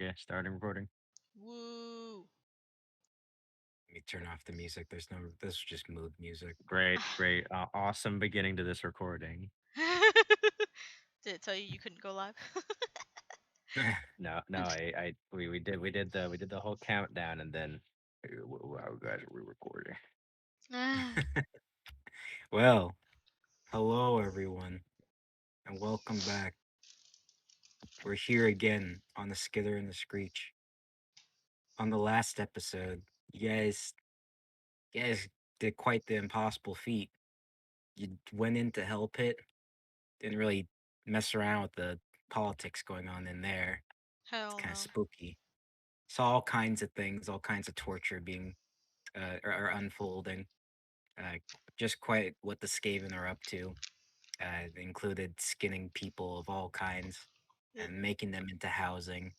Okay, starting recording. Woo. Let me turn off the music. There's no. This is just mood music. Great, great, awesome beginning to this recording. Did it tell you you couldn't go live? No, no, we did the whole countdown, and then, wow, guys, are we recording? Well, hello everyone, and welcome back. We're here again on the Skitter and the Skreech. On the last episode, you guys did quite the impossible feat. You went into Hell Pit, didn't really mess around with the politics going on in there. It's Hell kind of no. spooky. Saw all kinds of things, all kinds of torture being or unfolding. Uh, just quite what the Skaven are up to. It included skinning people of all kinds It- and making them into housing,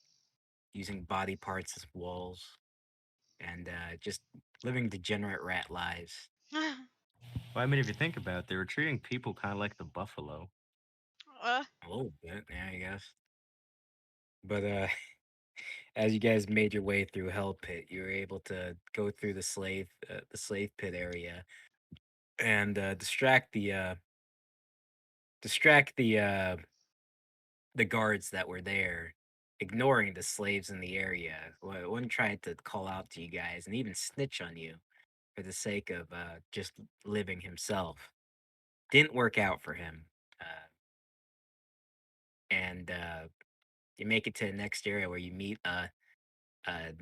using body parts as walls, and just living degenerate rat lives. Well, I mean, if you think about it, they were treating people kind of like the buffalo. uh, A little bit, yeah, I guess. But as you guys made your way through Hell Pit, you were able to go through the slave pit area, and distract the guards that were there, ignoring the slaves in the area. One tried to call out to you guys and even snitch on you for the sake of just living himself. Didn't work out for him. Uh, and You make it to the next area where you meet a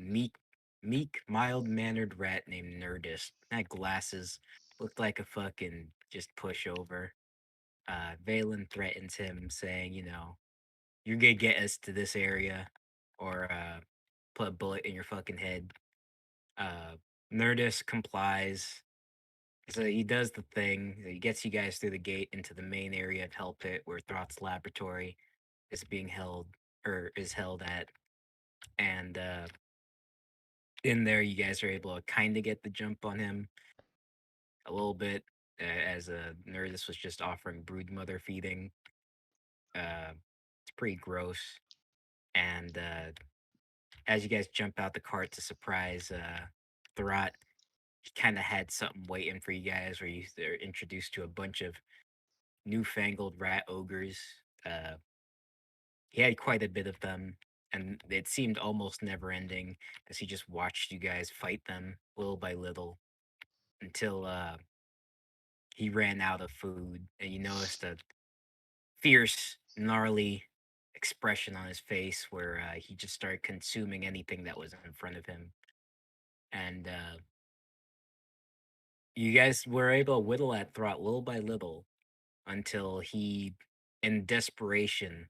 meek, mild mannered rat named Nerdist. Had glasses, looked like a fucking just pushover. Valen threatens him, saying, you're gonna get us to this area, or put a bullet in your fucking head. Uh, Nerdist complies. So he does the thing. He gets you guys through the gate into the main area of Hell Pit where Thrott's laboratory is being held or is held at. And in there, you guys are able to kind of get the jump on him a little bit, as Nerdist was just offering brood mother feeding. It's pretty gross. And as you guys jump out the cart to surprise Throt, he kind of had something waiting for you guys where they're introduced to a bunch of newfangled rat ogres. Uh, he had quite a bit of them, and it seemed almost never ending as he just watched you guys fight them little by little until he ran out of food, and you noticed a fierce, gnarly expression on his face where he just started consuming anything that was in front of him. And you guys were able to whittle at Throt little by little until he, in desperation,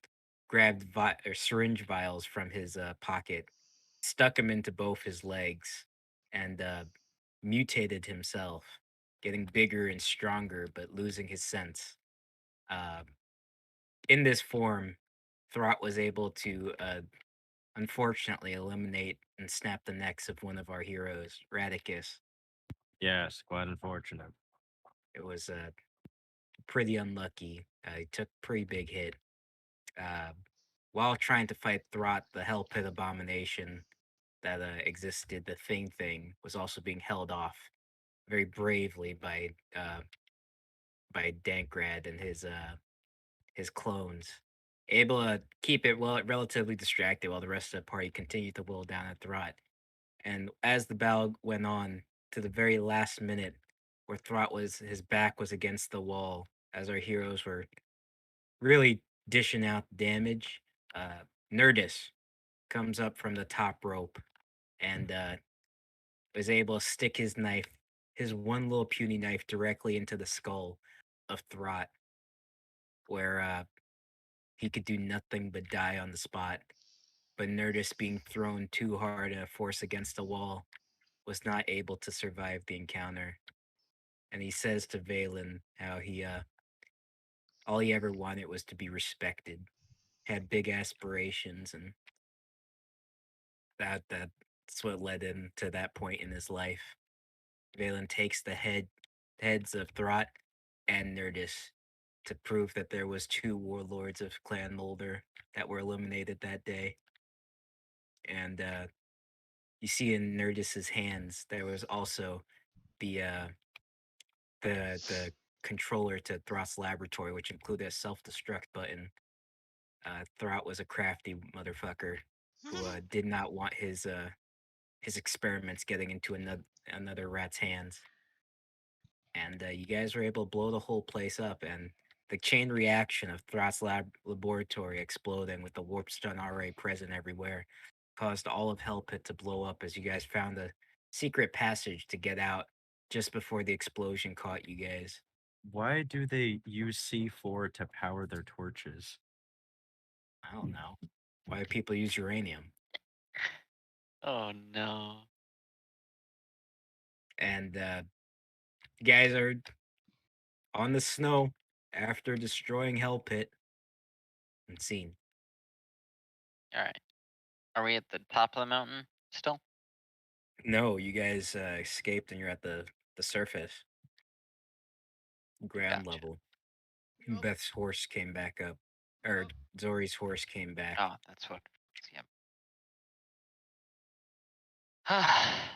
grabbed or syringe vials from his pocket, stuck them into both his legs, and mutated himself, getting bigger and stronger, but losing his sense. Uh, in this form, Throt was able to, unfortunately, eliminate and snap the necks of one of our heroes, Radicus. Yes, quite unfortunate. It was pretty unlucky. He took a pretty big hit. Uh, while trying to fight Throt, the Hell Pit abomination that existed, the thing was also being held off very bravely by Dankrad and his clones, able to keep it relatively distracted while the rest of the party continued to whittle down at Throt. And as the battle went on to the very last minute, where Throt was his back was against the wall, as our heroes were really dishing out damage, Nerdus comes up from the top rope and was able to stick his one little puny knife, directly into the skull of Throt, where he could do nothing but die on the spot. But Nerdus, being thrown too hard at a force against the wall, was not able to survive the encounter. And he says to Valen how he all he ever wanted was to be respected, had big aspirations, and that's what led him to that point in his life. Valen takes the heads of Throt and Nerdus to prove that there was two warlords of Clan Mulder that were eliminated that day. and you see in Nerdis's hands there was also the the controller to Thrott's laboratory, which included a self-destruct button. Throt was a crafty motherfucker who did not want his experiments getting into another rat's hands. And you guys were able to blow the whole place up, and the chain reaction of Thrott's laboratory exploding with the warp stun already present everywhere caused all of Hell Pit to blow up as you guys found a secret passage to get out just before the explosion caught you guys. Why do they use C4 to power their torches? I don't know. Why do people use uranium? Oh no. And you guys are on the snow after destroying Hell Pit and seen. All right. Are we at the top of the mountain still? No, you guys escaped and you're at the surface, ground Gotcha. level. Yup. Beth's horse came back up, or Yup. Zori's horse came back. Oh, that's what. Yep.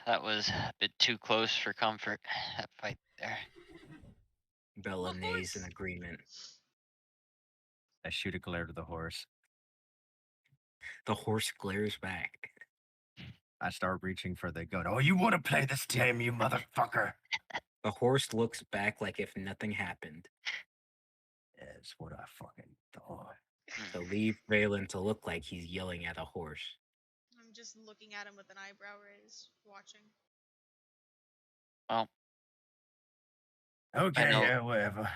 That was a bit too close for comfort. That fight there. Bella What neighs in horse? agreement. I shoot a glare to the horse. The horse glares back. I start reaching for the gun. Oh, you want to play this game, you motherfucker? The horse looks back like if nothing happened. That's what I fucking thought. To leave Valen to look like he's yelling at a horse. I'm just looking at him with an eyebrow raised, watching. Well, Okay, know- yeah, whatever.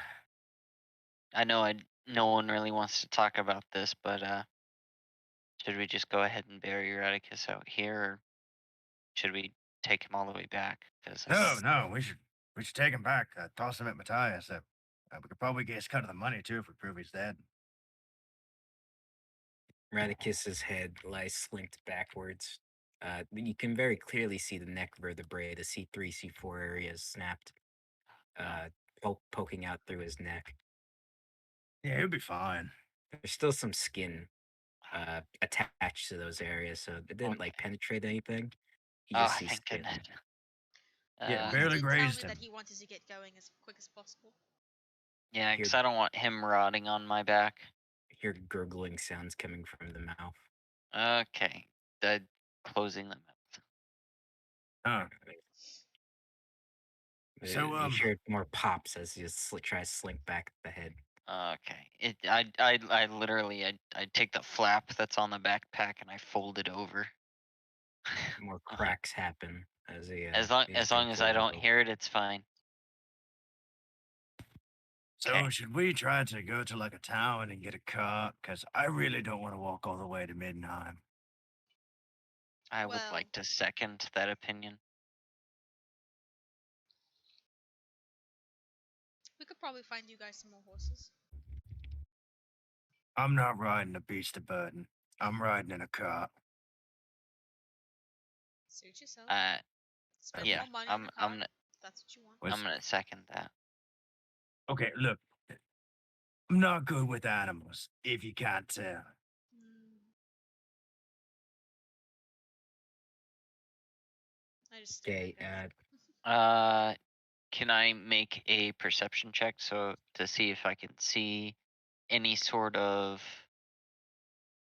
I know no one really wants to talk about this, but should we just go ahead and bury Eradicus out here, or should we take him all the way back? Because No, we should take him back. Toss him at Matthias. We could probably get his cut of the money too if we prove he's dead. Radicus's head lies slinked backwards. You can very clearly see the neck vertebrae, the C3, C4 areas snapped, poking out through his neck. Yeah, he'll be fine. There's still some skin attached to those areas, so it didn't like penetrate anything. You just see thank skin. goodness. Yeah, He barely did tell grazed me him. that he wanted to get going as quick as possible. Yeah, because Here- I don't want him rotting on my back. Hear gurgling sounds coming from the mouth. Okay, the closing the mouth. Huh. So, You hear more pops as you tries to slink back the head. Okay, I literally I take the flap that's on the backpack and I fold it over. More cracks happen as he. As long as I don't hear it, it's fine. So, Okay. should we try to go to like a town and get a car? Because I really don't want to walk all the way to Middenheim. I would Well- like to second that opinion. We could probably find you guys some more horses. I'm not riding a beast of burden. I'm riding in a car. Suit yourself. Spend Yeah, more money on I'm a car. gonna if that's what you want. What's- I'm gonna second that. Okay, look. I'm not good with animals, if you can't tell. Mm. I just stared Okay, at him. Can I make a perception check to see if I can see any sort of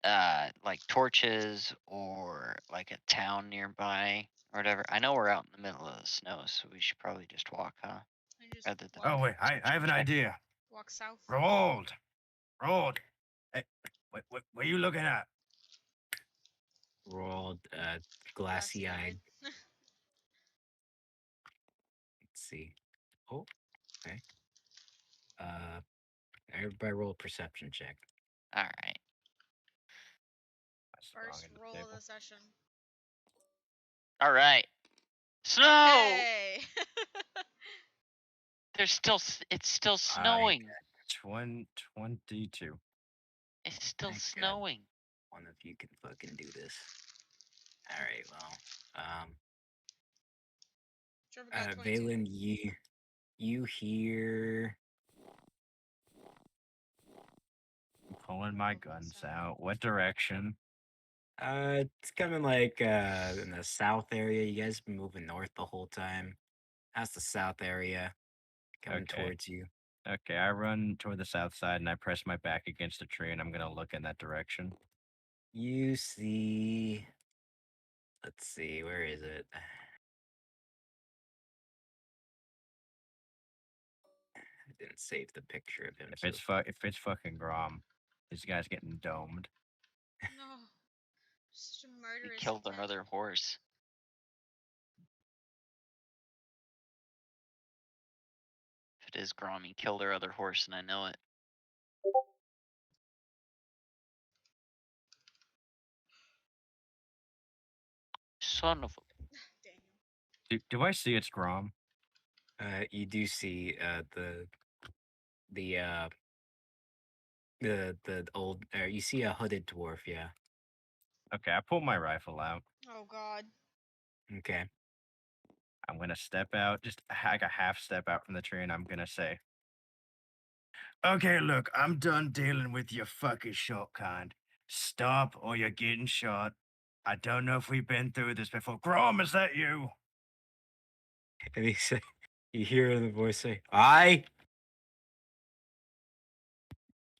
like torches or like a town nearby or whatever? I know we're out in the middle of the snow, so we should probably just walk, huh? I just Rather than Oh, wait, I have an Check. idea. walk south. Roald! Hey, what are you looking at? rolled, glassy-eyed. Let's see. Oh, okay. Everybody roll a perception check. All right. That's the wrong First end of the roll of table. the session. All right. Snow. Hey! It's still snowing. 22. It's still Thank God. snowing. One of you can fucking do this. All right, well, Trevor got 22. Valen, you hear I'm pulling my Roll for the guns sound. out. What direction? It's coming like in the south area. You guys been moving north the whole time. That's the south area coming Okay. towards you. Okay, I run toward the south side and I press my back against a tree and I'm gonna look in that direction. You see, let's see, where is it? I didn't save the picture of him. If So it's fucking Grom, this guy's getting domed. No. Such a He murderous killed our intent. other horse. If it is Grom, he killed our other horse, and I know it. Son of a. Daniel. Do I see it's Grom? you do see the uh the old you see a hooded dwarf, yeah. Okay, I pull my rifle out. Oh god. Okay. I'm gonna step out, just like a half step out from the tree, and I'm gonna say, "Okay, look, I'm done dealing with your fucking short kind. Stop, or you're getting shot. I don't know if we've been through this before. Grom, is that you? And he say, you hear the voice say, "I."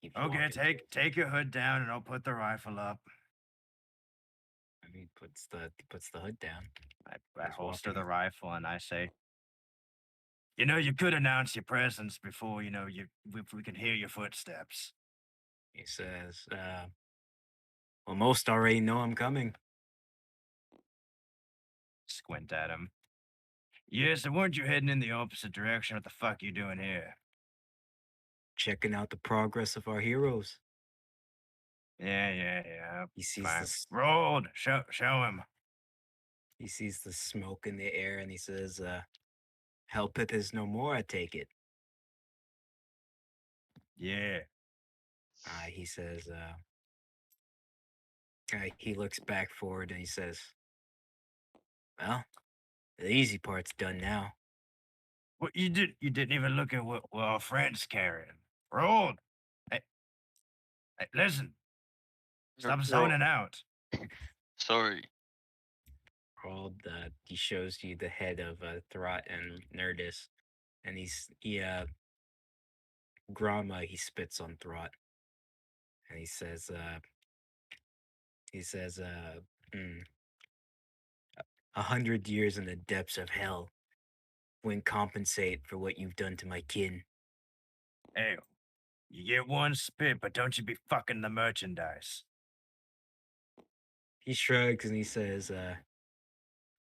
Keeps Okay, walking towards you. take your hood down, and I'll put the rifle up." I mean, puts the hood down. I He's holster walking. the rifle, and I say, "You know, you could announce your presence before we can hear your footsteps." He says, "Well, most already know I'm coming. Squint at him. Yes, and weren't you heading in the opposite direction? What the fuck you doing here? Checking out the progress of our heroes." Yeah. He sees Fine. this. Rolled. Show him. He sees the smoke in the air, and he says, "Helpeth is no more. I take it." Yeah. He says, he looks back forward, and he says, "Well, the easy part's done now." What you didn't even look at what our friend's carrying. Rolled. Hey, listen. Stop Ro- zoning out. Sorry. He shows you the head of Throt and Nerdis, and Grama. He spits on Throt, and he says, "Hmm, 100 years in the depths of hell wouldn't compensate for what you've done to my kin." Hey, you get one spit, but don't you be fucking the merchandise. He shrugs and he says,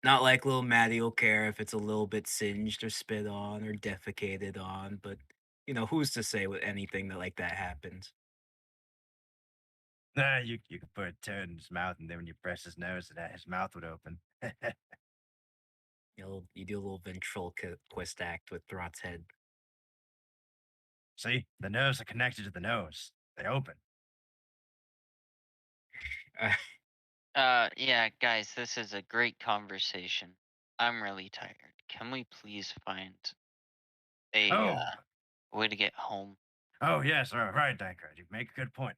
"Not like little Maddie'll care if it's a little bit singed or spit on or defecated on, but who's to say with anything that like that happens?" Nah, you could put a turd in his mouth, and then when you press his nose, his mouth would open. You do a little ventriloquist act with Throt's head. See, the nerves are connected to the nose. They open. Yeah, guys, this is a great conversation. I'm really tired. Can we please find a Oh, way to get home? oh yes, right, Dankard. You make a good point.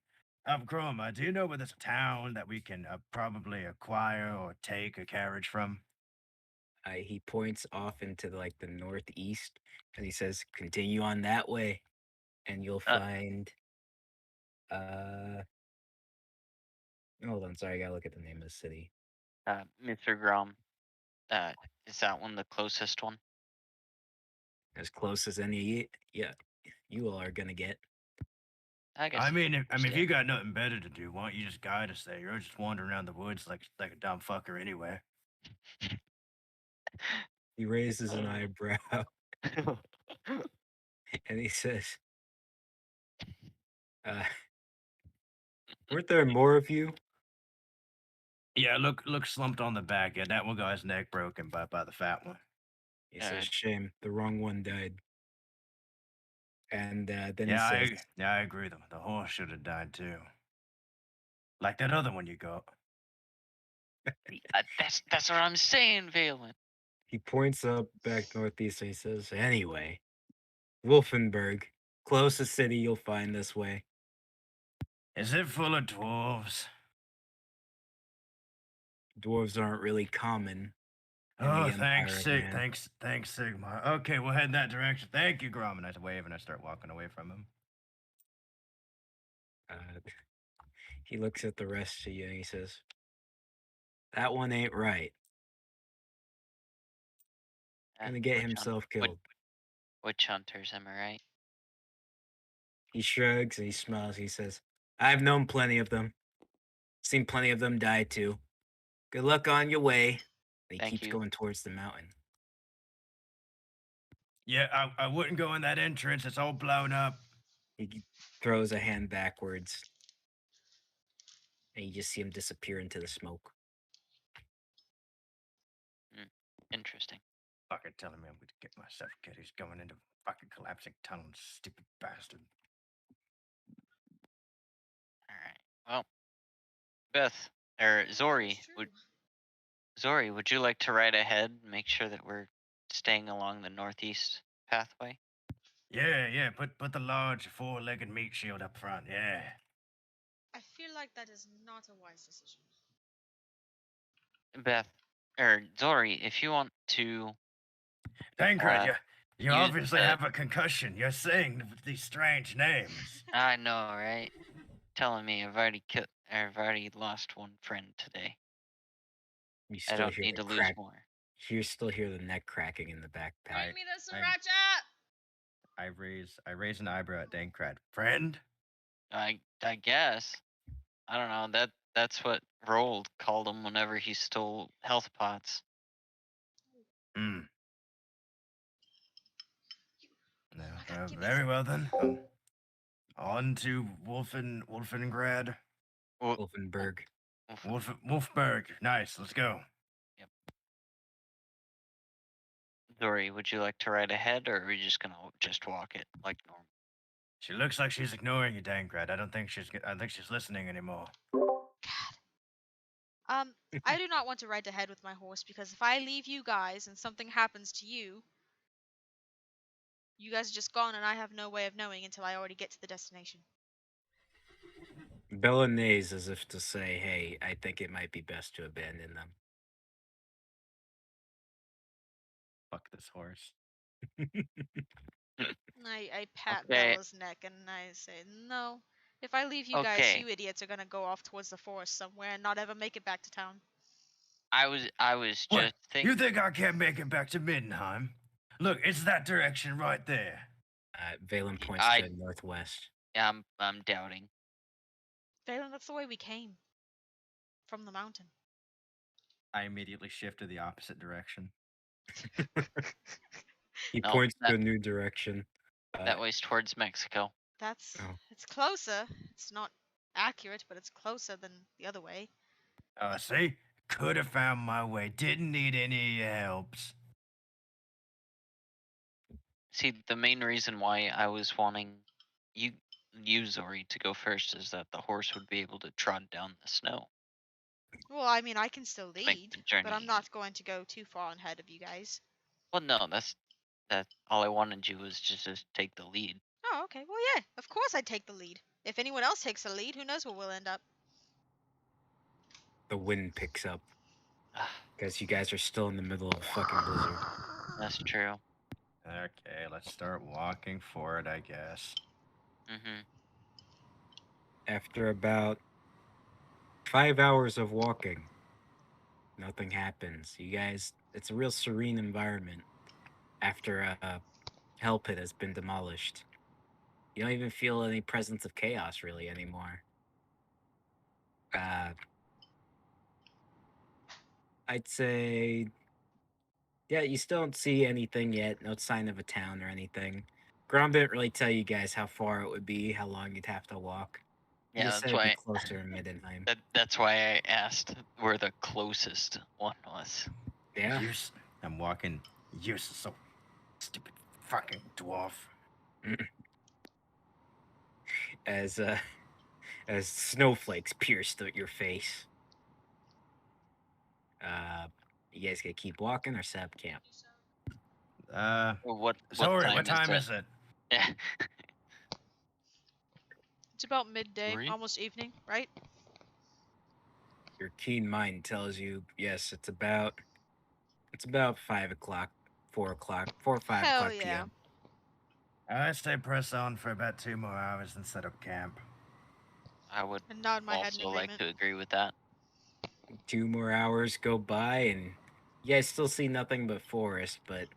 Chroma, do you know where there's a town that we can probably acquire or take a carriage from? He points off into like the northeast, and he says, "Continue on that way, and you'll Uh, find." Uh, Hold on, sorry, I gotta look at the name of the city. Mr. Grom, uh, is that one the closest one? As close as any, yeah, you all are gonna get. I guess. If you got nothing better to do, why don't you just guide us there? You're just wandering around the woods like a dumb fucker anyway. He raises an eyebrow and he says, uh, "Weren't there more of you?" Yeah, look slumped on the back. Yeah, that one got his neck broken by the fat one. He Uh, says, "Shame, the wrong one died." And then he says, I agree. The horse should have died too. Like that other one you got. that's what I'm saying, Valen. he points up back northeast and he says, "Anyway, Wolfenburg, closest city you'll find this way." Is it full of dwarves? Dwarves aren't really common in Oh, the Empire again. thanks, Sigma. Okay, we'll head in that direction. Thank you, Grom. And I wave and I start walking away from him. He looks at the rest of you and he says, "That one ain't right. Gonna get Witch himself killed." witch hunters, am I right? He shrugs and he smiles. He says, "I've known plenty of them. Seen plenty of them die too. Good luck on your way." And he Thank keeps you. going towards the mountain. Yeah, I wouldn't go in that entrance. It's all blown up. He throws a hand backwards, and you just see him disappear into the smoke. Interesting. Fucking telling me I'm going to get myself killed. He's going into fucking collapsing tunnel, stupid bastard. All right. Well, Beth or Zori, It's true. Would you like to ride ahead and make sure that we're staying along the northeast pathway? Yeah, put the large four-legged meat shield up front. Yeah. I feel like that is not a wise decision. Beth or Zori, if you want to Dankred, you use obviously have a concussion. You're saying these strange names. I know, right? Telling me I've already lost one friend today. You I still don't hear need the to lose crack. more. You still hear the neck cracking in the backpack. Bring me the I- sriracha! I raise an eyebrow at Dankred. Friend? I guess. I don't know. That's what Rold called him whenever he stole health pots. Hmm. No. Give me Very some. well then. On to Wolfengrad. Well, Wolfenberg. Wolfberg. Nice. Let's go. Yep. Zori, would you like to ride ahead, or are we just gonna just walk it like normal? She looks like she's ignoring you, Dankred. I think she's listening anymore. I do not want to ride ahead with my horse because if I leave you guys and something happens to you, you guys are just gone and I have no way of knowing until I already get to the destination. Bella neighs as if to say, "Hey, I think it might be best to abandon them." Fuck this horse. I pat Okay. Bella's neck and I say, no. If I leave you guys, Okay. you idiots are gonna go off towards the forest somewhere and not ever make it back to town. I was What? just thinking. You think I can't make it back to Middenheim? Look, it's that direction right there. Valen points I- to northwest. I'm doubting. Valen, that's the way we came. From the mountain. I immediately shift to the opposite direction. He No, points to a new direction. That way's towards Mexico. It's closer. It's not accurate, but it's closer than the other way. See? Could have found my way. Didn't need any helps. See, the main reason why I was wanting you Zori to go first is that the horse would be able to trot down the snow. Well, I mean, I can still Make lead, the journey. but I'm not going to go too far ahead of you guys. Well, no, that's all I wanted you was just to take the lead. Oh, okay. Well, yeah, of course I'd take the lead. If anyone else takes the lead, who knows where we'll end up. The wind picks up because you guys are still in the middle of a fucking blizzard. That's true. Okay, let's start walking forward, I guess. Mm-hmm. After about 5 hours of walking, nothing happens. You guys, it's a real serene environment after a hell pit has been demolished. You don't even feel any presence of chaos really anymore. I'd say, yeah, you still don't see anything yet. No sign of a town or anything. Grom didn't really tell you guys how far it would be, how long you'd have to walk. He Yeah, just said that's it'd be why. closer in Middenheim. That's why I asked where the closest one was. Yeah. I'm walking. Useless, so stupid fucking dwarf. As snowflakes pierce your face. You guys gonna keep walking or set up camp? What Sorry, time what time is is it? Yeah. It's about midday, Three? almost evening, right? Your keen mind tells you, yes, it's about 5 o'clock, 4 o'clock, 4 or 5 o'clock Hell yeah. p.m. I say press on for about 2 more hours and set up camp. I would And nod my head in also like agreement. to agree with that. 2 more hours go by, and you guys still see nothing but forest, but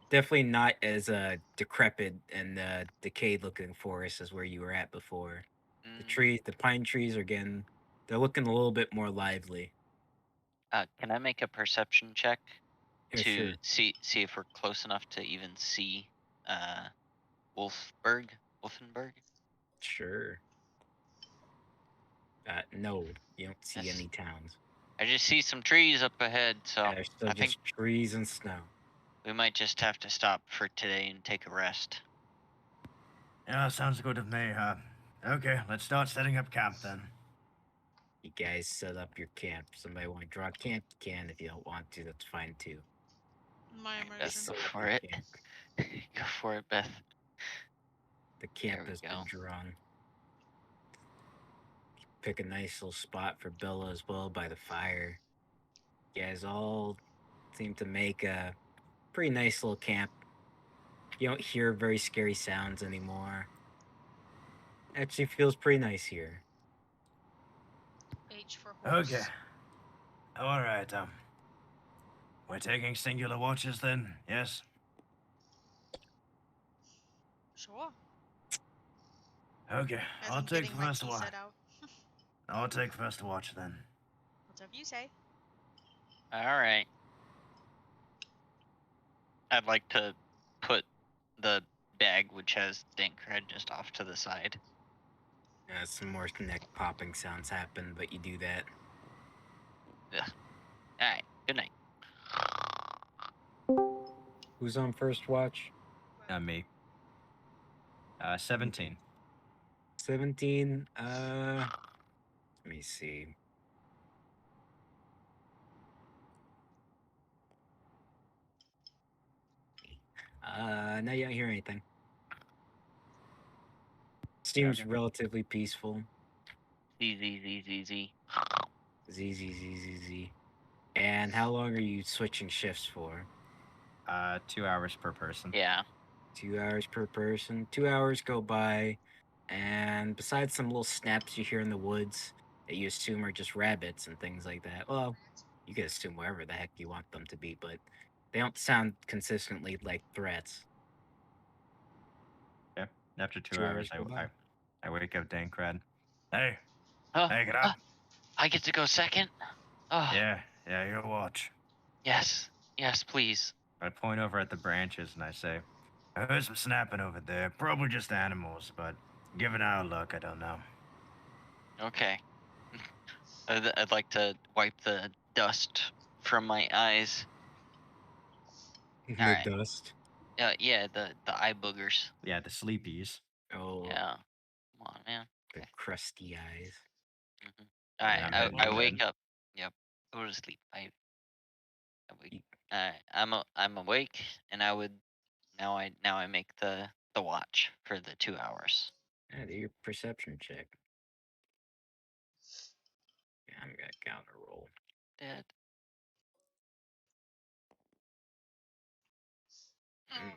definitely not as decrepit and decayed looking forest as where you were at before. Mm, The pine trees are again, they're looking a little bit more lively. can I make a perception check Yeah, to sure, see if we're close enough to even see uh Wolfberg? Wolfenberg? sure. No, you don't see Yes. any towns. I just see some trees up ahead, so There's still I think just trees and snow. we might just have to stop for today and take a rest. Yeah, sounds good to me, huh? Okay, let's start setting up camp then. You guys set up your camp. Somebody want to draw a camp? You can. If you don't want to, that's fine too. My Alright, Beth, let's immersion. go set up for your it. camp. Go for it, Beth. The There camp we has been go. drawn. Pick a nice little spot for Bella as well by the fire. You guys all seem to make a pretty nice little camp. You don't hear very scary sounds anymore. Actually feels pretty nice here. H for Okay. horse. Alright, we're taking singular watches then, yes? Sure. Okay, As I'll I'm take getting my first tea watch. set out. I'll take first watch then. Whatever you say. All right. I'd like to put the bag which has Dankred just off to the side. Some more neck popping sounds happen, but you do that. Ugh. All right. Good night. Who's on first watch? Me. 17. 17. Let me see. No, you don't hear anything. Seems Okay. relatively peaceful. Z Z Z Z Z. Z Z Z Z Z. And how long are you switching shifts for? 2 hours per person. Yeah. 2 hours per person. 2 hours go by, and besides some little snaps you hear in the woods that you assume are just rabbits and things like that. Well, you can assume wherever the heck you want them to be, but they don't sound consistently like threats. Yeah. After two 2 hours hours, go by. I wake up Dankrad. Hey, Oh, hey, get up. I get to go second. Oh, Yeah, your watch. yes. Yes, please. I point over at the branches and I say, I heard some snapping over there. Probably just animals, but given our luck, I don't know. Okay. I'd like to wipe the dust from my eyes. All The right. dust. Yeah, the eye boogers. Yeah, the sleepies. Oh, Yeah. Come on, man. the Okay. crusty eyes. All And right. I'm Alright, heading I to well. bed. wake up. Yep. Go to sleep. I wake. You, All right. I'm awake, and now I make the watch for the 2 hours. do your perception check. Yeah, I'm gonna counter roll. Dead. Mm.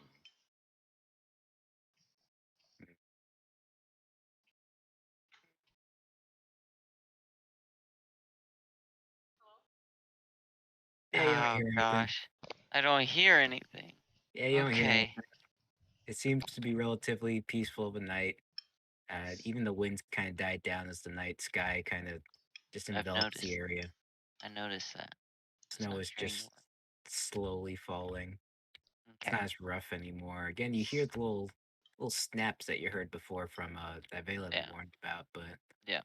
Yeah, you don't Oh hear anything. gosh. I don't hear anything. Yeah, you don't hear Okay. anything. It seems to be relatively peaceful of a night. Even the winds kind of died down as the night sky kind of just I've envelops the noticed. area. I noticed that. It's Snow not is hearing the just slowly falling. word. It's Okay. not as rough anymore. Again, you hear the little snaps that you heard before from that Valen Yeah. warned about, but Yeah.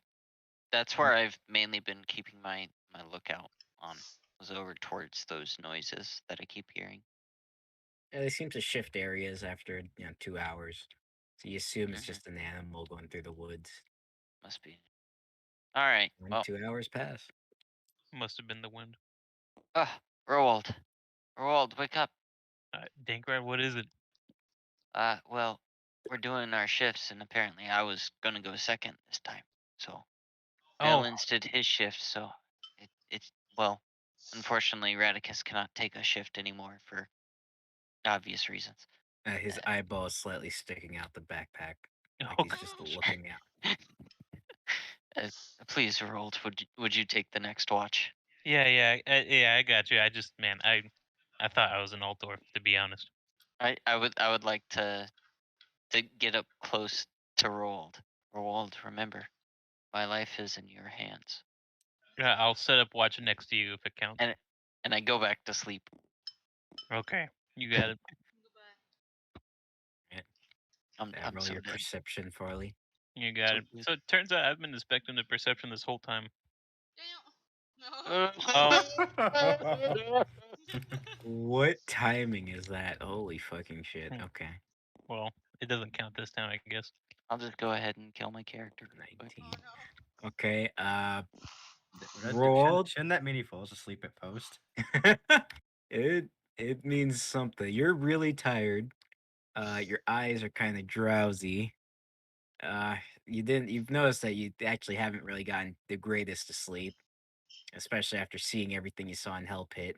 That's where I've mainly been keeping my lookout on. Was over towards those noises that I keep hearing. they seem to shift areas after 2 hours. So you assume it's Hmm. just an animal going through the woods. Must be. All right. And Well. 2 hours pass. Must have been the wind. Roald. Roald, wake up. Dankrad, what is it? Well, we're doing our shifts, and apparently I was gonna go second this time. So Oh, Valence did his shift, so it's well, unfortunately, Radicus cannot take a shift anymore for obvious reasons. His Uh, eyeball is slightly sticking out the backpack, like Oh, he's just looking out. uh, please, Rold, would you take the next watch? yeah, I got you. I just, man, I thought I was an Altdorf, to be honest. I would like to get up close to Rold. Rold, remember, my life is in your hands. Yeah, I'll set up watch next to you if it counts. And I go back to sleep. Okay, you got it. I'm Roll so your dead. perception, Farley. You got So it. dead. So it turns out I've been inspecting the perception this whole time. What timing is that? Holy fucking shit. Hmm. Okay. Well, it doesn't count this time, I guess. I'll just go ahead and kill my character. real quick. 19. Okay, Shouldn't, rolled. shouldn't that mean he falls asleep at post? it it means something. You're really tired. Your eyes are kind of drowsy. You've noticed that you actually haven't really gotten the greatest of sleep, especially after seeing everything you saw in Hell Pit.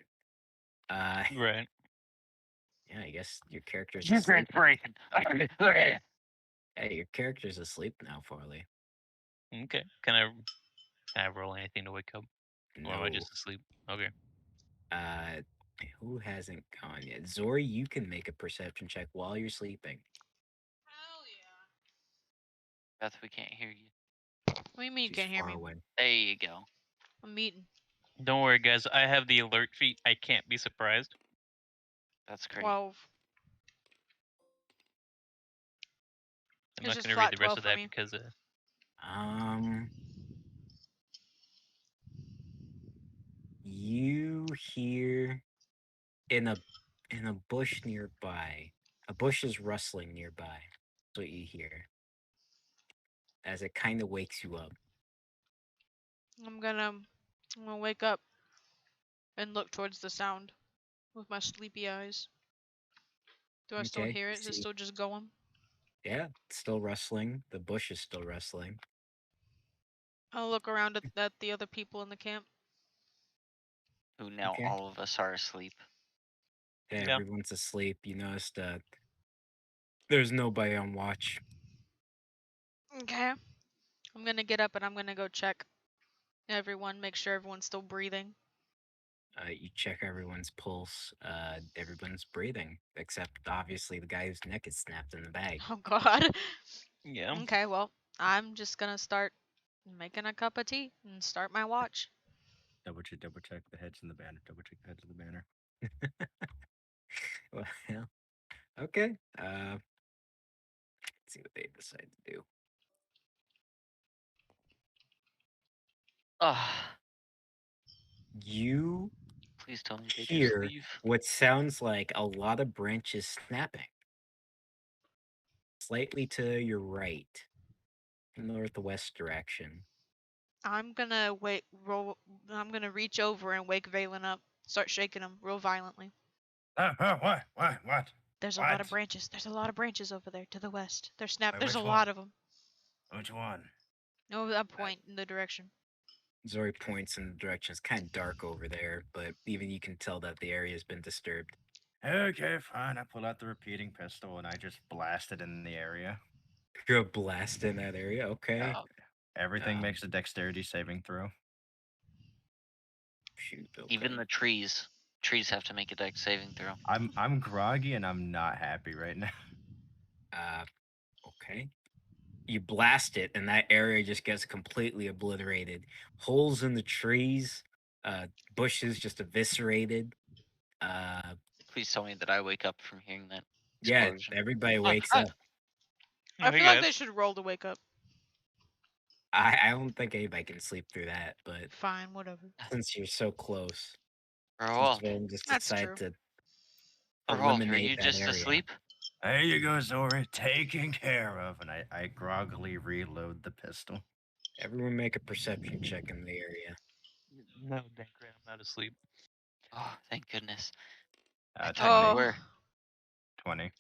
Right. Yeah, I guess your character's Use your asleep. inspiration. Yeah, your character's asleep now, Farley. Okay. Can I roll anything to wake up? Or am I No. just asleep? Okay. Uh, who hasn't gone yet? Zori, you can make a perception check while you're sleeping. Beth, we can't hear you. What do you mean you She's can't hear far me? away. There you go. I'm eating. Don't worry, guys. I have the alert feat. I can't be surprised. That's great. 12. I'm It's not just going to read flat the rest 12 of for that me. because You hear in a bush nearby. A bush is rustling nearby. That's what you hear. As it kind of wakes you up. I'm gonna wake up and look towards the sound with my sleepy eyes. Do I still Okay. hear it? Is it See, still just going? yeah, it's still rustling. The bush is still rustling. I'll look around at the other people in the camp. Who now Okay. all of us are asleep. Yeah, Yeah. everyone's asleep. You notice that there's nobody on watch. Okay. I'm gonna get up and I'm gonna go check everyone, make sure everyone's still breathing. You check everyone's pulse. Everyone's breathing, except obviously the guy whose neck is snapped in the bag. Oh god. Yeah. Okay, well, I'm just gonna start making a cup of tea and start my watch. Double check the heads in the banner. Double check the heads of the banner. Well, okay. Let's see what they decide to do. Ah, You please tell me they just hear leave. what sounds like a lot of branches snapping. Slightly to your right, northwest direction. I'm gonna I'm gonna reach over and wake Valen up. Start shaking him real violently. What? There's a lot of branches. There's a lot of branches over there to the west. They're snapped. There's a Which lot one? of them. Which one? No, I point in the direction. Zori points in the direction. It's kind of dark over there, but even you can tell that the area has been disturbed. Okay, fine. I pull out the repeating pistol and I just blast it in the area. Go blast in that area. Okay. Everything Um, makes a dexterity saving throw. Shoot. Okay. Even the trees. Trees have to make a dex saving throw. I'm groggy and I'm not happy right now. Okay. You blast it, and that area just gets completely obliterated. Holes in the trees, bushes just eviscerated. Please tell me that I wake up from hearing that Yeah, explosion. everybody wakes up. I Hey, feel like guys. they should roll to wake up. I don't think anybody can sleep through that, but Fine, whatever. since you're so close, since Roald, Valen just That's decide true. to Roald, are eliminate you that just area. asleep? There you go, Zori. Taken care of. And I groggily reload the pistol. Everyone make a perception check in the area. No, Dankran, I'm not asleep. Oh, thank goodness. I 20. thought you Oh, were. 20.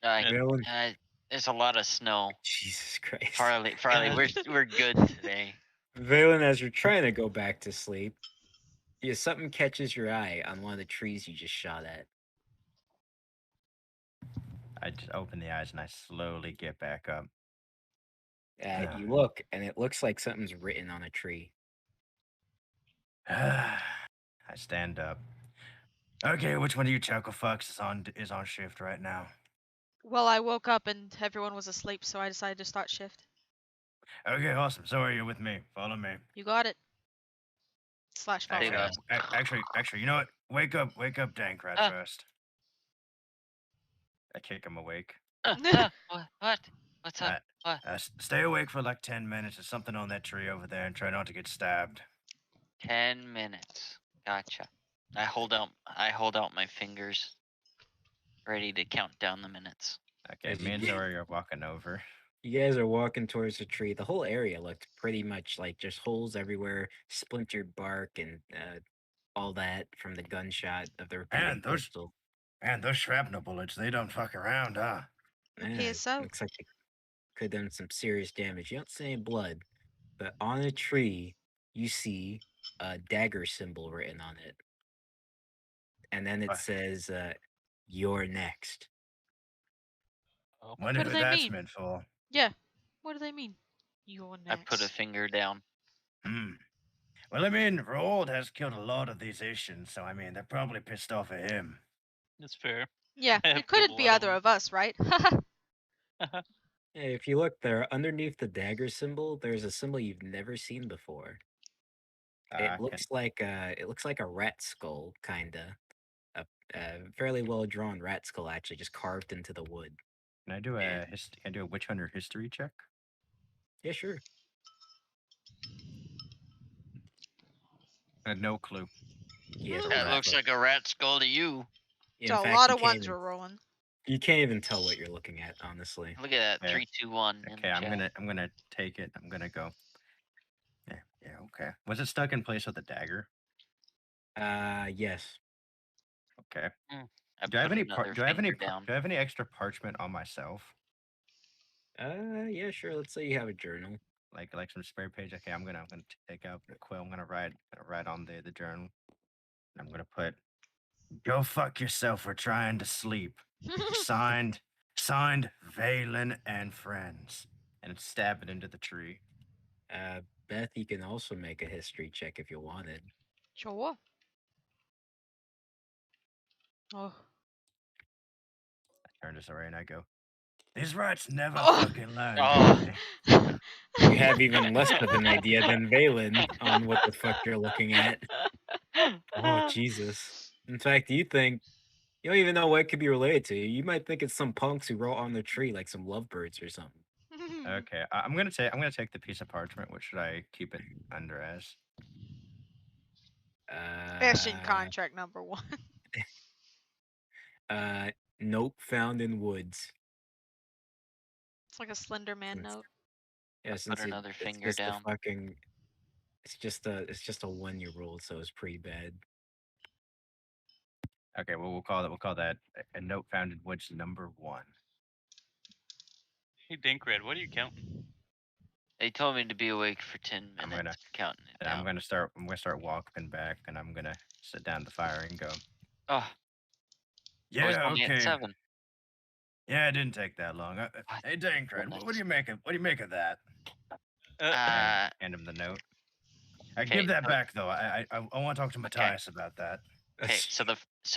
Yeah. Valen, There's a lot of snow. Jesus Christ. Farley, we're good today. Valen, as you're trying to go back to sleep, Yeah, something catches your eye on one of the trees you just shot at. I just open the eyes and I slowly get back up. You look, and it looks like something's written on a tree. I stand up. Okay, which one of you chuckle fucks is on shift right now? Well, I woke up and everyone was asleep, so I decided to start shift. Okay, awesome. So are you with me? Follow me. You got it. Slash follow Actually, me. actually, you know what? Wake up, Dankrat Ah. first. I kick him awake. What? What's up? What? Stay awake for like 10 minutes. There's something on that tree over there, and try not to get stabbed. 10 minutes. Gotcha. I hold out my fingers, ready to count down the minutes. Okay, As me you and get- Tori are walking over. You guys are walking towards the tree. The whole area looked pretty much like just holes everywhere, splintered bark, and all that from the gunshot of the repeating pistol. Man, those shrapnel bullets, they don't fuck around, huh? Appears so. Looks like they could have done some serious damage. You don't see any blood, but on a tree, you see a dagger symbol written on it. And then it What? says, "You're next." Wonder What do who they that's mean? meant for. Yeah. What do they mean? You're I put a next. finger down. Well, I mean, Roald has killed a lot of these Ishins, so I mean, they're probably pissed off at him. That's fair. Yeah, I have it couldn't killed a be lot of either them. of us, right? Hey, if you look there, underneath the dagger symbol, there's a symbol you've never seen before. It looks like a rat skull, kinda. A fairly well drawn rat skull, actually, just carved into the wood. Can I do Yeah. can I do a witch hunter history check? Yeah, sure. I had no clue. Yeah, it's That rat looks like a rat skull to you. Yeah, So in a fact, lot you of can't ones even were rolling. you can't even tell what you're looking at, honestly. Look at that. Yeah. 3, 2, 1 in Okay, the chat. I'm gonna take it. I'm gonna go. Yeah, okay. Was it stuck in place with a dagger? Yes. Okay. I Do I have put any another do I have any finger down. do I have any extra parchment on myself? Yeah, sure. Let's say you have a journal. Like some spare page. Okay, I'm gonna take out the quill. I'm gonna write on the journal. I'm gonna put, "Go fuck yourself for trying to sleep." Signed Valen and friends, and stab it into the tree. Beth, you can also make a history check if you wanted. Sure. Oh. I turn to Saray and I go, "These rats never Oh. fucking learn, Oh. do they?" You have even less of an idea than Valen on what the fuck you're looking at. Oh, Jesus. In fact, you don't even know what it could be related to. You might think it's some punks who wrote on the tree, like some lovebirds or something. Okay, I'm gonna take the piece of parchment. What should I keep it under as? Fishing Uh, contract number 1. Note found in woods. It's like a Slender Man Since- note. Yeah, Put since another it's finger just down. a fucking, it's just a 1-year old, so it's pretty bad. Okay, well we'll call that a note found in woods number 1. Hey, Dinkred, what are you counting? They told me to be awake for 10 I'm minutes, gonna counting it and down. I'm gonna start walking back, and I'm gonna sit down at the fire and go, Oh, I was "Yeah, only at okay. 7. Yeah, it didn't take that long. Hey, Dankred, Goodness. what do you make of that?" Uh, Hand him the note. Okay, Give that so- back though. I want to talk to Matthias about that. okay. So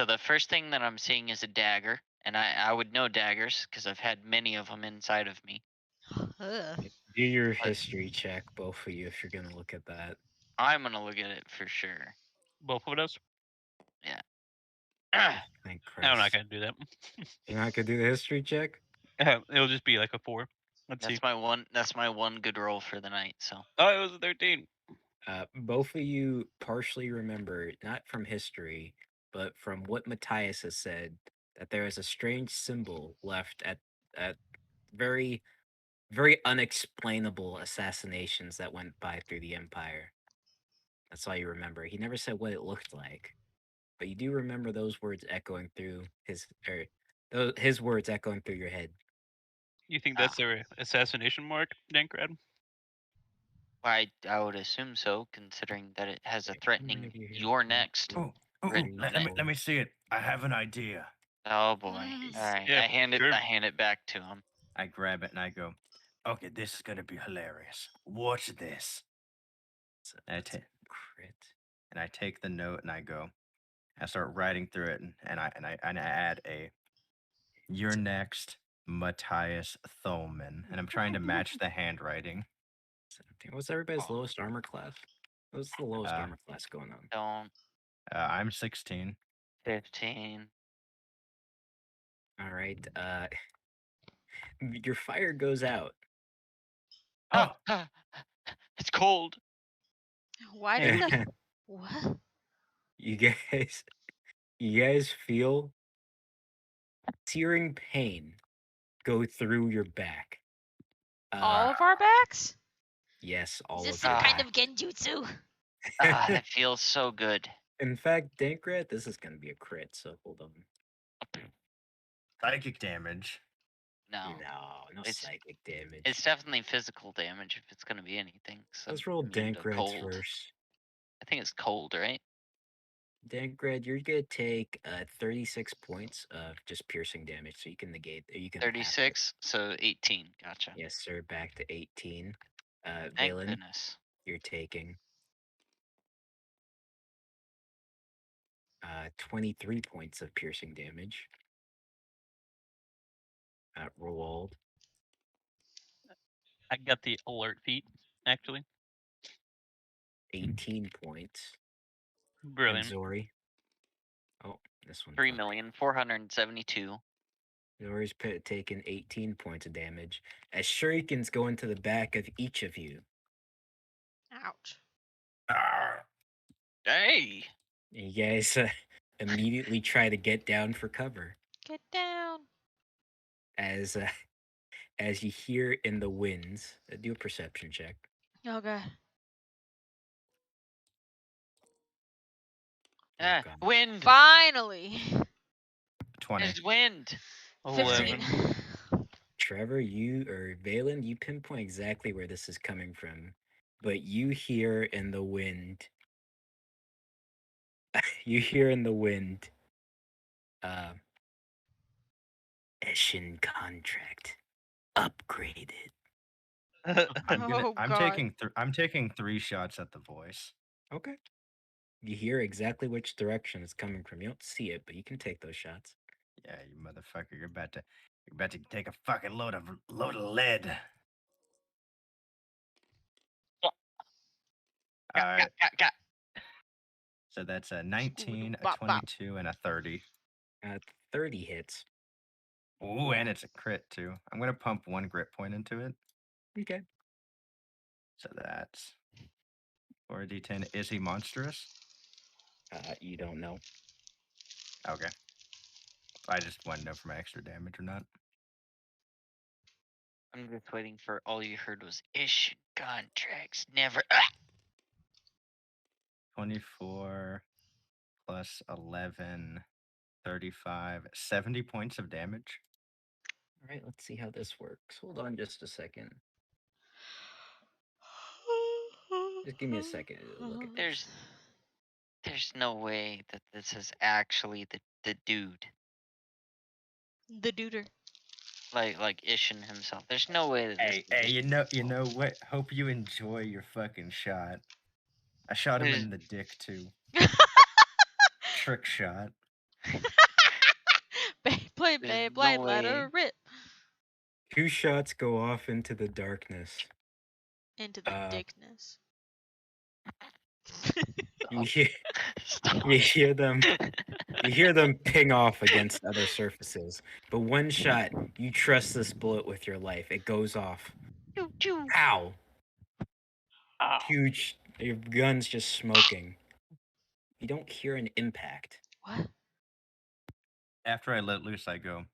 the first thing that I'm seeing is a dagger, and I would know daggers because I've had many of them inside of me. Ugh. Do your But- history check, both of you, if you're gonna look at that. I'm gonna look at it for sure. Both of us? Thank No, I'm not Christ. gonna do that. You're not gonna do the history check? It'll just be like a 4. Let's see. That's my one good roll for the night. So Oh, it was a 13. Both of you partially remember, not from history, but from what Matthias has said, that there is a strange symbol left at very, very unexplainable assassinations that went by through the Empire. That's all you remember. He never said what it looked like, but you do remember those words echoing through his words echoing through your head. You think that's their assassination mark, Dinkred? I would assume so, considering that it has a Okay, how many threatening of you here? "you're next" Oh, oh, oh, written on it. let me see it. I have an idea. Oh boy! All Mm. right, Yeah, sure. I hand it back to him. I grab it and I go, okay, this is gonna be hilarious. Watch this. So And that's a crit. I take the note and I go, I start writing through it and I add a "You're next, Matthias Thulman," and I'm trying to match the handwriting. 17. What's everybody's Oh, lowest armor class? What's the lowest Uh, armor class going on? don't I'm 16. 15. All right. Your fire goes out. Oh, Ah, it's cold. Why did the what? you guys, you guys feel searing pain go through your back. All of our backs? Yes, Is all this of some your kind back. of genjutsu? It feels so good. In fact, Dankrat, this is gonna be a crit. So hold on. psychic damage. No, No it's psychic damage. it's definitely physical damage if it's gonna be anything. So Let's roll immune to Dankrat cold. first. I think it's cold, right? Dankrat, you're gonna take 36 points of just piercing damage, so you can negate. You can half it. 36, so 18. Gotcha. Yes, sir. Back to 18. Thank Valen, goodness. you're taking 23 points of piercing damage. Roald, I got the alert feat, actually. 18 points. And Brilliant. Zori. Oh, this one. 3,472. Zori's taken 18 points of damage as shurikens go into the back of each of you. Ouch. Ah, Hey! And you guys immediately try to get down for cover Get down. as as you hear in the winds. Do a perception check. Okay. Oh god. Wind! Finally. 20. There's wind! 15. 11. Trevor, you or Valen, you pinpoint exactly where this is coming from, but you hear in the wind. You hear in the wind. Eshin contract upgraded. Oh god. I'm taking 3 shots at the voice. Okay. You hear exactly which direction it's coming from. You don't see it, but you can take those shots. Yeah, you motherfucker, you're about to take a fucking load of lead. All right. Got. So that's a 19, a Bop, bop. 22, and a 30. 30 hits. Ooh, and it's a crit too. I'm gonna pump 1 grit point into it. Okay. So that's 4d10. Is he monstrous? You don't know. Okay. I just want to know for my extra damage or not. I'm just waiting for all you heard was ish contracts. Never. 24 plus 11, 35, 70 points of damage. All right, let's see how this works. Hold on just a second. Just give me a second to look at this. There's no way that this is actually the dude. The duder. Like Ishin himself. There's no way that this Hey, is you know what? Hope you enjoy your fucking shot. I shot him in the dick too. Trick shot. Play, There's blade, no let way. her rip. 2 shots go off into the darkness. Into the dickness. You hear, Stop. you hear them. You hear them ping off against other surfaces. But one shot, you trust this bullet with your life. It goes off. Choo, choo. Pow! Ow. Huge. Your gun's just smoking. You don't hear an impact. What? After I let loose, I go,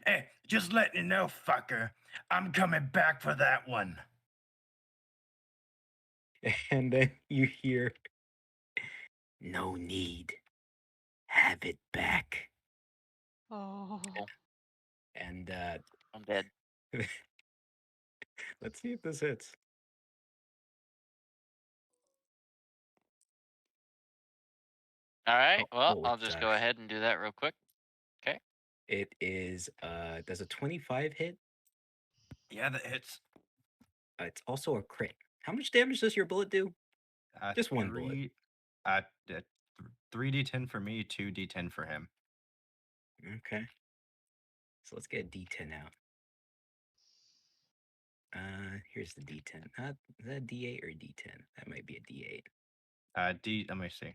hey, just letting you know, fucker. I'm coming back for that one. And then you hear, no need. Have it back. Oh. And I'm dead. let's see if this hits. All right. Well, Oh, I'll it's just go ahead and do that real quick. Okay. it is does a 25 hit? Yeah, that hits. It's also a crit. How much damage does your bullet do? Just one bullet. Three. 3d10 for me, 2d10 for him. Okay. So let's get a D10 out. Here's the D10. Is that a D8 or a D10? That might be a D8. Let me see.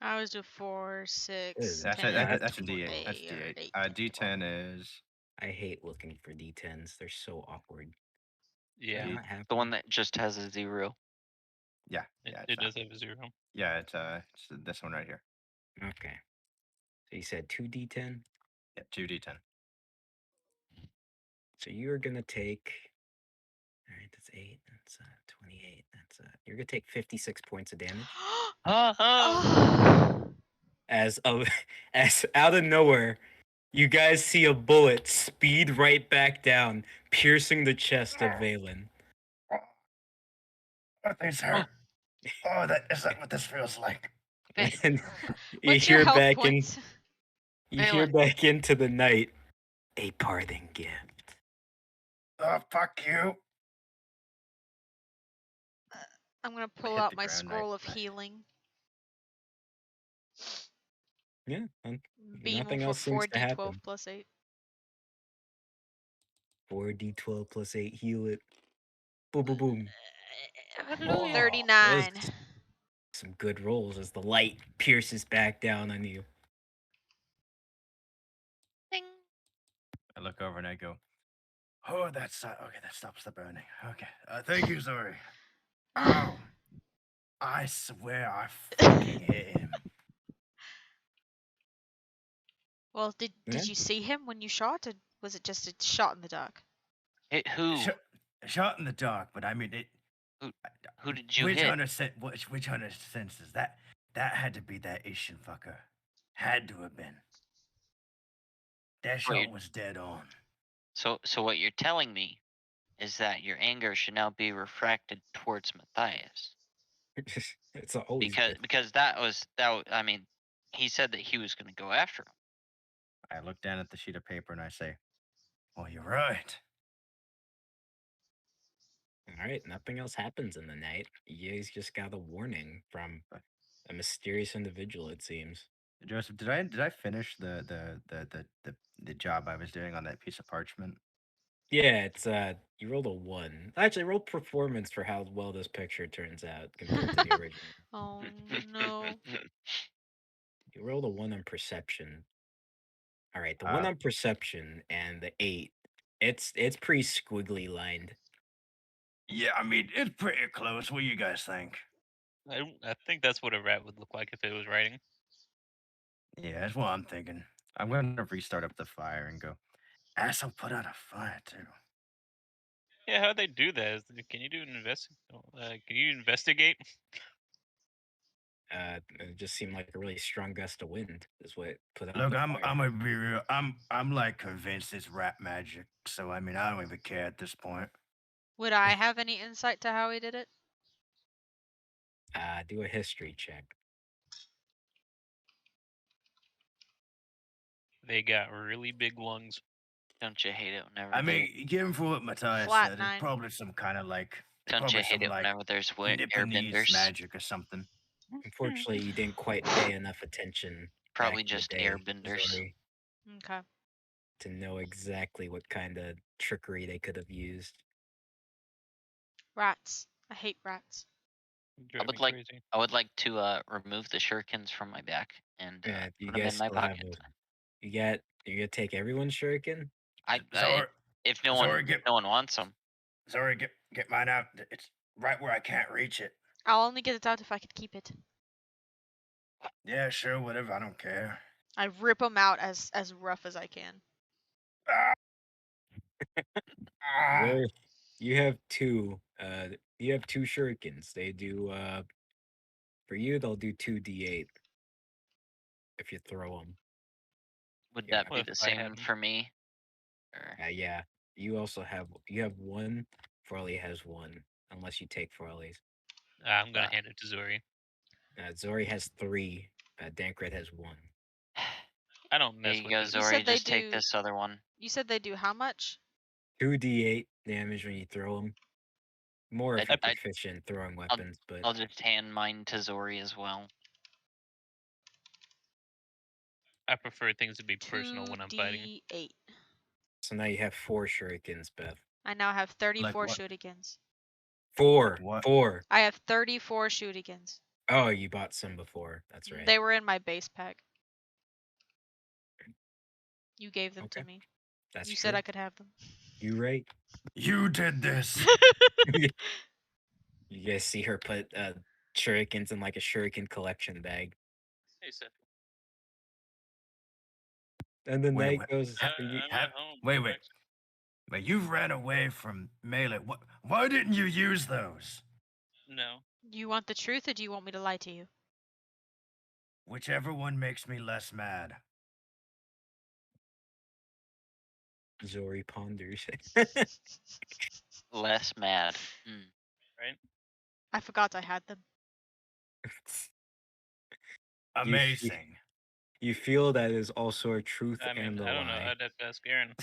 I always do 4, 6, That's 10, That's a D8. That's 8, D8. 8, 10, 12. D10 is I hate looking for D10s. They're so awkward. Yeah, Not The happy. one that just has a 0. yeah, it, yeah. it It's does that. have a 0. Yeah, it's this one right here. Okay. So you said 2D10? Yeah, 2d10. So you're gonna take. All right, that's 8. That's 28. That's you're gonna take 56 points of damage. Oh. As of as out of nowhere, you guys see a bullet speed right back down, piercing the chest of Valen. Oh, things hurt. Oh, is that what this feels like? And you What's your hear health back in points? you hear Valen. back into the night a parting gift. Oh, fuck you. I'm gonna I pull hit out the my ground. scroll of healing. Yeah, Beam nothing for else seems to 4d12 happen. plus 8. 4d12 plus 8, heal it. Boom, boom, boom. Hallelujah. 39. Those some good rolls as the light pierces back down on you. Ding. I look over and I go, oh, that's okay. That stops the burning. Okay. Thank you, Zori. Oh, I swear I fucking hit him. Well, did Yeah. you see him when you shot, or was it just a shot in the dark? Hit who? Shot in the dark, but I mean it. Who did you Which hit? hunter which hunter senses that had to be that Asian fucker. Had to have been. That Wait, shot was dead on. So what you're telling me is that your anger should now be refracted towards Matthias. It's always Because I mean, he said that he was going to go after him. I look down at the sheet of paper and I say, well, you're right. all right. Nothing else happens in the night. You guys just got a warning from a mysterious individual. It seems. Joseph, did I finish the job I was doing on that piece of parchment? Yeah, it's you rolled a 1. Actually, roll performance for how well this picture turns out compared to the original. Oh no. You rolled a 1 on perception. All right, the 1 on perception and the 8. It's pretty squiggly lined. Yeah, I mean it's pretty close. What do you guys think? I think that's what a rat would look like if it was writing. Yeah, that's what I'm thinking. I'm gonna restart up the fire and go. Asshole put out a fire too. Yeah, how they do that? Can you do an can you investigate? It just seemed like a really strong gust of wind is what put out Look, the I'm fire. gonna be real. I'm like convinced it's rat magic. So I mean I don't even care at this point. Would I have any insight to how he did it? Do a history check. They got really big lungs. Don't you hate it whenever I mean, given for what Matthias Flat said, it's 9. probably some kind of like don't you hate it whenever there's Nipponese airbenders? magic or something. Unfortunately, you didn't quite pay enough attention Probably back in the just day, airbenders. Zori, Okay. to know exactly what kind of trickery they could have used. Rats. I hate rats. Drive me crazy. I would like to remove the shurikens from my back and Yeah, you put them guys in my still have pocket. you're gonna take everyone's shuriken? Zori, If no one wants them. Zori, get mine out. It's right where I can't reach it. I'll only get it out if I could keep it. Yeah, sure, whatever. I don't care. I rip them out as rough as I can. Ah! Ah! Zori, you have two. You have 2 shurikens. They do. For you, they'll do 2d8 if you throw them. Would Yeah. that be What the if I had same 'em? for me? Or Yeah. You also have 1. Farley has 1, unless you take Farley's. I'm gonna hand it to Zori. Zori has 3. Dankred has 1. I don't There mess you with go, these. You Zori. said they Just take do. this other one. You said they do how much? 2d8 damage when you throw them. More if I, you're I, proficient throwing I'll, weapons, but I'll just hand mine to Zori as well. I prefer things to be personal when I'm fighting. 2d8. so now you have 4 shurikens, Beth. I now have 34 what? shurikens. 4. Like what? 4. I have 34 shurikens. Oh, you bought some before. That's right. They were in my base pack. You gave them Okay. to me. That's You true. said I could have them. You right. You did this. You guys see her put shurikens in like a shuriken collection bag. Hey, Seth. And the Wait, night wait. goes. I'm you- at home. Wait, wait. relax. But you've ran away from melee. Why didn't you use those? No. Do you want the truth or do you want me to lie to you? Whichever one makes me less mad. Zori ponders. Less mad. Mm. Right? I forgot I had them. You- Amazing. You feel that is also a truth I mean, and a I don't know. lie. I'd have to ask Aaron.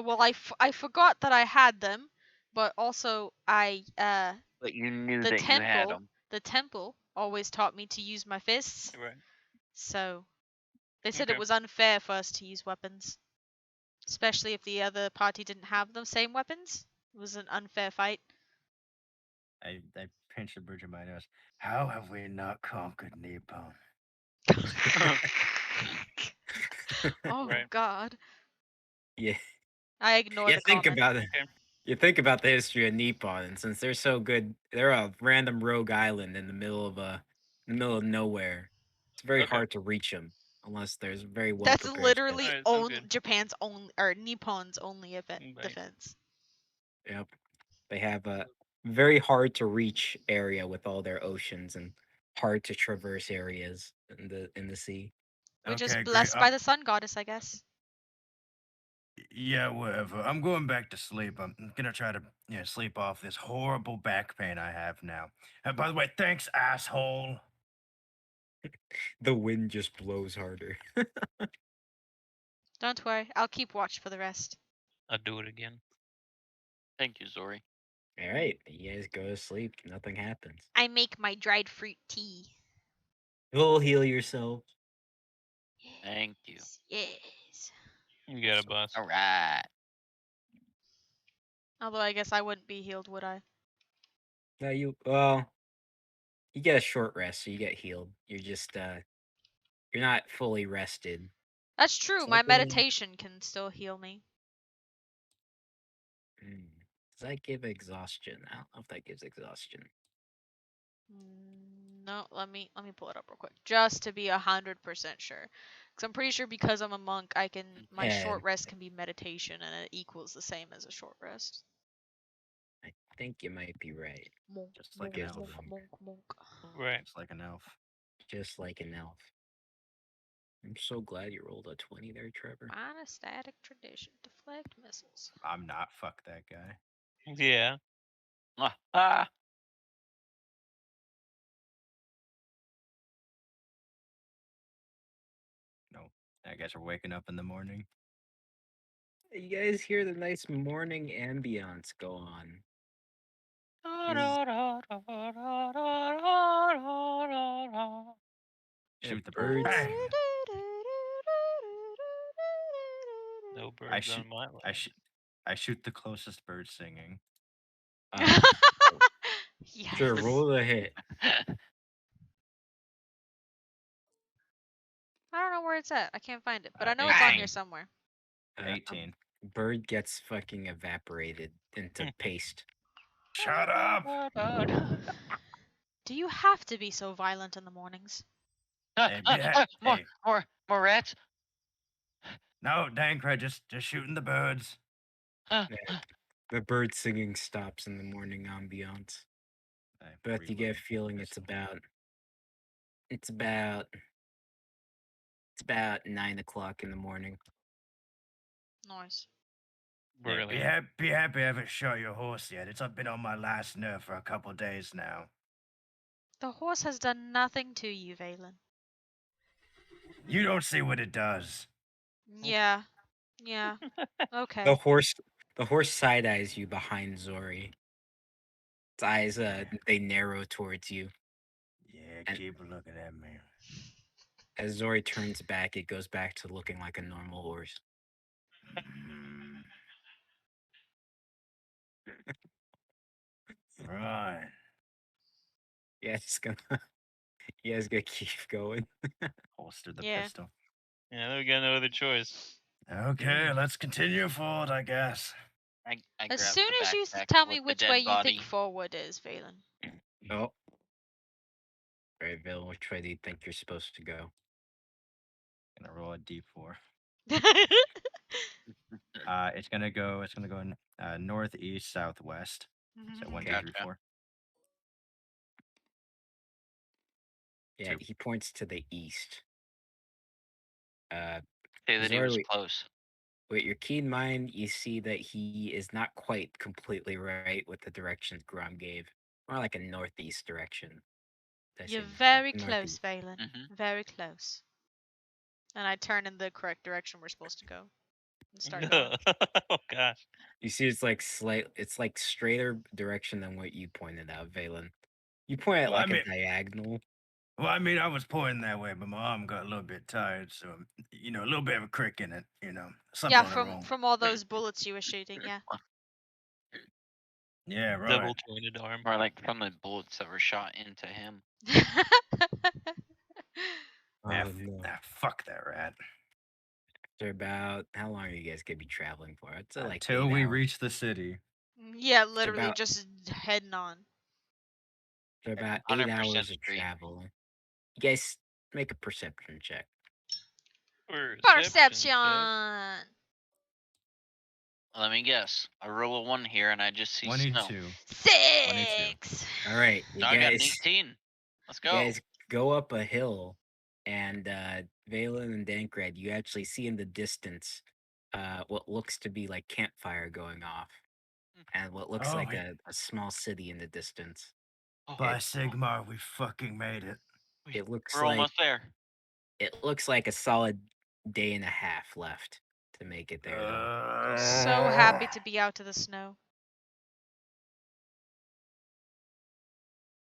Well, I forgot that I had them, but also But you knew the that you had temple them. always taught me to use my fists. Right. So they said Okay. it was unfair for us to use weapons, especially if the other party didn't have the same weapons. It was an unfair fight. I pinched the bridge of my nose. How have we not conquered Nippon? Oh Right. God! Yeah. I ignored the Think comment. about it. Okay. You think about the history of Nippon, and since they're so good, they're a random rogue island in the middle of nowhere. It's very Okay. hard to reach them unless there's very well That's prepared. literally Alright, sounds good. Japan's only or Nippon's only Right. defense. Yep. They have a very hard to reach area with all their oceans and hard to traverse areas in the sea. We're just Okay, great. blessed by the sun goddess, I guess. Yeah, whatever. I'm going back to sleep. I'm gonna try to sleep off this horrible back pain I have now. And by the way, thanks, asshole. The wind just blows harder. Don't worry, I'll keep watch for the rest. I'll do it again. Thank you, Zori. All right, you guys go to sleep. Nothing happens. I make my dried fruit tea. You'll heal yourself. Thank you. Yes. You got it, boss. All right. Although I guess I wouldn't be healed, would I? No, you get a short rest, so you get healed. You're just you're not fully rested. That's true. It's My like meditation can still heal me. Does that give exhaustion? I don't know if that gives exhaustion. No, let me pull it up real quick, just to be 100% sure. Because I'm pretty sure because I'm a monk, my Yeah. short rest can be meditation, and it equals the same as a short rest. I think you might be right. Monk, Just like monk, an elf. monk, monk, monk. Right. Just like an elf. Just like an elf. I'm so glad you rolled a 20 there, Trevor. Minus static tradition, deflect missiles. I'm not. Fuck that guy. Yeah. Ah. No, I guess we're waking up in the morning. You guys hear the nice morning ambience go on. Shoot the birds. bird. Bang! No birds on my line. I shoot the closest bird singing. Yes. Sure, roll the hit. I don't know where it's at. I can't find it, but I know Bang. it's on here somewhere. 18. Bird gets fucking evaporated into paste. Shut up! Do you have to be so violent in the mornings? Hey, hey. More rats. No, Dankred, just shooting the birds. The bird singing stops in the morning ambiance. Beth, you get a feeling it's about 9 o'clock in the morning. Nice. Hey, Brilliant. be happy I haven't shot your horse yet. It's been on my last nerve for a couple days now. The horse has done nothing to you, Valen. You don't see what it does. Yeah. Yeah. The Okay. horse, the horse side eyes you behind Zori. Its eyes, they narrow towards you, Yeah, and keep looking at me. as Zori turns back, it goes back to looking like a normal horse. Mm. Right. Yeah, it's gonna, you guys gonna keep going. Holster the Yeah. pistol. Yeah, we got no other choice. Okay, let's continue forward, I guess. I As grab soon the as you backpack tell with me the which way dead you think body. forward is, Valen. Oh, right, Bill. Which way do you think you're supposed to go? Gonna roll a d4. It's gonna go northeast, southwest. So one, two, Okay. three, Gotcha. four. Yeah, 2. he points to the east. Say that he was Zori, close. with your keen mind, you see that he is not quite completely right with the directions Grom gave. More like a northeast direction. Did I You're say very close, northeast? Valen. Mm-hmm. Very close. And I turn in the correct direction we're supposed to go and start going. Oh gosh. You see, it's like straighter direction than what you pointed out, Valen. You point at Well, I like a mean, diagonal. I was pointing that way, but my arm got a little bit tired, so a little bit of a crick in it. Something Yeah, went wrong. from all those bullets you were shooting, yeah. Yeah, right. Double jointed arm. Or like from the bullets that were shot into him. Oh no. Fuck that rat. After about how long are you guys gonna be traveling for? It's like Until 8 we hours. reach the city. Yeah, It's literally about just heading on. it's about 100% 8 hours of agree. travel. You guys make a perception check. Perception check. Perception. Let me guess. I roll a 1 here and I just see snow. 22. 6. All right, No, I got an 18. Let's you go. guys go up a hill, and Valen and Dankred, you actually see in the distance what looks to be like campfire going off, and what looks Oh, like a small city in the distance. Oh, by It Sigmar, we fucking made it. it looks we're like almost there. a solid day and a half left to make it there, though. So happy to be out of the snow.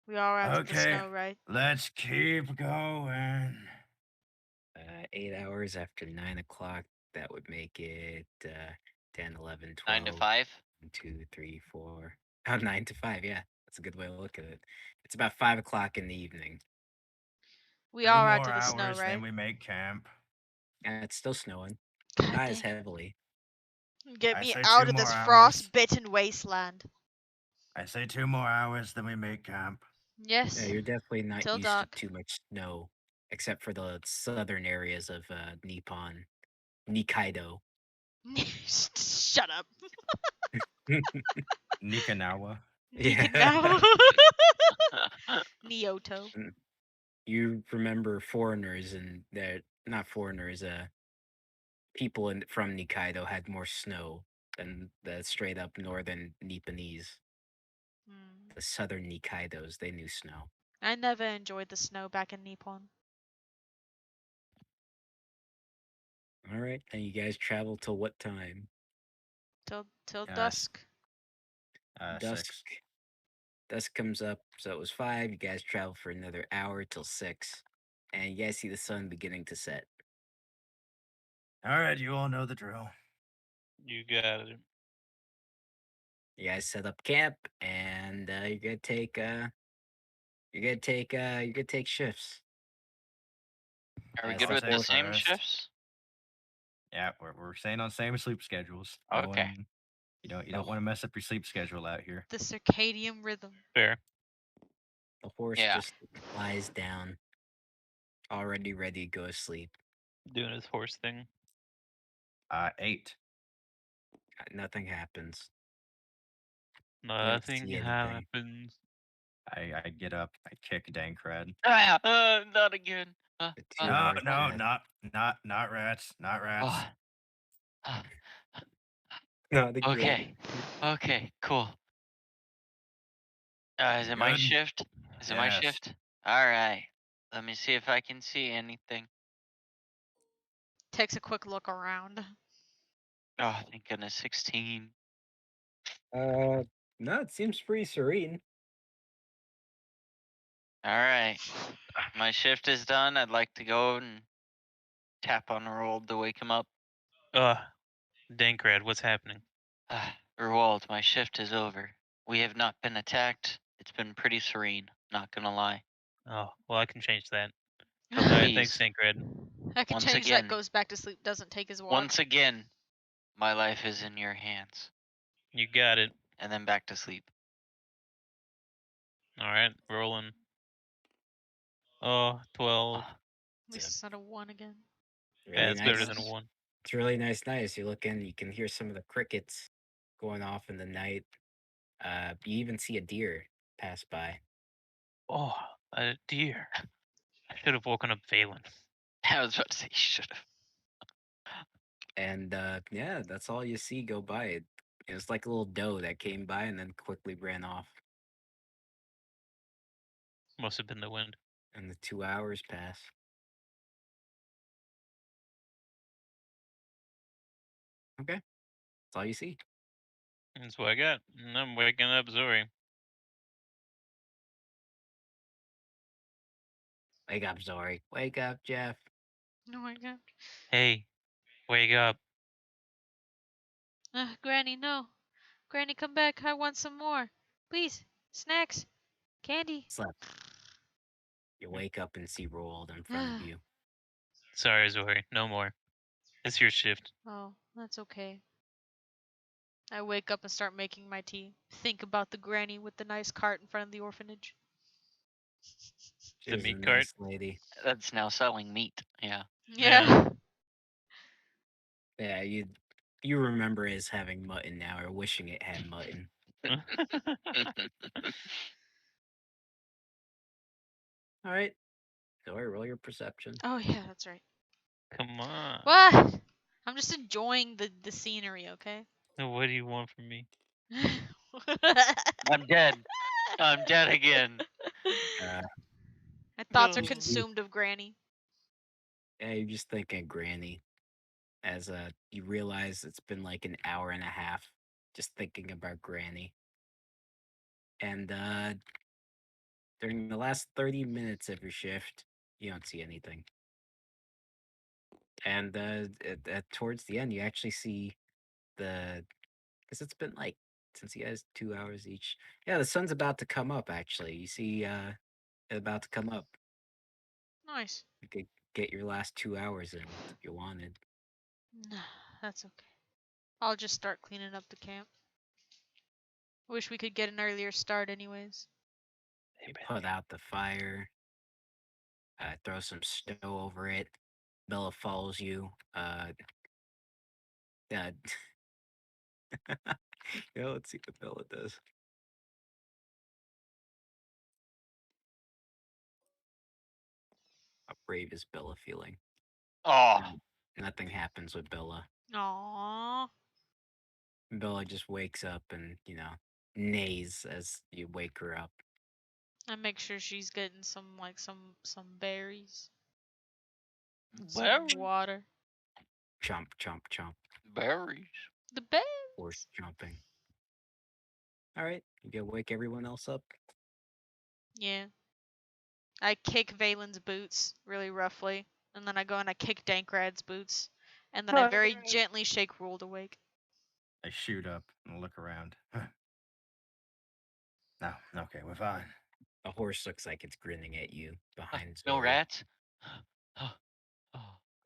We are out of the Okay, snow, right? let's keep going. 8 hours after 9 o'clock, that would make it 10, 11, 9 to 12, 5. 1, 2, 3, 4. Oh, 9 to 5, yeah. That's a good way to look at it. It's about 5 o'clock in the evening. We 3 are out more of the snow, hours, then right? we make camp. And it's still snowing. God Not as dang it. heavily. Get I me say out 2 of this more hours. frost-bitten wasteland. I say 2 more hours, then we make camp. Yeah, Yes. you're definitely not Until used to dark. too much snow, except for the southern areas of Nippon. Nikaido. Shut up. Nikanawa. Nika Yeah. now. Nyoto. You remember foreigners and they're not foreigners, people from Nikaido had more snow than the straight up northern Nipponese. Hmm. The southern Nikkaidos, they knew snow. I never enjoyed the snow back in Nippon. All right, and you guys travel till what time? Till Yes. dusk. Dusk. 6. Dusk comes up, so it was 5. You guys travel for another hour till 6, and you guys see the sun beginning to set. Alright, you all know the drill. You got it. You guys set up camp, and you're gonna take shifts. Are we As good the with the horse, same first. shifts? Yeah, we're staying on same sleep schedules. Okay. You don't Oh. want to mess up your sleep schedule out here. The circadian rhythm. Fair. the horse Yeah. just lies down, already ready to go to sleep. Doing his horse thing. 8. Nothing happens. Nothing see anything. happens. I get up, I kick Dankrad. Not again. The 2 No, hours no, pass. not rats, not rats. Ah, No, the okay. Okay, cool. Is You it my good? shift? Is it my Yes. shift? Alright. Let me see if I can see anything. takes a quick look around. Oh, thank goodness, 16. No, it seems pretty serene. All right, my shift is done. I'd like to go and tap on Roald to wake him up. Dankrad, what's happening? Roald, my shift is over. We have not been attacked. It's been pretty serene, not gonna lie. Oh, well, I can change that. So Alright, thanks, please, Dankrad. I could once change that. again, Goes back to sleep. Doesn't take his walk. once again, my life is in your hands. You got it. And then back to sleep. Alright, rolling. Oh, 12. Ah, At least it's not a 1 again. Yeah, Really it's better than a nice. 1. It's really nice. You look in, you can hear some of the crickets going off in the night. You even see a deer pass by. Oh, a deer. I should have woken up Valen. I was about to say you should have. And yeah, that's all you see go by. It was like a little doe that came by and then quickly ran off. Must have been the wind. And the 2 hours pass. Okay, that's all you see. That's what I got. And I'm waking up Zori. Wake up, Zori. Wake up, Jeff. Oh my god. Hey, wake up. Granny, no. Granny, come back. I want some more. Please. Snacks. Candy. Slept. You wake up and see Roald in front of you. Sorry, Zori. No more. It's your shift. Oh, that's okay. I wake up and start making my tea. Think about the granny with the nice cart in front of the orphanage. The She's a meat cart. nice lady. That's now selling meat. Yeah. Yeah. Yeah, you remember it as having mutton now, or wishing it had mutton. All right, Zori, roll your perception. Oh yeah, that's right. Come on. What? I'm just enjoying the scenery, okay? What do you want from me? I'm dead. I'm dead again. Uh, My thoughts are No. consumed of Granny. yeah, you're just thinking Granny, as you realize it's been like an hour and a half just thinking about Granny. And during the last 30 minutes of your shift, you don't see anything. And towards the end, you actually see because it's been like, since you guys 2 hours each. Yeah, the sun's about to come up, actually. You see it about to come up. Nice. You could get your last 2 hours in if you wanted. That's okay. I'll just start cleaning up the camp. Wish we could get an earlier start anyways. You put out the fire, throw some snow over it. Bella follows you. Yeah, yeah, let's see what Bella does. How brave is Bella feeling? Oh, Nothing happens with Bella. Aww. Bella just wakes up and, neighs as you wake her up. I make sure she's getting some some berries. Some berries. water. Chomp, chomp, chomp. Berries. The berries. Horse jumping. All right, you gotta wake everyone else up. Yeah. I kick Valen's boots really roughly, and then I go and I kick Dankrad's boots, and then I very gently shake Ruled awake. I shoot up and look around. No, okay, we're fine. A horse looks like it's grinning at you behind No Zori. rats. Oh.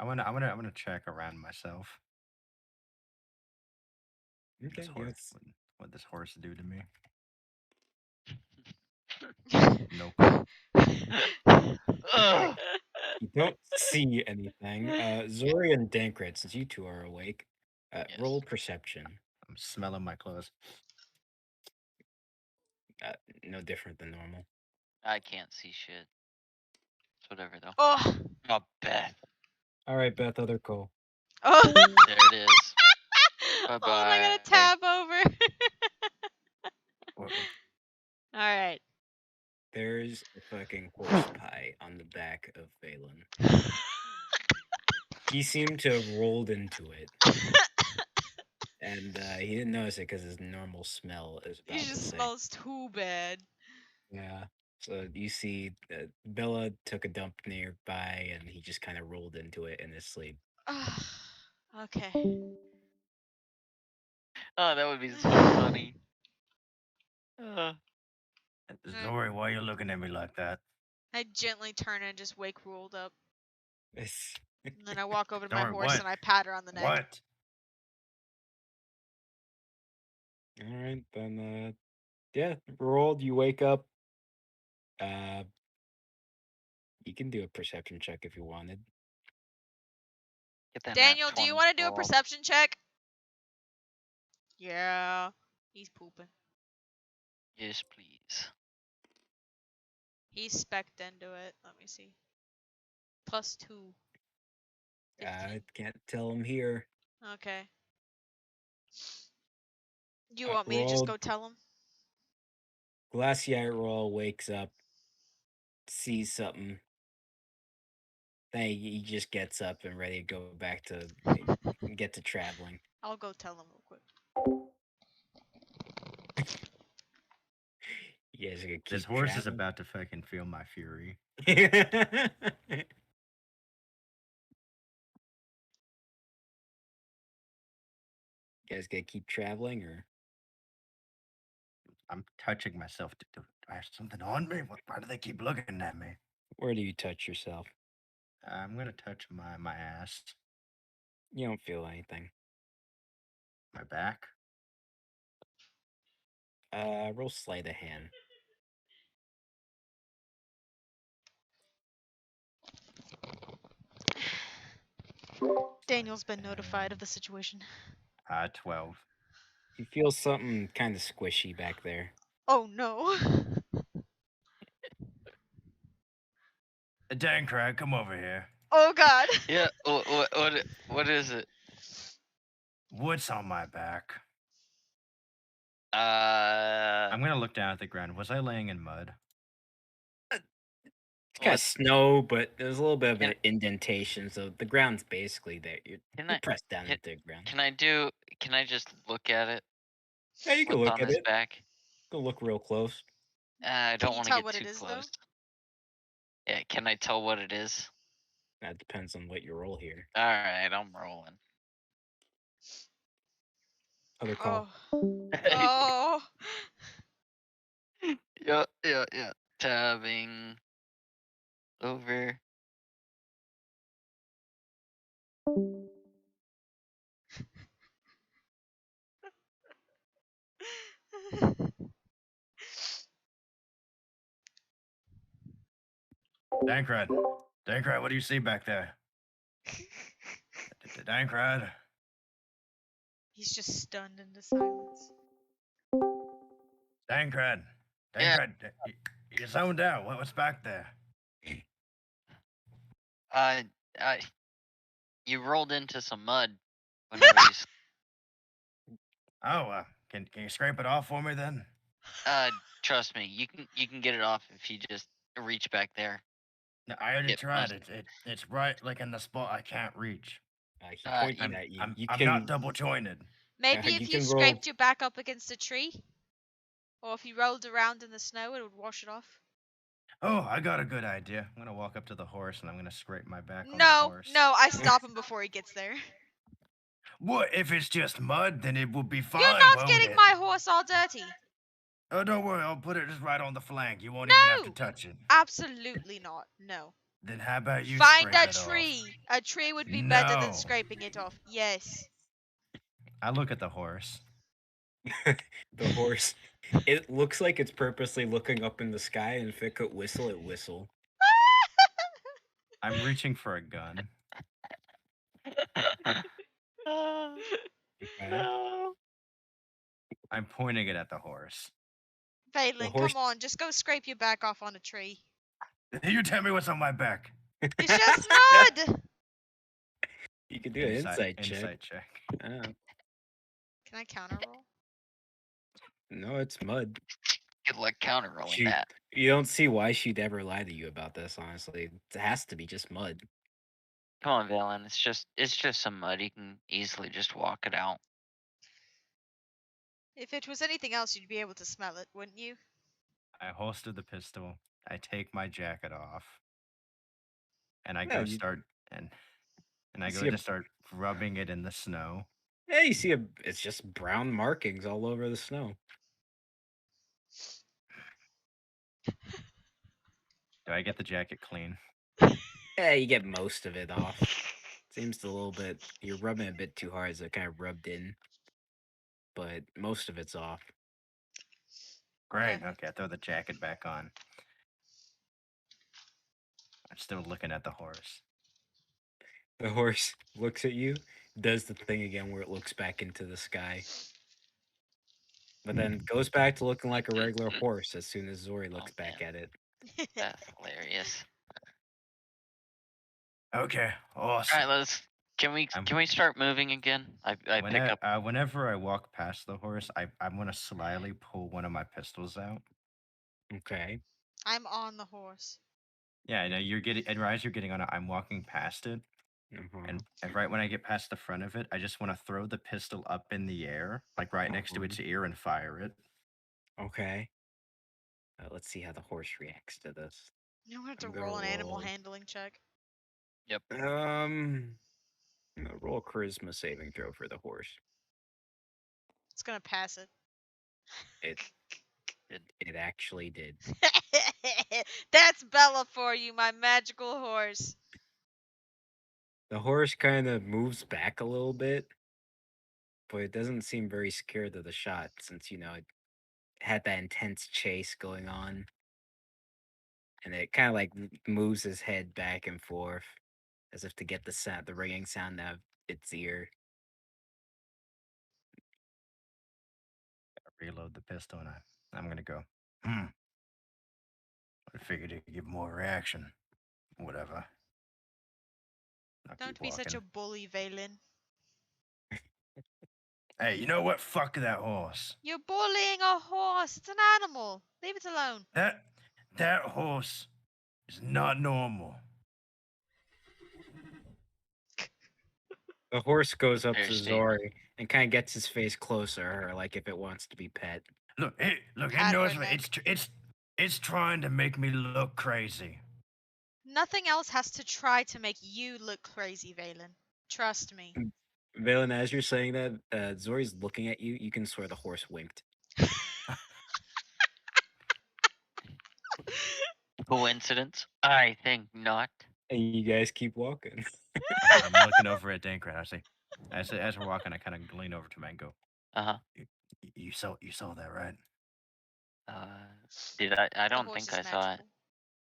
I wanna check around myself. Okay, This horse, what this horse do to me? No clue. Ugh. You don't see anything. Zori and Dankred, since you two are awake, Yes. roll perception. I'm smelling my clothes. No different than normal. I can't see shit. It's whatever though. Oh. Oh, Beth. All right, Beth, other call. Oh. There it is. Hold on, I gotta Bye-bye. tab over. All right. There's a fucking horse pie on the back of Valen. He seemed to have rolled into it, and he didn't notice it because his normal smell is He about to just say. smells too bad. Yeah. So you see that Bella took a dump nearby, and he just kind of rolled into it in his sleep. Okay. Oh, that would be so funny. Zori, why are you looking at me like that? I gently turn and just wake rolled up. It's- And then I walk over to my Zori, horse what? and I pat her on the neck. What? All right, then. Yeah, rolled. You wake up. You can do a perception check if you wanted. Get that nat Daniel, do you 20 want to do a roll. perception check? Yeah. He's pooping. Yes, please. He's specced into it. Let me see. +2. 15. Can't tell him here. Okay. You want me to just Rolled. go tell him? Glacier roll wakes up, sees something. Then he just gets up and ready to go back to get to traveling. I'll go tell him real quick. You guys are gonna keep This horse is traveling? about to fucking feel my fury. You guys gonna keep traveling, or I'm touching myself. Do I have something on me? Why do they keep looking at me? where do you touch yourself? I'm gonna touch my ass, You don't feel anything. my back. Roll sleight of hand. Daniel's been notified of the situation. 12. You feel something kind of squishy back there. Oh no. Dan Craig, come over here. Oh god. Yeah. What is it? What's on my back? Uh. I'm gonna look down at the ground. Was I laying in mud? It's kind of What? snow, but there's a little bit of Can- an indentation, so the ground's basically there. You're Can I pressed down can, into the ground. can I just look at it? Yeah, you can What's look on at his it. back? Go look real close. I Can don't you want to tell get what it too is, though? close. Yeah. Can I tell what it is? That depends on what you roll here. All right, I'm rolling. Other call. Oh. Yeah. Tabbing over. Dankrad. Dankrad, what do you see back there? Dankrad. He's just stunned into silence. Dankrad. Yeah. Dankrad. You zoned out. What's back there? Uh, you rolled into some mud whenever you. Oh, can you scrape it off for me then? Trust me, you can get it off if you just reach back there. No, I already Yep, tried. It's right like in the spot I can't reach. He pointed I'm at you. I'm, You I'm can not double jointed. Maybe you if you can roll. scraped your back up against a tree, or if you rolled around in the snow, it would wash it off. Oh, I got a good idea. I'm gonna walk up to the horse and I'm gonna scrape my back on the No, horse. no, I stop him before he gets there. What if it's just mud? Then it will be fine. You're not won't getting it? my horse all dirty. Oh, don't worry. I'll put it just right on the flank. You won't even have to No, touch it. absolutely not. No. Then how about you Find scrape a it tree. A tree would be off? better than No. scraping it off. Yes. I look at the horse. The horse. It looks like it's purposely looking up in the sky, and if it could whistle, it whistle. I'm reaching for a gun. Okay. No. Oh. I'm pointing it at the horse. Phelan, horse- come on, just go scrape your back off on a tree. You tell me what's on my back. It's just mud. You could do an insight check. Insight check. Oh, Can I counter roll? no, it's mud. Good luck counter rolling She, that. you don't see why she'd ever lie to you about this, honestly. It has to be just mud. Come on, Valen. It's just some mud. You can easily just walk it out. If it was anything else, you'd be able to smell it, wouldn't you? I holster the pistol. I take my jacket off, and I Yeah, go you, start and I you go see a to start rubbing it in the snow. yeah, you see a it's just brown markings all over the snow. Do I get the jacket clean? Yeah, you get most of it off. Seems a little bit you're rubbing a bit too hard, so it kind of rubbed in, but most of it's off. Great. Perfect. Okay, I throw the jacket back on. I'm still looking at the horse. The horse looks at you, does the thing again where it looks back into the sky, but then goes back to looking like a regular horse as soon as Zori Oh looks back man, at it. that's hilarious. Okay, horse. All right, let's. Can we I'm can we start moving again? I pick up. whenever I walk past the horse, I'm gonna slyly pull one of my pistols out. Okay. I'm on the horse. Yeah, I know you're getting, and as you're getting on it, I'm walking past it, Uh-huh. and right when I get past the front of it, I just want to throw the pistol up in the air, like right next to its ear, and fire it. Okay. Let's see how the horse reacts to this. You don't have to I'm gonna roll an animal roll. handling check. Yep. I'm gonna roll a charisma saving throw for the horse. It's gonna pass it. It it actually did. That's Bella for you, my magical horse. The horse kind of moves back a little bit, but it doesn't seem very scared of the shot since it had that intense chase going on, and it kind of like moves his head back and forth as if to get the ringing sound out of its ear. Reload the pistol, and I'm gonna go. I figured it'd give more reaction. Whatever. I'll keep Don't be such a walking. bully, Valen. Hey, you know what? Fuck that horse. You're bullying a horse. It's an animal. Leave it alone. That horse is not normal. The horse goes up Fair to statement. Zori and kind of gets his face closer, like if it wants to be pet. It Pat knows her what neck. it's trying to make me look crazy. Nothing else has to try to make you look crazy, Valen. Trust me. Valen, as you're saying that, Zori's looking at you. You can swear the horse winked. Coincidence? I think not. And you guys keep walking. I'm looking over at Dankrat. As we're walking, I kind of lean over to him and go, Uh huh. You saw that, right? Did I? I The don't horse think is I saw it. magical.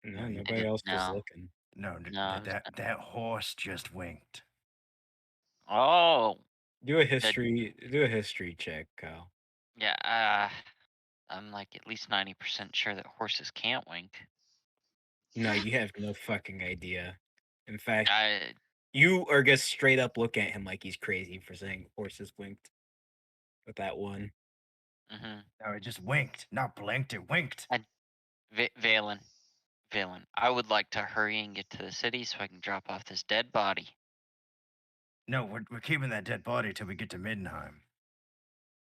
No, You I nobody didn't. else was No. looking. No, No. I was, that horse just winked. oh. Do a That. history check, Kyle. Yeah. I'm like at least 90% sure that horses can't wink. No, you have no fucking idea. In fact, I. you are just straight up looking at him like he's crazy for saying horses winked with that one. Mm-hmm. No, it just winked, not blinked. It winked. Valen. Valen. I would like to hurry and get to the city so I can drop off this dead body. No, we're keeping that dead body till we get to Middenheim.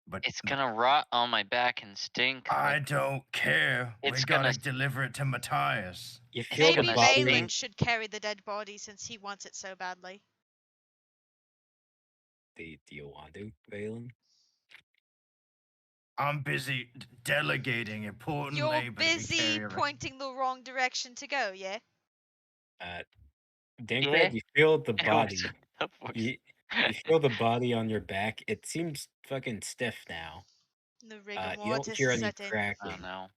But It's gonna rot on my back and stink. I Like don't care. We it's gotta gonna. deliver it to Matthias. You It's feel the Maybe gonna body. Valen stink. should carry the dead body since he wants it so badly. Do you want to, Valen? I'm busy delegating important You're labor to be busy carried around. pointing the wrong direction to go, yeah? Dankred, you feel the It body. was the voice. You feel the body on your back. It seems fucking stiff now. The rigor You don't mortis hear is any set in. Oh crackling. no.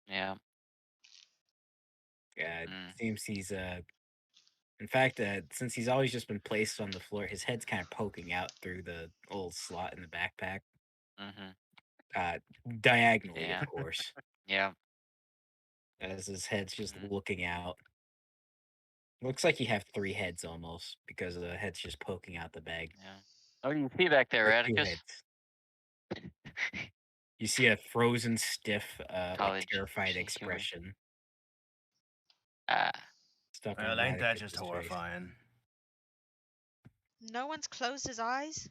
Yeah. It Mm. seems he's in fact, since he's always just been placed on the floor, his head's kind of poking out through the old slot in the backpack. Mhm. Diagonally, Yeah. of course, Yeah. as his head's just Mm. looking out. Looks like you have three heads almost, because the head's just poking out the bag. Yeah. What do you see back there, Or two Atticus? heads. You see a frozen, stiff, like College terrified humor. expression Ah. stuck Well, on ain't that just Atticus's face. horrifying? No one's closed his eyes?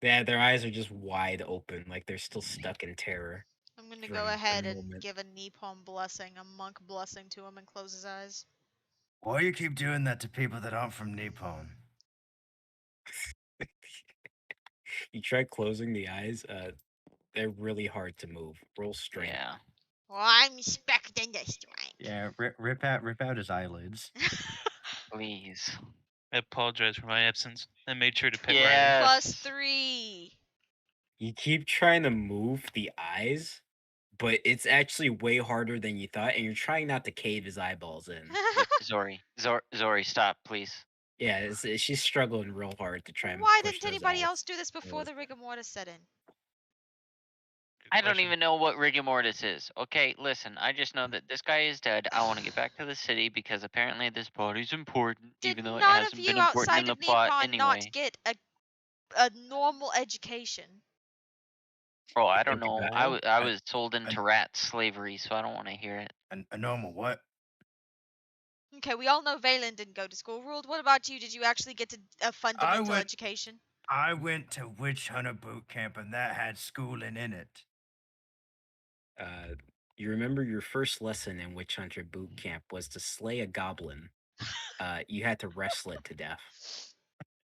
Yeah, their eyes are just wide open, like they're still stuck in terror I'm gonna go from the ahead and moment. give a Nippon blessing, a monk blessing to him and close his eyes. Why you keep doing that to people that aren't from Nippon? You try closing the eyes, they're really hard to move. Roll strength. Yeah. Well, I'm expecting the strength. Yeah, rip out his eyelids. Please. I apologize for my absence. I made sure to pet Riley. Yeah. Plus 3. You keep trying to move the eyes, but it's actually way harder than you thought, and you're trying not to cave his eyeballs in. Look, Zori, stop, please. Yeah, she's struggling real hard to try and Why push didn't those anybody eyes. else do this before closed. the rigor mortis set in? Good I don't question. even know what rigor mortis is. Okay, listen, I just know that this guy is dead. I want to get back to the city because apparently this body's important, Did even though it none of hasn't been you important in outside the of plot Nippon not anyway. get a normal education? Bro, I don't Think know. about I it. was sold into rat slavery, so I don't want to hear it. A normal what? Okay, we all know Valen didn't go to school. Ruled, what about you? Did you actually get to a fundamental went- education? I went to witch hunter boot camp and that had schooling in it. You remember your first lesson in Witch Hunter Boot Camp was to slay a goblin. You had to wrestle it to death.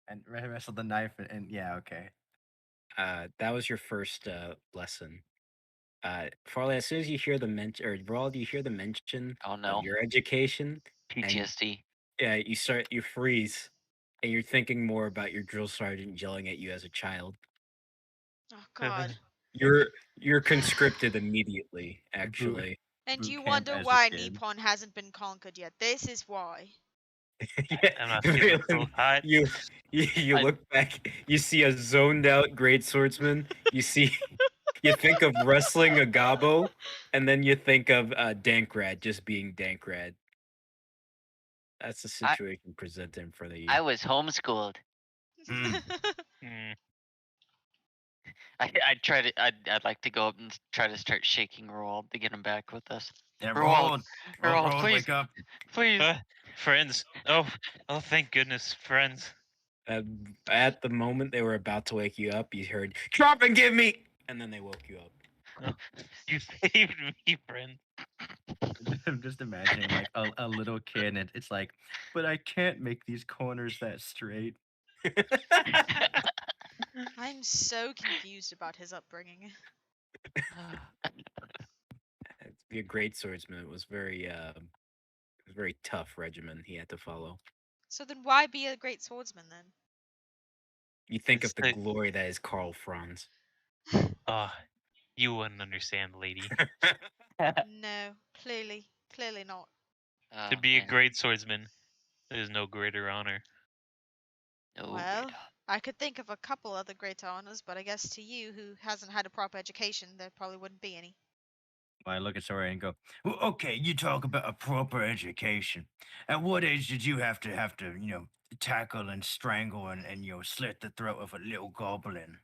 And wrestled the knife and yeah, okay. That was your first lesson. Farley, as soon as you hear the mention, or Brawl, you hear the mention Oh of no. your education, and PTSD. yeah, you freeze, and you're thinking more about your drill sergeant yelling at you as a child. Oh God. You're conscripted immediately, actually. And Boot you camp wonder as a why kid. Nippon hasn't been conquered yet. This is why. I'm not feeling so hot. You I- look back, you see a zoned out great swordsman. You think of wrestling a gobbo, and then you think of Dankrad just being Dankrad. That's the situation presented in front of you. I was homeschooled. Mm. Hmm. I'd like to go up and try to start shaking Roald to get him back with us. Yeah, Roald, Roald, please, wake up. please. Friends. Oh, thank goodness, friends. At the moment they were about to wake you up, you heard "Drop and give me," and then they woke you up. Oh, you saved me, friend. I'm just imagining like a little kid and it's like, but I can't make these corners that straight. I'm so confused about his upbringing. To be a great swordsman, it was very tough regimen he had to follow. So then why be a great swordsman then? You think of the It's glory that is Karl Franz. you wouldn't understand, lady. No, clearly not. To Oh, be a man. great swordsman, there's no greater honor. No Well, great I could think of a couple other great honors, but I guess to you, who hasn't had a proper education, there probably wouldn't be any. I look at Sora and go, well, okay, you talk about a proper education. At what age did you have to tackle and strangle and slit the throat of a little goblin?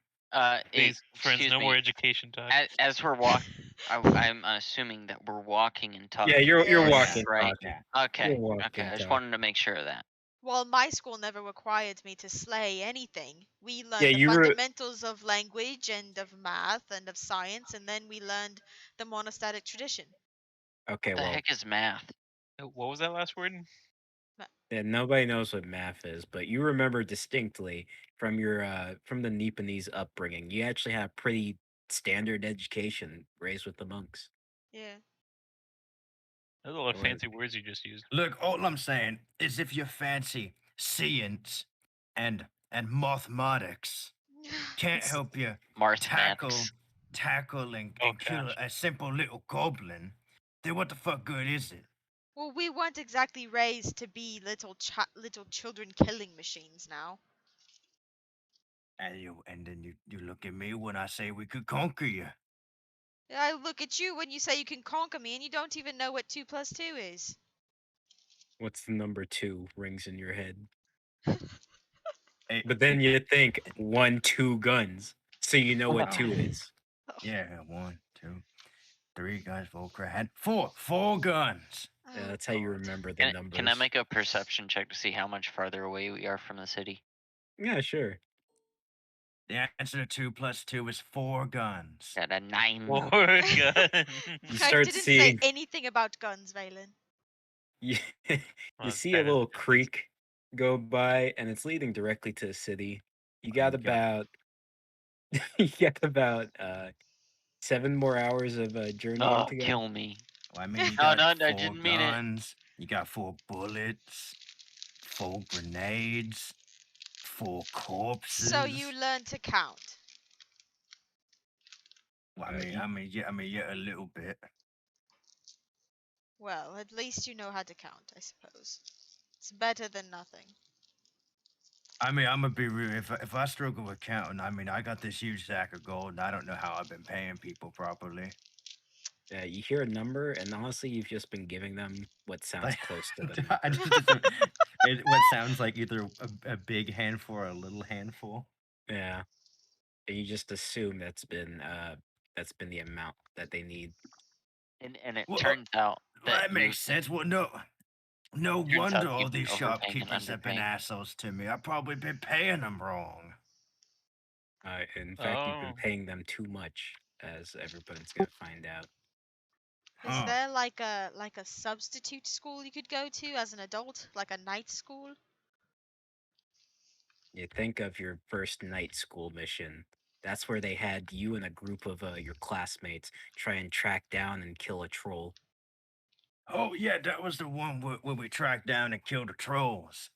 Please, friends, Excuse no more me. education talk. As we're walking, I'm assuming that we're walking and talking. Yeah, you're Yes. walking, Right? talking. Okay. You're walking, Okay. I just talking. wanted to make sure of that. Well, my school never required me to slay anything. We learned Yeah, the you were. fundamentals of language and of math and of science, and then we learned the monastic tradition. Okay, What the well, heck is math? What was that last word? yeah, nobody knows what math is, but you remember distinctly from your from the Nipponese upbringing. You actually have pretty standard education raised with the monks. Yeah. That's a lot of Or- fancy words you just used. Look, all I'm saying is if you fancy science and mathematics can't help you tackle Mathematics. Oh and kill gosh. a simple little goblin, then what the fuck good is it? Well, we weren't exactly raised to be little children killing machines now. And then you look at me when I say we could conquer you. I look at you when you say you can conquer me, and you don't even know what 2 plus 2 is. What's the number 2 rings in your head? Hey, But then you think 1, 2 guns, so you know what 2 is. yeah, 1, 2, 3 guns, 4 crap, 4 guns. Yeah, Oh, that's how you God. remember the numbers. Can I make a perception check to see how much farther away we are from the city? Yeah, sure. The answer to 2 plus 2 is 4 guns. Got a 9. More gun. You I start didn't say seeing anything about guns, Valen. you, you Well, it's see a better little than guns. creek go by, and it's leading directly to the city. You Oh, got about you got about 7 more hours of journeying Oh, to go. kill me. well, I mean, you No, got no, I 4 didn't mean it. guns, you got 4 bullets, 4 grenades, 4 So you corpses. learn to count. Well, You, yeah, a little bit. Well, at least you know how to count, I suppose. It's better than nothing. I mean, I'm gonna be real. If I struggle with counting, I mean, I got this huge sack of gold, and I don't know how I've been paying people properly. you hear a number, and honestly, you've just been giving them what sounds Like, close to the number. what sounds like either a big handful or a little handful. Yeah, and you just assume that's been the amount that they need. And it Well, turns out that that makes sense. Well, no turns out wonder all you've been these overpaying and shopkeepers have been underpaying. assholes to me. I've probably been paying them wrong. In fact, you've been Oh. paying them too much, as everybody's gonna find out. Is Huh. there like a substitute school you could go to as an adult, like a night school? You think of your first night school mission. That's where they had you and a group of your classmates try and track down and kill a troll. Oh yeah, that was the one where we tracked down and killed the trolls.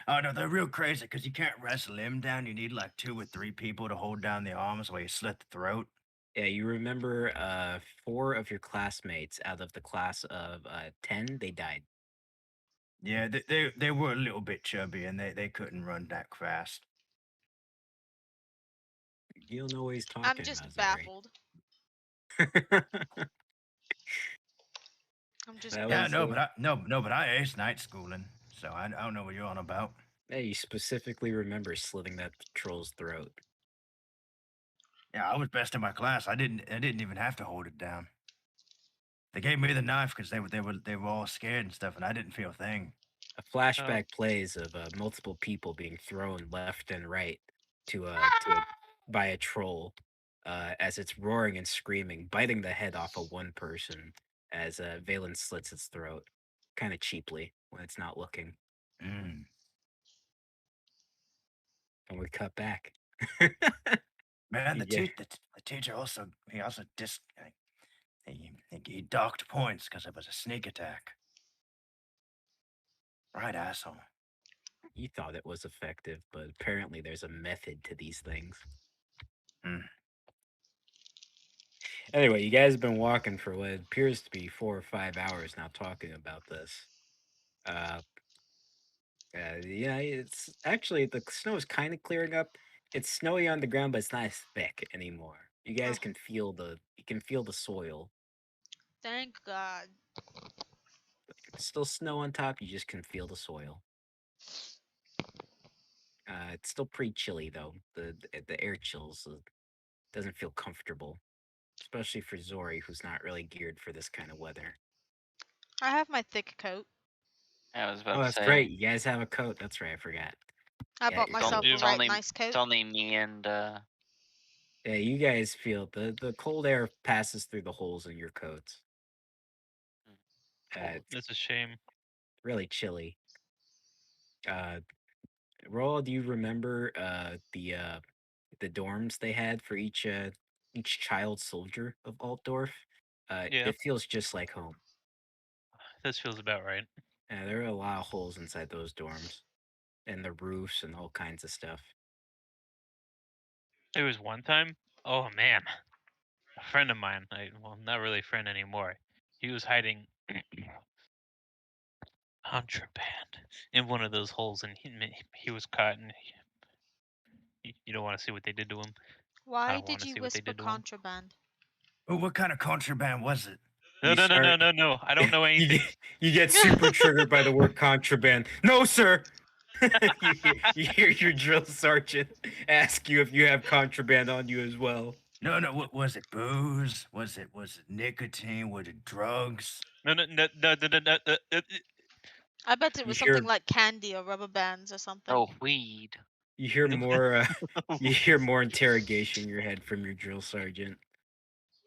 Oh no, they're real crazy because you can't wrestle him down. You need like 2 or 3 people to hold down the arms while you slit the throat. Yeah, you remember 4 of your classmates out of the class of 10, they died. Yeah, they were a little bit chubby and they couldn't run that fast. You don't know what he's I'm talking about, just Zori. baffled. I'm just That Yeah, was no, baffled. the but I aced night schooling, so I don't know what you're on about. Yeah, you specifically remember slitting that troll's throat. Yeah, I was best in my class. I didn't even have to hold it down. They gave me the knife because they were all scared and stuff, and I didn't feel a thing. A Oh. flashback plays of multiple people being thrown left and right by a troll as it's roaring and screaming, biting the head off of one person as Valen slits its throat, kind of cheaply when it's not looking. Mm. And we cut back. Man, Yeah, the teacher also he also he docked points because it was a sneak attack. Right, asshole. you thought it was effective, but apparently there's a method to these things. Mm. Anyway, you guys have been walking for what appears to be 4 or 5 hours now talking about this. Uh, yeah, it's actually the snow is kind of clearing up. It's snowy on the ground, but it's not as thick anymore. You guys Oh, can feel the soil. thank God. It's still snow on top. You just can feel the soil. It's still pretty chilly though. The air chills. Doesn't feel comfortable, especially for Zori, who's not really geared for this kind of weather. I have my thick coat. I was Oh, about to that's say right. You guys have a coat. That's right. I forgot. I Yeah, bought your You coat. myself a do. right nice it's coat. only me and Yeah, you guys feel the cold air passes through the holes in your coats. Troll. It's That's a shame. really chilly. Uh, Roll, do you remember the dorms they had for each child soldier of Altdorf? Yeah, It feels just like home. this feels about right. There are a lot of holes inside those dorms, and the roofs and all kinds of stuff. There was one time. Oh man, a friend of mine. Well, not really a friend anymore. He was hiding contraband in one of those holes, and he was caught. And you don't want to see what they did to him. I Why don't want did to you see what they whisper did to him. contraband? Oh, what kind of contraband was it? No, You no, no, no, start. no, no. I don't know you anything. get super triggered by the word contraband. No, sir. You hear your drill sergeant ask you if you have contraband on you as well. No, no, what was it? Booze? Was it nicotine? Was it drugs? No, no, no, no, no, no, no, I bet it You was something hear like candy or rubber bands or something. Oh, weed. You hear more. You hear more interrogation in your head from your drill sergeant,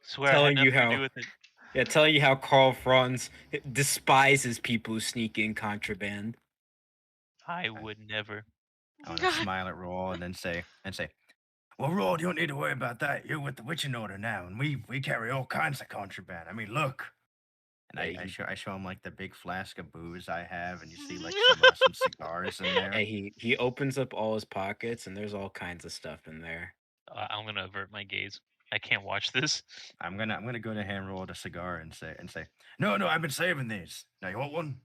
Swear I had telling you nothing to do how. with it. Yeah, telling you how Carl Franz despises people who sneak in contraband. I I, would never. I want to smile at Roll and then say, well, Roll, you don't need to worry about that. You're with the witching order now, and we carry all kinds of contraband. I mean, look. And Yeah, I show him like the big flask of booze I have, and you see like God. some cigars in there. he opens up all his pockets and there's all kinds of stuff in there. I'm gonna avert my gaze. I can't watch this. I'm gonna go to hand roll a cigar and say, no, I've been saving these. Now you want one?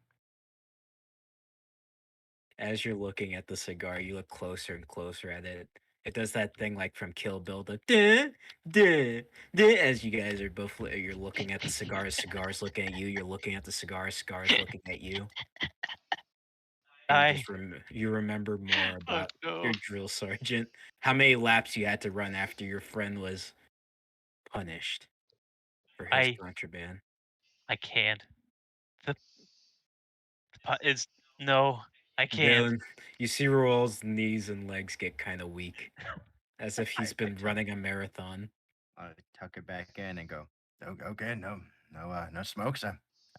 As you're looking at the cigar, you look closer and closer at it. It does that thing like from Kill Bill, the duh, duh, duh, as you guys are both you're looking at the cigars looking at you, you're looking at the cigars looking at you. I You remember more Oh about no. your drill sergeant. How many laps you had to run after your friend was punished for his I contraband. I can't. The it's no. I can't. Valen, you see Roel's knees and legs get kind of weak, as if he's I been running a marathon. I tuck it back in and go, okay, no smokes. I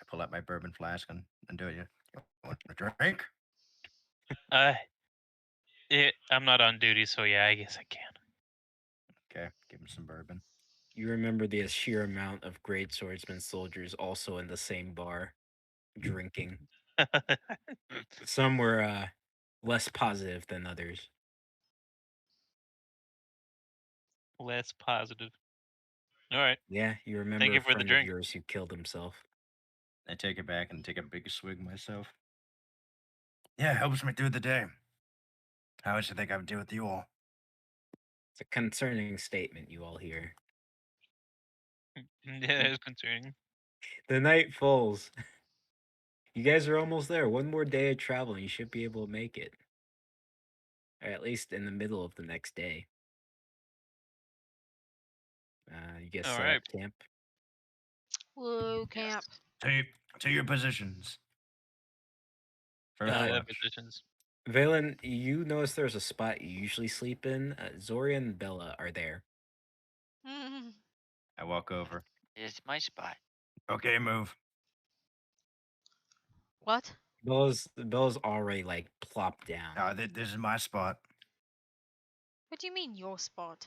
pull out my bourbon flask and do it. You want a drink? Uh, I'm not on duty, so yeah, I guess I can. Okay, give him some bourbon. You remember the sheer amount of great swordsman soldiers also in the same bar, drinking. Some were less positive than others. Less positive. All right. Yeah, you remember Thank a you for the friend of drink. yours who killed himself. I take it back and take a big swig myself. Yeah, helps me through the day. How much you think I would do with you all? It's a concerning statement you all hear. Yeah, it's concerning. The night falls. You guys are almost there. One more day of travel, and you should be able to make it. Or at least in the middle of the next day. You guys All set right. up camp. Whoa, camp. To, y- to your positions. First watch. Positions. Valen, you notice there's a spot you usually sleep in. Zori and Bella are there. I walk over. It's my spot. Okay, move. What? Bella's already like plopped down. This is my spot. What do you mean your spot?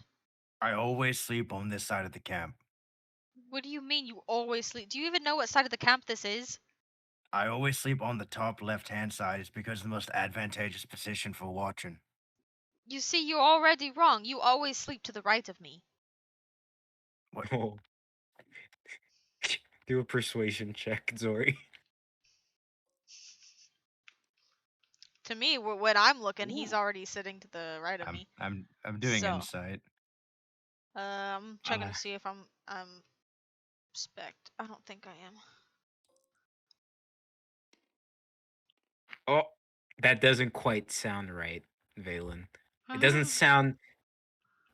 I always sleep on this side of the camp. What do you mean you always sleep? Do you even know what side of the camp this is? I always sleep on the top left-hand side. It's because the most advantageous position for watching. You see, you're already wrong. You always sleep to the right of me. What? Oh. Do a persuasion check, Zori. To me, when I'm looking, he's already sitting to the right of me. I'm doing So, insight. I'm checking to see if I'm spect. I don't think I am. Oh, that doesn't quite sound right, Valen. It doesn't sound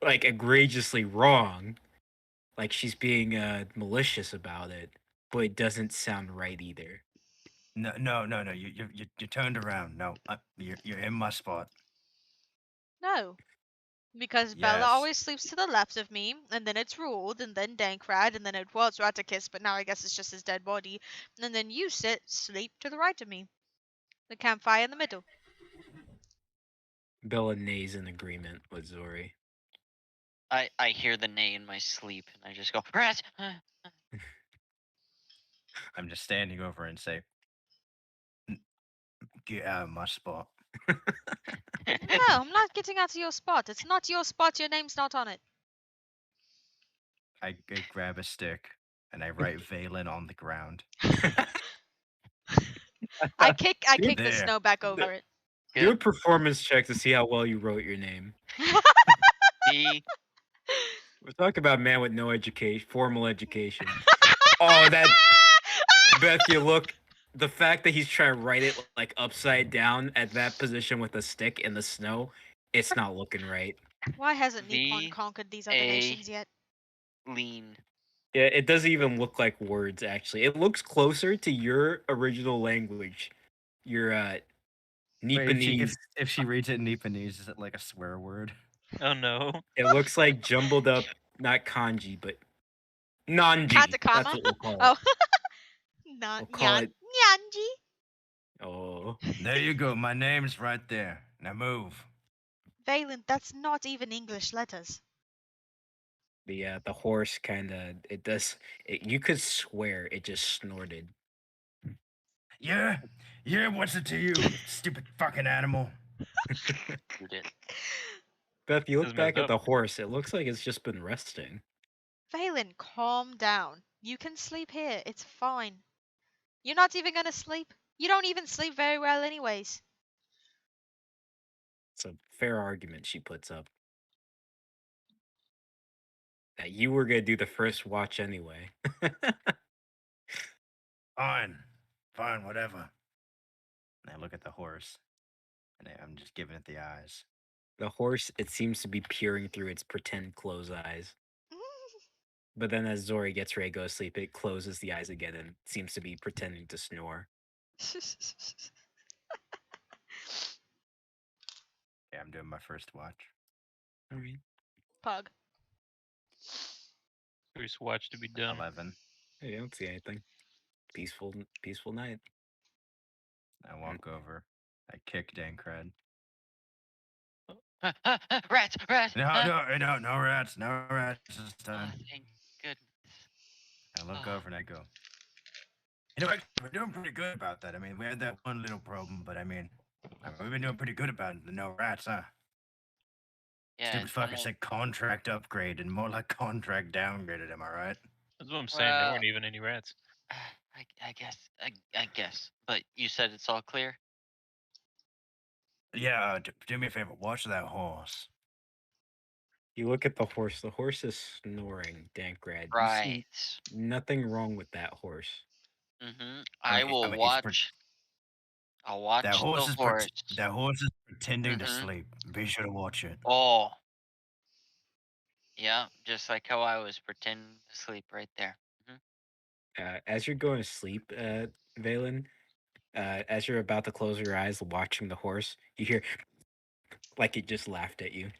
like egregiously wrong, like she's being malicious about it, but it doesn't sound right either. No. You turned around. No, you're in my spot. No, because Bella Yes. always sleeps to the left of me, and then it's Ruled, and then Dankrad, and then it was Ratakis, but now I guess it's just his dead body. And then you sleep to the right of me. The campfire in the middle. Bella neighs in agreement with Zori. I hear the neigh in my sleep, and I just go rat. I'm just standing over and say, get out of my spot. No, I'm not getting out of your spot. It's not your spot. Your name's not on it. I grab a stick and I write Valen on the ground. I kick the There. snow back over it. Do a Good. performance check to see how well you wrote your name. Me. We're talking about a man with no education, formal education. Oh, that Beth, you look. The fact that he's trying to write it like upside down at that position with a stick in the snow, it's not looking right. Why hasn't Nippon V conquered these other A nations yet? lean. Yeah, it doesn't even look like words. Actually, it looks closer to your original language, your Wait, Nipanese. if she reads it in Nipanese, is it like a swear word? Oh no. It looks like jumbled up, not kanji, but nanji. That's Katakama? what we'll call Oh. it. Not We'll call Nyan. it. Nyanji. Oh, There you go. My name's right there. Now move. Valen, that's not even English letters. the horse kind of it does. You could swear it just snorted. Yeah? Yeah, what's it to you, stupid fucking animal? Shoot it. Beth, you This look is messed back at up. the horse. It looks like it's just been resting. Valen, calm down. You can sleep here. It's fine. You're not even gonna sleep. You don't even sleep very well, anyways. It's a fair argument she puts up. That you were gonna do the first watch anyway. Fine. Fine, whatever. And I look at the horse, and I'm just giving it the eyes. The horse, it seems to be peering through its pretend closed eyes. But then as Zori gets ready to go to sleep, it closes the eyes again and seems to be pretending to snore. Yeah, I'm doing my first watch. Alright. Pug. First watch to be done. 11. Hey, I don't see anything. Peaceful night. I walk over. I kick Dankred. Rats! Rats! No, no rats. No rats this Oh, time. thank goodness. I look Oh. over and I go, you know, actually, we're doing pretty good about that. I mean, we had that one little problem, but I mean, we've been doing pretty good about the no rats, huh? Yeah, Stupid it's fucker almost, said contract upgrade and more like contract downgraded, am I right? That's what I'm saying. There well, weren't even any rats. I guess. I guess. But you said it's all clear? Yeah, do me a favor, watch that horse. You look at the horse. The horse is snoring, Dankrad. You Right. see nothing wrong with that horse. Mm-hmm. I I mean, will watch. I'll that watch horse the is horse. that horse is pretending to Mm-hmm. sleep. Be sure to watch it. Oh. Yeah, just like how I was pretending to sleep right there. As you're going to sleep, Valen, as you're about to close your eyes watching the horse, you hear like it just laughed at you.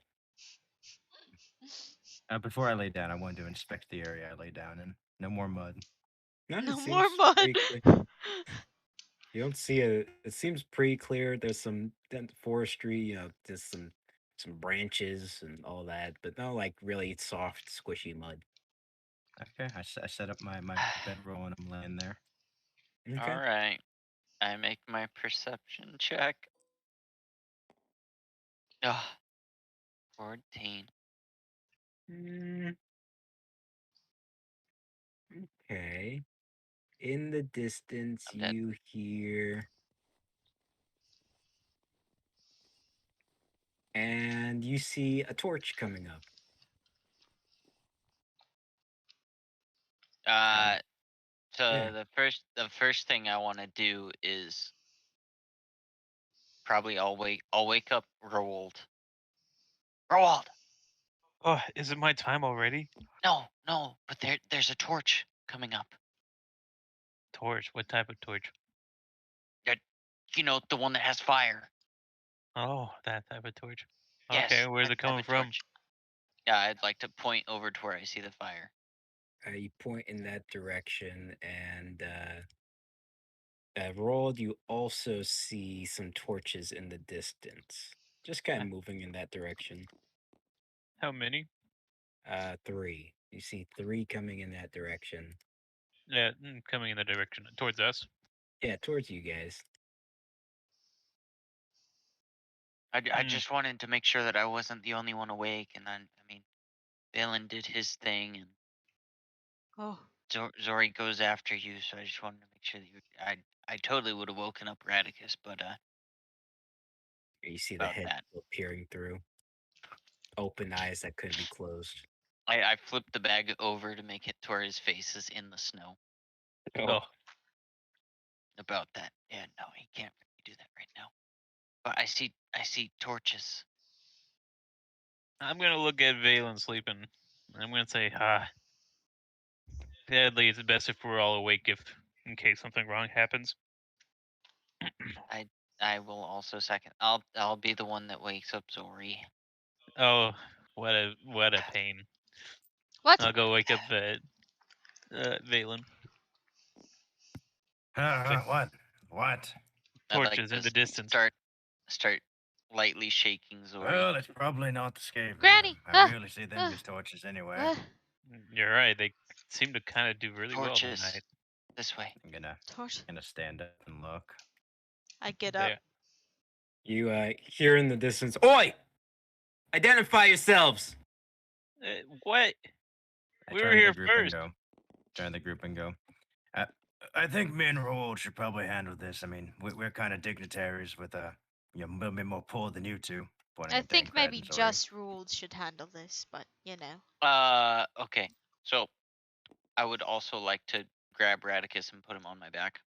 Before I lay down, I wanted to inspect the area I lay down in. No more mud. No, it No more seems mud. pretty clear. You don't see it. It seems pretty clear. There's some forestry, just some branches and all that, but no like really soft, squishy mud. Okay, I set up my bedroll and I'm laying there. Okay. All right. I make my perception check. Ugh. 14. Mm, okay. In the distance, I'm dead. you hear, and you see a torch coming up. Uh, so Yeah. the first thing I want to do is probably I'll wake up Roald. Roald! Oh, is it my time already? No, but there's a torch coming up. Torch. What type of torch? That, the one that has fire. Oh, that type of torch. Yes, Okay, where's that it type coming of from? torch. Yeah, I'd like to point over to where I see the fire. You point in that direction, and Roald, you also see some torches in the distance, just kind of moving in that direction. How many? 3. You see 3 coming in that direction. Yeah, coming in the direction towards us. Yeah, towards you guys. I just wanted to make sure that I wasn't the only one awake, and then I mean, Valen did his thing, and Oh. Zori goes after you. So I just wanted to make sure that I totally would have woken up Radicus, but You see the about head that. still peering through, open eyes that couldn't be closed. I flipped the bag over to make it to where his face is in the snow. Oh, About that. Yeah, no, he can't really do that right now. But I see torches. I'm gonna look at Valen sleeping. I'm gonna say, sadly, it's best if we're all awake, if in case something wrong happens. I will also second. I'll be the one that wakes up Zori. Oh, what a pain. What? I'll go wake up Valen. Flick What? What? I'd like torches to in the distance. start lightly shaking Zori. Well, it's probably not the Skaven. Granny! I Ah! rarely see them Ah! use torches anyway. Ah! You're right. They seem to kind of do really well Torches tonight. this way. I'm gonna Torch. stand up and look. I get up. There. You hear in the distance, "Oi! Identify yourselves!" What? I We were turn to here the group first. and go. Turn to the group and go. I, I think me and Raoul should probably handle this. I mean, we're kind of dignitaries with a little bit more pull than you two. Pointing I at think Dankrat maybe and Zori. just rules should handle this, but you know. Okay. So I would also like to grab Radicus and put him on my back.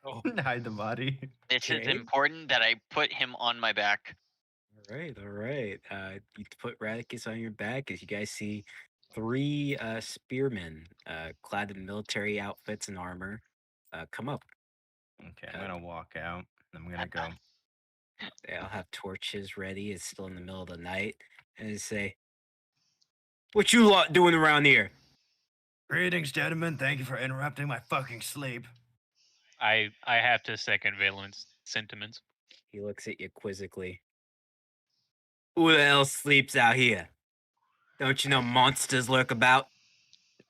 Oh, Hide the body. This is Okay. important that I put him on my back. All right, all right. You put Radicus on your back as you guys see three spearmen clad in military outfits and armor come up. Okay, I'm gonna walk out. I'm gonna go. They all have torches ready. It's still in the middle of the night. And they say, "What you lot doing around here?" Greetings, gentlemen. Thank you for interrupting my fucking sleep. I have to second Valen's sentiments. He looks at you quizzically. "Who the hell sleeps out here? Don't you know monsters lurk about?"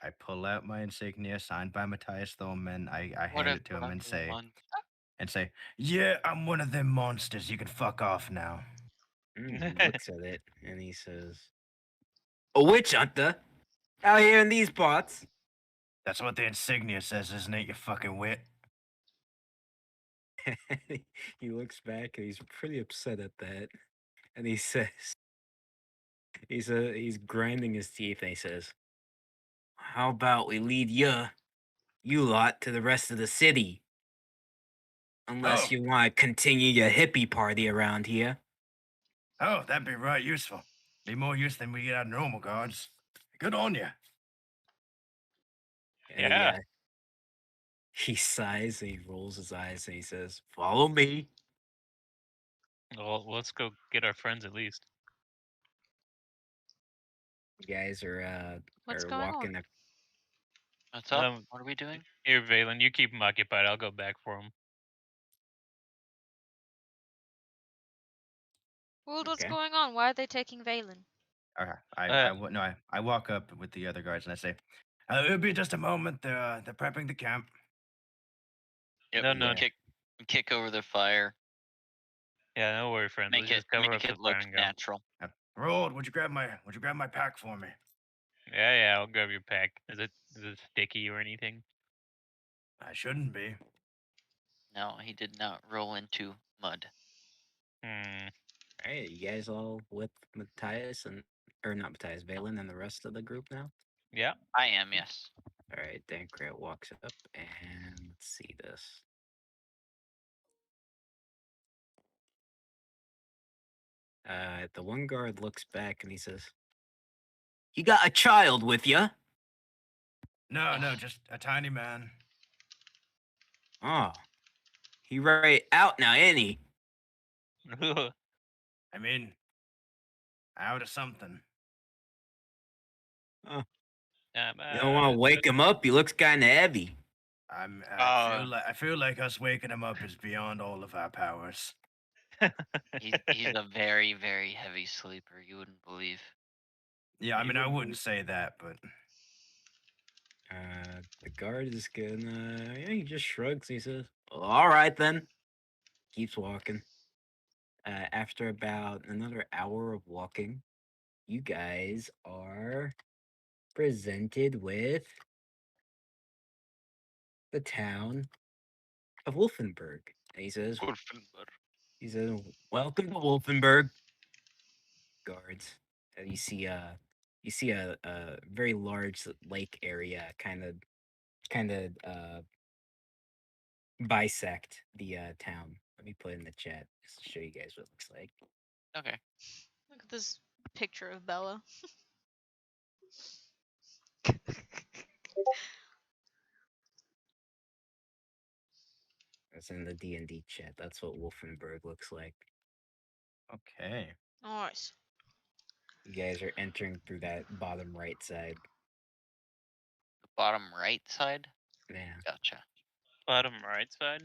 I pull out my insignia signed by Matthias Thorman. I What hand a it to him and fucking say, "Yeah, I'm one of them monsters. You can fuck off now." He looks at it and he says, "A witch hunter? Out here in these parts?" That's what the insignia says, isn't it, you fucking wit? He looks back and he's pretty upset at that. And he says, he's grinding his teeth and he says, "How about we lead you lot to the rest of the city? Unless Oh, you want to continue your hippie party around here." oh, that'd be right useful. Be more use than we get out of normal guards. Good on you. And Yeah. he sighs and he rolls his eyes and he says, "Follow me." Well, let's go get our friends at least. You guys What's are going on? walking. What's up? What are we doing? Here, Valen, you keep him occupied. I'll go back for him. World, what's Okay. going on? Why are they taking Valen? Okay, Uh, I walk up with the other guards and I say, "It'll be just a moment. They're prepping the camp." Yep. no. Kick over the fire. Yeah, no worry, friends. Let's Make just cover up it the look fire and go. natural. Rold, would you grab my pack for me? Yeah, I'll grab your pack. Is it sticky or anything? I shouldn't be. No, he did not roll into mud. Hmm. All right, you guys all with Matthias or not Matthias, Valen and the rest of the group now? Yeah. I am, yes. All right, Dankrat walks up and let's see this. The one guard looks back and he says, "You got a child with you?" No, just a tiny man. "Oh, he right out now, ain't he?" I mean, out of something. "Oh, Um, you don't want uh, to wake him up? He looks kind of heavy." I feel like us waking him up is beyond all of our powers. He's a very, very heavy sleeper, you wouldn't believe. Yeah, I You mean, I wouldn't wouldn't say that, but The guard is gonna, yeah, he just shrugs. He says, "All right then." Keeps walking. After about another hour of walking, you guys are presented with the town of Wolfenburg. And he says, "Welcome to Wolfenburg." Guards. And you see a very large lake area, kind of bisect the town. Let me put it in the chat just to show you guys what it looks like. Okay. Look at this picture of Bella. It's in the D&D chat. That's what Wolfenburg looks like. Okay. Nice. You guys are entering through that bottom right side. Bottom right side. Yeah, Gotcha. Bottom right side.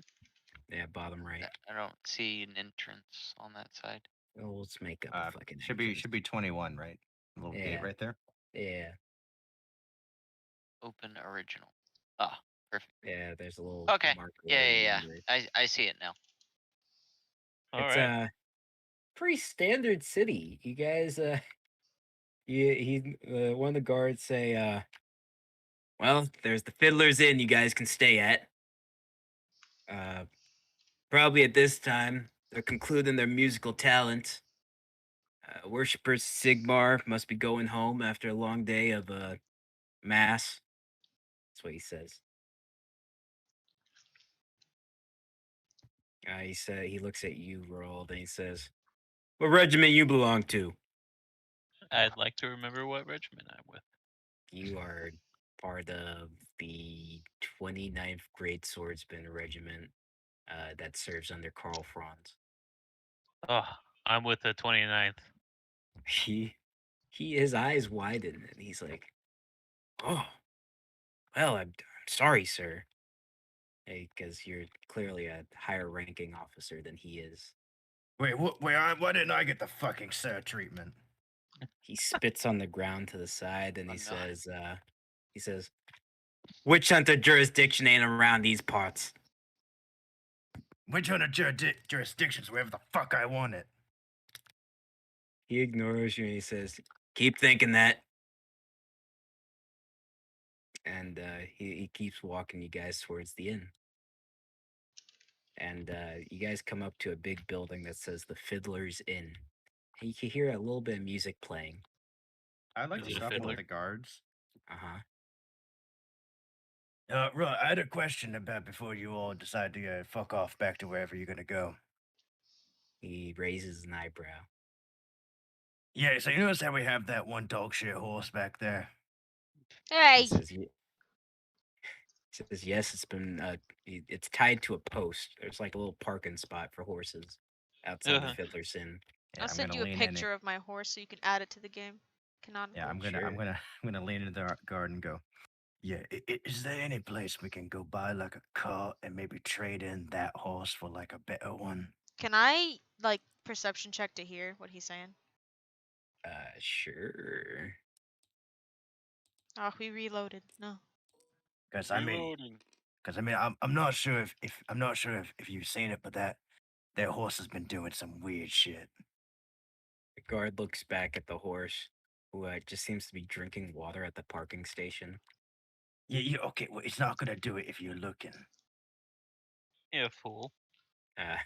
yeah, bottom right. I don't see an entrance on that side. Oh, let's make up a fucking entrance. Should be 21, right? A little gate Yeah. right there. Yeah, Open original. Ah, perfect. yeah. There's a little Okay. marker Yeah, where yeah, you yeah. entered. I see it now. All It's right. a pretty standard city. You guys, one of the guards say, well, there's the Fiddler's Inn you guys can stay at. Uh, Probably at this time they're concluding their musical talent. Worshippers Sigmar must be going home after a long day of mass. That's what he says. He looks at you, Roald, and he says, "What regiment you belong to?" I'd like to remember what regiment I'm with. You are part of the 29th Great Swordsman Regiment that serves under Karl Franz. Oh, I'm with the 29th. He, his eyes widen, and he's like, "Oh, well, I'm sorry, sir." Because you're clearly a higher ranking officer than he is. Wait, why didn't I get the fucking sir treatment? He spits on the ground to the side and I'm not. he says, "Witch hunter jurisdiction ain't around these parts." Which under jurisdictions wherever the fuck I want it. He ignores you and he says, "Keep thinking that." And he keeps walking you guys towards the inn. And you guys come up to a big building that says the Fiddler's Inn. And you can hear a little bit of music playing. I'd like Is to it a stop in fiddler? with the guards. Uh-huh. Right, I had a question about before you all decide to fuck off back to wherever you're gonna go. He raises an eyebrow. Yeah, so you notice how we have that one dog shit horse back there? Hey. He says, yes, it's been it's tied to a post. There's like a little parking spot for horses outside the Uh-huh. Fiddler's Inn. Yeah, I'll I'm send gonna you a lean in it. picture of my horse so you can add it to the game. Canonically. Yeah, I'm gonna lean into the guard and go. Yeah, is there any place we can go buy like a car and maybe trade in that horse for like a better one? Can I like perception check to hear what he's saying? Sure. Oh, we reloaded. No. Because I mean, I'm not sure if I'm not sure if you've seen it, but that horse has been doing some weird shit. The guard looks back at the horse, who just seems to be drinking water at the parking station. Yeah, okay. Well, it's not gonna do it if you're looking. Yeah, fool. Uh,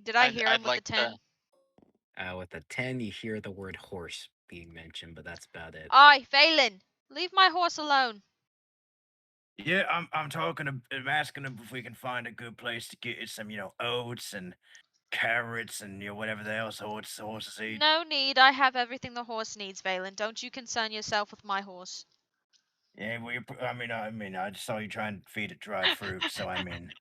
Did I hear him I'd with like the 10? with a 10, you hear the word horse being mentioned, but that's about it. Oi, Phelan! Leave my horse alone. Yeah, I'm asking him if we can find a good place to get some, oats and carrots and whatever the else horses eat. No need. I have everything the horse needs, Valen. Don't you concern yourself with my horse. Yeah, well, I just saw you try and feed it dried fruit, so I mean.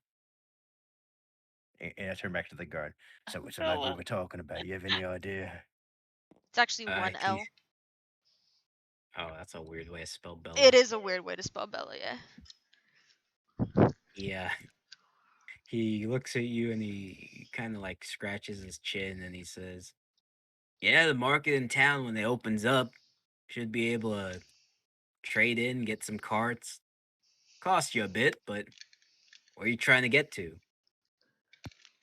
And I turn back to the guard. So like we Bella. were talking about, you have any idea? It's actually one He- L. Oh, that's a weird way to spell Bella. It is a weird way to spell Bella, yeah. Yeah. He looks at you and he kind of like scratches his chin and he says, "Yeah, the market in town when it opens up should be able to trade in, get some carts. Cost you a bit, but where are you trying to get to?"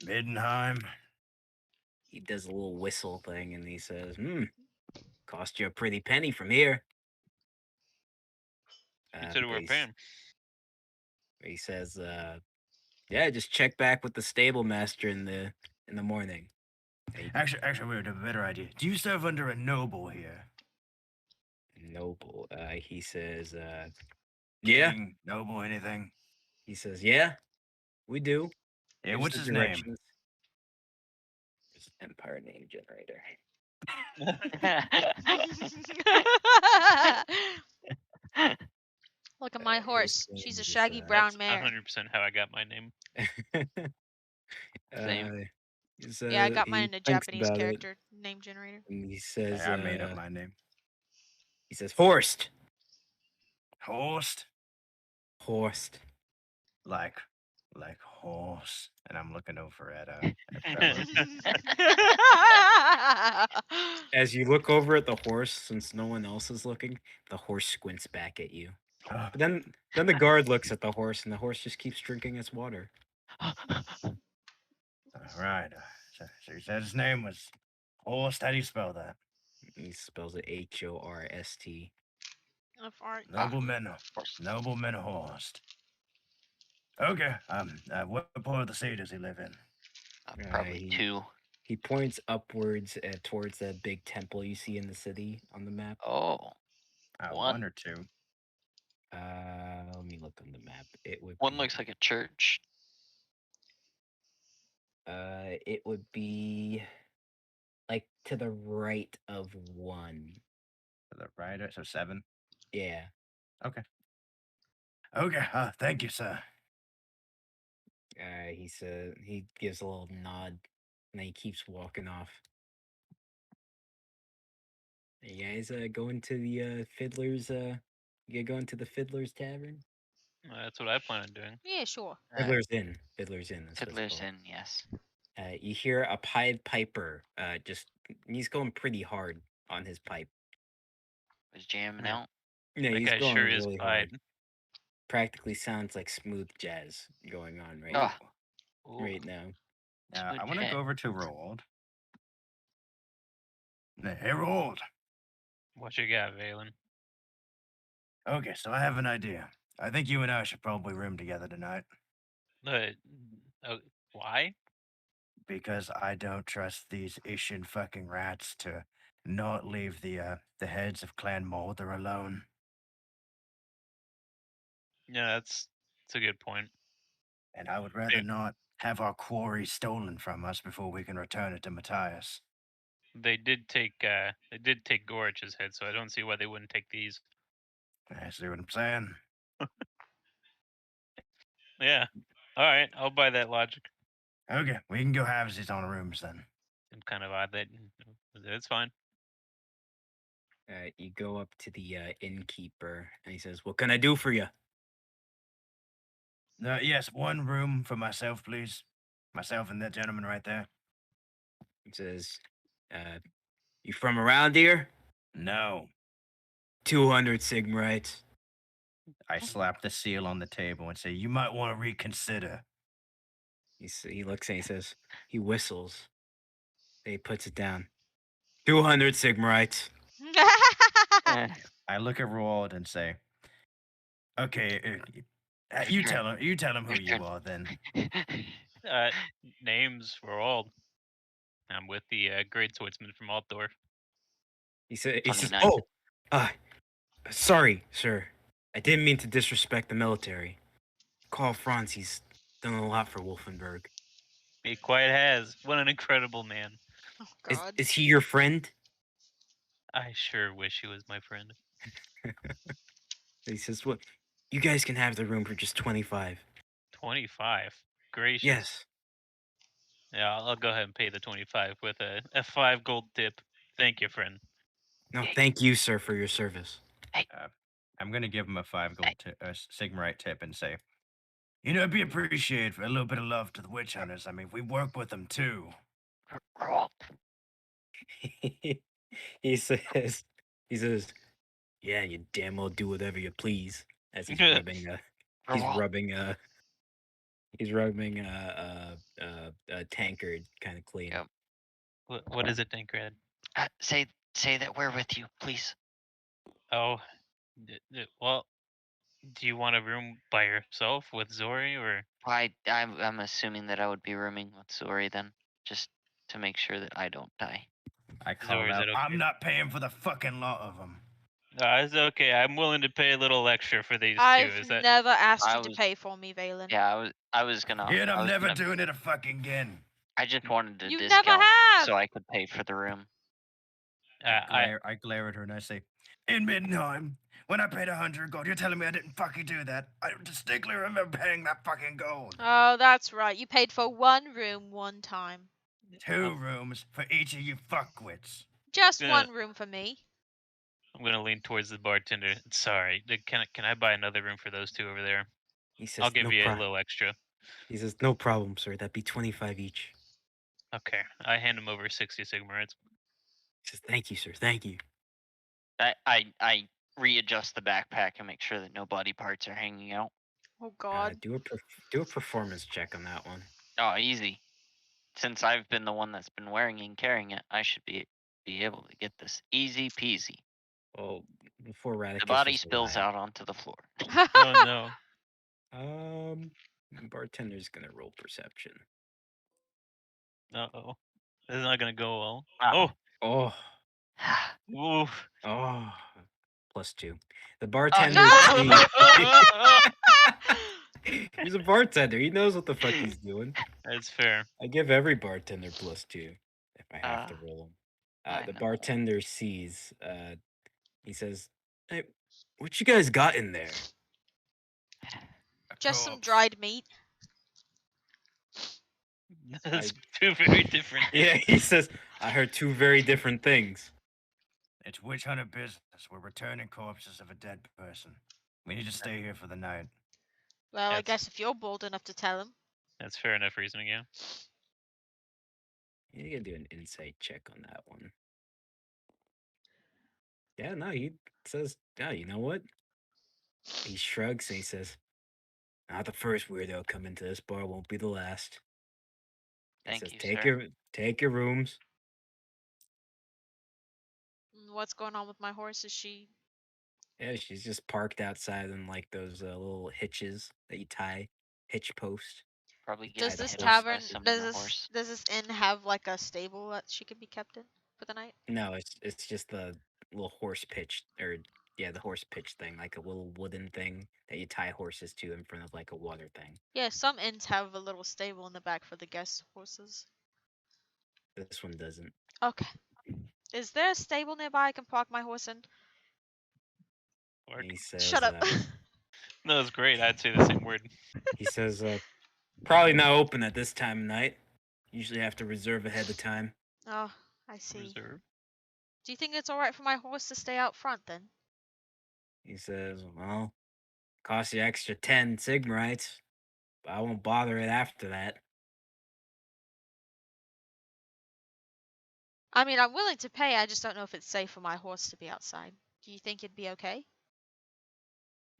Middenheim? He does a little whistle thing and he says, "Cost you a pretty penny from here." You said But we're paying. he says, "Yeah, just check back with the stable master in the morning." Actually, we have a better idea. Do you serve under a noble here? Noble. He says, "Yeah." King, noble, anything? He says, "Yeah, we do." Yeah, Gives what's the his name? directions. There's an Empire name generator. Look at my His horse. name She's a is shaggy That's brown mare. 100% how I got my name. Same. he's, Yeah, I got mine he in a thinks Japanese about it, character name generator. and he Hey, says, I made up my name. Horst. Horst, Horst. like horse. And I'm looking over at Trevor. As you look over at the horse, since no one else is looking, the horse squints back at you. Oh, But then the guard looks at the horse, and the horse just keeps drinking its water. all right. So you said his name was Horst. How do you spell that? He spells it Horst. Nobleman, Of course. Nobleman Horst. Okay. What part of the city does he live in? Probably he- 2. He points upwards towards that big temple you see in the city on the map. Oh, 1 1. or 2. Let me look on the map. It would 1 be, looks like a church. it would be like to the right of 1. To the right. So 7. Yeah. Okay. Thank you, sir. He gives a little nod, and then he keeps walking off. You guys going to the Fiddler's you going to the Fiddler's Tavern? That's what I plan on doing. Yeah, sure. Fiddler's Inn. Fiddler's Inn. That's what it's Fiddler's called. Inn, yes. You hear a Pied Piper. He's going pretty hard on his pipe. Was jamming Yeah. out. Yeah, That he's guy going sure is really pied. hard. Practically sounds like smooth jazz going on Ah, Ooh. right now. I Smooth want to jazz. go over to Roald. Hey, Roald. What you got, Valen? Okay, so I have an idea. I think you and I should probably room together tonight Why? because I don't trust these Ishin fucking rats to not leave the heads of Clan Mulder alone. Yeah, that's a good point. And I would rather not have our quarry stolen from us before we can return it to Matthias. They did take Gorich's head, so I don't see why they wouldn't take these. I see what I'm saying. Yeah. All right, I'll buy that logic. Okay, we can go halvesies on rooms then. I'm kind of odd that it's fine. You go up to the innkeeper, and he says, "What can I do for you?" Yes, 1 room for myself, please. Myself and that gentleman right there. He says, "You from around here?" No. 200 Sigmarites. I slap the seal on the table and say, you might want to reconsider. He looks and he says, he whistles. Then he puts it down. 200 Sigmarites. Eh, I look at Roald and say, okay, you tell him who you are then. Names for all. I'm with the great swordsman from Altdorf. He says, 29. "Oh, sorry, sir. I didn't mean to disrespect the military. Carl Franz, he's done a lot for Wolfenburg. He quite has. What an incredible man. Oh God. Is he your friend?" I sure wish he was my friend. He says, "What? You guys can have the room for just 25. 25. Gracious. Yes. Yeah, I'll go ahead and pay the 25 with a 5 gold tip. Thank you, friend. No, thank you, sir, for your service." I'm going to give him a 5 gold Sigmarite tip and say, it'd be appreciated for a little bit of love to the witch hunters. I mean, we work with them too. Roll. he says, "Yeah, you damn well do whatever you please." As he's rubbing a tankard kind of clean. Yep. What is it, Tancred? Say that we're with you, please. Oh, well, do you want a room by yourself with Zori, or? I'm assuming that I would be rooming with Zori then, just to make sure that I don't die. I call Zori, is out, that okay? I'm not paying for the fucking lot of them. It's okay. I'm willing to pay a little extra for these two. I've Is that? never asked I you to was- pay for me, Valen. Yeah, I was gonna. And I I'm was never gonna, doing it a fucking again. I just wanted a You never discount have. so I could pay for the room. I glare at her and I say, in Middenheim, When I paid 100 gold, you're telling me I didn't fucking do that? I distinctly remember paying that fucking gold. Oh, that's right. You paid for one room one time. 2 rooms for each of you fuckwits. Just Yeah. one room for me. I'm gonna lean towards the bartender. Sorry, can I buy another room for those two over there? He says, I'll give no you a problem. little extra. He says, no problem, sir. That'd be 25 each. Okay, I hand him over 60 Sigmarites. He says, thank you, sir. Thank you. I readjust the backpack and make sure that no body parts are hanging out. Oh God. Do a performance check on that one. Oh, easy. Since I've been the one that's been wearing and carrying it, I should be able to get this easy peasy. Well, before Radicus The body just spills lied. out onto the floor. Oh no. Bartender's gonna roll perception. Uh-oh. This is not gonna go well. Wow. Oh, Oh. Ooh. oh, +2. The Oh, bartender He's a bartender. He knows what the fuck he's doing. That's fair. I give every bartender +2 if I have to roll him. I The know. bartender sees. He says, "Hey, what you guys got in there?" Just some Corpse. dried meat. That's two very different Yeah, things. he says, "I heard two very different things." It's witch hunter business. We're returning corpses of a dead person. We need to stay here for the night. Well, I That's- guess if you're bold enough to tell him. That's fair enough reasoning, yeah. You gotta do an insight check on that one. Yeah, no, he says, "Yeah, you know what?" He shrugs and he says, "Not the first weirdo come into this bar. Won't be the last." He Thank says, you, "Take sir. your rooms." What's going on with my horse? Is she? Yeah, she's just parked outside in like those little hitches that you tie, hitch post. Probably Does getting this hit up by tavern? some Does other this? horse. Does this inn have like a stable that she could be kept in for the night? No, it's just the little horse pitch the horse pitch thing, like a little wooden thing that you tie horses to in front of like a water thing. Yeah, some inns have a little stable in the back for the guest horses. This one doesn't. Okay. Is there a stable nearby I can park my horse in? Work. He says, Shut up. No, it's great. I'd say the same word. he says, probably not open at this time of night. Usually have to reserve ahead of time. Oh, I see. Reserve. Do you think it's alright for my horse to stay out front then? He says, well, costs you extra 10 Sigmarites, but I won't bother it after that. I mean, I'm willing to pay, I just don't know if it's safe for my horse to be outside. Do you think it'd be okay?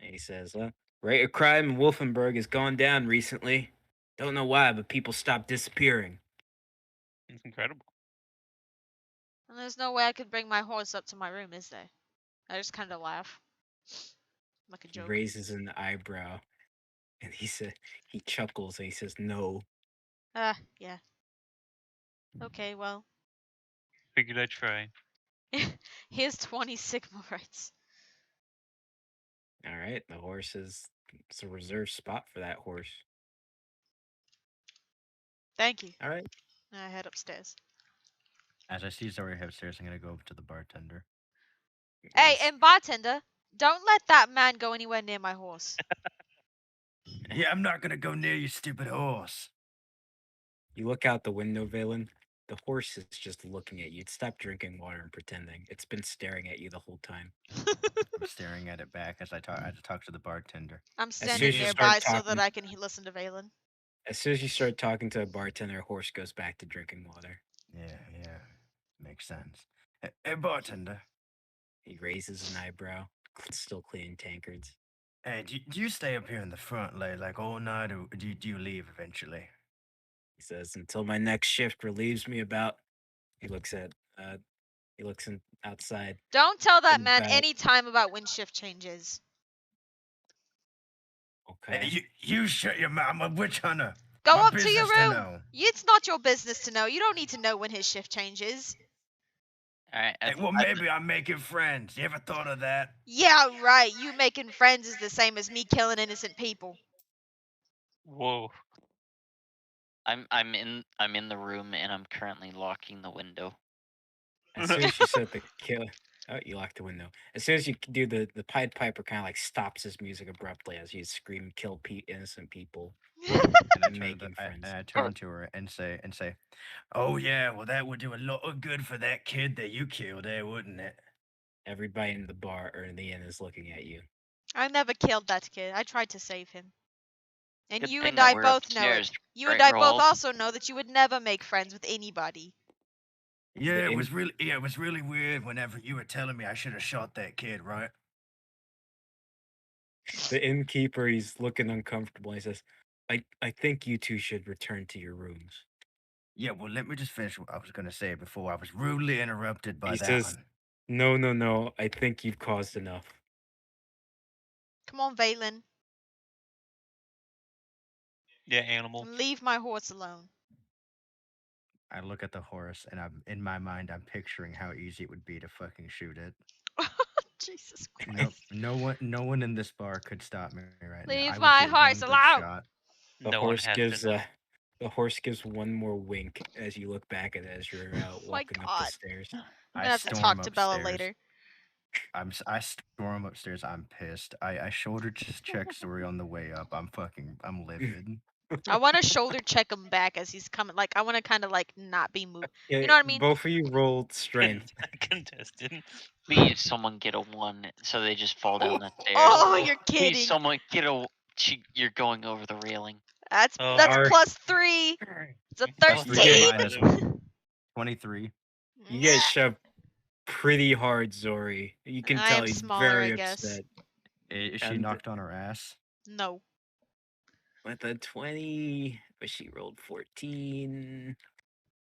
And he says, rate of crime in Wolfenburg has gone down recently. Don't know why, but people stopped disappearing. It's incredible. And there's no way I could bring my horse up to my room, is there? I just kind of laugh. Like a He joke. raises an eyebrow and he chuckles and he says, no. Yeah. Okay, well. Figured I'd try. Here's 20 Sigma rights. All right, the horse it's a reserved spot for that horse. Thank you. All right. And I head upstairs. As I see Zoe upstairs, I'm gonna go up to the bartender. Hey, He's- and bartender, don't let that man go anywhere near my horse. Yeah, I'm not gonna go near you, stupid horse. You look out the window, Valen. The horse is just looking at you. It stopped drinking water and pretending. It's been staring at you the whole time. I'm staring at it back as I talk to the bartender. I'm soon standing as you nearby start so that talking- I can listen to Valen. As soon as you start talking to a bartender, horse goes back to drinking water. Yeah, makes sense. Hey, bartender. He raises an eyebrow, still cleaning tankards. Hey, do you stay up here in the front like all night, or do you leave eventually? He says, until my next shift relieves me about. He looks outside. Don't tell that And man about- any time about when shift changes. Okay. Hey, you shut your mouth. I'm a witch hunter. Go My up to your business to room. know. It's not your business to know. You don't need to know when his shift changes. All right. Hey, well, maybe I'm making friends. You ever thought of that? Yeah, right. You making friends is the same as me killing innocent people. Whoa. I'm in the room and I'm currently locking the window. As soon as you said the kill, Oh, you lock the window. As soon as you do the Pied Piper kind of like stops his music abruptly as you scream, "Kill innocent people," And I and turn making friends. I turn to her and say, "Oh yeah, well that would do a lot of good for that kid that you killed, wouldn't it?" Everybody in the bar or in the inn is looking at you. I never killed that kid. I tried to save him. And Good you thing and that I we're both know it. upstairs, You and right, I both Roll? also know that you would never make friends with anybody. Yeah, The it was really weird whenever you were telling me I should have shot that kid, right? the innkeeper, he's looking uncomfortable. He says, "I think you two should return to your rooms." Yeah, well, let me just finish what I was gonna say before I was rudely interrupted by He that says, one. "No, no, no. I think you've caused enough." Come on, Valen. Yeah, animal. Leave my horse alone. I look at the horse and I'm in my mind I'm picturing how easy it would be to fucking shoot it. Jesus No, Christ. no one in this bar could stop me right now. I Leave would my get horse one good alone. shot. The No one horse has gives to know. the horse gives one more wink as you look back at it as you're Oh my walking up the god. stairs. I'm I gonna have to storm talk to Bella upstairs. later. I storm upstairs. I'm pissed. I shoulder just check Story on the way up. I'm livid. I want to shoulder check him back as he's coming. Like, I want to kind of like not be moved. Yeah, You know what I mean? both of you rolled strength. Contested. Please, someone get a 1 so they just fall down the stairs. Oh, you're Please, kidding. someone get a. You're going over the railing. That's Oh, that's Are plus 3. It's a Plus you 3 is get 13. 23. you get shoved pretty hard, Zori. You can I tell am he's smaller, I very guess. upset. Is she And knocked on her ass? No. with a 20, but she rolled 14.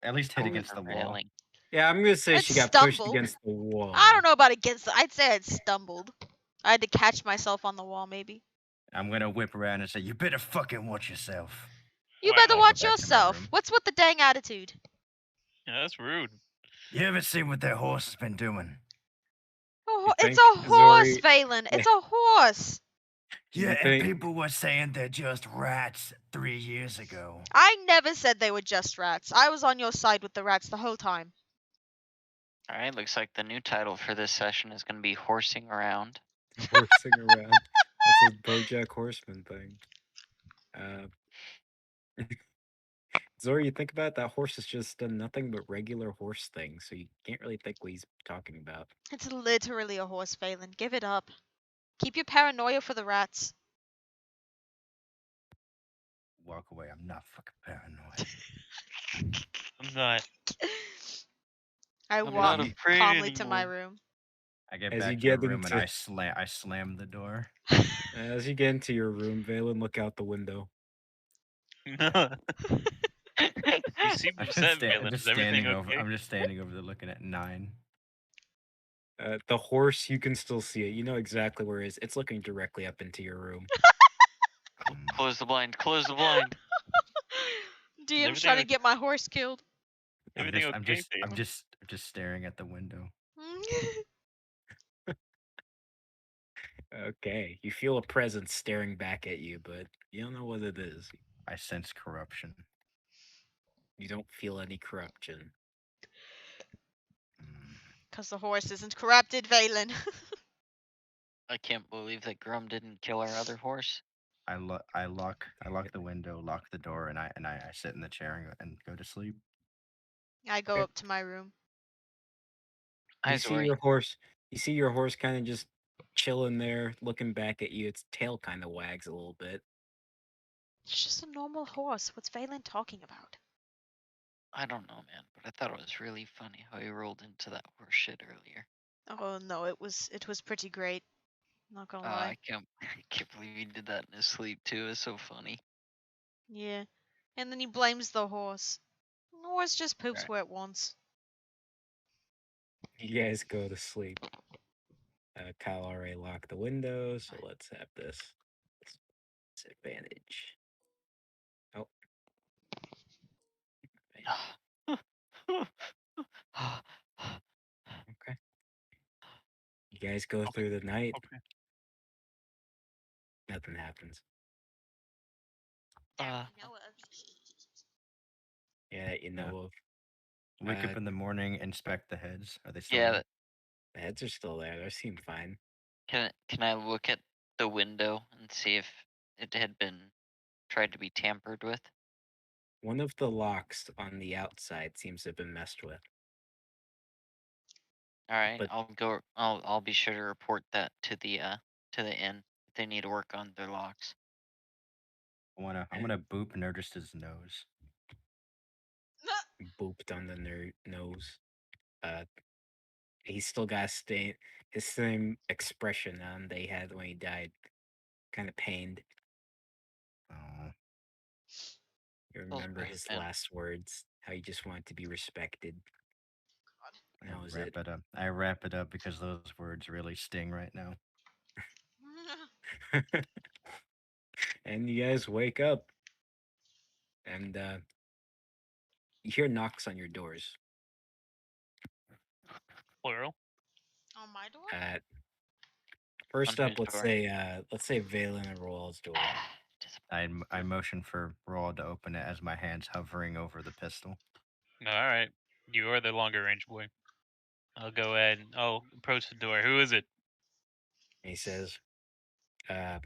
At least hit Over against the the wall. railing. Yeah, I'm gonna say I'd she got pushed stumble. against the wall. I don't know about against. I'd say I'd stumbled. I had to catch myself on the wall, maybe. I'm gonna whip around and say, "You better fucking watch yourself." You wow. better I'll go watch back to my yourself. room. What's with the dang attitude? Yeah, that's rude. You ever see what that horse has been doing? You It's think a horse, Zori? Valen. Yeah, It's a horse. Yeah, you and think people were saying they're just rats 3 years ago. I never said they were just rats. I was on your side with the rats the whole time. All right, looks like the new title for this session is going to be Horsing Around. horsing around? That's a BoJack Horseman thing. Uh, Zori, you think about it, that horse has just done nothing but regular horse things, so you can't really think what he's talking about. It's literally a horse, Valen. Give it up. Keep your paranoia for the rats. Walk away. I'm not fucking paranoid. I'm not. I I'm walk not you- afraid calmly to my anymore. room. I get As you back to my get room and into I slam the door. as you get into your room, Valen, look out the window. You seem upset, Valen. Is everything okay? I'm just standing over there looking at 9. The horse, you can still see it. You know exactly where it is. It's looking directly up into your room. Mm. Close the blind. Close the blind. DM's everything trying to okay? get my horse killed. Everything okay, Valen? I'm just staring at the window. Okay, you feel a presence staring back at you, but you don't know what it is. I sense corruption. You don't feel any corruption. Mm. Because the horse isn't corrupted, Valen. I can't believe that Grum didn't kill our other horse. I lock the window, lock the door, and I sit in the chair and go to sleep. I go Okay. up to my room. You see Zori. your horse. You see your horse kind of just chilling there, looking back at you. Its tail kind of wags a little bit. It's just a normal horse. What's Valen talking about? I don't know, man, but I thought it was really funny how he rolled into that horse shit earlier. Oh no, it was pretty great. Not gonna lie. I can't believe he did that in his sleep too. It's so funny. Yeah. And then he blames the horse. The horse just poops Right. where it wants. You guys go to sleep. Kyle already locked the window, so let's have this disadvantage. Oh, okay. You guys go Okay. through the night. Okay. Nothing happens. Uh, Yeah, that you know of. Wake Uh, up in the morning, inspect the heads. Are they still yeah, there? The heads are still there. They seem fine. Can I look at the window and see if it had been tried to be tampered with? One of the locks on the outside seems to have been messed with. All right, But I'll go. I'll be sure to report that to the inn. If they need to work on their locks. I'm gonna boop Nerdist's nose. booped on the nose. Uh, he's still got his same expression on that he had when he died. Kind of pained. Oh, You Feels remember bad, his man. last words, how he just wanted to be respected. And that was it. it up. I wrap it up because those words really sting right now. And you guys wake up, and you hear knocks on your doors. Plural. On my door? First On up, whose door? let's say Valen and Royal's door. I motion for Roll to open it as my hands hovering over the pistol. No, all right. You are the longer range boy. I'll go ahead and I'll approach the door. Who is it? And he says, Room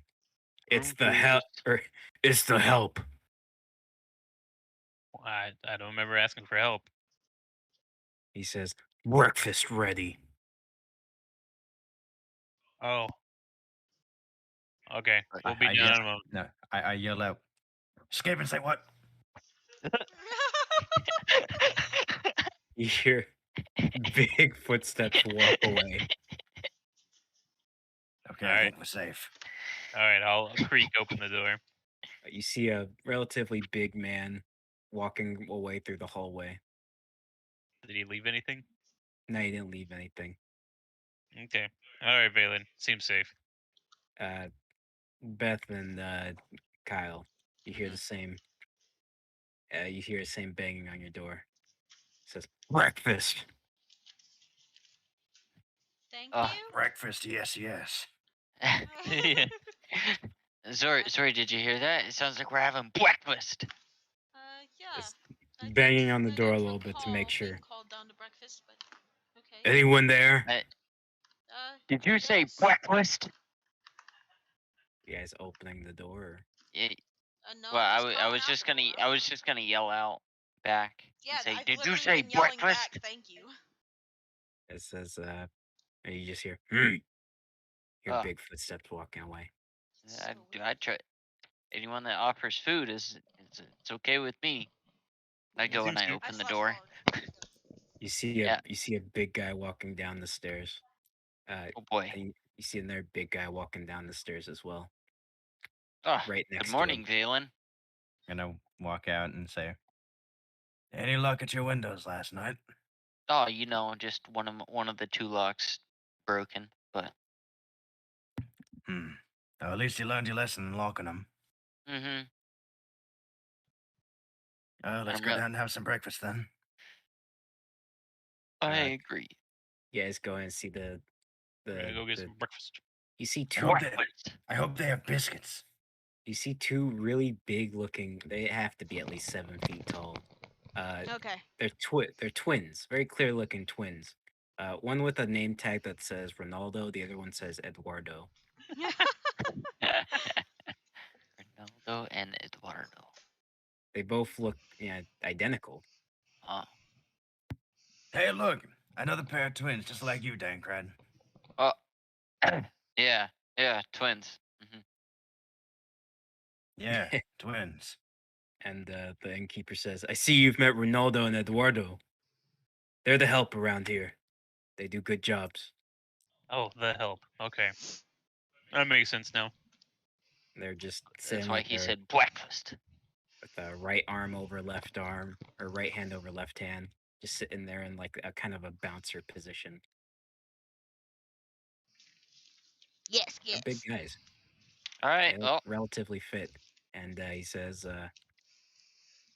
"It's the help, 286. or it's the help." I don't remember asking for help. He says, "Breakfast ready." Oh. Okay. Right. We'll be I down yell. in a moment. No, I yell out. Escape and say what? You hear big footsteps walk away. Okay, All I right. think we're safe. All right. I'll creak open the door. You see a relatively big man walking away through the hallway. Did he leave anything? No, he didn't leave anything. Okay. All right, Valen. Seems safe. Beth and Kyle, you hear Mhm. the same. You hear the same banging on your door. It says breakfast. Thank Oh. you. Breakfast, yes, yes. Yeah. Sorry, did you hear that? It sounds like we're having breakfast. Yeah. It's I did- banging on the I door a don't little bit to make recall being sure. called down to breakfast, but okay. Anyone there? Did you say Yes. breakfast? You guys opening the door? Yeah, No, well, I'm just I calling was out just for gonna him. I was just gonna yell out back Yeah, and say, I've "Did you literally say been yelling breakfast?" back. Thank you. It says, and you just hear Oh, big footsteps walking away. So I try. Anyone that offers food it's okay with me. I You go seem and I to. I open the slash door. followed. Yeah. You see a big guy walking down the stairs. Oh boy. And you see another big guy walking down the stairs as well, Oh, right good next to him. morning, Valen. And I walk out and say, "Any luck at your windows last night?" Oh, just one of the two locks broken, but Hmm. Well, at least you learned your lesson in locking them. mm-hmm. Let's I'm go real. down and have some breakfast then. I Uh, agree. You guys go and see We're gonna go get the some breakfast. you see I two hope they, Breakfast. I hope they have biscuits. you see two really big looking. They have to be at least 7 feet tall. Okay. They're twins, very clear looking twins. One with a name tag that says Ronaldo, the other one says Eduardo. Ronaldo and Eduardo. They both look identical. Oh, Hey, look, another pair of twins, just like you, Dankred. oh, yeah, twins. Hmm. Yeah, twins. And the innkeeper says, "I see you've met Ronaldo and Eduardo. They're the help around here. They do good jobs." Oh, the help. Okay. That makes sense now. They're just That's sitting why with he said breakfast. the right arm over left arm, or right hand over left hand, just sitting there in like a kind of a bouncer position. Yes, They're yes. big guys. All right. They look Oh, relatively fit. And he says,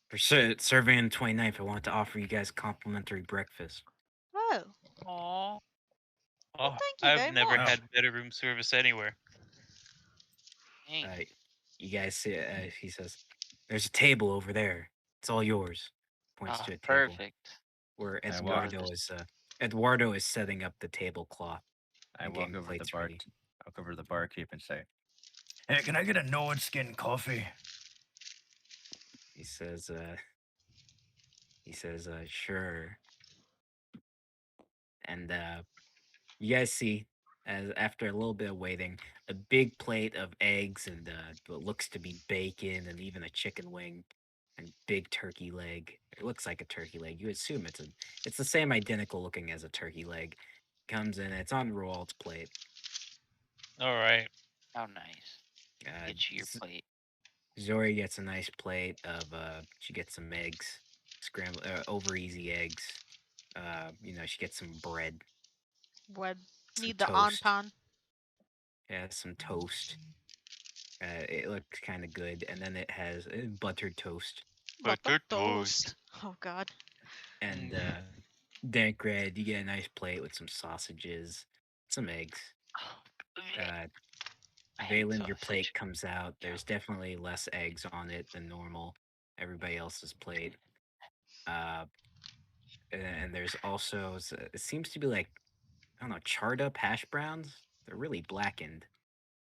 for serving on the 29th, I want to offer you guys complimentary breakfast. Oh. aw, Oh, Thank you I've very never much. had better room service anywhere. thanks. You guys see, he says, there's a table over there. It's all yours. Points Oh, to a table perfect. where I walk. Eduardo is Eduardo is setting up the tablecloth I and walk getting over to the plates ready. walk over to the barkeep and say, "Hey, can I get a Nord Skin coffee?" He says, sure. And you guys see, as after a little bit of waiting, a big plate of eggs and what looks to be bacon and even a chicken wing and big turkey leg. It looks like a turkey leg. You assume it's the same identical looking as a turkey leg. Comes in. It's on Roald's plate. All right. How nice. Uh, Get you your Z- plate. Zori gets a nice plate of. She gets some eggs, scrambled over easy eggs. She gets some bread, Would some need the toast. anpan. Yeah, some toast. It looks kind of good, and then it has buttered toast Butter Butter toast. toast. Oh god. and Mm. dank bread. You get a nice plate with some sausages, some eggs. Uh, I hate Valen, your plate sausage. comes out. Yeah. There's definitely less eggs on it than normal. Everybody else's plate. Uh, and there's also it seems to be like I don't know charred up hash browns. They're really blackened.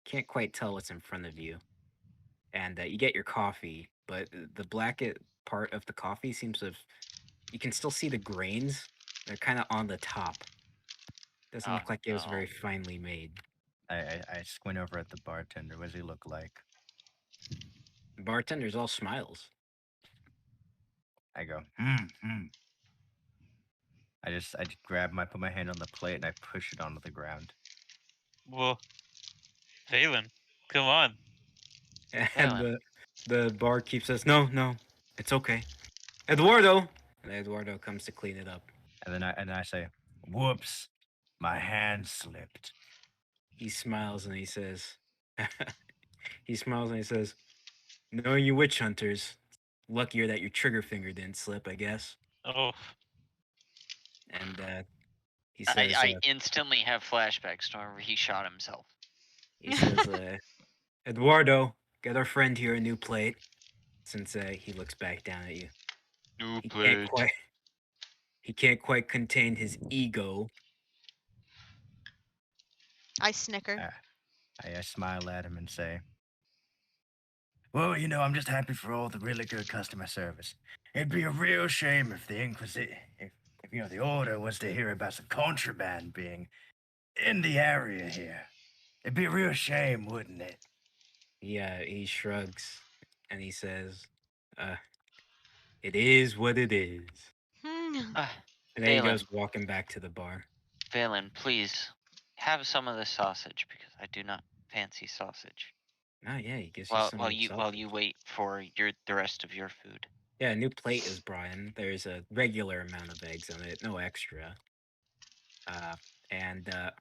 Can't quite tell what's in front of you. And you get your coffee, but the black part of the coffee seems to have you can still see the grains. They're kind of on the top. Doesn't Oh look like it was no. very finely made. I squint over at the bartender. What does he look like? The bartender's all smiles. I go, hmm. I just put my hand on the plate and I push it onto the ground. Well, Valen, come on. And Valen. the barkeep says, "No, no, it's okay, Eduardo." And Eduardo comes to clean it up. And I say, "Whoops, my hand slipped." He smiles and he says, he smiles and he says, "Knowing you witch hunters, luckier that your trigger finger didn't slip, I guess." Oh, And he I, says, I instantly have flashbacks to whenever he shot himself. he says, "Eduardo, get our friend here a new plate." Since he looks back down at you, New he can't plate. quite he can't quite contain his ego. I snicker. I smile at him and say, "Well, I'm just happy for all the really good customer service. It'd be a real shame if the Inquisition, if the Order was to hear about some contraband being in the area here. It'd be a real shame, wouldn't it?" He shrugs and he says, "Uh, it is what it is." Hmm. Uh, And then he Valen, goes walking back to the bar. Valen, please have some of this sausage because I do not fancy sausage. Oh yeah, he gives you While some while of the you while you sausage. wait for the rest of your food. Yeah, a new plate is brought in. There's a regular amount of eggs on it, no extra. Uh, and a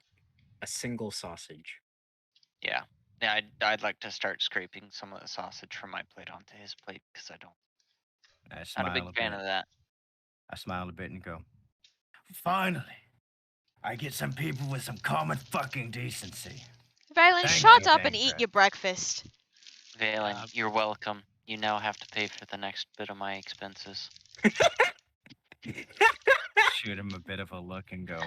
single sausage. Yeah. Yeah, I'd like to start scraping some of the sausage from my plate onto his plate because I don't I not a big smile a fan bit. of that. I smile a bit and go, "Finally, I get some people with some common fucking decency. Valen, Thank shut you, up and eat Dankred." your breakfast. Valen, you're welcome. You now have to pay for the next bit of my expenses. Shoot him a bit of a look and go,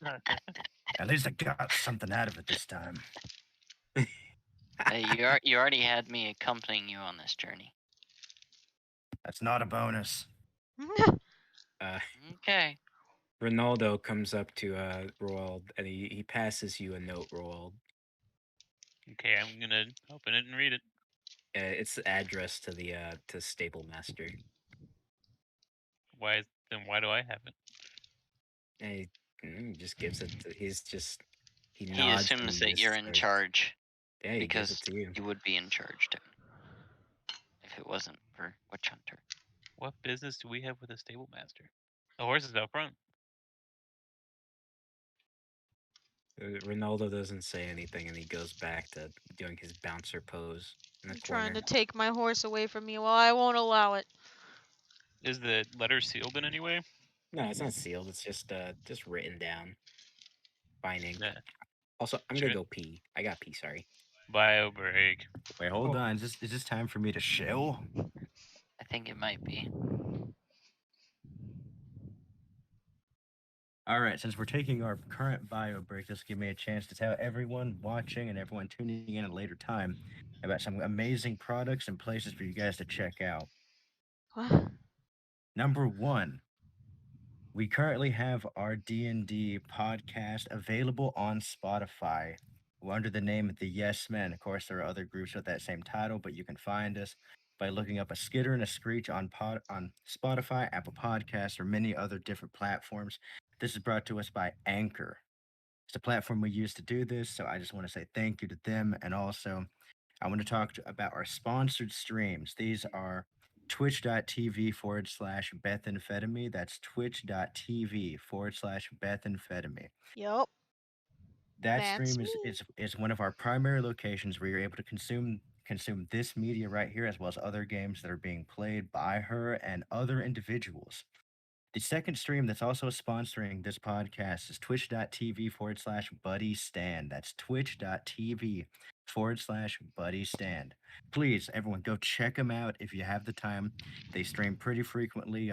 "At least I got something out of it this time." Hey, you already had me accompanying you on this journey. That's not a bonus. Uh, Okay. Ronaldo comes up to Roald and he passes you a note, Roald. okay. I'm gonna open it and read it. It's the address to the to stable master. Why do I have it? And he just gives it. He He nods and assumes he that just you're in starts. charge Yeah, he gives it because to you. you would be in charge too if it wasn't for Witch Hunter. What business do we have with a stable master? The horse is out front. Ronaldo doesn't say anything and he goes back to doing his bouncer pose in the You're trying corner. to take my horse away from me. Well, I won't allow it. Is the letter sealed in any way? No, it's not sealed. It's just written down. Fine ink. Nah. Also, I'm gonna Should go pee. I got pee. Sorry. bio break. Wait, hold on. Is this time for me to shill? I think it might be. All right, since we're taking our current bio break, this will give me a chance to tell everyone watching and everyone tuning in at a later time about some amazing products and places for you guys to check out. What? Number one, we currently have our D&D podcast available on Spotify under the name of the Yes Men. Of course, there are other groups with that same title, but you can find us by looking up a Skitter and a Skreech on Spotify, Apple Podcasts, or many other different platforms. This is brought to us by Anchor. It's the platform we use to do this, so I just want to say thank you to them. And also, I want to talk about our sponsored streams. These are twitch.tv/Bethamphetamine. That's twitch.tv/Bethamphetamine. Yup. That That's stream me. is one of our primary locations where you're able to consume this media right here, as well as other games that are being played by her and other individuals. The second stream that's also sponsoring this podcast is twitch.tv/Buddy Stand. That's twitch.tv/Buddy Stand. Please, everyone, go check them out if you have the time. They stream pretty frequently.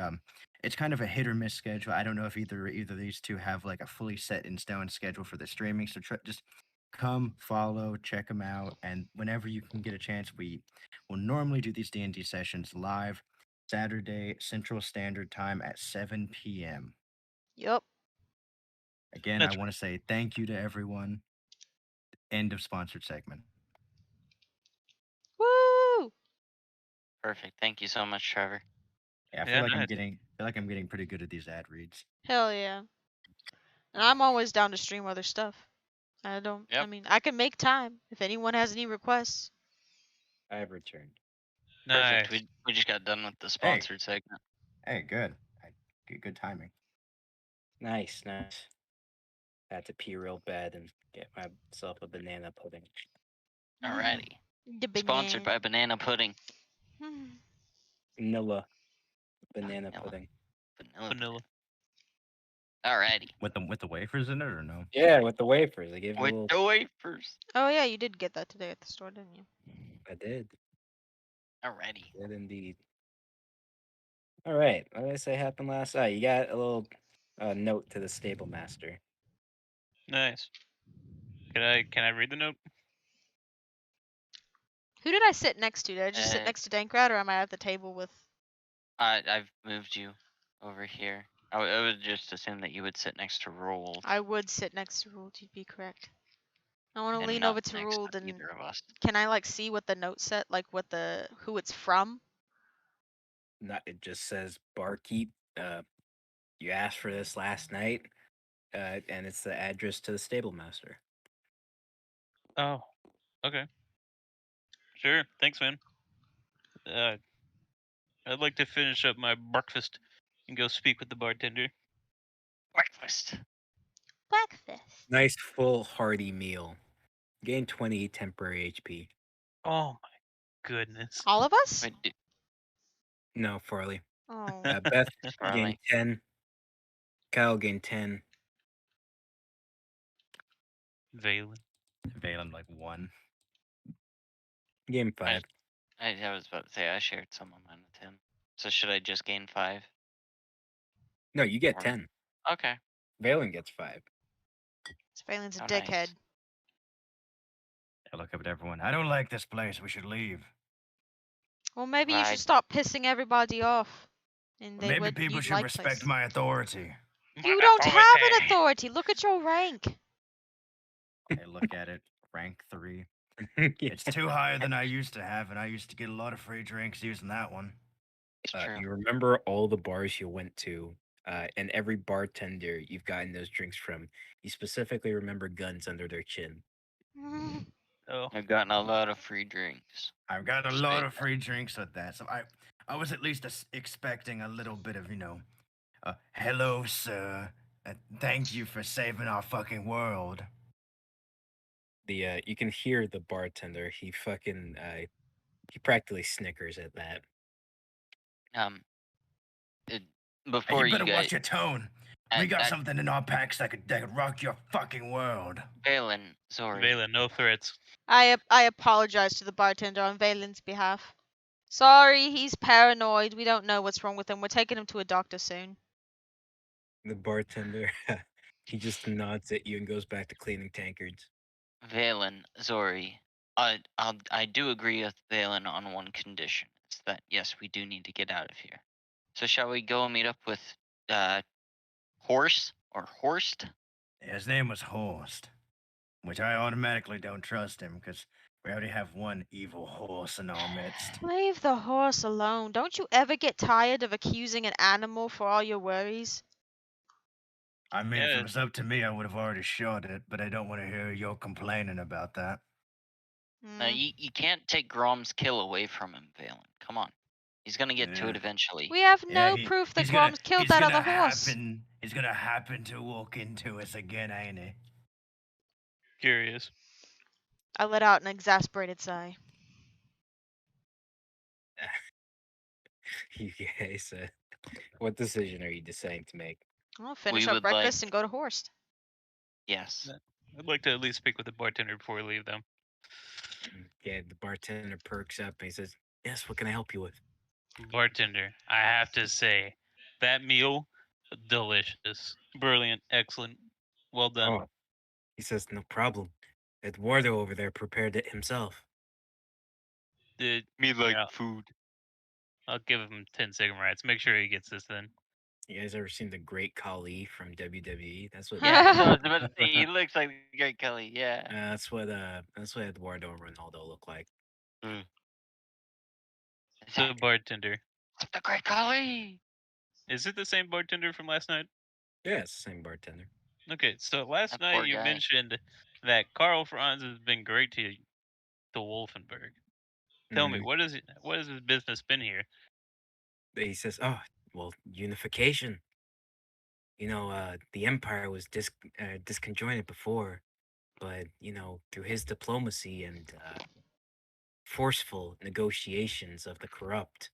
It's kind of a hit or miss schedule. I don't know if either of these two have like a fully set in stone schedule for the streaming. So just come, follow, check them out, and whenever you can get a chance, we will normally do these D&D sessions live Saturday Central Standard Time at 7 p.m. Yup. Again, I That's want to say thank you to everyone. End of sponsored segment. Woo! Perfect. Thank you so much, Trevor. Yeah, I feel yeah, like nice. I'm getting pretty good at these ad reads. Hell yeah. And I'm always down to stream other stuff. I don't. I Yep. mean, I can make time if anyone has any requests. I have returned. Perfect. Nice. We just got done with the Hey, sponsored segment. hey, good. Good timing. Nice, nice. Had to pee real bad and get myself a banana pudding. Alrighty. The Sponsored by banana. Banana Pudding. Vanilla banana Vanilla. pudding. Vanilla. Vanilla. Alrighty. With the wafers in it or no? Yeah, with the wafers. I gave you a With little. the wafers. Oh yeah, you did get that today at the store, didn't you? I did. Alrighty. Did indeed. All right. What did I say happened last night? You got a little note to the stable master. Nice. Can I read the note? Who did I sit next to? Did I just sit Uh, next to Dankrad, or am I at the table with? I've moved you over here. I would just assume that you would sit next to Rold I would sit next to Ruled. You'd be correct. I want to and lean not over to next Ruled to and either of us. can I like see what the note said, like what who it's from? Not. It just says barkeep. You asked for this last night, and it's the address to the stable master. Oh, okay. Sure. Thanks, man. I'd like to finish up my breakfast and go speak with the bartender. Breakfast. Breakfast. Nice, full, hearty meal. Gain 20 temporary HP. Oh my goodness. All of us? Wait, No, Farley. Oh. Beth Farley. gained 10. Kyle gained 10. Valen. Valen like 1. Game 5. I was about to say I shared some of mine with him. So should I just gain 5? No, you get Or- 10. Okay. Valen gets 5. Valen's a Oh, dickhead. nice. I look up at everyone. I don't like this place. We should leave. Well, maybe you Right. should stop pissing everybody off, and Maybe people you'd should like respect place. my authority. You don't have an authority. Look at your rank. I look at it. Rank 3. It's too higher than I used to have, and I used to get a lot of free drinks using that one. It's true. You remember all the bars you went to, and every bartender you've gotten those drinks from. You specifically remember guns under their chin. Oh, I've gotten a lot of free drinks. I've got a Just lot saying of free drinks with that, so I was at least expecting a little bit of, hello, sir. Thank you for saving our fucking world. You can hear the bartender. He fucking he practically snickers at that. Hey, Before you better guys, watch your tone. We got something in our packs that could rock your fucking world. Valen, Zori. Valen, no threats. I apologize to the bartender on Valen's behalf. Sorry, he's paranoid. We don't know what's wrong with him. We're taking him to a doctor soon. The bartender, he just nods at you and goes back to cleaning tankards. Valen, Zori, I do agree with Valen on one condition. It's that yes, we do need to get out of here. So shall we go and meet up with uh Horse or Horst? His name was Horst, which I automatically don't trust him because we already have one evil horse in our midst. Leave the horse alone. Don't you ever get tired of accusing an animal for all your worries? I mean, if it Yeah, was up to me, I would have already shot it, but I don't want to hear you complaining about that. Hmm. You can't take Grom's kill away from him, Valen. Come on. He's gonna get to Yeah. it eventually. We have Yeah, no proof that he's gonna Grom's killed that other horse. he's gonna happen to walk into us again, ain't he? curious. I let out an exasperated sigh. You guys, what decision are you deciding to make? I'll finish We up would like breakfast and go to Horst. yes. I'd like to at least speak with the bartender before we leave, though. Yeah, the bartender perks up and he says, "Yes, what can I help you with?" Bartender, I have to say, that meal, delicious, brilliant, excellent, well done. Oh, he says, "No problem. Eduardo over there prepared it himself." Did Me like yeah, food. I'll give him 10 cigarettes. Make sure he gets this then. You guys ever seen the Great Khali from WWE? That's what. Yeah, no, I was about to say he looks like Great Kelly, yeah. That's what Eduardo and Ronaldo look like. Mm. So, bartender, The Great Kelly. is it the same bartender from last night? Yeah, it's the same bartender. Okay, so last That night poor you guy. mentioned that Carl Franz has been great to Wolfenberg. Tell me, Mm, what has his business been here? he says, "Oh, well, unification. The empire was disconjointed before, but through his diplomacy and forceful negotiations of the corrupt,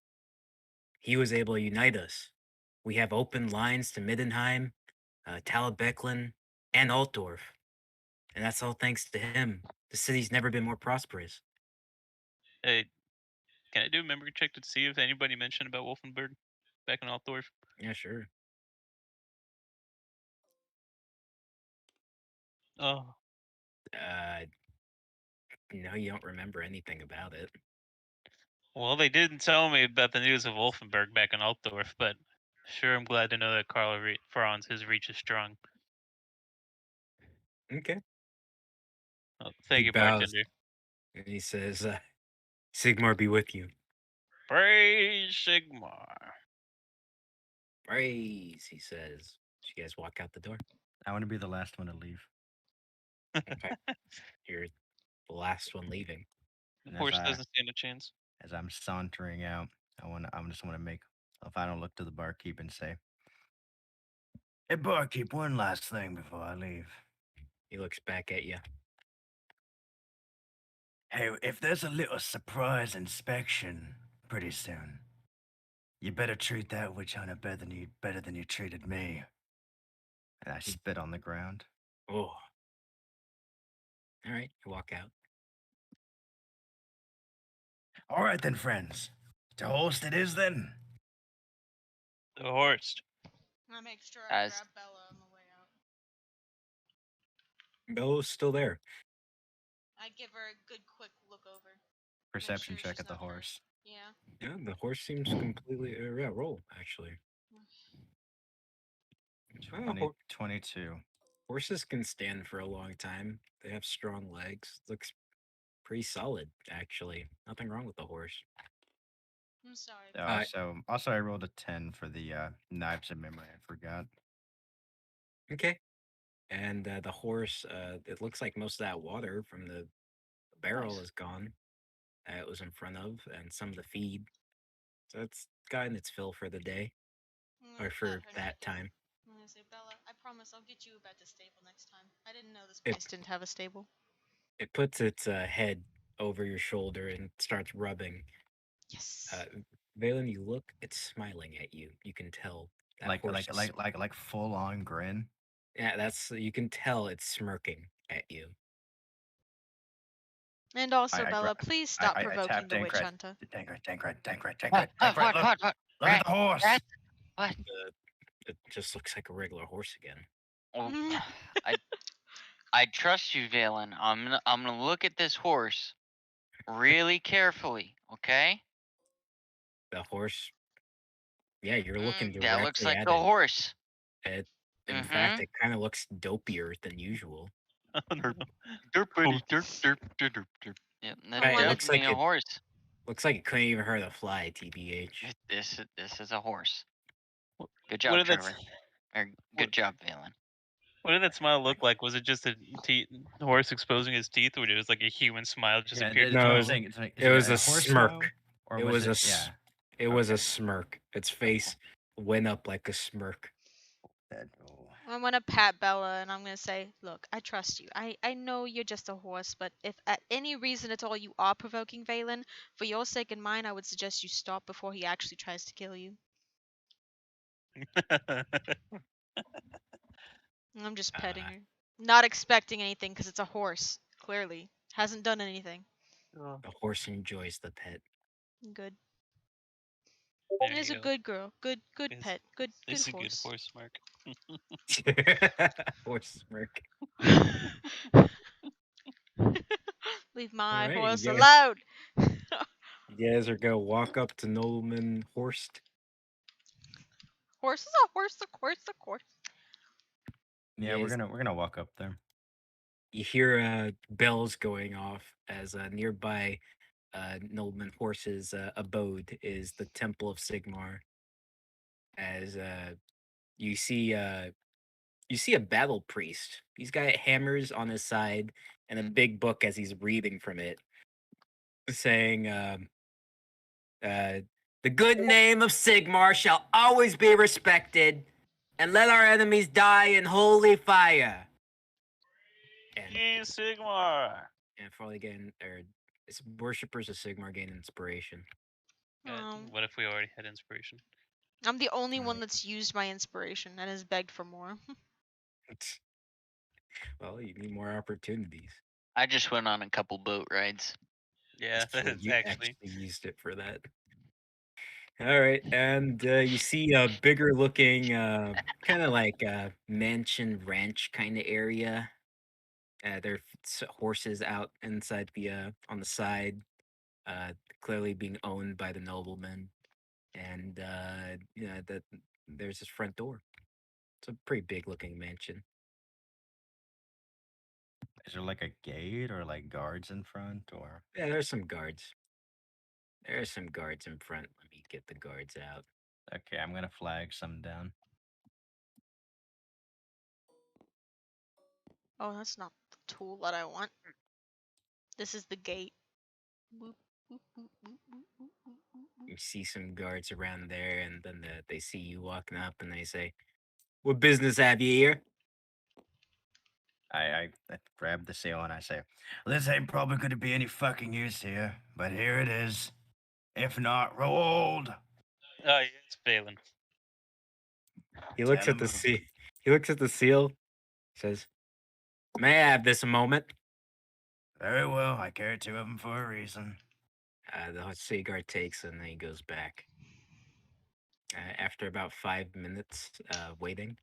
he was able to unite us. We have open lines to Middenheim, Talabecklin, and Altdorf, and that's all thanks to him. The city's never been more prosperous." Hey, can I do a memory check to see if anybody mentioned about Wolfenberg back in Altdorf? Yeah, sure. Oh, Uh, no, you don't remember anything about it. well, they didn't tell me about the news of Wolfenberg back in Altdorf, but sure, I'm glad to know that Franz, his reach is strong. Okay. Oh, He thank you, bows bartender. and he says, "Sigmar be with you." Praise Sigmar. Praise, he says. So you guys walk out the door. I want to be the last one to leave. Okay. You're the last one leaving. And Horse doesn't stand a chance. as I'm sauntering out, I just want to make a final look to the barkeep and say, "Hey, barkeep, one last thing before I leave. He looks back at you. Hey, if there's a little surprise inspection pretty soon, you better treat that witch hunter better than you treated me." And I spit on the ground. Oh. All right. You walk out. All right then, friends. To host it is then. The horse. I make sure I Guys. grab Bella on the way out. Bella's still there. I give her a good quick look over. Perception sure check she's at the not hurt. horse. Yeah. Yeah, the horse seems completely. Yeah, roll, actually. Well, 22. horses can stand for a long time. They have strong legs. Looks pretty solid, actually. Nothing wrong with the horse. I'm sorry. Also I rolled a 10 for the knives of memory. I forgot. Okay. And the horse, it looks like most of that water from the barrel Nice. is gone. It was in front of, and some of the feed. So it's gotten its fill for the day, or for that time. I'm gonna say, Bella, I promise I'll get you back to stable next time. I didn't know this It- place didn't have a stable. It puts its head over your shoulder and starts rubbing. Yes. Valen, you look, it's smiling at you. You can tell that horse. Like full on grin. Yeah, you can tell it's smirking at you. And also, I Bella, gra- please stop I provoking tap the witch Dankred. hunter. Dankred. What? Look at the horse. What? It just looks like a regular horse again. Well, I I trust you, Valen. I'm gonna look at this horse really carefully. Okay. The horse. Yeah, you're looking That looks directly like at a it. horse. In fact, Mm-hmm. it kind of looks dopier than usual. Oh, no. Derp, Cool. derp, derp, derp, derp, derp. Yeah, I that's It wanna- looks definitely like a horse. it couldn't even hurt a fly. Tbh. This is a horse. Wh- Good What job, did that? Trevor. Or What, good job, Valen. what did that smile look like? Was it just a horse exposing his teeth, or was it like a human smile just Yeah, appeared? that's what No, I'm saying. It's like, is it it was a a horse smirk. smile? Or It was was it? Yeah. it was a Okay. smirk. Its face went up like a smirk. Oh. I'm gonna pat Bella and I'm gonna say, look, I trust you. I know you're just a horse, but if at any reason at all you are provoking Valen, for your sake and mine, I would suggest you stop before he actually tries to kill you. And I'm just petting Uh, her. Not expecting anything because it's a horse, clearly. Hasn't done anything. Oh, the horse enjoys the pet. Good. there It is you a go. good girl. Good It's, pet. Good it's a good horse. horse, Mark. Horse smirk. Leave All my right, horse alone. you guys are gonna walk up to Nobleman Horst. Horse is a horse, a horse, a horse. Yeah, Yes. we're gonna walk up there. You hear bells going off as nearby Nobleman Horse's abode is the Temple of Sigmar. As you see a battle priest. He's got hammers on his side and a big book as he's reading from it, saying, "The good name of Sigmar shall always be respected, and let our enemies die in holy fire." And Hey, Sigmar! and finally again, it's worshippers of Sigmar gain inspiration. What if we already had inspiration? I'm the only one Right. that's used my inspiration and has begged for more. Well, you need more opportunities. I just went on a couple boat rides. Yeah, So that's you actually. used it for that. All right, and you see a bigger looking, kind of like a mansion ranch kind of area. There are horses out inside the on the side, uh, clearly being owned by the nobleman, and that there's his front door. It's a pretty big looking mansion. Is there like a gate or like guards in front or? Yeah, there's some guards. There's some guards in front. Let me get the guards out. Okay, I'm gonna flag some down. Oh, that's not the tool that I want. This is the gate. Boop, boop, boop, boop, boop, boop, boop, boop, boop. You see some guards around there, and then they see you walking up, and they say, "What business have you here?" I grab the seal and I say, "This ain't probably gonna be any fucking use here, but here it is. If not, rolled." Oh, yeah, it's Valen. He looks Tell at the him. seal. He looks at the seal. Says, "May I have this a moment?" Very well, I carry two of them for a reason. The sea guard takes, and then he goes back. After about 5 minutes waiting,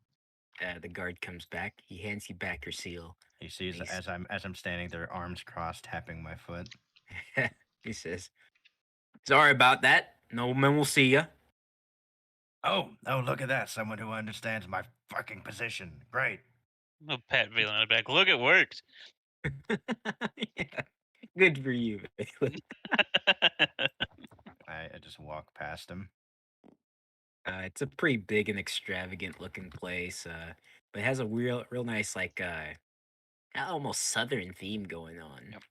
the guard comes back. He hands you back your seal. He sees He's- as I'm standing there, arms crossed, tapping my foot. He says, "Sorry about that. No man will see you." Oh, look at that! Someone who understands my fucking position. Great. Oh, pat Valen on the back. Look, it worked. Yeah. Good for you, Valen. I just walk past him. It's a pretty big and extravagant looking place, but it has a real nice like almost southern theme going on. Yep.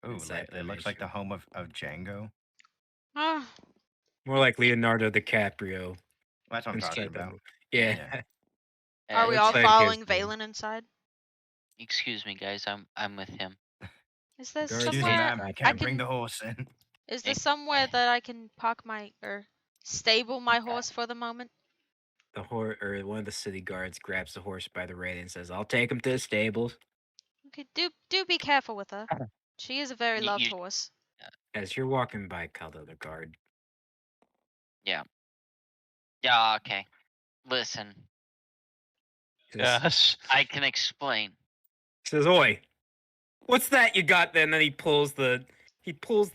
Ooh, inside the it looks like the mansion. home of Django. Ah, More like Leonardo DiCaprio. That's what I'm talking inside the about. mo- Yeah. Yeah. are we looks all like following his, Valen inside? Excuse me, guys. I'm with him. Is there Guards Excuse me, Somewhere somewhere ma'am. I Can't bring can? the horse in. Is there somewhere that I can park my or stable my horse for the moment? the one of the city guards grabs the horse by the rein and says, "I'll take him to the stables." Okay, do be careful with her. She is a very You- loved you- horse. As you're walking by, call the other guard. Yeah. Yeah. Okay. Listen. He says, Gosh. I can explain. "Oi, what's that you got there?" And then he pulls the he pulls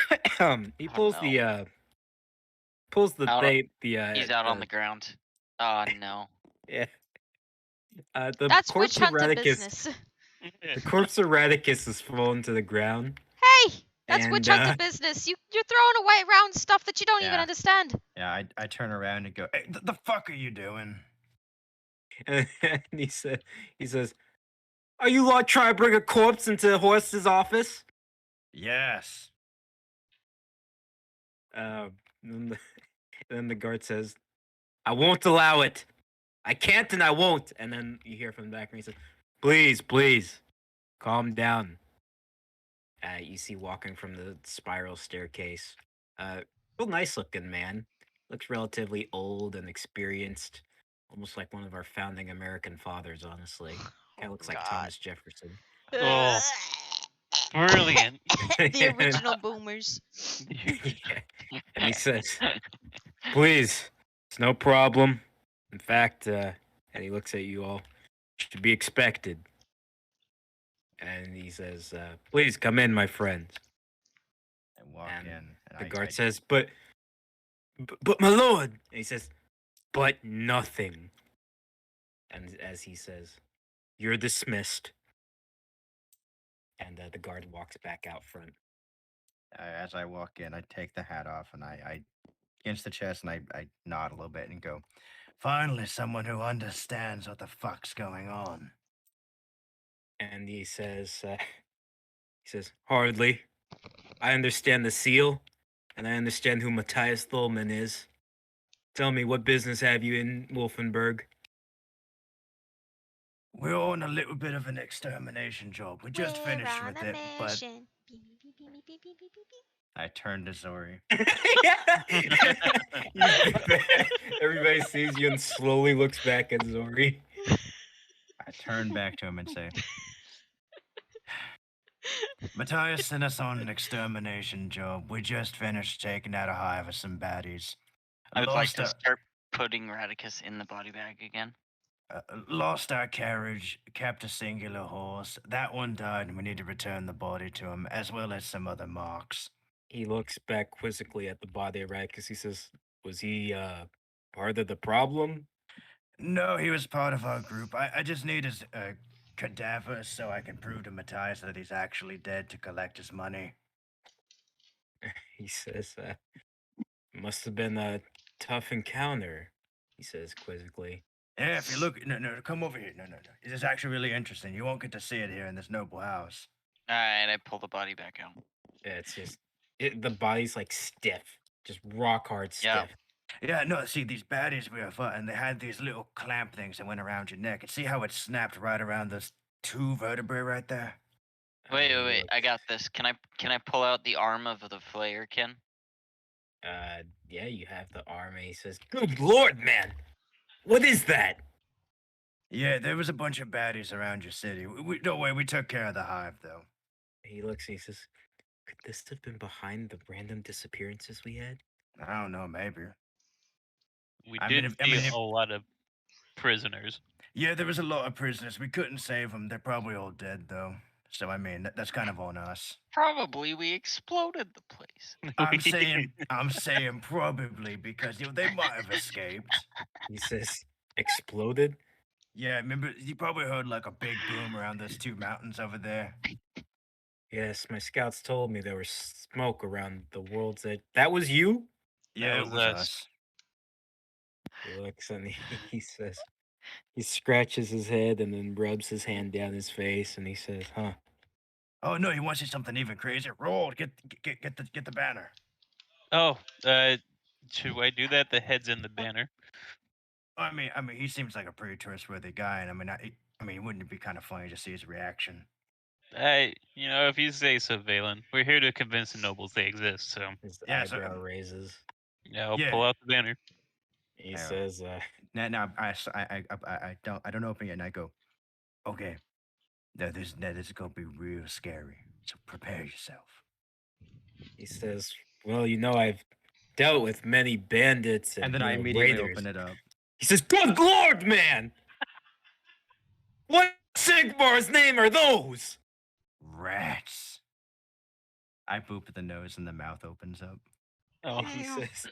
he Oh pulls no. the Out. thing He's out on the ground. Oh no. yeah the That's witch corpse of hunting Radicus business. has fallen to the ground Hey, that's witch and hunting business. You're throwing away around stuff that you don't even Yeah. understand. Yeah, I turn around and go, hey, the fuck are you doing? and he says, "Are you lot trying to bring a corpse into Horse's office?" Yes. Then then the guard says, "I won't allow it. I can't and I won't." And then you hear from the back and he says, please, calm down." You see walking from the spiral staircase, real nice looking man. Looks relatively old and experienced, almost like one of our founding American fathers, honestly. Kind Oh of looks like God. Thomas Jefferson. Oh, brilliant. The original boomers. Yeah. And he says, "Please, it's no problem. In fact," and he looks at you all, "should be expected." And he says, "Please come in, my friends." I walk And in and the I guard says, but my lord." And he says, "But nothing." And as he says, "You're dismissed." And the guard walks back out front. as I walk in, I take the hat off and I against the chest and I nod a little bit and go, finally someone who understands what the fuck's going on. And he says, "Hardly. I understand the seal, and I understand who Matthias Thulman is. Tell me, what business have you in Wolfenburg?" We're on a little bit of an extermination job. We just We're finished on with a it, but mission. Beep, beep, beep, beep, beep, beep, beep, beep, beep. I turned to Zori. Everybody sees you and slowly looks back at Zori. I turn back to him and say, Matthias sent us on an extermination job. We just finished taking out a hive of some baddies. I would like Lost to our, start putting Radicus in the body bag again. lost our carriage, kept a singular horse. That one died, and we need to return the body to him, as well as some other marks. He looks back quizzically at the body, right? Because he says, "Was he part of the problem?" No, he was part of our group. I just need his cadaver so I can prove to Matthias that he's actually dead to collect his money. He says, "Must have been a tough encounter," he says quizzically. Yeah, if you look, no, come over here. No. This is actually really interesting. You won't get to see it here in this noble house. Alright, I pull the body back out. Yeah, it's just the body's like stiff, just rock hard Yeah. stiff. Yeah, no, see, these baddies we were fighting, they had these little clamp things that went around your neck. And see how it snapped right around those two vertebrae right there? Wait, He wait, I looks- got this. Can I pull out the arm of the flayerkin? Yeah, you have the arm, and he says, "Good lord, man, what is that?" Yeah, there was a bunch of baddies around your city. Don't worry, we took care of the hive, though. He looks and he says, "Could this have been behind the random disappearances we had?" I don't know, maybe. We I did mean, see a lot of prisoners. yeah, there was a lot of prisoners. We couldn't save them. They're probably all dead, though. So, I mean, that's kind of on us. Probably we exploded the place. I'm saying probably because they might have escaped. He says, "Exploded?" Yeah, remember you probably heard like a big boom around those two mountains over there. Yes, my scouts told me there was smoke around the world's edge. That was you? Yeah, was it was us. us. He looks and he says, he scratches his head and then rubs his hand down his face and he says, "Huh." Oh no, you want to see something even crazier? Roll, get the banner. Oh, should I do that? The head's in the banner. I mean, he seems like a pretty trustworthy guy, and I mean, wouldn't it be kind of funny to see his reaction? If you say so, Valen, we're here to convince the nobles they exist. So His Yeah, so, eyebrow raises. yeah, I'll Yeah. pull out the banner. He Yeah. says, Now I don't open it, and I go, okay, this is gonna be real scary. So prepare yourself. he says, "Well, I've dealt with many bandits and, And then I immediately raiders." open it up. He says, "Good lord, man! What Sigmar's name are those? Rats. I boop at the nose and the mouth opens up. Oh, He says,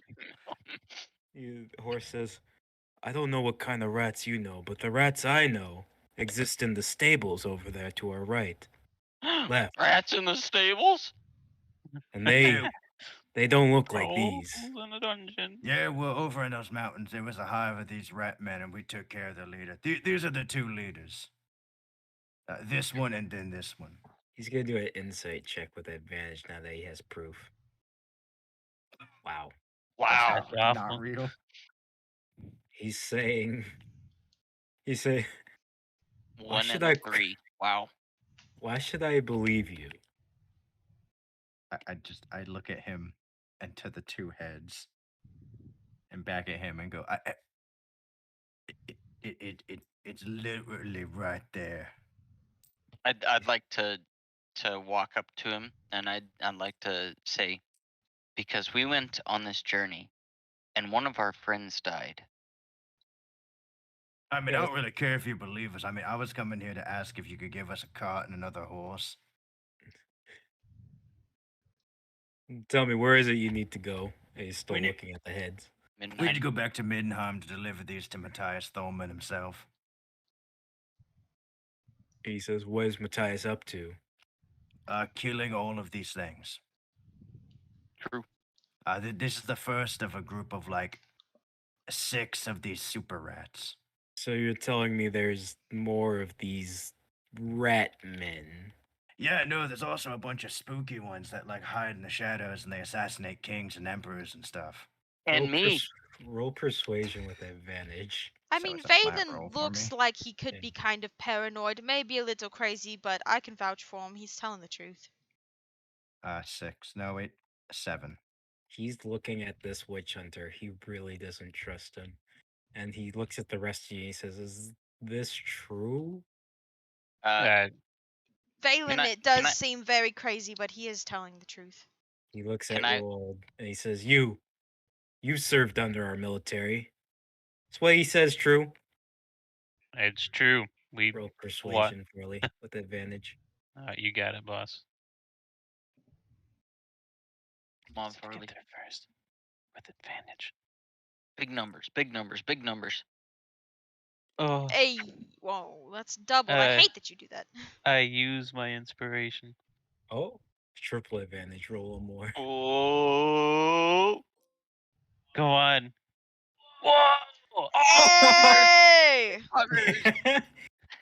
the horse says, I don't know what kind of rats you know, but the rats I know exist in the stables over there to our right. Left. Rats in the stables? And they don't look like trolls these. in a dungeon. Yeah, well, over in those mountains, there was a hive of these rat men, and we took care of the leader. These are the two leaders. This one and then this one. He's gonna do an insight check with advantage now that he has proof. Wow. Wow. That's awful. Not real. He's saying One should and I- 3. Wow. why should I believe you? I look at him and to the two heads and back at him and go, it's literally right there. I'd like to walk up to him and I'd like to say, because we went on this journey and one of our friends died. I mean, Yeah. I don't really care if you believe us. I mean, I was coming here to ask if you could give us a cart and another horse. Tell me, where is it you need to go? And he's still We need- looking at the heads. We need Midnight. to go back to Middenheim to deliver these to Matthias Thorman himself. He says, what is Matthias up to? Killing all of these things. True. This is the first of a group of like 6 of these super rats. So you're telling me there's more of these rat men? Yeah, no, there's also a bunch of spooky ones that like hide in the shadows and they assassinate kings and emperors and stuff. And me. Roll persuasion with advantage. I So mean, it's a flat roll Valen for looks me. like he could Yeah. be kind of paranoid, maybe a little crazy, but I can vouch for him. He's telling the truth. 6. No, wait. 7. He's looking at this witch hunter. He really doesn't trust him. And he looks at the rest of you and he says, is this true? Valen, I- it does can I- seem very crazy, but he is telling the truth. He looks Can at I- Roald and he says, you served under our military. That's what he says true. It's true. We Roll persuasion, Furley, with advantage. you got it, boss. Come on, Let's Farley. get there first with advantage. Big numbers, big numbers, big numbers. Oh, Hey, whoa, that's double. I hate that you do that. I use my inspiration. Oh, triple advantage. Roll one more. Oh. Go on. Whoa! Hey!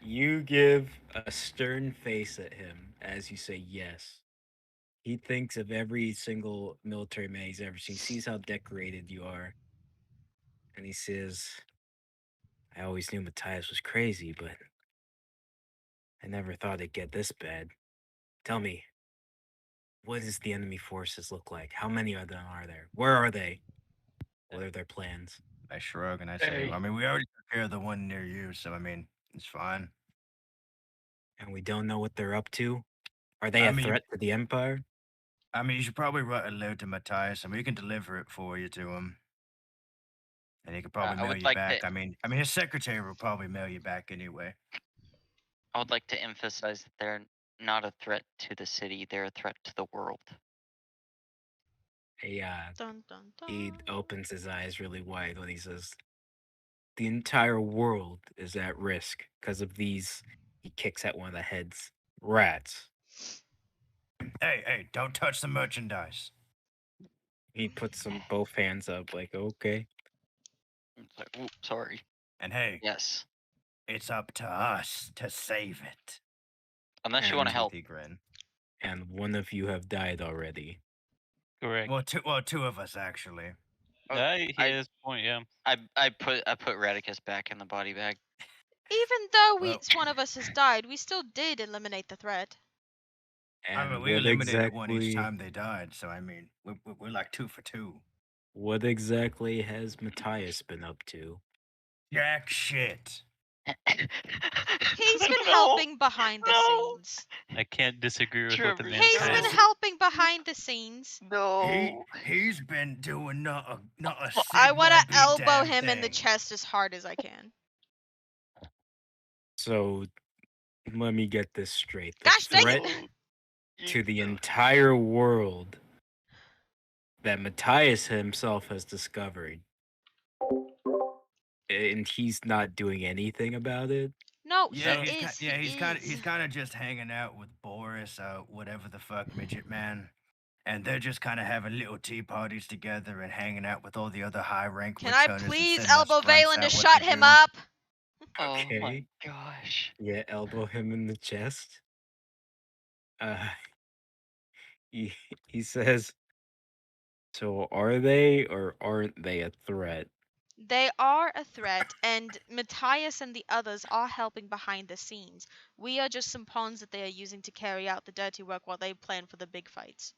You give a stern face at him as you say yes. He thinks of every single military man he's ever seen, sees how decorated you are, and he says, I always knew Matthias was crazy, but I never thought it'd get this bad. Tell me, what does the enemy forces look like? How many of them are there? Where are they? What are their plans? I shrug and I say, Hey. I mean, we already took care of the one near you, so I mean, it's fine. And we don't know what they're up to? Are they I a mean- threat to the Empire? I mean, you should probably write a letter to Matthias and we can deliver it for you to him. And he could probably I mail would you like back. to- I mean, his secretary will probably mail you back anyway. I would like to emphasize that they're not a threat to the city, they're a threat to the world. He Dun, dun, dun. He opens his eyes really wide when he says, the entire world is at risk because of these. He kicks at one of the heads. Rats. Hey, don't touch the merchandise. He puts them both hands up, like, okay. It's like, "Ooh, sorry." And hey, Yes. it's up to us to save it. Unless you And want to help. Toothy grin. And one of you have died already. Correct. Well, two of us actually. He I- has a point, yeah. I put Radicus back in the body bag. Even though Well- one of us has died, we still did eliminate the threat. And I mean, we what eliminated one each exactly, time they died, so I mean, we're like 2 for 2. what exactly has Matthias been up to? Jack shit. He's been No, helping behind the no. scenes. I can't disagree with what the Trevor, man He's says. been helping behind the scenes. No. He's been doing not a I want Sigma to be elbow damn him in the thing. chest as hard as I can. So let me get this straight. The Gosh dang threat it! Oh, to You the go. entire world that Matthias himself has discovered, and he's not doing anything about it. No, Yeah, he No. is. He is. he's kind of just hanging out with Boris, whatever the fuck, midget man, and they're just kind of having little tea parties together and hanging out with all the other high rank Can I witch hunters and please sending us elbow grunts Valen to out what to shut him do. up? Oh my Okay. gosh. Yeah, elbow him in the chest. Uh, he, he says, so are they or aren't they a threat? They are a threat, and Matthias and the others are helping behind the scenes. We are just some pawns that they are using to carry out the dirty work while they plan for the big fights.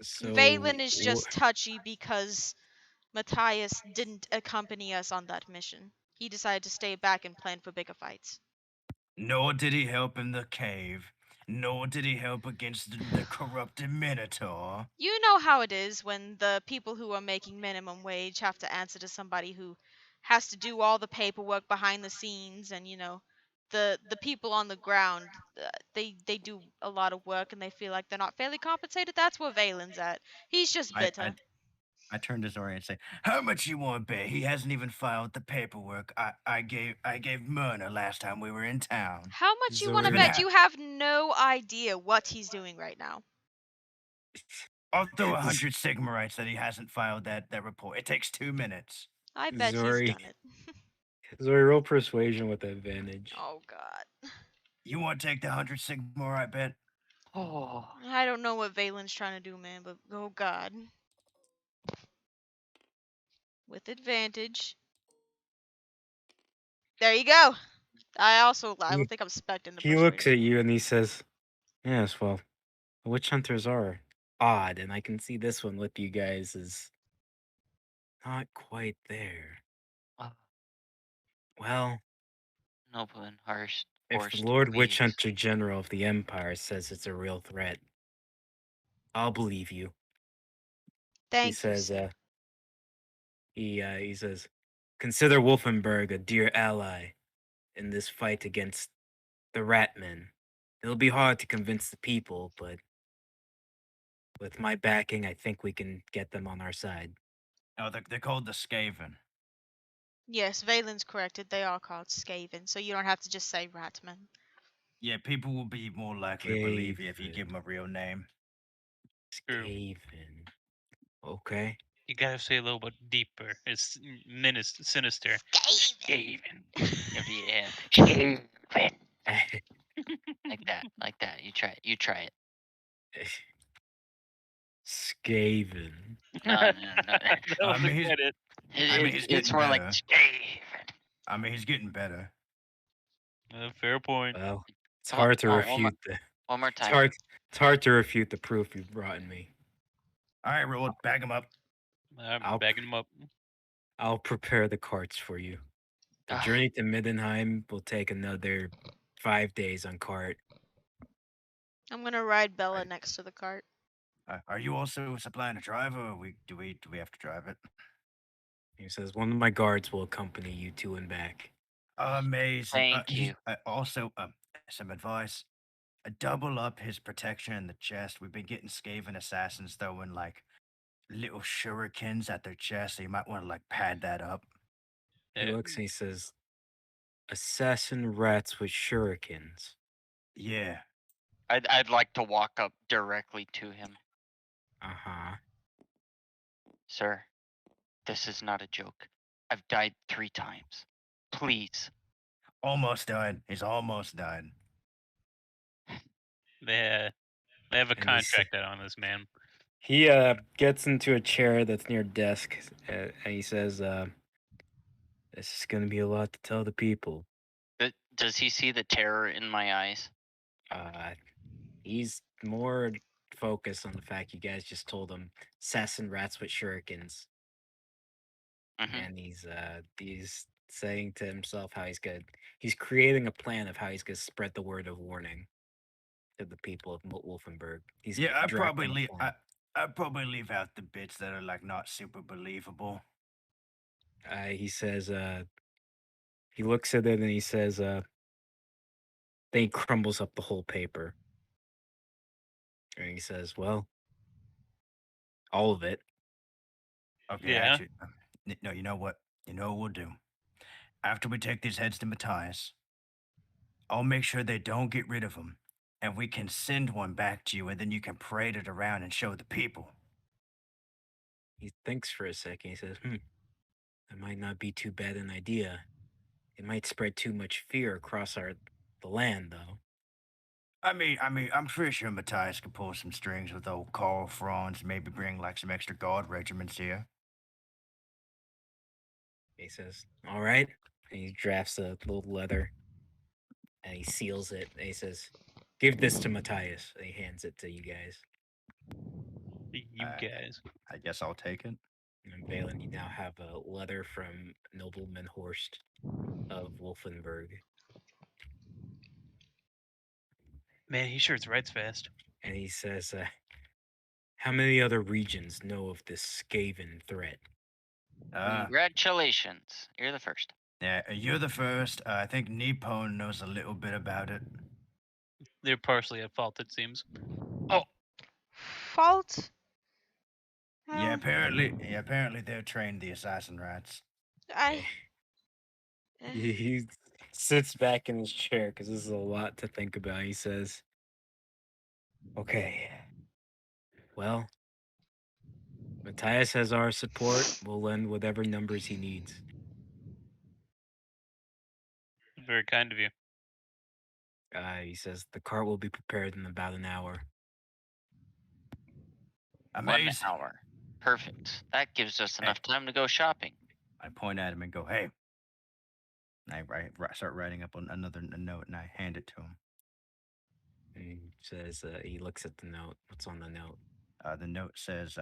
So, Valen is just touchy because Matthias didn't accompany us on that mission. He decided to stay back and plan for bigger fights. Nor did he help in the cave. Nor did he help against the corrupted Minotaur. You know how it is when the people who are making minimum wage have to answer to somebody who has to do all the paperwork behind the scenes, and the people on the ground, they do a lot of work and they feel like they're not fairly compensated. That's where Valen's at. He's just I, bitter. I, I turned to Zori and say, "How much you want, bet? He hasn't even filed the paperwork I gave Myrna last time we were in town. How much you want to Even Zori, bet? ha- You have no idea what he's doing right now. I'll throw 100 Sigmarites that he hasn't filed that report. It takes 2 minutes. I bet he's Zori, done it. Zori, roll persuasion with advantage. Oh god. You want to take the 100 Sigmarite bet? Oh. I don't know what Valen's trying to do, man, but oh god. With advantage. There you go. I don't He, think I'm specting the he looks persuasion. at you and he says, yes, well, the witch hunters are odd, and I can see this one with you guys is not quite there. Oh, Well, noble and harsh if the forced Lord Witch weaves. Hunter General of the Empire says it's a real threat, I'll believe you. He Thank you, says, sir. he says, consider Wolfenberg a dear ally in this fight against the Ratmen. It'll be hard to convince the people, but with my backing, I think we can get them on our side. Oh, they're called the Skaven. Yes, Valen's corrected. They are called Skaven, so you don't have to just say Ratman. Yeah, people will be more likely to believe you if you give them a real name. true. Skaven. Okay. You gotta say a little bit deeper. It's sinister. Skaven. Yeah. Skaven. Like that. Like that. You try it. You try it. Skaven. No, no, no. No, I mean, he's forget it. I mean, he's It's getting more like better. Skaven. I mean, he's getting better. Fair point. Well, it's Come on. hard to All right. refute the. One more It's time. hard. It's hard to refute the proof you've brought me. All right, Roll, bag him up. I'm I'll backing him up. I'll prepare the carts for you. The Ah, journey to Middenheim will take another 5 days on cart. I'm gonna ride Bella Right. next to the cart. Are you also supplying a driver, or do we have to drive it? He says one of my guards will accompany you to and back. Amazing. thank you. Also, some advice. Double up his protection in the chest. We've been getting Skaven assassins throwing like little shurikens at their chest, so you might want to like pad that up. He Yeah. looks and he says, "Assassin rats with shurikens." Yeah. I'd like to walk up directly to him. Uh huh. Sir, this is not a joke. I've died 3 times. Please. Almost died. He's almost died. They have a And he contract out on this man. he gets into a chair that's near a desk, and he says, "This is gonna be a lot to tell the people." Does he see the terror in my eyes? Uh, he's more focused on the fact you guys just told him assassin rats with shurikens, Mm-hmm. and he's saying to himself how he's creating a plan of how he's gonna spread the word of warning to the people of Wolfenburg. He's Yeah, drafting a plan. I'd probably leave out the bits that are like not super believable. He says, he looks at it and he says, Then he crumbles up the whole paper. And he says, well, all of it. Okay, Yeah. actually, no, you know what? You know what we'll do? After we take these heads to Matthias, I'll make sure they don't get rid of them, and we can send one back to you, and then you can parade it around and show the people. He thinks for a second. He says, that might not be too bad an idea. It might spread too much fear across the land, though. I'm pretty sure Matthias could pull some strings with old Carl Franz, maybe bring like some extra guard regiments here. He says, all right. And he drafts a little letter and he seals it. And he says, give this to Matthias. And he hands it to you guys. You guys. I guess I'll take it. And Valen, you now have a letter from Nobleman Horst of Wolfenburg. Man, he sure writes fast. And he says, how many other regions know of this Skaven threat? Congratulations. You're the first. Yeah, you're the first. I think Nippon knows a little bit about it. They're partially at fault, it seems. Oh, Fault? Yeah, Oh, apparently they're trained the assassin rats. I. He sits back in his chair because this is a lot to think about. He says, okay, well, Matthias has our support. We'll lend whatever numbers he needs. Very kind of you. He says the cart will be prepared in about an hour. Amazing. 1 hour. Perfect. That gives us Hey. enough time to go shopping. I point at him and go, hey. And I start writing up on another note and I hand it to him. And he says, he looks at the note. What's on the note? The note says,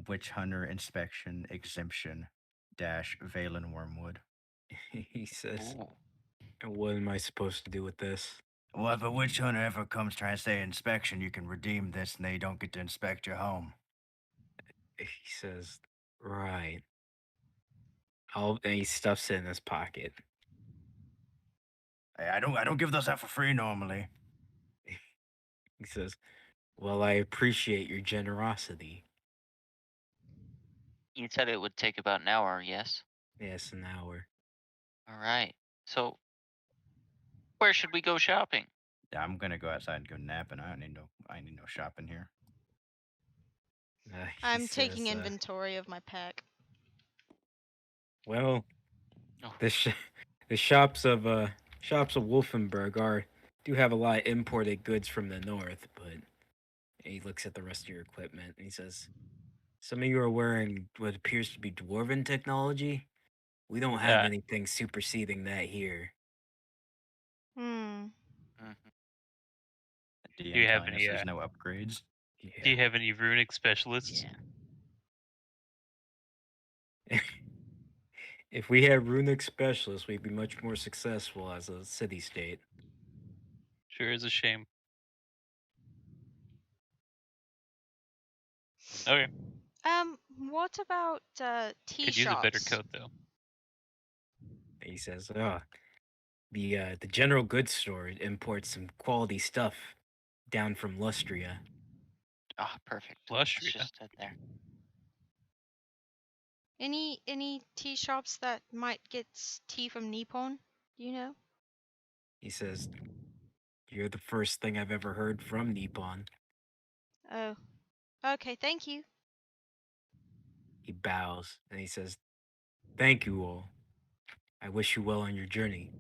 witch hunter inspection exemption dash Valen Wormwood. He says, Ooh. and what am I supposed to do with this? Well, if a witch hunter ever comes trying to say inspection, you can redeem this and they don't get to inspect your home. He says, right. And he stuffs it in his pocket. Hey, I don't give those out for free normally. He says, well, I appreciate your generosity. You said it would take about an hour, yes? Yes, an hour. All right. So, where should we go shopping? Yeah, I'm gonna go outside and go napping. I need no shopping here. He I'm taking says, inventory of my pack. well, Oh. the shops of Wolfenburg do have a lot of imported goods from the north, but he looks at the rest of your equipment and he says, some of you are wearing what appears to be dwarven technology. We don't have anything superseding that here. Hmm. Mhm. DM Do you have telling any, us there's no upgrades. Do you have any runic specialists? Yeah. If we had runic specialists, we'd be much more successful as a city-state. Sure is a shame. Okay. What about tea Could shops? use a better coat though. He says, the general goods store imports some quality stuff down from Lustria. Oh, perfect. Lustria. Let's just sit there. Any tea shops that might get tea from Nippon? Do you know? He says, you're the first thing I've ever heard from Nippon. Oh. Okay, thank you. He bows and he says, thank you all. I wish you well on your journey.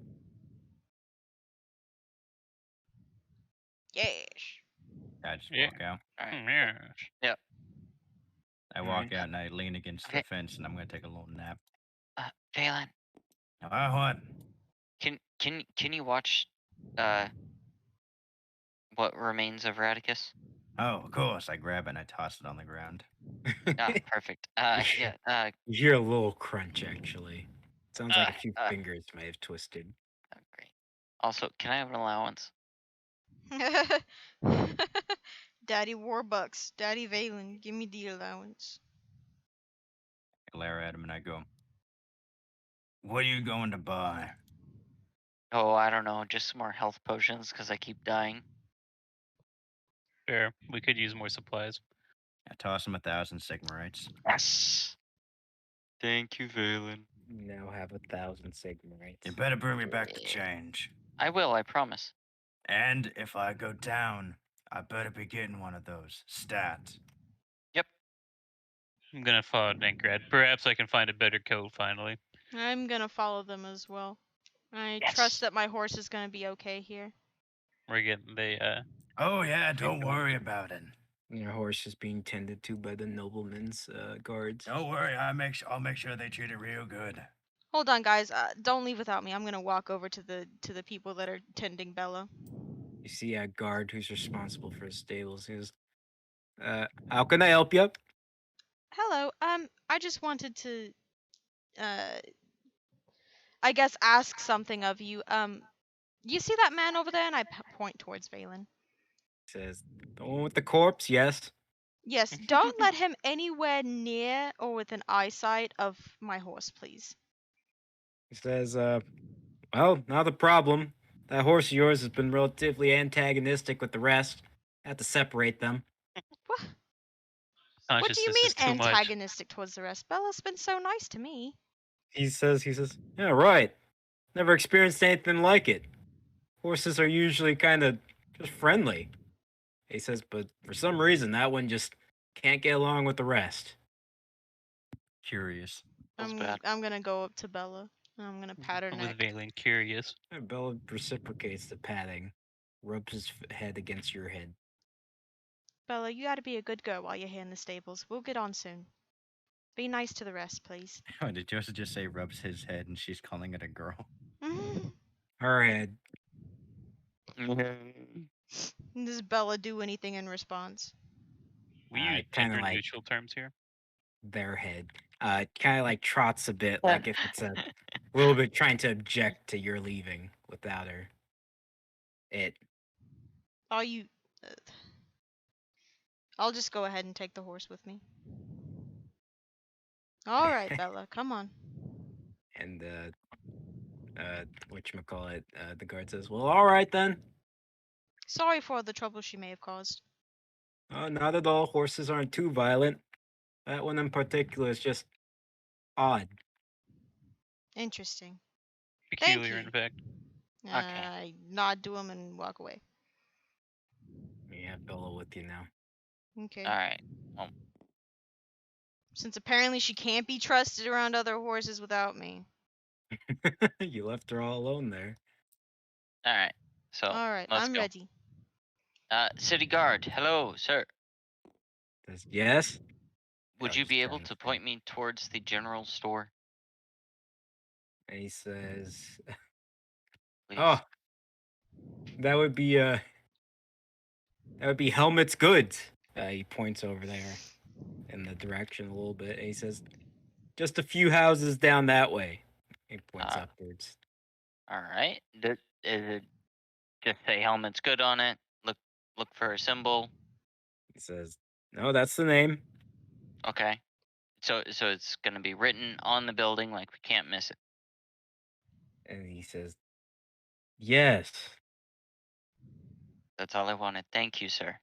Yes. I just Yeah. walk out. All right. Yes. Yep. I walk out and I lean against the Okay. fence and I'm gonna take a little nap. Valen, What? can you watch what remains of Radicus? Oh, of course. I grab it and I toss it on the ground. Ah, perfect. Yeah. You hear a little crunch, actually. Sounds like a few uh, fingers may have twisted. Great. Also, can I have an allowance? Daddy Warbucks, Daddy Valen, give me the allowance. I glare at him and I go, what are you going to buy? Oh, I don't know. Just some more health potions because I keep dying. Fair. We could use more supplies. I toss him 1,000 Sigmarites. Yes. Thank you, Valen. You now have 1,000 Sigma You rights. better bring me back the change. I will. I promise. And if I go down, I better be getting one of those. Stat. Yep. I'm gonna follow Dinkrad. Perhaps I can find a better coat finally. I'm gonna follow them as well. I Yes. trust that my horse is gonna be okay here. We're getting the Oh yeah, Keep don't going. worry about it. Your horse is being tended to by the nobleman's guards. Don't worry, I'll make sure they treat it real good. Hold on, guys. Don't leave without me. I'm gonna walk over to the people that are tending Bella. You see a guard who's responsible for the stables. He goes, how can I help you? Hello. I just wanted to, uh, I guess ask something of you. You see that man over there? And I point towards Valen. He says, the one with the corpse? Yes. Yes. Don't let him anywhere near or within eyesight of my horse, please. He says, well, not a problem. That horse of yours has been relatively antagonistic with the rest. Have to separate them. What? What do you consciousness mean is too much. antagonistic towards the rest? Bella's been so nice to me. He says, yeah, right. Never experienced anything like it. Horses are usually kind of just friendly. He says, but for some reason, that one just can't get along with the rest. Curious. Feels bad. I'm gonna go up to Bella. And I'm gonna pat her With neck. Valen curious. And Bella reciprocates the patting, rubs his head against your head. Bella, you gotta be a good girl while you're here in the stables. We'll get on soon. Be nice to the rest, please. Oh, did Joseph just say rubs his head and she's calling it a girl? Her head. Does Bella do anything in response? We Uh, use kinda gender like- neutral terms here. Their head. Kind of like trots a bit, like if it's a little bit trying to object to your leaving without her. Are you? Uh, I'll just go ahead and take the horse with me. All right, Bella, come on. And whatchamacallit, the guard says, well, all right then. Sorry for the trouble she may have caused. Oh, not at all. Horses aren't too violent. That one in particular is just odd. Interesting. Peculiar, you. in fact. I nod to him and walk away. You have Bella with you now. Okay. All right. Since apparently she can't be trusted around other horses without me. You left her all alone there. All right. So All right, let's I'm go. ready. City guard. Hello, sir. Says, yes? Would I'll you just be turn able the to thing. point me towards the general store, And he says, please? oh, that would be Helmet's Goods. He points over there in the direction a little bit, and he says, just a few houses down that way. He points Ah. upwards. All right. Is it just say helmet's good on it? Look for a symbol. He says, no, that's the name. Okay. So it's gonna be written on the building, like we can't miss it. And he says, yes. That's all I wanted. Thank you, sir.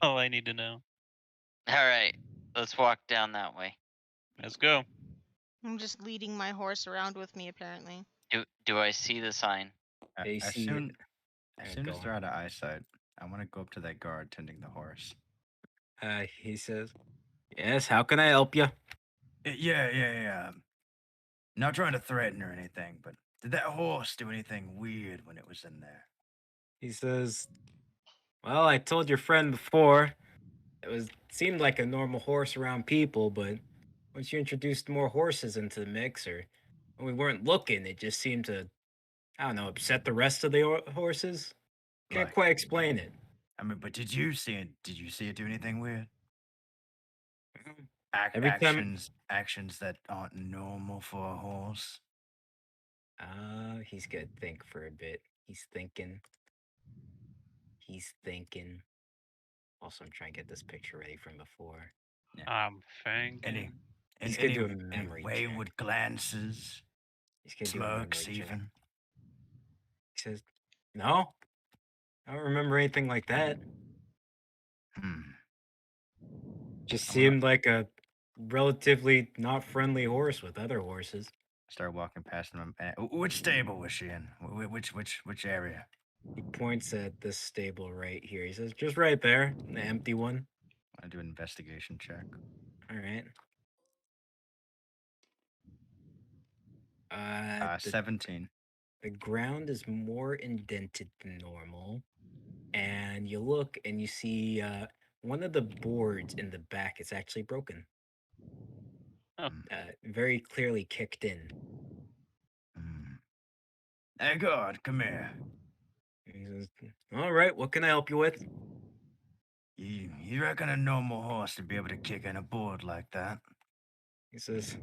All I need to know. All right. Let's walk down that way. Let's go. I'm just leading my horse around with me, apparently. Do I see the sign? They As see soon, it. as Yeah, soon go as on. they're out of eyesight, I want to go up to that guard tending the horse. He says, yes, how can I help you? Yeah. Not trying to threaten or anything, but did that horse do anything weird when it was in there? He says, well, I told your friend before, seemed like a normal horse around people, but once you introduced more horses into the mix, or when we weren't looking, it just seemed to, I don't know, upset the rest of the horses. Can't Like- quite explain it. I mean, but did you see it? Did you see it do anything weird? Every time- actions that aren't normal for a horse. He's gonna think for a bit. He's thinking. Also, I'm trying to get this picture ready from before. I'm thinking. He's gonna do a memory check. wayward glances, He's gonna do a memory smirks check. even. says, "No, I don't remember anything like that. Hmm. Just I'm gonna seemed like a relatively not friendly horse with other horses." start walking past him. Which stable was she in? Which area? He points at this stable right here. He says, "Just right there, the empty one." I do an investigation check. All right. The 17. ground is more indented than normal, and you look and you see one of the boards in the back is actually broken. Oh. Very clearly kicked in. Hmm. Hey, God, come here. He says, "All right, what can I help you with?" You reckon a normal horse would be able to kick in a board like that? He says,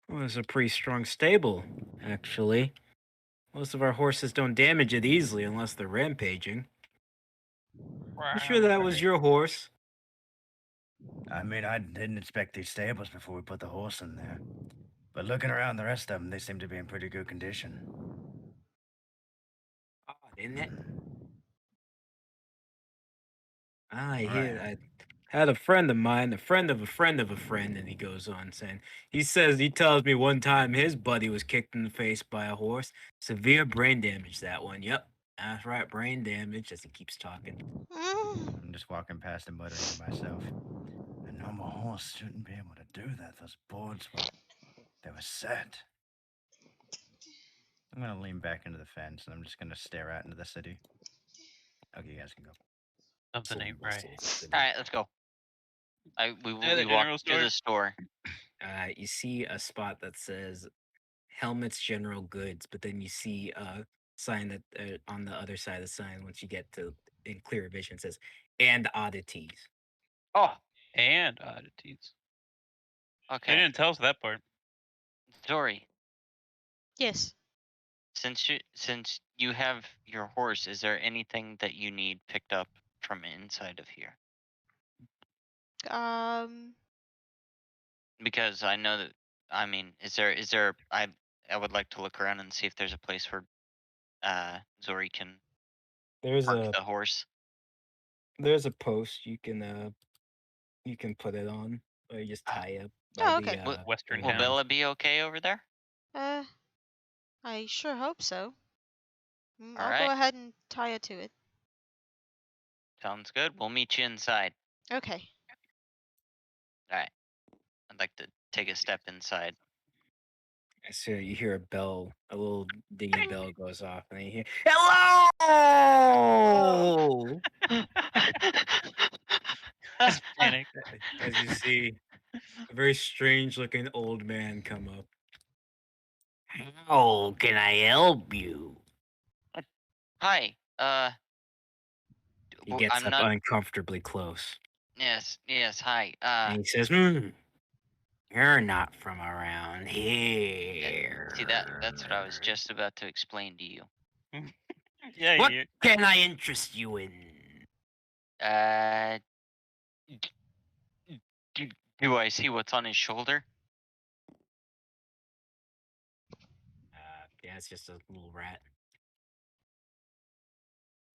"Well, it's a pretty strong stable, actually. Most of our horses don't damage it easily unless they're rampaging. You sure that was your horse?" I mean, I didn't inspect these stables before we put the horse in there. But looking around the rest of them, they seem to be in pretty good condition. Odd, isn't it? Hmm. I hear. Right. I had a friend of mine, a friend of a friend of a friend, and he goes on saying, he tells me one time his buddy was kicked in the face by a horse. Severe brain damage, that one. Yep, that's right, brain damage, as he keeps talking. Mm. I'm just walking past and muttering to myself. A normal horse shouldn't be able to do that. Those boards they were set. I'm gonna lean back into the fence and I'm just gonna stare out into the city. Okay, you guys can go. Something ain't right. All right, let's go. We The walk general to the store? store. You see a spot that says Helmets General Goods, but then you see a sign that on the other side of the sign, once you get to in clear vision, it says and oddities. Oh, And oddities. They okay. didn't tell us that part. Zori, Yes. since you have your horse, is there anything that you need picked up from inside of here? Um. Because I know that. I mean, is there? I would like to look around and see if there's a place where Zori can There's park a the horse. post you can put it on, or you just tie up by Oh, the okay. Western Will Hound. Bella be okay over there? Uh, I sure hope so. All I'll go right, ahead and tie it to it. sounds good. We'll meet you inside. Okay. All right. I'd like to take a step inside. So you hear a bell, a little dingy Ding! bell goes off, and you hear "Hello!" Just panic. as you see a very strange-looking old man come up. "How can I help you?" Hi. He gets I'm up not. uncomfortably close, Yes. Hi. and he says, "You're not from around Uh, see that's what I was here. just about to explain to you. Yeah, What you. can I interest you in?" Uh, d- do I see what's on his shoulder? Yeah, it's just a little rat.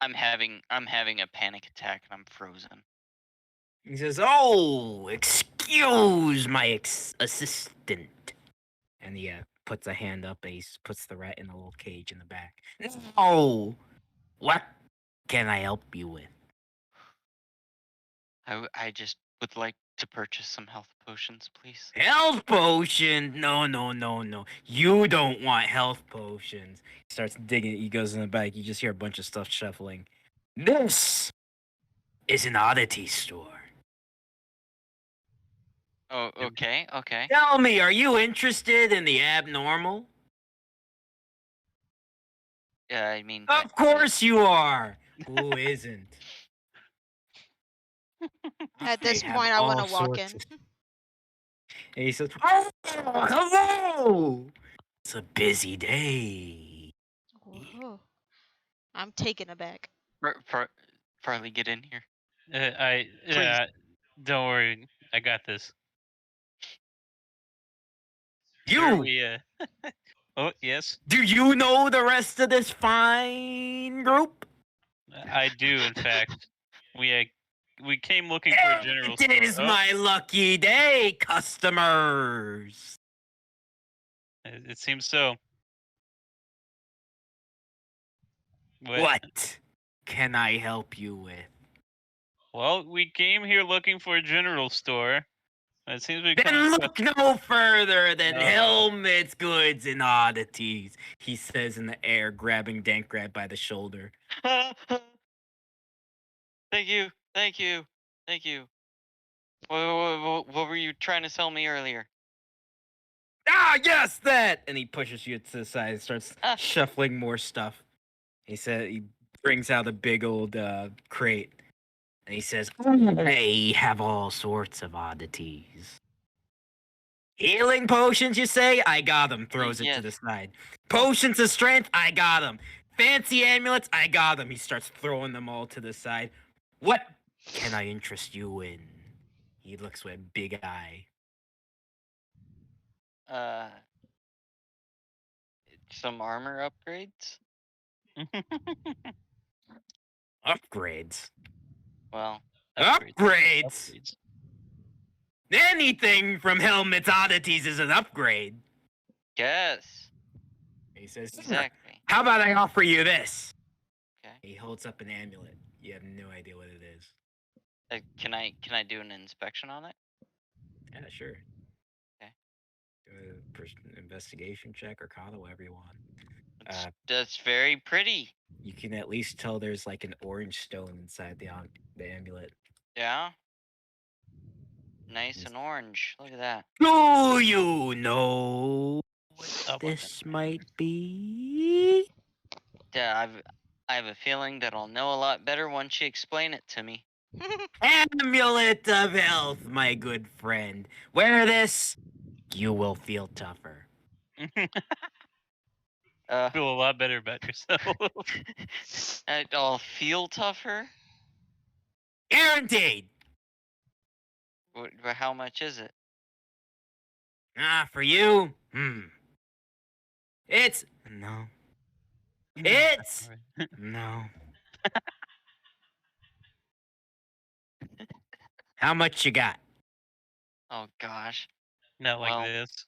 I'm having a panic attack and I'm frozen. He says, "Oh, excuse my assistant." And he puts a hand up and he puts the rat in a little cage in the back. "Oh, what can I help you with?" I just would like to purchase some health potions, please. "Health potion? No, no, no, no. You don't want health potions." He starts digging. He goes in the back. You just hear a bunch of stuff shuffling. "This is an oddity store. Oh, okay. Tell me, are you interested in the abnormal?" Yeah, I mean, "Of course you are. Who isn't?" At "I this have point, I want all to walk sorts in. of..." And he says, "Oh, hello. It's a busy day." Whoa. I'm taken aback. Farley, get in here, please. Don't worry, I got this. Sure, "You, we Oh, yes, Do you know the rest of this fine group? I do. In fact, we came looking for a general It store. is Oh, my lucky day, customers. it seems so. What can I help you with? Well, we came here looking for a general store. It seems we come Then across. look no further than Oh, helmets, goods, and oddities, he says in the air, grabbing Dankrat by the shoulder. Thank you. Thank you. Thank you. What were you trying to sell me earlier? Ah, yes, that! And he pushes you to the side and starts Ah, shuffling more stuff. He brings out a big old crate. And he says, I have all sorts of oddities. Healing potions, you say? I got them. Throws it to yes. the side. Potions of strength? I got them. Fancy amulets? I got them. He starts throwing them all to the side. What can I interest you in? He looks with a big eye. Uh, some armor upgrades. Upgrades. Well, upgrades. Upgrades! Upgrades. Anything from Helmet's oddities is an upgrade. yes. He says, Exactly. how about I offer you this? Okay. He holds up an amulet. You have no idea what it is. Can I do an inspection on it? Yeah, sure. Okay. Do a investigation check or kata, whatever you want. That's very pretty. You can at least tell there's like an orange stone inside the amulet. Yeah. Nice and orange. Look at that. Do you know what Oh, this might be? Yeah, I have a feeling that I'll know a lot better once you explain it to me. Amulet of health, my good friend. Wear this, you will feel tougher. Feel a lot better about yourself. I'll feel tougher. Guaranteed. How much is it? Ah, for you? It's no. It's no. How much you got? Oh gosh. Not like Well, this.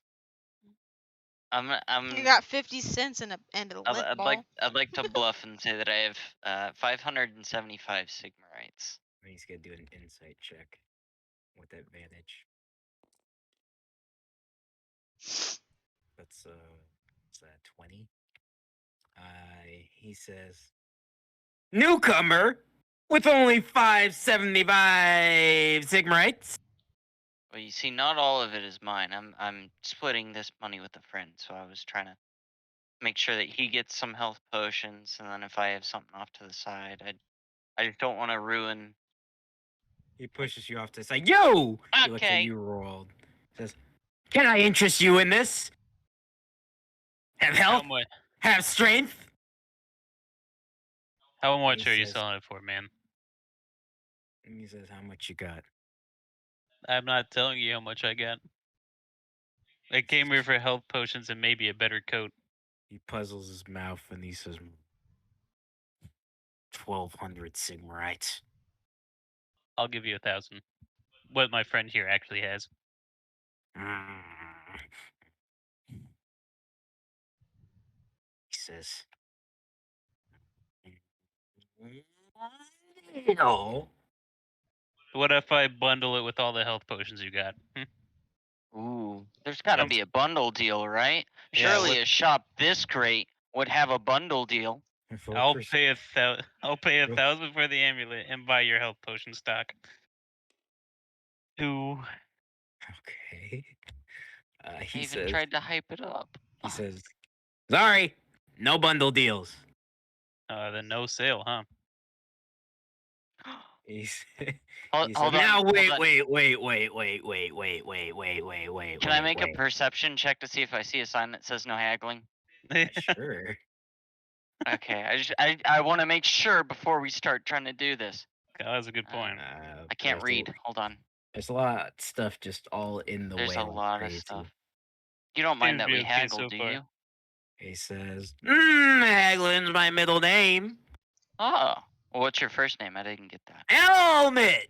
You got 50 cents and a lint ball. I'd like to bluff and say that I have 575 Sigmarites. He's gonna do an insight check with advantage. That's what's that, 20? He says, newcomer with only 575 Sigmarites. Well, you see, not all of it is mine. I'm splitting this money with a friend, so I was trying to make sure that he gets some health potions, and then if I have something off to the side, I just don't want to ruin. He pushes you off to the side. Yo! He looks at Okay. you rolled. Says, can I interest you in this? Have How health? much? Have strength? How much He are you says- selling it for, man? And he says, how much you got? I'm not telling you how much I got. I came here for health potions and maybe a better coat. He puzzles his mouth and he says, 1,200 Sigmarites. I'll give you 1,000. What my friend here actually has. Mm. He says, no. What if I bundle it with all the health potions you got? Ooh, there's got to Um, be a bundle deal, right? Yeah, Surely what- a shop this great would have a bundle deal. I'll pay I'll pay 1,000 for the amulet and buy your health potion stock. 2. Okay. I He even says, tried to hype it up. he says, sorry, no bundle deals. Then no sale, huh? He's, Hold, he said, hold on. now hold wait, on. wait. Can I make a perception check to see if I see a sign that says no haggling? Sure. Okay, I want to make sure before we start trying to do this. That's a good point. I can't read. Hold on. There's a lot of stuff just all in the There's way. a Like lot crazy. of stuff. You don't mind Seems to that be we okay haggle, so do far. you? He says, Haglin's my middle name. Oh, well, what's your first name? I didn't get that. Helmet!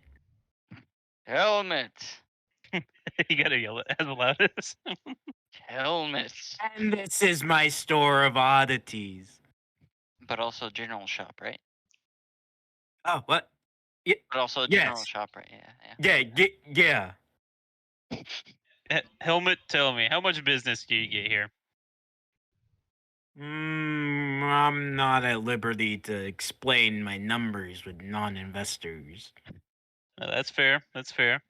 Helmet. You gotta yell it as loud as. Helmets. And this is my store of oddities. But also general shop, right? Oh, what? But also general Yes. shop, right? Yeah. Yeah. Helmet, tell me, how much business do you get here? I'm not at liberty to explain my numbers with non-investors. That's fair. That's fair.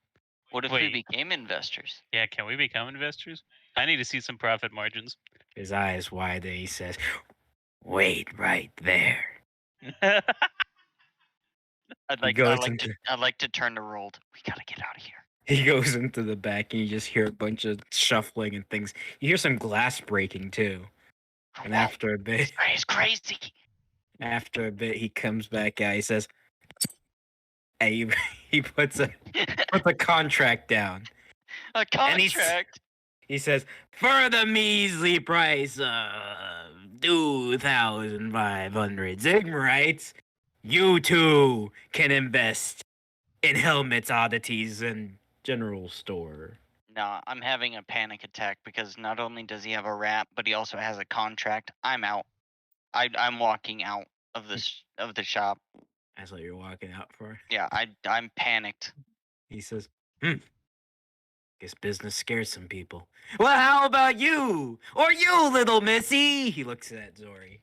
What if we Wait. became investors? Yeah, can we become investors? I need to see some profit margins. His eyes wide and he says, wait right there. I'd He like goes I'd like to turn to Rolled. We gotta get out of here. He goes into the back and you just hear a bunch of shuffling and things. You hear some glass breaking too. And Whoa, after a bit, he's crazy. he comes back out. He says, "Hey," he puts a contract down. A And contract. he says, "For the measly price of 2,500 Zigmarites, you too can invest in Helmet's Oddities and General Store." No, I'm having a panic attack because not only does he have a rap, but he also has a contract. I'm out. I'm walking out of the shop. That's what you're walking out for. Yeah, I'm panicked. He says, guess business scares some people. Well, how about you? Or you, little missy? He looks at Zori.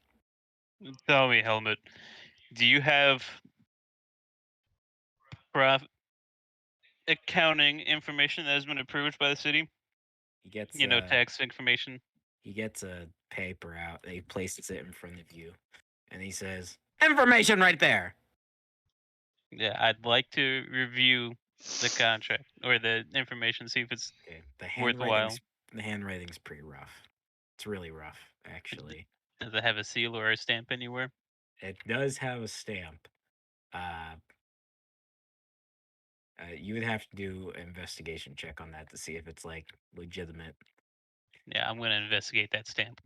Tell me, Helmet, do you have prof accounting information that has been approved by the city? He gets Tax information. he gets a paper out and he places it in front of you. And he says, information right there. Yeah, I'd like to review the contract or the information, see if it's Okay. worthwhile. The handwriting's pretty rough. It's really rough, actually. Does it have a seal or a stamp anywhere? It does have a stamp. You would have to do an investigation check on that to see if it's like legitimate. Yeah, I'm gonna investigate that stamp.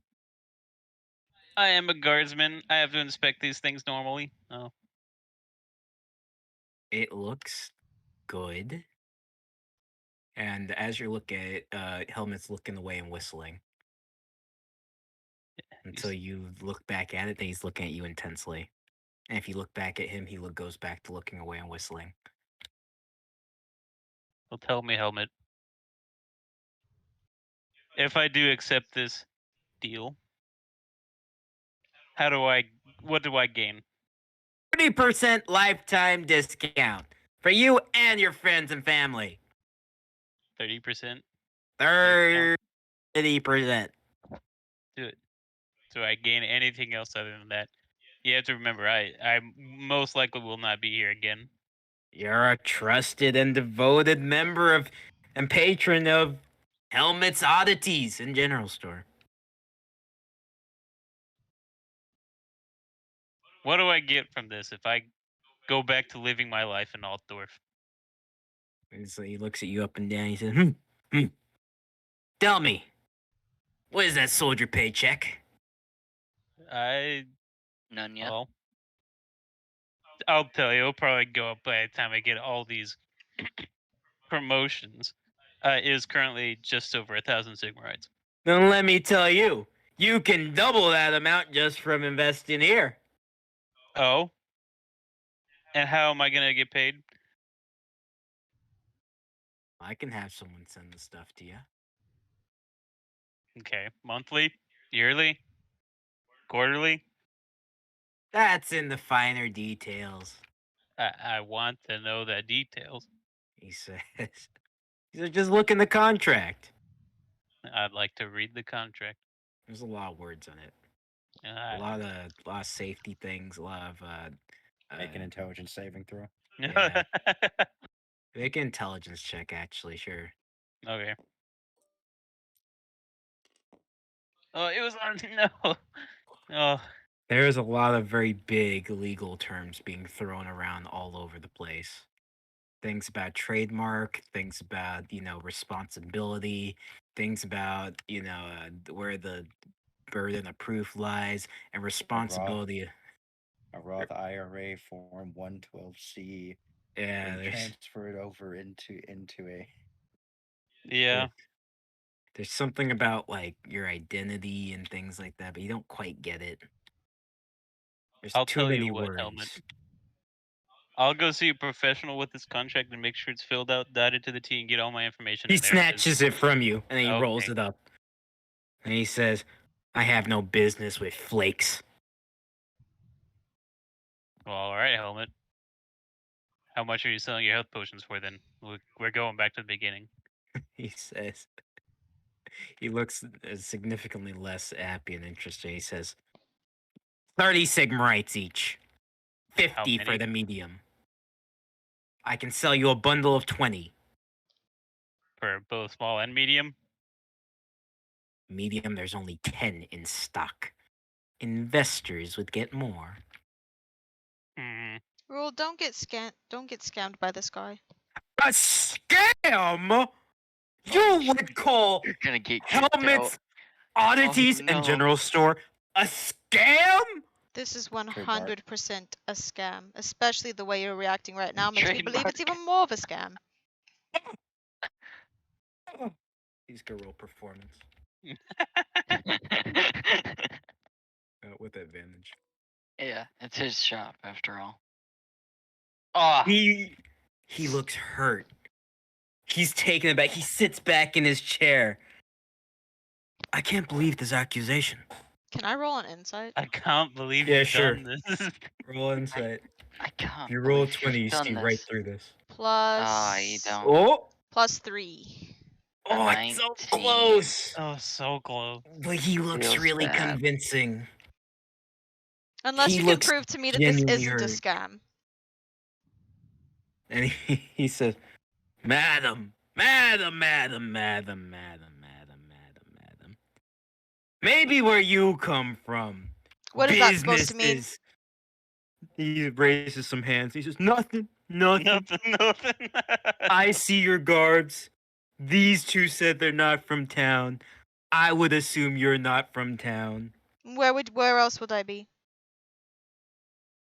I am a guardsman. I have to inspect these things normally. Oh, It looks good. And as you look at it, Helmet's looking away and whistling. Until you look back at it, then he's looking at you intensely. And if you look back at him, he goes back to looking away and whistling. well, tell me, Helmet. If I do accept this deal, what do I gain? 30% lifetime discount for you and your friends and family. 30%? 30%. Do I gain anything else other than that? You have to remember, I most likely will not be here again. You're a trusted and devoted member of and patron of Helmet's Oddities and General Store. What do I get from this if I go back to living my life in Altdorf? And so he looks at you up and down. He says, Tell me, what is that soldier paycheck? None yet. Well, I'll tell you, it'll probably go up by the time I get all these promotions. It is currently just over 1,000 Sigmarites. Then let me tell you, you can double that amount just from investing here. Oh? And how am I going to get paid? I can have someone send the stuff to you. Okay, monthly? Yearly? Quarterly? That's in the finer details, I want to know the details. he says. He says, just look in the contract. I'd like to read the contract. There's a lot of words on it. Uh, A lot of safety things, a lot of Make an intelligence saving throw. yeah. Make an intelligence check, actually, sure. Okay. Oh, it was on. No. Oh, There's a lot of very big legal terms being thrown around all over the place. Things about trademark, things about, responsibility, things about, where the burden of proof lies and responsibility. A Roth IRA form 112C. Yeah, And transfer it over into a. Yeah. there's something about like your identity and things like that, but you don't quite get it. There's I'll too tell many you what, words. Helmet. I'll go see a professional with this contract and make sure it's filled out, dotted to the T, and get all my information He in there. 'cause- snatches it from you and then he rolls Okay. it up. And he says, I have no business with flakes. Well, all right, Helmet. How much are you selling your health potions for then? We're going back to the beginning. He says, he looks significantly less happy and interested. He says, 30 Sigmarites each, 50 for many? the medium. I can sell you a bundle of 20. For both small and medium? Medium, there's only 10 in stock. Investors would get more. Hmm. Rule, don't get scammed by this guy. A scam? You would call You're gonna get kicked out. Helmets, Oddities, no. and General Store a scam? This is 100% a scam, especially the way you're reacting right now makes me believe it's even more of a scam. He's gonna roll performance with advantage. Yeah, it's his shop after all. Oh, He looks hurt. He's taken aback. He sits back in his chair. I can't believe this accusation. Can I roll an insight? I can't believe Yeah, you've sure. done this. Roll insight. I can't. If you roll a believe 20, you you've done see this. right through this. Plus. you don't. Oh! Plus 3. Oh, it's so 19. close. Oh, so close. But he looks Feels really bad. convincing. Unless He you can looks prove to me that this genuinely isn't a hurt. scam. And he says, Madam, madam, madam, madam, madam, madam, madam, madam. Maybe where you come from. What is that supposed to mean? Businesses. He raises some hands. He says, nothing, nothing. Nothing. I see your guards. These two said they're not from town. I would assume you're not from town. Where else would I be?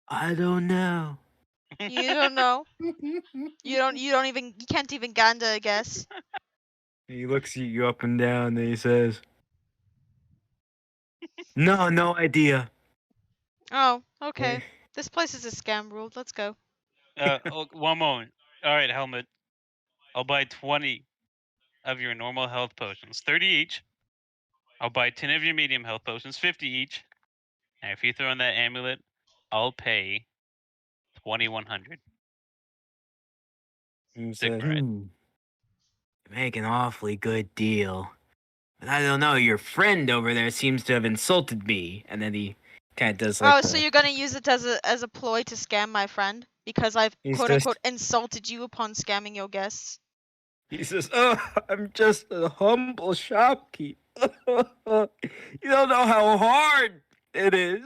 I don't know. You don't know. You can't even gander a guess. He looks at you up and down and he says, no idea. Oh, okay. This place is a scam, Rule. Let's go. One moment. All right, Helmet. I'll buy 20 of your normal health potions, 30 each. I'll buy 10 of your medium health potions, 50 each. And if you throw in that amulet, I'll pay 2,100. He Sick, said, right? You make an awfully good deal. But I don't know, your friend over there seems to have insulted me. And then he kind of does like So you're gonna use it as a ploy to scam my friend because I've He's quote just- unquote insulted you upon scamming your guests. He says, I'm just a humble shopkeep. You don't know how hard it is.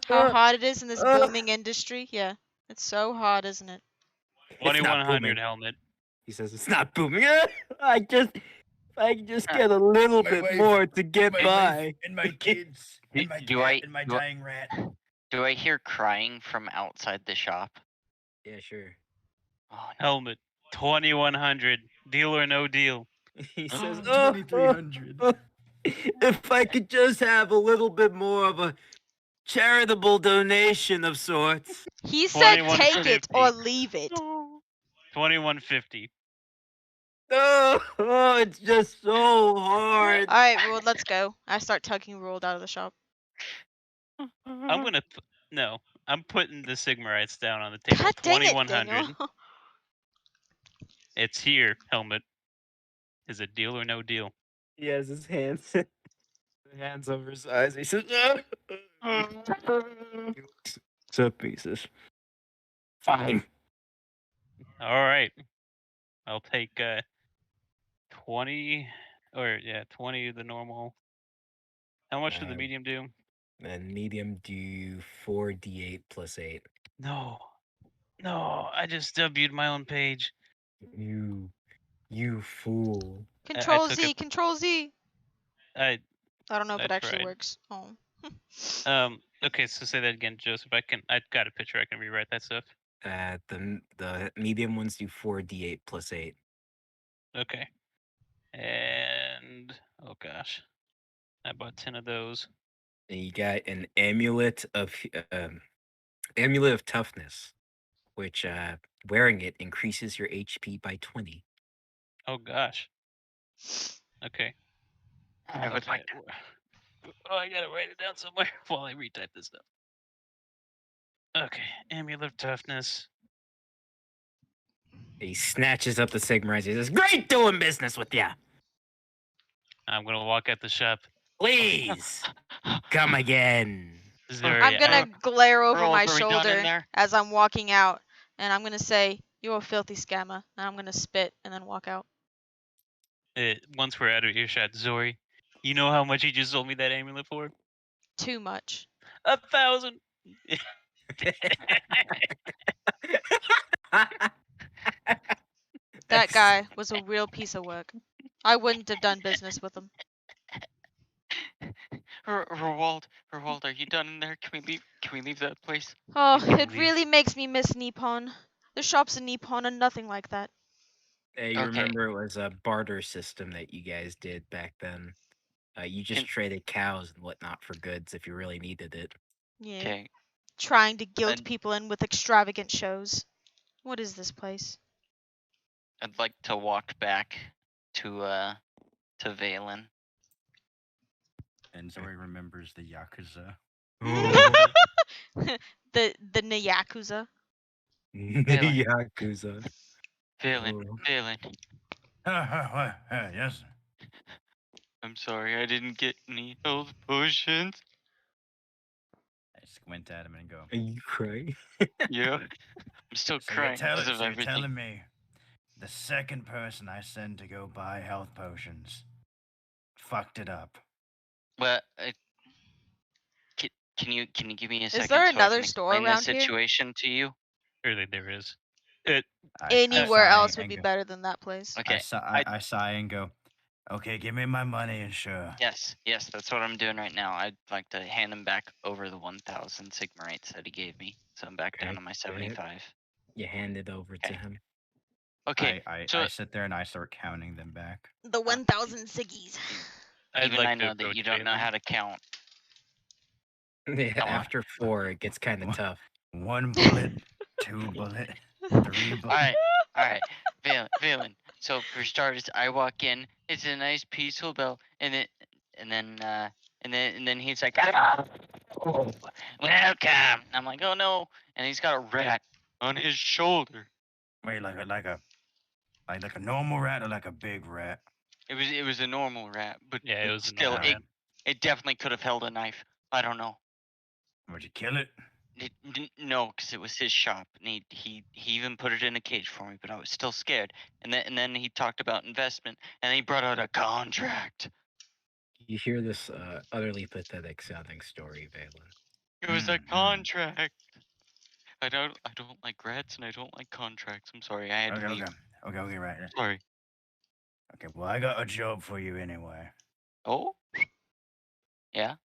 How hard it is in this booming industry? Yeah, it's so hard, isn't it? It's not 2,100, booming. Helmet. He says, it's not booming. I just get a little My bit wife- more to get My by. wife and my kids and my Do cat I- and my do I- dying rat. Do I hear crying from outside the shop? Yeah, sure. Oh, no. Helmet. 2,100. Deal or no deal. He says, 2,300. If I could just have a little bit more of a charitable donation of sorts. He said take it 2150. or leave it. 2,150. It's just so hard. Alright, Rule, let's go. I start tugging Rule out of the shop. I'm gonna no. I'm putting the Sigmarites down on the table. God dang it, 2,100. Daniel. It's here, Helmet. Is it deal or no deal? He has his hands over his eyes. He says, he looks up. He says, fine. All right. I'll take 20 20 the normal. How much did the medium do? And medium do 4d8 plus 8. No. No, I just W'd my own page. You fool. Control took Z, Control Z. I don't know if I it actually tried. works. Oh. Okay, so say that again, Joseph. I got a picture. I can rewrite that stuff. The medium ones do 4d8 plus 8. Okay. And oh gosh, I bought 10 of those. And you got an amulet of toughness, which wearing it increases your HP by 20. Oh gosh. Okay. I would like Okay. Oh, I gotta write it down somewhere while I retype this stuff. Okay, amulet of toughness. He snatches up the Sigmarites. He says, "Great doing business with ya. I'm gonna walk out the shop. Please come again." Zuri, I'm gonna glare over Rolls, my are we done in shoulder there? as I'm walking out, and I'm gonna say, "You're a filthy scammer," and I'm gonna spit and then walk out. once we're out of earshot, Zori, you know how much he just sold me that amulet for? Too much. 1,000. That guy was a real piece of work. I wouldn't have done business with him. Rowald, are you done in there? Can we leave? Can we leave that place? Oh, You can it leave. really makes me miss Nippon. The shops in Nippon are nothing like that. You Okay. remember it was a barter system that you guys did back then. You just Can- traded cows and whatnot for goods if you really needed it. Yeah. Okay. Trying to guilt I'd, people in with extravagant shows. What is this place? I'd like to walk back to Valen. And Zoe remembers the Yakuza. Oh, the Nyakuza. Valen, Yakuza. Valen, Oh. Valen. Yes. I'm sorry, I didn't get any health potions. I squint at him and go, Are you crying? Yeah. I'm still so you're, crying because of so you're everything. telling me the second person I send to go buy health potions fucked it up. Well, can you give me a second there so I another can store explain the around here? situation to you? Surely there is. It, Anywhere sigh else would and be go- better than that place. Okay. I sigh and go, okay, give me my money and sure. Yes, that's what I'm doing right now. I'd like to hand him back over the 1,000 Sigmarites that he gave me. So I'm back down Okay, to my go ahead. 75. You hand it over to Okay. him. Okay. I So sit there and I start counting them back. The 1,000 siggies. I'd even like I to know that approach you don't know Valen. how to count. Yeah, Come on. after 4, it gets kind of Wha- tough. 1 bullet, 2 bullet, 3 bullet. All right, Valen. So for starters, I walk in. It's a nice peaceful bell, and then he's like, "Ah, oh, welcome." I'm like, "Oh no!" And he's got a rat on his shoulder. Wait, like a normal rat or like a big rat? It was a normal rat, but Yeah, it was a still, normal rat. it definitely could have held a knife. I don't know. Would you kill it? No, because it was his shop, and he even put it in a cage for me. But I was still scared. And then he talked about investment, and he brought out a contract. You hear this utterly pathetic sounding story, Valen. It was a Mm. contract. I don't like rats, and I don't like contracts. I'm sorry, I had to leave. Okay, right. Sorry. Okay, well, I got a job for you anyway. Oh. Yeah.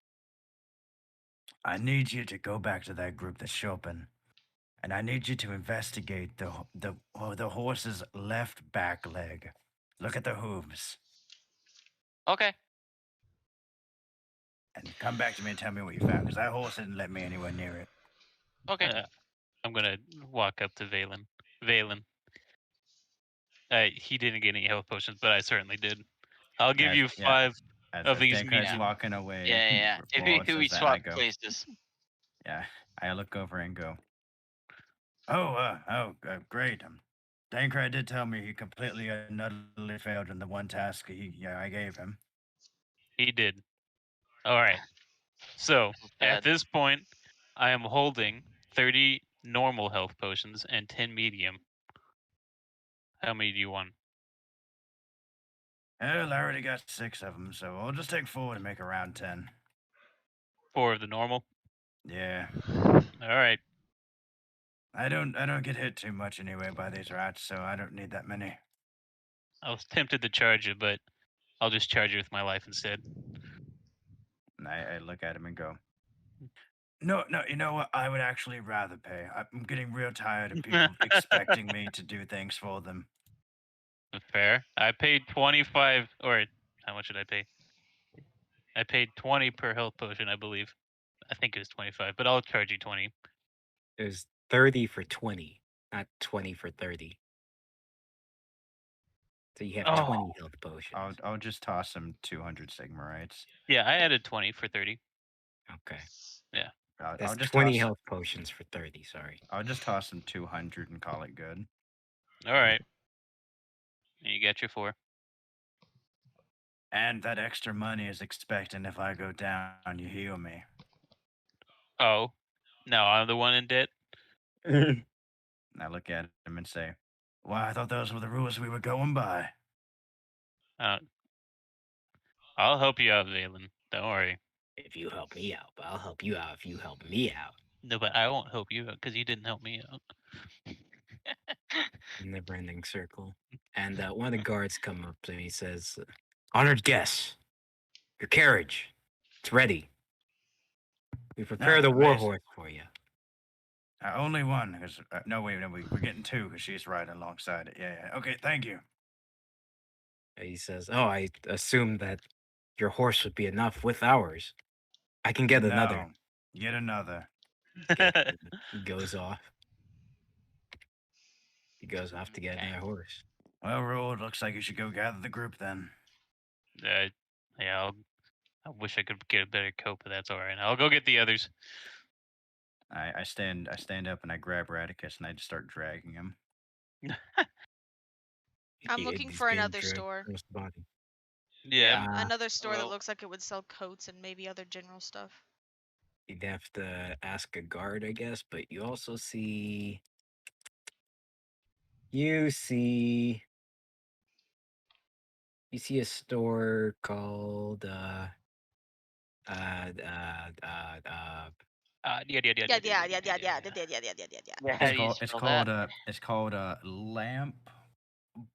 I need you to go back to that group that's shopping, and I need you to investigate the horse's left back leg. Look at the hooves, Okay. and come back to me and tell me what you found, because that horse didn't let me anywhere near it. Okay. I'm gonna walk up to Valen. Valen. He didn't get any health potions, but I certainly did. I'll give you 5 As of these Dankard's medium. walking away, Yeah. Ward If we says that, I swap go, places. yeah. I look over and go, great. Dankard did tell me he completely and utterly failed in the one task I gave him. He did. All right. So at Bad. this point, I am holding 30 normal health potions and 10 medium. How many do you want? Well, I already got 6 of them, so I'll just take 4 to make around 10. 4 of the normal. Yeah. All right. I don't get hit too much anyway by these rats, so I don't need that many. I was tempted to charge you, but I'll just charge you with my life instead. And I look at him and go, no, no, you know what? I would actually rather pay. I'm getting real tired of people expecting me to do things for them. Fair. I paid 25, or how much did I pay? I paid 20 per health potion, I believe. I think it was 25, but I'll charge you 20. It was 30 for 20, not 20 for 30. So you have Oh, 20 health potions. I'll just toss him 200 Sigmarites. yeah, I added 20 for 30. Okay. Yeah. I'll That's just 20 toss. health potions for 30, sorry. I'll just toss him 200 and call it good. All right. You got your 4. And that extra money is expecting if I go down, you heal me. Oh, no, I'm the one in debt. And I look at him and say, "Why, I thought those were the rules we were going by." Uh, I'll help you out, Valen. Don't worry. If you help me out, but I'll help you out if you help me out. No, but I won't help you out because you didn't help me out. Never ending circle. And one of the guards come up and he says, "Honored guests, your carriage, it's ready. We prepare the war amazing. horse for you." Only one, because no, wait, no, we're getting two because she's riding alongside it. Yeah, yeah. Okay, thank you. And he says, "Oh, I assumed that your horse would be enough with ours. I can get another." No, get another. Okay. He goes off. He goes off to get Okay. another horse. Well, Roald, looks like you should go gather the group then. Yeah, I wish I could get a better coat, but that's all right. I'll go get the others. I stand up and I grab Radicus and I just start dragging him. I'm looking He's for being another dragged store. across the body. Yeah. Another store that well- looks like it would sell coats and maybe other general stuff. You'd have to ask a guard, I guess, but you also see. You see. You see a store called. Yeah, Yeah, yeah, yeah, yeah, yeah, yeah, yeah, yeah. Yeah, how do you It's spell called that? lamp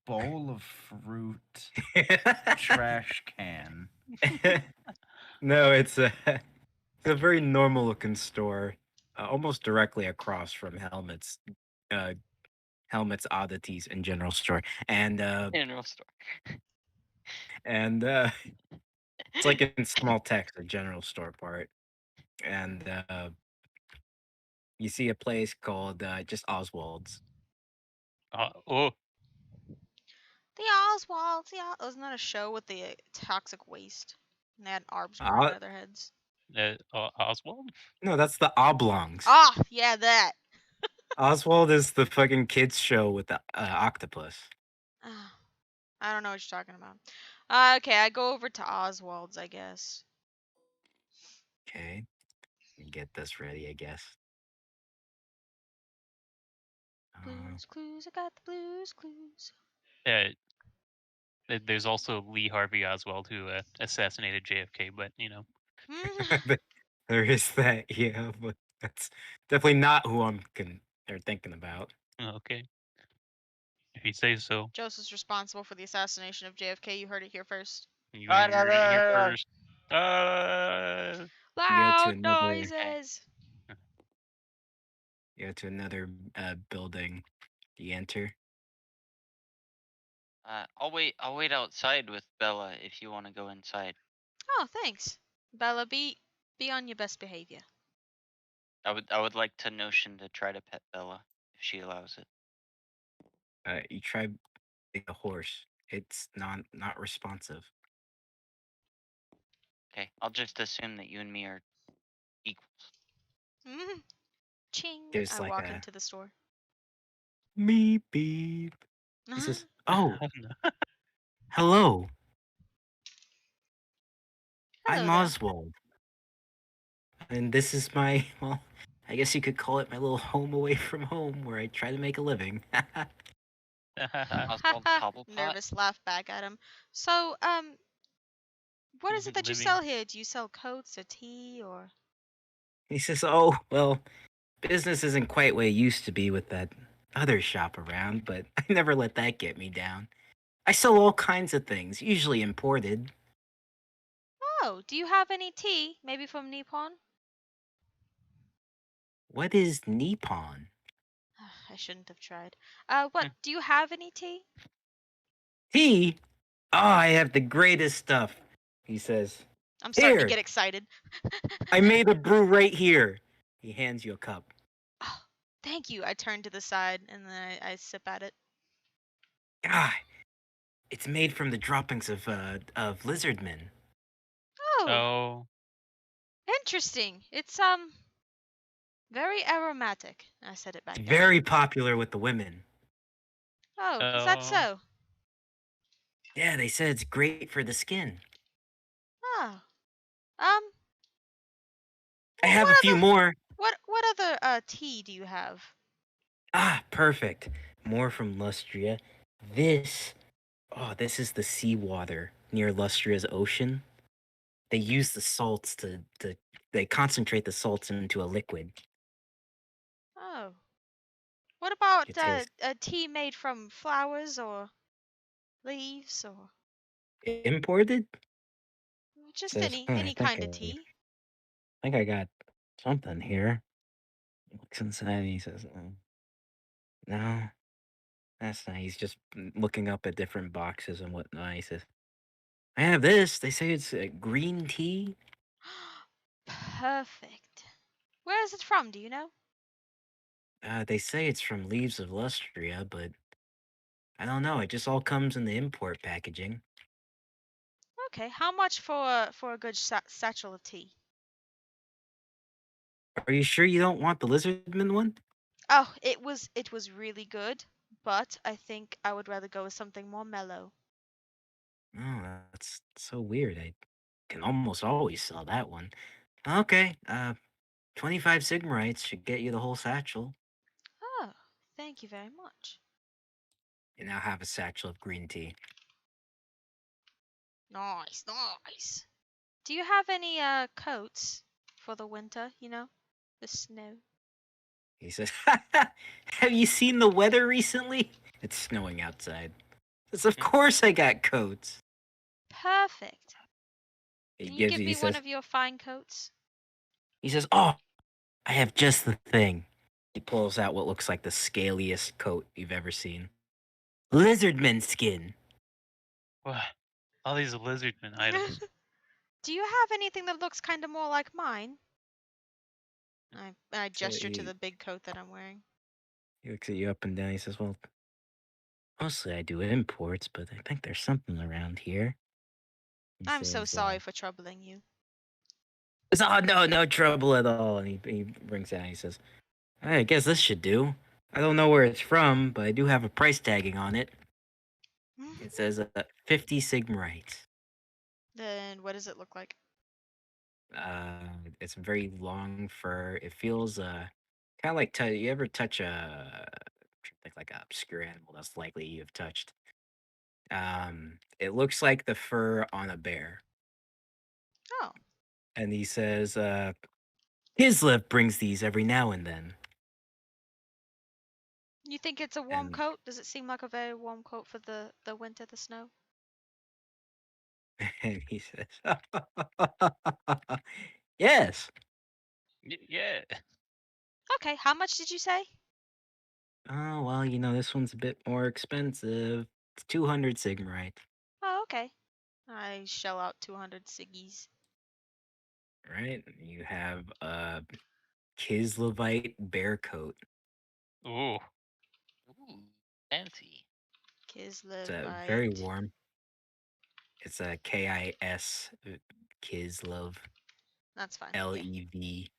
bowl of fruit trash can. No, it's a very normal looking store, almost directly across from uh, Helmet's oddities and general store, and General store. it's like in small text, a general store part, and you see a place called just Oswald's. oh, The Oswalds, yeah. Wasn't that a show with the toxic waste? And they had arms growing Uh, out of their heads. Oswald? no, that's the Oblongs. Ah, yeah, that. Oswald is the fucking kids show with the octopus. Ah, I don't know what you're talking about. Okay, I go over to Oswald's, I guess. Okay, let me get this ready, I guess. Blues Clues, I got the Blues Clues. Yeah. There's also Lee Harvey Oswald who assassinated JFK, but There is that, yeah, but that's definitely not who they're thinking about. okay. If you say so. Joseph's responsible for the assassination of JFK. You heard it here first. You heard it here first. You go to Loud another, noises. building. You enter. I'll wait. I'll wait outside with Bella if you want to go inside. Oh, thanks. Bella, be on your best behavior. I would like to notion to try to pet Bella if she allows it. You try the horse. It's not responsive. Okay, I'll just assume that you and me are equals. Ching. There's I like walk a into the store. meep beep. He Uh-huh. says, "Oh, hello. Hello I'm there. Oswald, and this is my well, I guess you could call it my little home away from home, where I try to make a living." Oswald Cobblepot. Nervous laugh back at him. So, what is it that you Living. sell here? Do you sell coats or tea or? He says, "Oh, well, business isn't quite what it used to be with that other shop around, but I never let that get me down. I sell all kinds of things, usually imported." Oh, do you have any tea? Maybe from Nippon? What is Nippon? I shouldn't have tried. What? Hmm. Do you have any tea? Tea? Oh, I have the greatest stuff. He says, I'm starting to "Here, get excited. I made a brew right here." He hands you a cup. Oh, thank you. I turn to the side and then I sip at it. Ah, it's made from the droppings of lizardmen. Oh, Oh. interesting. It's very aromatic. I set it It's back down. very popular with the women. Oh, is that Oh. so? Yeah, they said it's great for the skin. Oh, um, I what have a few other more. what other tea do you have? Ah, perfect. More from Lustria. This, this is the seawater near Lustria's ocean. They use the salts to they concentrate the salts into a liquid. Oh, what about It says a tea made from flowers or leaves or imported. just Says, I any kind of tea? think I got something here. He looks inside and he says, no, that's not. He's just looking up at different boxes and whatnot. He says, I have this. They say it's green tea. Perfect. Where is it from? Do you know? They say it's from leaves of Lustria, but I don't know. It just all comes in the import packaging. Okay, how much for a good satchel of tea? Are you sure you don't want the lizardman one? Oh, it was really good, but I think I would rather go with something more mellow. Oh, that's so weird. I can almost always sell that one. Okay, 25 Sigmarites should get you the whole satchel. Oh, thank you very much. You now have a satchel of green tea. Nice, nice. Do you have any coats for the winter, you know? The snow. He says, have you seen the weather recently? It's snowing outside. Says, of Hmm. course I got coats. Perfect. He Can you gives give you, me one of your fine coats? oh, I have just the thing. He pulls out what looks like the scaliest coat you've ever seen. Lizardman skin. Wow. All these lizardman items. Do you have anything that looks kind of more like mine? I So gesture to the big coat that I'm wearing. he looks at you up and down. He says, well, mostly I do imports, but I think there's something around here. He I'm so says, sorry for troubling you. oh, no, no trouble at all. And he brings it out. He says, I guess this should do. I don't know where it's from, but I do have a price tagging on it. It says 50 Sigmarites. Then what does it look like? It's very long fur. It feels kind of like you ever touch a like a obscure animal that's likely you've touched. It looks like the fur on a bear. Oh, And he says, Kislev brings these every now and then. you think it's a warm And coat? Does it seem like a very warm coat for the winter, the snow? and he says, yes. Yeah. Okay, how much did you say? Oh, well, this one's a bit more expensive. It's 200 Sigmarite. Oh, okay. I shell out 200 ciggies. Right? You have a Kislevite bear coat. Ooh. Ooh, fancy. It's very Kislevite. warm. It's a KIS Kislev That's fine. Yeah. Levite.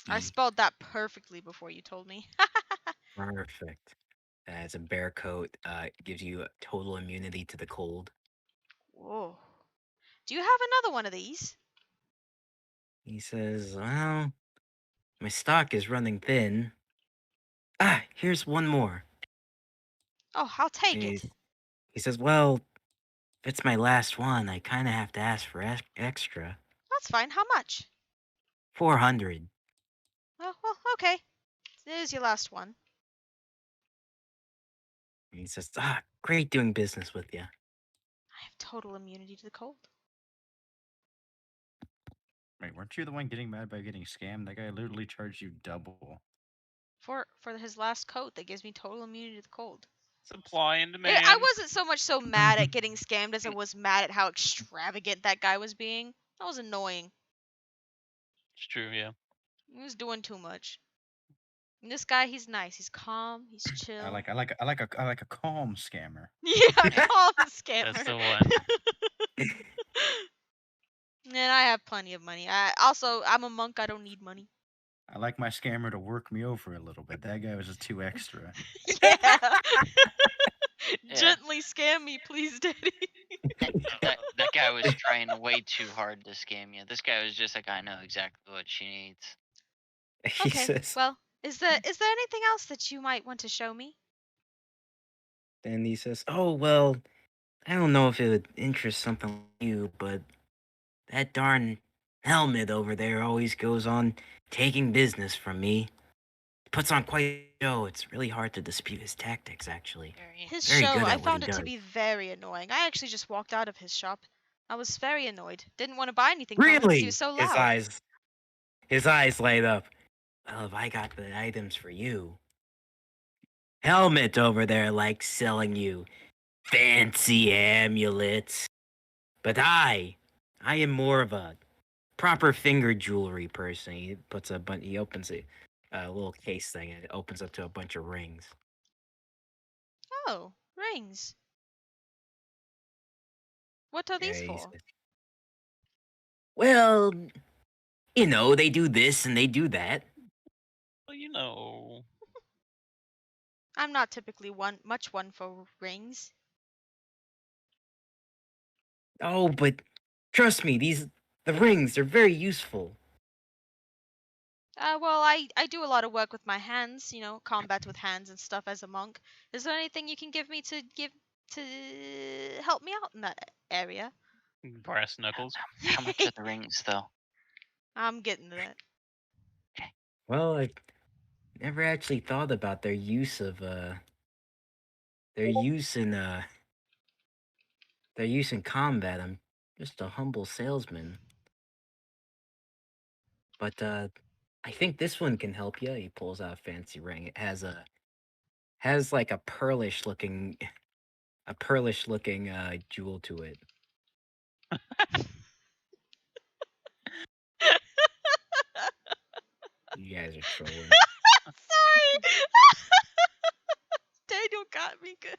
I spelled that perfectly before you told me. Perfect. It's a bear coat. It gives you total immunity to the cold. Whoa. Do you have another one of these? He says, well, my stock is running thin. Ah, here's one more. Oh, I'll And take it. he says, well, if it's my last one, I kind of have to ask for extra. That's fine. How much? 400. Oh, well, okay. There's your last one. And he says, great doing business with you. I have total immunity to the cold. Wait, weren't you the one getting mad by getting scammed? That guy literally charged you double. For his last coat that gives me total immunity to the cold. Supply and I demand. wasn't so much so mad at getting scammed as I was mad at how extravagant that guy was being. That was annoying. It's true, yeah. He was doing too much. And this guy, he's nice. He's calm. He's chill. I like a calm scammer. Yeah, calm scammer. That's the one. And I have plenty of money. I'm a monk. I don't need money. I like my scammer to work me over a little bit. That guy was just too extra. Yeah. Yeah. Gently scam me, please, daddy. That guy was trying way too hard to scam you. This guy was just like, I know exactly what she needs. He Okay. says. Well, is there anything else that you might want to show me? Then he says, "Oh well, I don't know if it would interest something like you, but that darn helmet over there always goes on taking business from me. Puts on quite a show. It's really hard to dispute his tactics, actually. His Very show, good I at what found he it to does. be very annoying. I actually just walked out of his shop. I was very annoyed. Didn't want to buy anything from him because he Really?" was so His loud. eyes light up. Well, if I got the items for you, helmet over there likes selling you fancy amulets, but I am more of a proper finger jewelry person. He puts he opens a little case thing and it opens up to a bunch of rings. Oh, rings. What are these He for? says, well, you know, they do this and they do that. Well, you know. I'm not typically much one for rings. Oh, but trust me, the rings are very useful. Well, I do a lot of work with my hands, combat with hands and stuff as a monk. Is there anything you can give me to help me out in that area? Brass knuckles. How much are the rings, though? I'm getting to that. Well, I never actually thought about their use their use in combat. I'm just a humble salesman. But I think this one can help you. He pulls out a fancy ring. It has like a pearlish looking jewel to it. You guys are trolling. Sorry. Daniel got me good.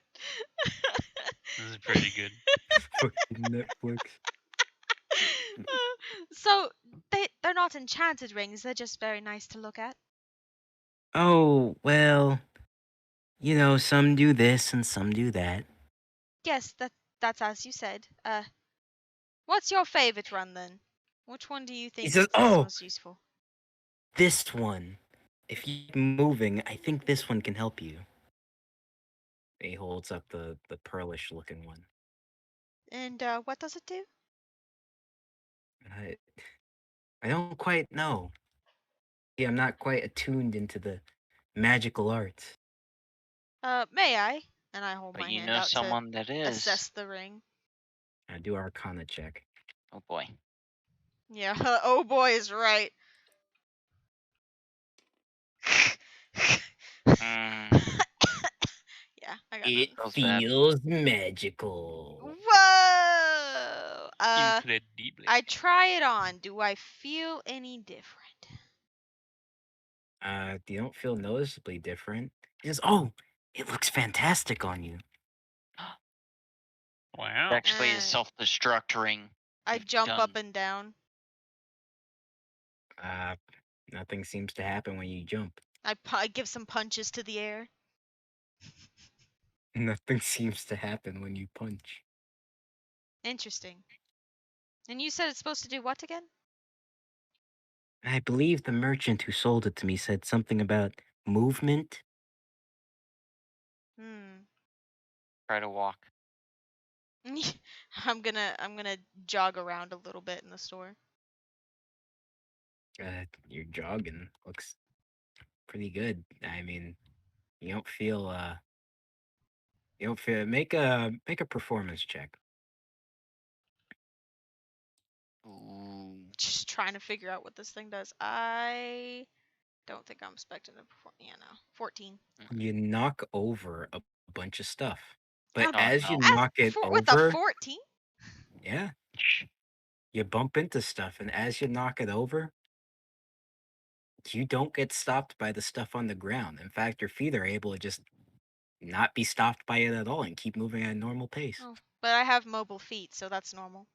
This is pretty good. Fucking Netflix. So they're not enchanted rings. They're just very nice to look at. Oh, well, you know, some do this and some do that. Yes, that's as you said. What's your favorite run then? Which one do you think says, is "Oh, most useful? this one. If you keep moving, I think this one can help you." He holds up the pearlish looking one. And what does it do? I, I don't quite know. Yeah, I'm not quite attuned into the magical arts. May I? And I hold But my you hand know out to someone that is. assess the ring. I do Arcana check. Oh boy. Yeah. Oh boy is right. Mm, Yeah, I got It nothing. feels bad. feels magical. Whoa! Incredible. I try it on. Do I feel any different? You don't feel noticeably different. He says, "Oh, it looks fantastic on you." Wow. Actually, a self-destruct ring. I You've jump done- up and down. Nothing seems to happen when you jump. I give some punches to the air. Nothing seems to happen when you punch. Interesting. And you said it's supposed to do what again? I believe the merchant who sold it to me said something about movement. Try to walk. I'm gonna jog around a little bit in the store. Your jogging looks pretty good. I mean, you don't feel make a performance check. Ooh. Just trying to figure out what this thing does. I don't think I'm expecting to perform. Yeah, no. 14. You knock over a bunch of stuff, but Oh, Oh as you no. knock it with a over, 14? yeah, you bump into stuff, and as you knock it over, you don't get stopped by the stuff on the ground. In fact, your feet are able to just not be stopped by it at all and keep moving at a normal pace. Oh, but I have mobile feet, so that's normal.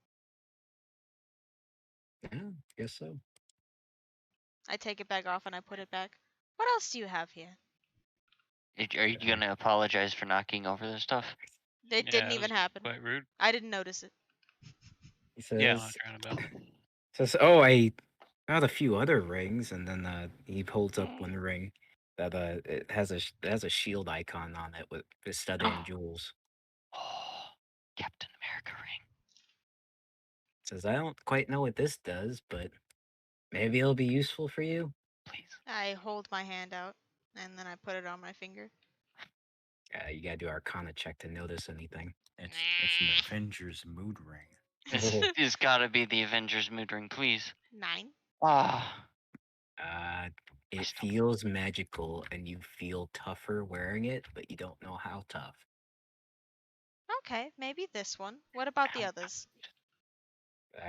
Yeah, guess so. I take it back off and I put it back. What else do you have here? Are you gonna apologize for knocking over this stuff? It Yeah, didn't it even was happen. quite rude. I didn't notice it. He Yeah, says, not trying about. "Oh, I got a few other rings," and then he holds up one ring that it has a shield icon on it with studded in jewels. Oh, Captain America ring. Says, "I don't quite know what this does, but maybe it'll be useful for you." Please. I hold my hand out and then I put it on my finger. You gotta do Arcana check to notice anything. It's an Avengers mood ring. Oh. It's gotta be the Avengers mood ring, please. 9. Ah. It still- feels magical, and you feel tougher wearing it, but you don't know how tough. Okay, maybe this one. What about the others?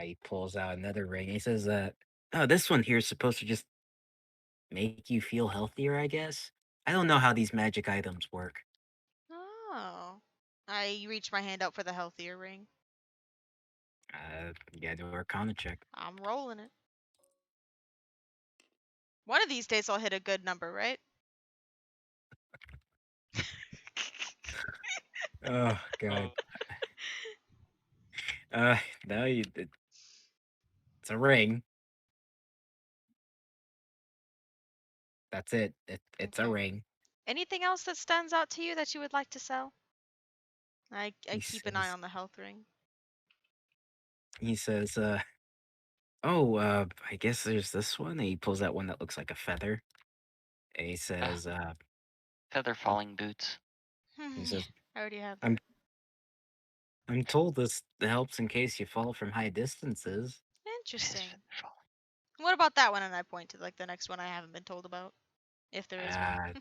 He pulls out another ring. He says, "Oh, this one here is supposed to just make you feel healthier, I guess. I don't know how these magic items work." Oh. I reach my hand out for the healthier ring. You gotta do an Arcana check. I'm rolling it. One of these days I'll hit a good number, right? Oh God. No, it's a ring. That's it. It's a Okay. ring. Anything else that stands out to you that you would like to sell? I He keep an eye says, on the health ring. he says, "Oh, I guess there's this one." And he pulls out one that looks like a feather. And he says, Feather falling boots. he says, I already have I'm that. I'm told this helps in case you fall from high distances. Interesting. Feather falling. What about that one? And I point to like the next one I haven't been told about, if there is one. Uh,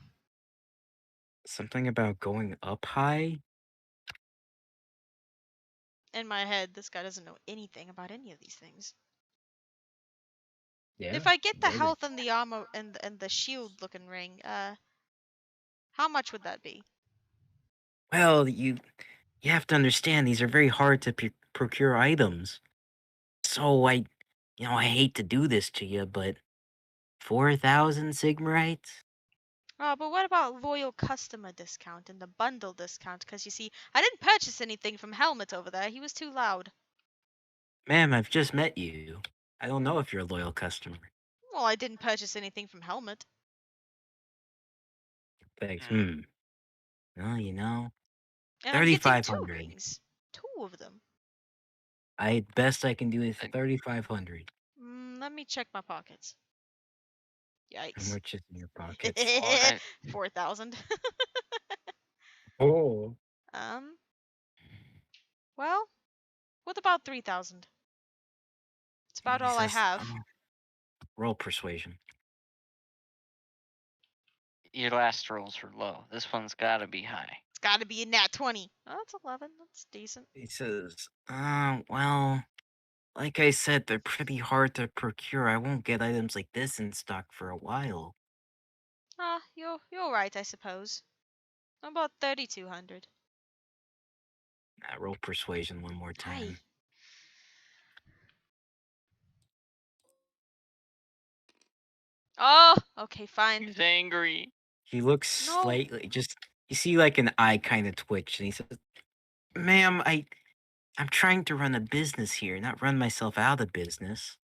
Something about going up high. In my head, this guy doesn't know anything about any of these things. Yeah. If I get the there it is. health and the armor and the shield looking ring, how much would that be? Well, you have to understand these are very hard to procure items. So I hate to do this to you, but 4,000 Sigmarites? Oh, but what about loyal customer discount and the bundle discount? Because you see, I didn't purchase anything from Helmet over there. He was too loud. Ma'am, I've just met you. I don't know if you're a loyal customer. Well, I didn't purchase anything from Helmet. Thanks. Mm. Well, And I'm getting 2 3,500. rings. 2 of them. Best I can do is 3,500. Let me check my pockets. How Yikes. much is in your pockets? 4,000. Oh. um. Well, what about 3,000? It's about He all I says, have. roll persuasion. Your last rolls were low. This one's gotta be high. It's got to be a nat 20. Oh, that's 11. That's decent. He says, well, like I said, they're pretty hard to procure. I won't get items like this in stock for a while. Ah, you're right, I suppose. About 3,200. Roll persuasion one more Hi. time. Oh, okay, fine. He's angry. He looks No. slightly, just, you see like an eye kind of twitch, and he says, "Ma'am, I'm trying to run a business here, not run myself out of business."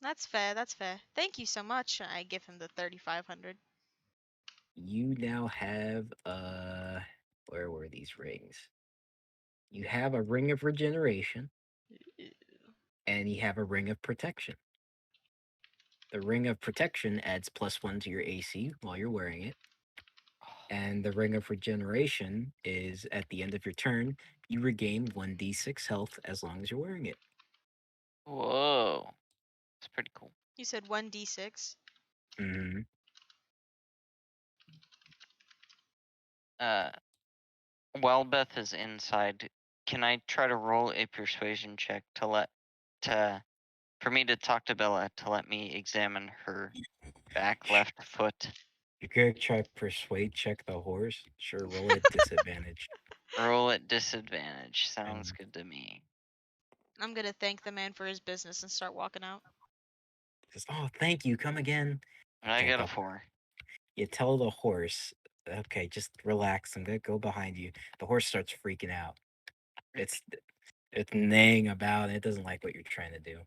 That's fair, that's fair. Thank you so much. I give him the 3,500. You now have, where were these rings? You have a ring of regeneration, and you have a ring of protection. The ring of protection adds +1 to your AC while you're wearing it. And the ring of regeneration is at the end of your turn, you regain 1d6 health as long as you're wearing it. Whoa. It's pretty cool. You said 1d6. Mm-hmm. While Beth is inside, can I try to roll a persuasion check for me to talk to Bella to let me examine her back left foot? You could try persuade check the horse. Sure, roll it at disadvantage. Roll at disadvantage. Sounds And good to me. I'm gonna thank the man for his business and start walking out. says, "Oh, thank you. Come again." And I Okay, got a go. 4. You tell the horse, "Okay, just relax. I'm gonna go behind you." The horse starts freaking out. It's it's neighing about. And it doesn't like what you're trying to do.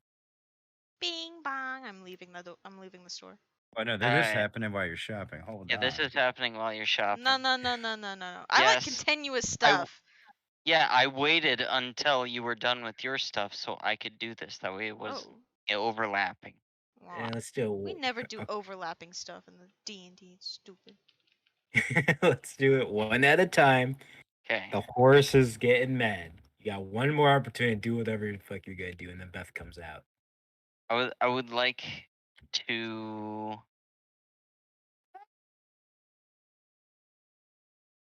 Bing bong. I'm leaving the store. Oh no, this is Alright. happening while you're shopping. Hold Yeah, on. this is happening while you're shopping. No. I like Yes. continuous stuff. Yeah, I waited until you were done with your stuff so I could do this. That way it was overlapping. Aw, Let's do we it. never do overlapping stuff in the D&D. It's stupid. Let's do it one at a time. Okay. The horse is getting mad. You got one more opportunity to do whatever the fuck you're gonna do, and then Beth comes out. I would like to.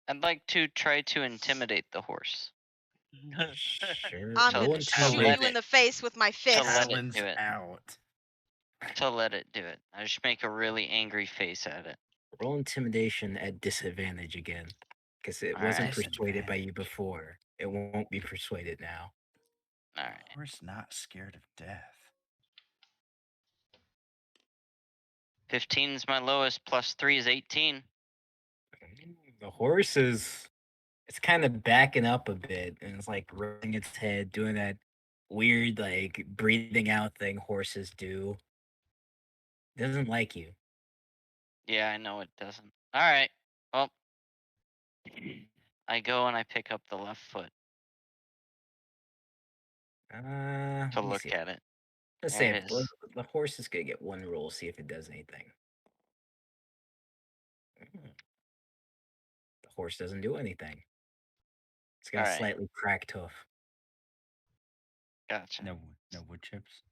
I'd like to try to intimidate the horse. Sure. I'm roll gonna shoot let you in it- the face with my To fist. let it Talons do it. out. To let it do it. I just make a really angry face at it. Roll intimidation at disadvantage again, because it All wasn't right. persuaded by you before. It won't be persuaded now. Alright. Horse not scared of death. 15's my lowest, plus 3 is 18. The horse is, it's kind of backing up a bit, and it's like raising its head, doing that weird like breathing out thing horses do. Doesn't like you. Yeah, I know it doesn't. Alright. Well, I go and I pick up the left foot to Let me look see. at it. Let's There say it is. the horse is gonna get one roll, see if it does anything. The horse doesn't do anything. It's got a Alright. slightly cracked hoof. Gotcha. No wood chips.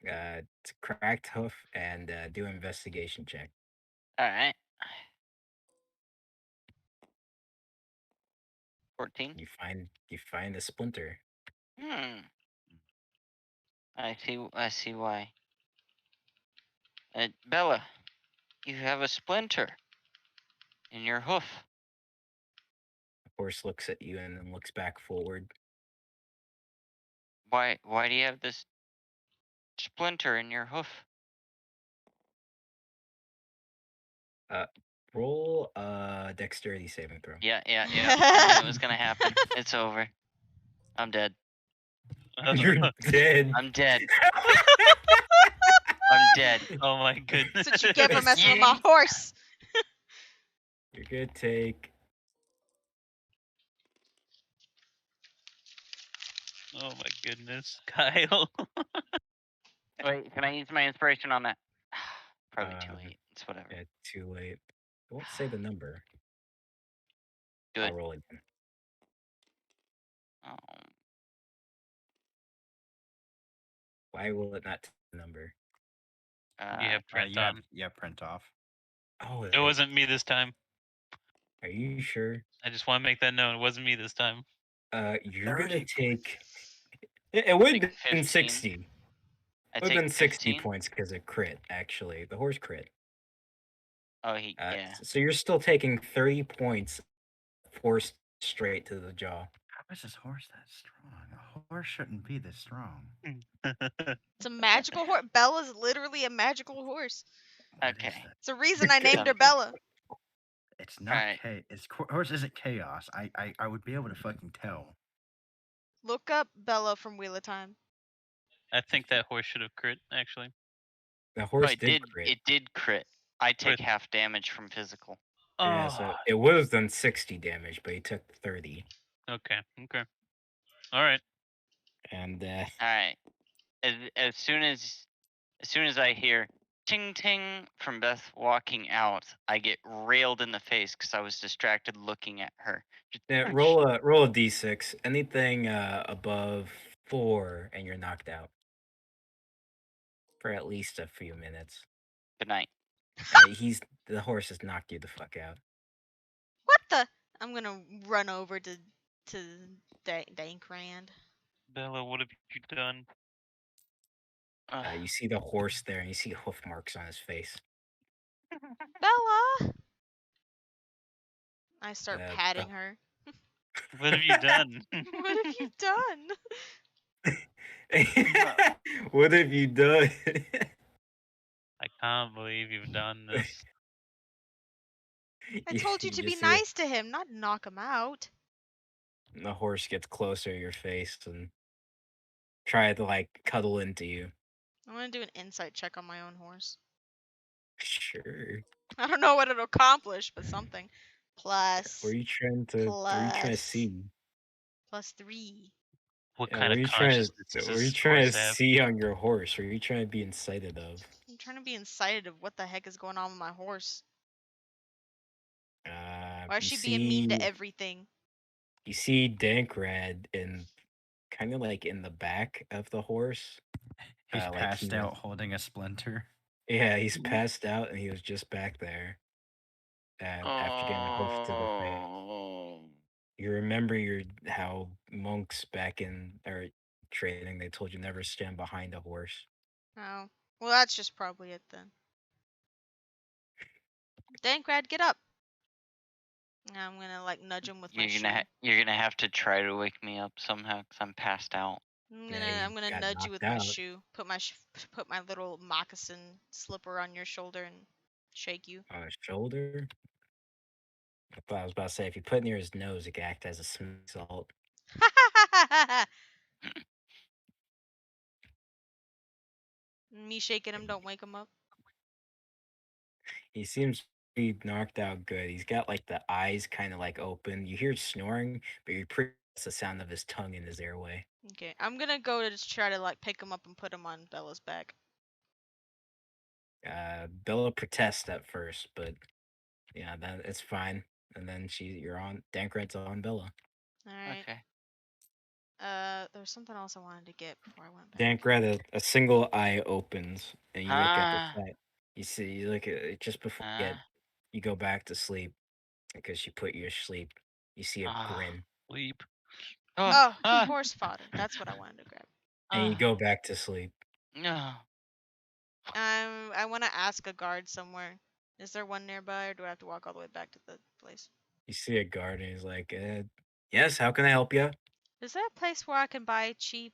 It's a cracked hoof, and do an investigation check. Alright. 14. You find a splinter. I see why. Bella, you have a splinter in your hoof. The horse looks at you and then looks back forward. Why do you have this splinter in your hoof? Roll a dexterity saving throw. Yeah. I knew it was gonna happen. It's over. I'm dead. You're dead. I'm dead. I'm dead. Oh my goodness. That's what you get for messing with my horse. You're gonna take. Oh my goodness, Kyle. Wait, can I use my inspiration on that? Probably too Uh, late. It's whatever. Yeah, too late. I won't say the number. Good. I'll roll again. Oh, Why will it not tell the number? You have print you have on. print off. Oh, It wasn't me this time. Are you sure? I just want to make that known. It wasn't me this time. You're gonna 30 take. It would Take have been 15. 60. I It would take have been 60 15. points because of crit, actually. The horse crit. Oh, yeah. So you're still taking 30 points, forced straight to the jaw. How is this horse that strong? A horse shouldn't be this strong. It's a magical horse. Bella's literally a magical horse. What is Okay. that? It's the reason I named her Done. Bella. It's not Alright. horse isn't chaos. I would be able to fucking tell. Look up Bella from Wheel of Time. I think that horse should have crit, actually. The No, horse it did crit. It did crit. I take Crit. half damage from physical. Yeah, so it would have done 60 damage, but he took 30. Okay. All right. And Alright. As soon as I hear ting ting from Beth walking out, I get railed in the face because I was distracted looking at her. Just- roll a d6. Anything above 4, and you're knocked out. for at least a few minutes. Good night. The horse has knocked you the fuck out. What the? I'm gonna run over to Dankrand. Bella, what have you done? You see the horse there, and you see hoof marks on his face. Bella! I start Uh, patting her. What have you done? What have you done? What have you done? I can't believe you've done this. I told you You to be just see nice to him, not knock him out. the horse gets closer to your face and try to like cuddle into you. I'm gonna do an insight check on my own horse. Sure. I don't know what it'll accomplish, but something. What are Plus, you trying to? What are you trying to plus, see? plus 3. What Yeah, kind what are of you trying to? consciousness What does are you this trying to horse have? see on your horse? What are you trying to be incited of? I'm trying to be incited of what the heck is going on with my horse. Why is You she being mean to see, everything? you see Dankrad in kind of like in the back of the horse. He's Like passed out holding a splinter. yeah, he's passed out and he was just back there. After getting hoofed to the face. Oh. You remember how monks back in their training they told you never stand behind a horse. Oh. Well, that's just probably it then. Dankrad, get up. Now I'm gonna like nudge him with my shoe. You're gonna have to try to wake me up somehow because I'm passed out. I'm gonna got nudge you with knocked my out. shoe. Put my little moccasin slipper on your shoulder and shake you. On his shoulder. I thought I was about to say if you put it near his nose, it could act as a smooth salt. Me shaking him don't wake him up. He seems to be knocked out good. He's got like the eyes kind of like open. You hear snoring, but you pretty it's the sound of his tongue in his airway. Okay, I'm gonna go to just try to like pick him up and put him on Bella's back. Bella protests at first, but yeah, that it's fine. And then you're on Dankred's on Bella. All right. Okay. There's something else I wanted to get before I went back. Dankred, a single eye opens, and you look at the Ah. side. You look at it just before you go back to sleep because she put you to sleep. You see a grin, Sleep. Oh, horse fodder. That's what I wanted to grab. and you go back to sleep. No. I want to ask a guard somewhere. Is there one nearby, or do I have to walk all the way back to the place? You see a guard, and he's like, "Yes, how can I help you?" Is there a place where I can buy cheap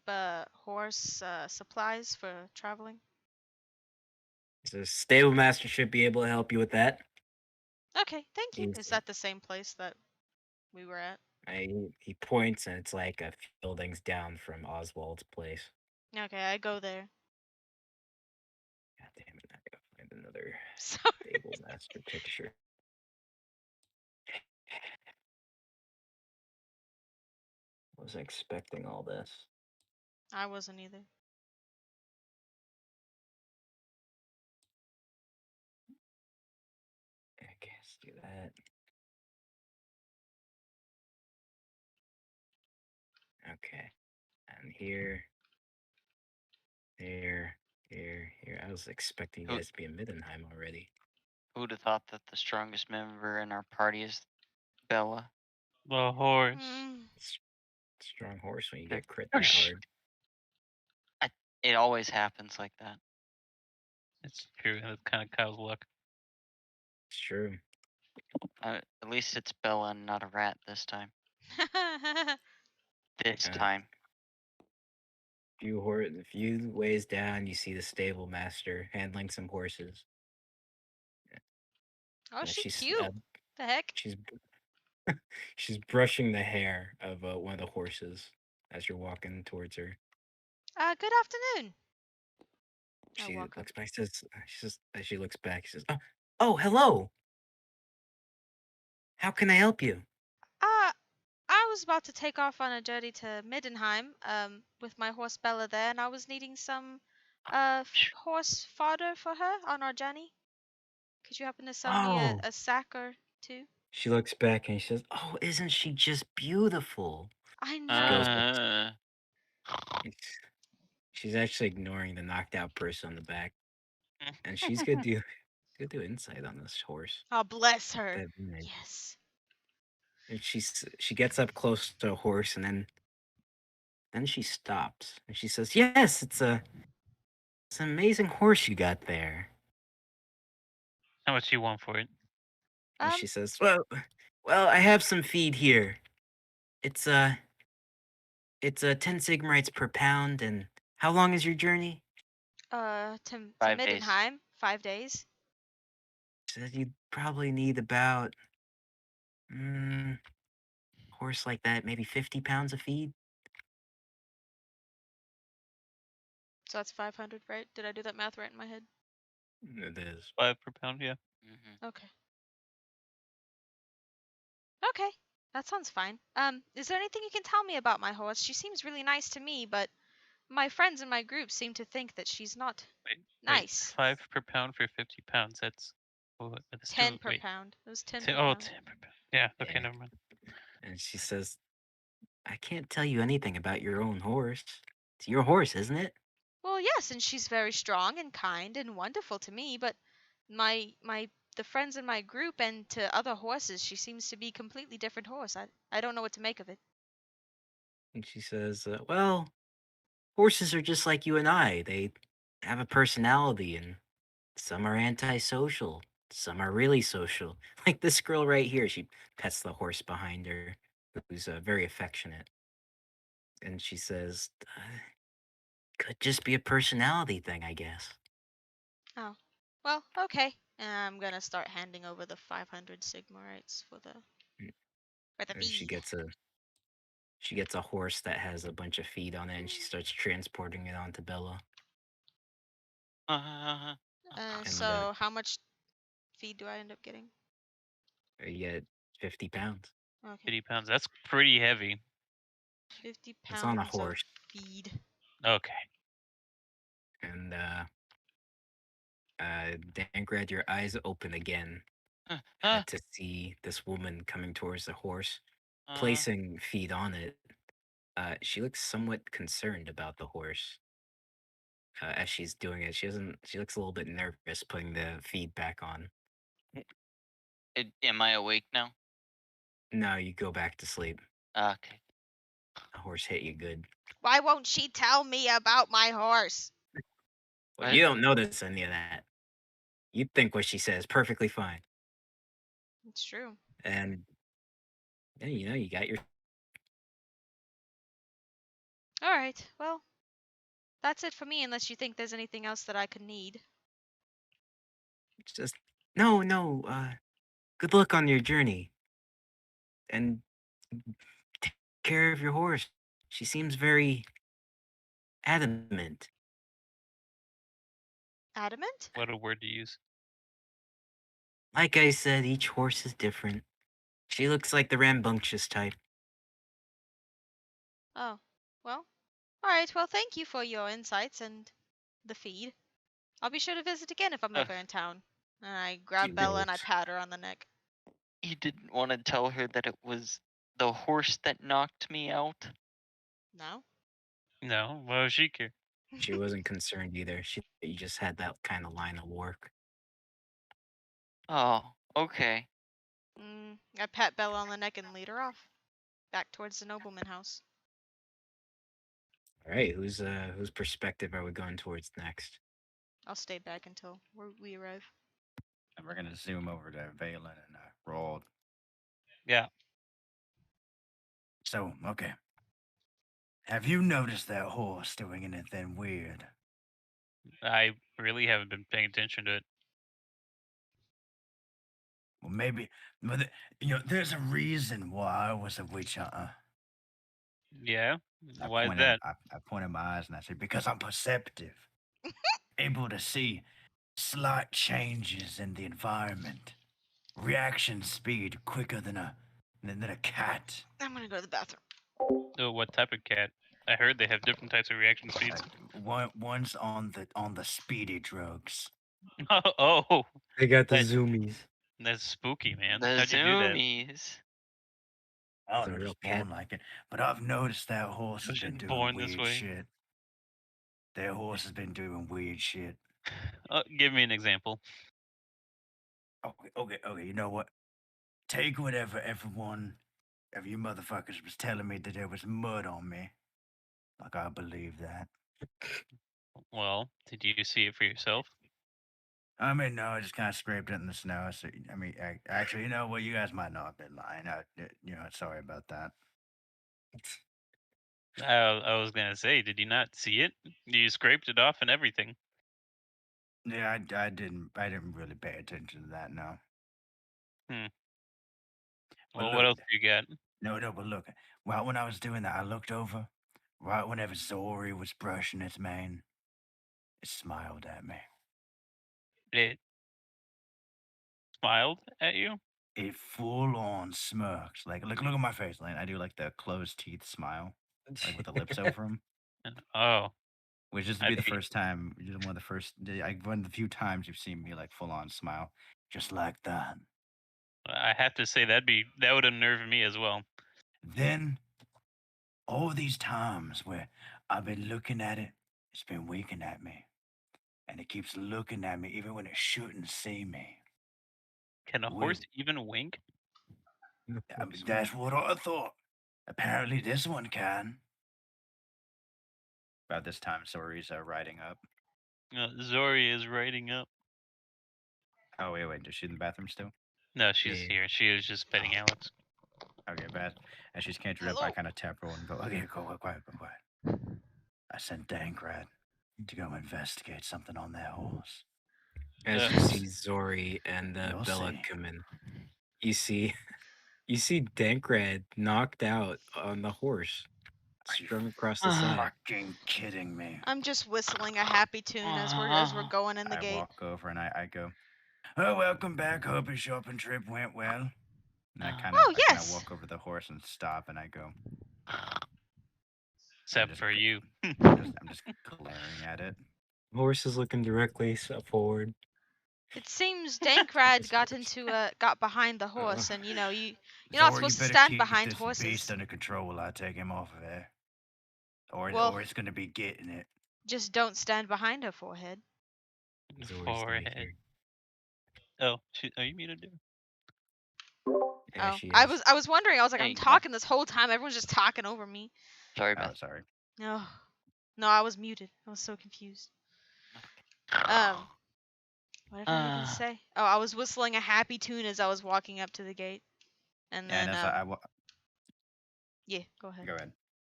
horse supplies for traveling? The stable master should be able to help you with that. Okay, thank you. He's- Is that the same place that we were at? He points, and it's like a few buildings down from Oswald's place. Okay, I go there. God damn it! I gotta find another Sorry. stable master picture. Wasn't expecting all this. I wasn't either. I guess do that. Okay. And here, here. I was expecting you Who- guys to be in Middenheim already. Who'd have thought that the strongest member in our party is Bella? The horse. Mm. Strong horse when you get crit Oh, that hard. It always happens like that. It's true. That's kind of cow's luck. It's true. At least it's Bella and not a rat this time. This Uh, time. A few ways down, you see the stable master handling some horses. Oh, she's she's cute. The heck? she's she's brushing the hair of one of the horses as you're walking towards her. Good afternoon. She walk looks back. As she looks back, she says, "Oh, hello. How can I help you?" I was about to take off on a journey to Middenheim, with my horse Bella there, and I was needing some, horse fodder for her on our journey. Could you happen to sell me Oh. a sack or two? She looks back and she says, "Oh, isn't she just beautiful?" I She goes know. up. Uh, She's actually ignoring the knocked out person on the back, Mm. and she's gonna do insight on this horse. Oh, bless her. That man. Yes. And she gets up close to a horse, and then she stops and she says, "Yes, it's an amazing horse you got there." How much you want for it? And Um, she says, "Well, I have some feed here. It's it's 10 sigmarites per pound. And how long is your journey?" to 5 days. Middenheim, 5 days. She says, "You'd probably need about mm, horse like that, maybe 50 pounds of feed." So that's 500, right? Did I do that math right in my head? It is. 5 per pound, yeah. Hmm. Okay. Okay. That sounds fine. Is there anything you can tell me about my horse? She seems really nice to me, but my friends in my group seem to think that she's not Wait, nice. 5 per pound for 50 pounds. That's 10 two. per Wait, pound. It was 10 10, per oh, pound. 10 per pound. Yeah, okay, Yeah. never mind. And she says, "I can't tell you anything about your own horse. It's your horse, isn't it?" Well, yes, and she's very strong and kind and wonderful to me, but my the friends in my group and to other horses, she seems to be a completely different horse. I don't know what to make of it. And she says, "Well, horses are just like you and I. They have a personality, and some are antisocial, some are really social. Like this girl right here." She pets the horse behind her, who's very affectionate. And she says, "Could just be a personality thing, I guess." Oh. Well, okay. I'm gonna start handing over the 500 Sigmarites Mm. for the And she fee. gets a horse that has a bunch of feed on it, and she starts transporting it onto Bella. Uh, And So how much feed do I end up getting? you get 50 pounds. Okay. 50 pounds. That's pretty heavy. 50 It's on a pounds of horse. feed. Okay. And Dangrad, your eyes open again uh, uh, to see this woman coming towards the horse, uh, placing feed on it. She looks somewhat concerned about the horse as she's doing it. She doesn't. She looks a little bit nervous putting the feed back on. am I awake now? No, you go back to sleep. Okay. The horse hit you good. Why won't she tell me about my horse? Well, What? you don't notice any of that. You think what she says perfectly fine. It's true. And yeah, you got your All right. Well, that's it for me unless you think there's anything else that I could need. just no, no. Good luck on your journey, and take care of your horse. She seems very adamant. Adamant? What a word to use. Like I said, each horse is different. She looks like the rambunctious type. Oh. Well. All right. Well, thank you for your insights and the feed. I'll be sure to visit again if I'm Uh, ever in town. And I She grab Bella and I goes. pat her on the neck. you didn't want to tell her that it was the horse that knocked me out? No? No, why would she care? She wasn't concerned either. You just had that kind of line of work. Oh, okay. I pat Bella on the neck and lead her off. Back towards the nobleman house. All right, whose perspective are we going towards next? I'll stay back until we arrive. And we're gonna zoom over to Valen and roll. Yeah. So, okay. Have you noticed that horse doing anything weird? I really haven't been paying attention to it. Well, maybe, but there's a reason why I was a witch hunter. Yeah? I Why is pointed, that? I pointed my eyes and I said, because I'm perceptive, able to see slight changes in the environment, reaction speed quicker than a cat. I'm gonna go to the bathroom. Oh, what type of cat? I heard they have different types of reaction speeds. One's on the speedy drugs. Oh, They got the that zoomies. that's spooky, man. The How'd you do that? zoomies. I It's don't a know, real just cat. born like it. But I've noticed that horse has Was she been doing born this weird way? shit. Their horse has been doing weird shit. Give me an example. Okay. You know what? Take whatever everyone of you motherfuckers was telling me that there was mud on me. Like I believe that. Well, did you see it for yourself? I mean, no, I just kind of scraped it in the snow. So, I mean, actually, you know what? You guys might not have been lying. Sorry about that. I was gonna say, did you not see it? You scraped it off and everything. Yeah, I didn't really pay attention to that. No, Hmm. but Well, what look, else do you got? no, but look. Right when I was doing that, I looked over. Right whenever Zori was brushing its mane, it smiled at me. It smiled at you. It full on smirks. Like, look at my face. Like, I do like the closed teeth smile, like with the lips over them. Oh, Which is to I be the think first time, just one of the first, one of the few times you've seen me like full on smile, just like that. I have to say that would unnerve me as well. Then all these times where I've been looking at it, it's been winking at me, and it keeps looking at me even when it shouldn't see me. Can a We, horse even wink? I mean, that's what I thought. Apparently, this one can. About this time, Zori's riding up. Zori is riding up. Oh wait, is she in the bathroom still? No, she's Yeah. here. She was just petting Alex. Okay, bad. As she's cantered up, I Hello. kind of tap her and go, okay, go quiet, go quiet. I sent Dankrad to go investigate something on their horse. As you Uh, see Zori and You'll Bella see. come in, you see you see Dankrad knocked out on the horse, Are you strung across the side. fucking kidding me? I'm just whistling a happy tune as we're going in the I gate. walk over and I go, oh, welcome back. Hope your shopping trip went well. And Oh I kind of yes. walk over the horse and stop and I go, I'm except just, for you. I'm just glaring at it. Horse is looking directly forward. It seems Dankrad This horse. got behind the Uh, horse, and you're not Zora, you supposed to better stand keep behind this beast horses. under control while I take him off of there. Well, Or it's gonna be getting it. just don't stand behind her forehead. Zori's gonna Forehead. hear. Oh, are you muted? Yeah, Oh, she I is. was I was wondering. I was like, There I'm you go. talking this whole time. Everyone's just talking over me. Sorry, Oh, Beth. sorry. No, no, I was muted. I was so confused. Um, what am I gonna say? Oh, I was whistling a happy tune as I was walking up to the gate, and And then as yeah, go ahead. go ahead.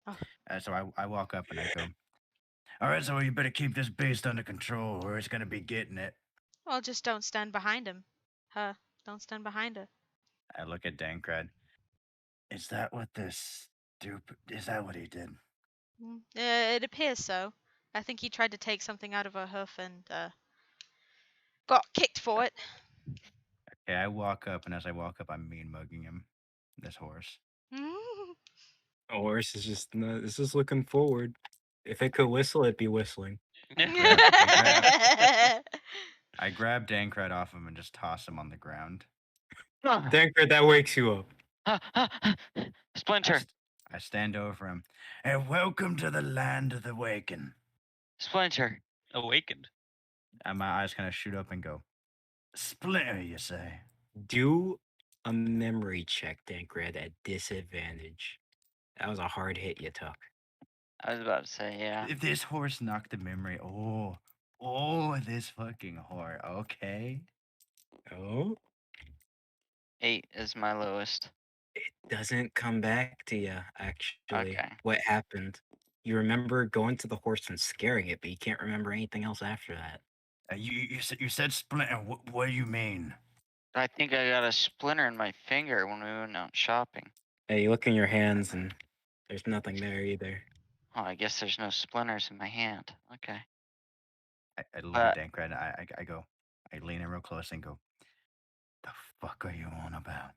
Oh, So I walk up and I go, all right, so you better keep this beast under control or it's gonna be getting it. well, just don't stand behind him. Huh? Don't stand behind her. I look at Dankrad. Is that what is that what he did? It appears so. I think he tried to take something out of her hoof and got kicked for it. Okay, I walk up and as I walk up, I'm mean mugging him. This horse. Horse is just it's just looking forward. If it could whistle, it'd be whistling. I grab Dankrad off him and just toss him on the ground. Dankrad, that wakes you up. I, Splinter. st- I stand over him. And welcome to the land of the waken. Splinter. Awakened. And my eyes kind of shoot up and go, Splinter, you say? Do a memory check, Dankrad, at disadvantage. That was a hard hit you took. I was about to say, yeah. If this horse knocked the memory, this fucking horse. Okay. Oh, 8 is my lowest. it doesn't come back to you, actually. Okay. What happened? You remember going to the horse and scaring it, but you can't remember anything else after that. You said Splinter. What do you mean? I think I got a splinter in my finger when we went out shopping. Hey, you look in your hands and there's nothing there either. Oh, I guess there's no splinters in my hand. Okay. I look at But Dankred and I go, I lean in real close and go, the fuck are you on about?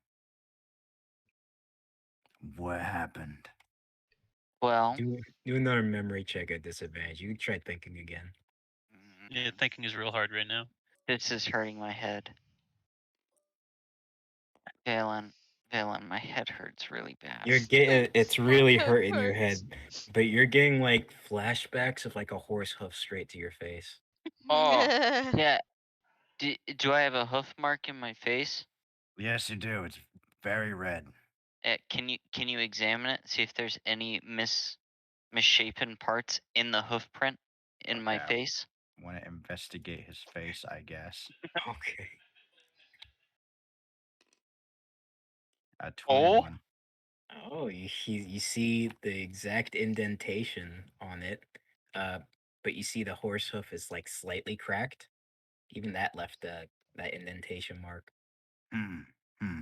What happened? well, Do another memory check at disadvantage. You can try thinking again. Yeah, thinking is real hard right now. this is hurting my head. Galen, Valen, my head hurts really bad. You're getting it's My really head hurting your hurts. head, but you're getting like flashbacks of like a horse hoof straight to your face. Oh, yeah. Do I have a hoof mark in my face? Yes, you do. It's very red. Can you examine it? See if there's any misshapen parts in the hoof print in my Okay, I face. want to investigate his face, I guess. Okay. Oh, 21. Oh, you see the exact indentation on it, uh, but you see the horse hoof is like slightly cracked. Even that left that indentation mark. Hmm. Hmm.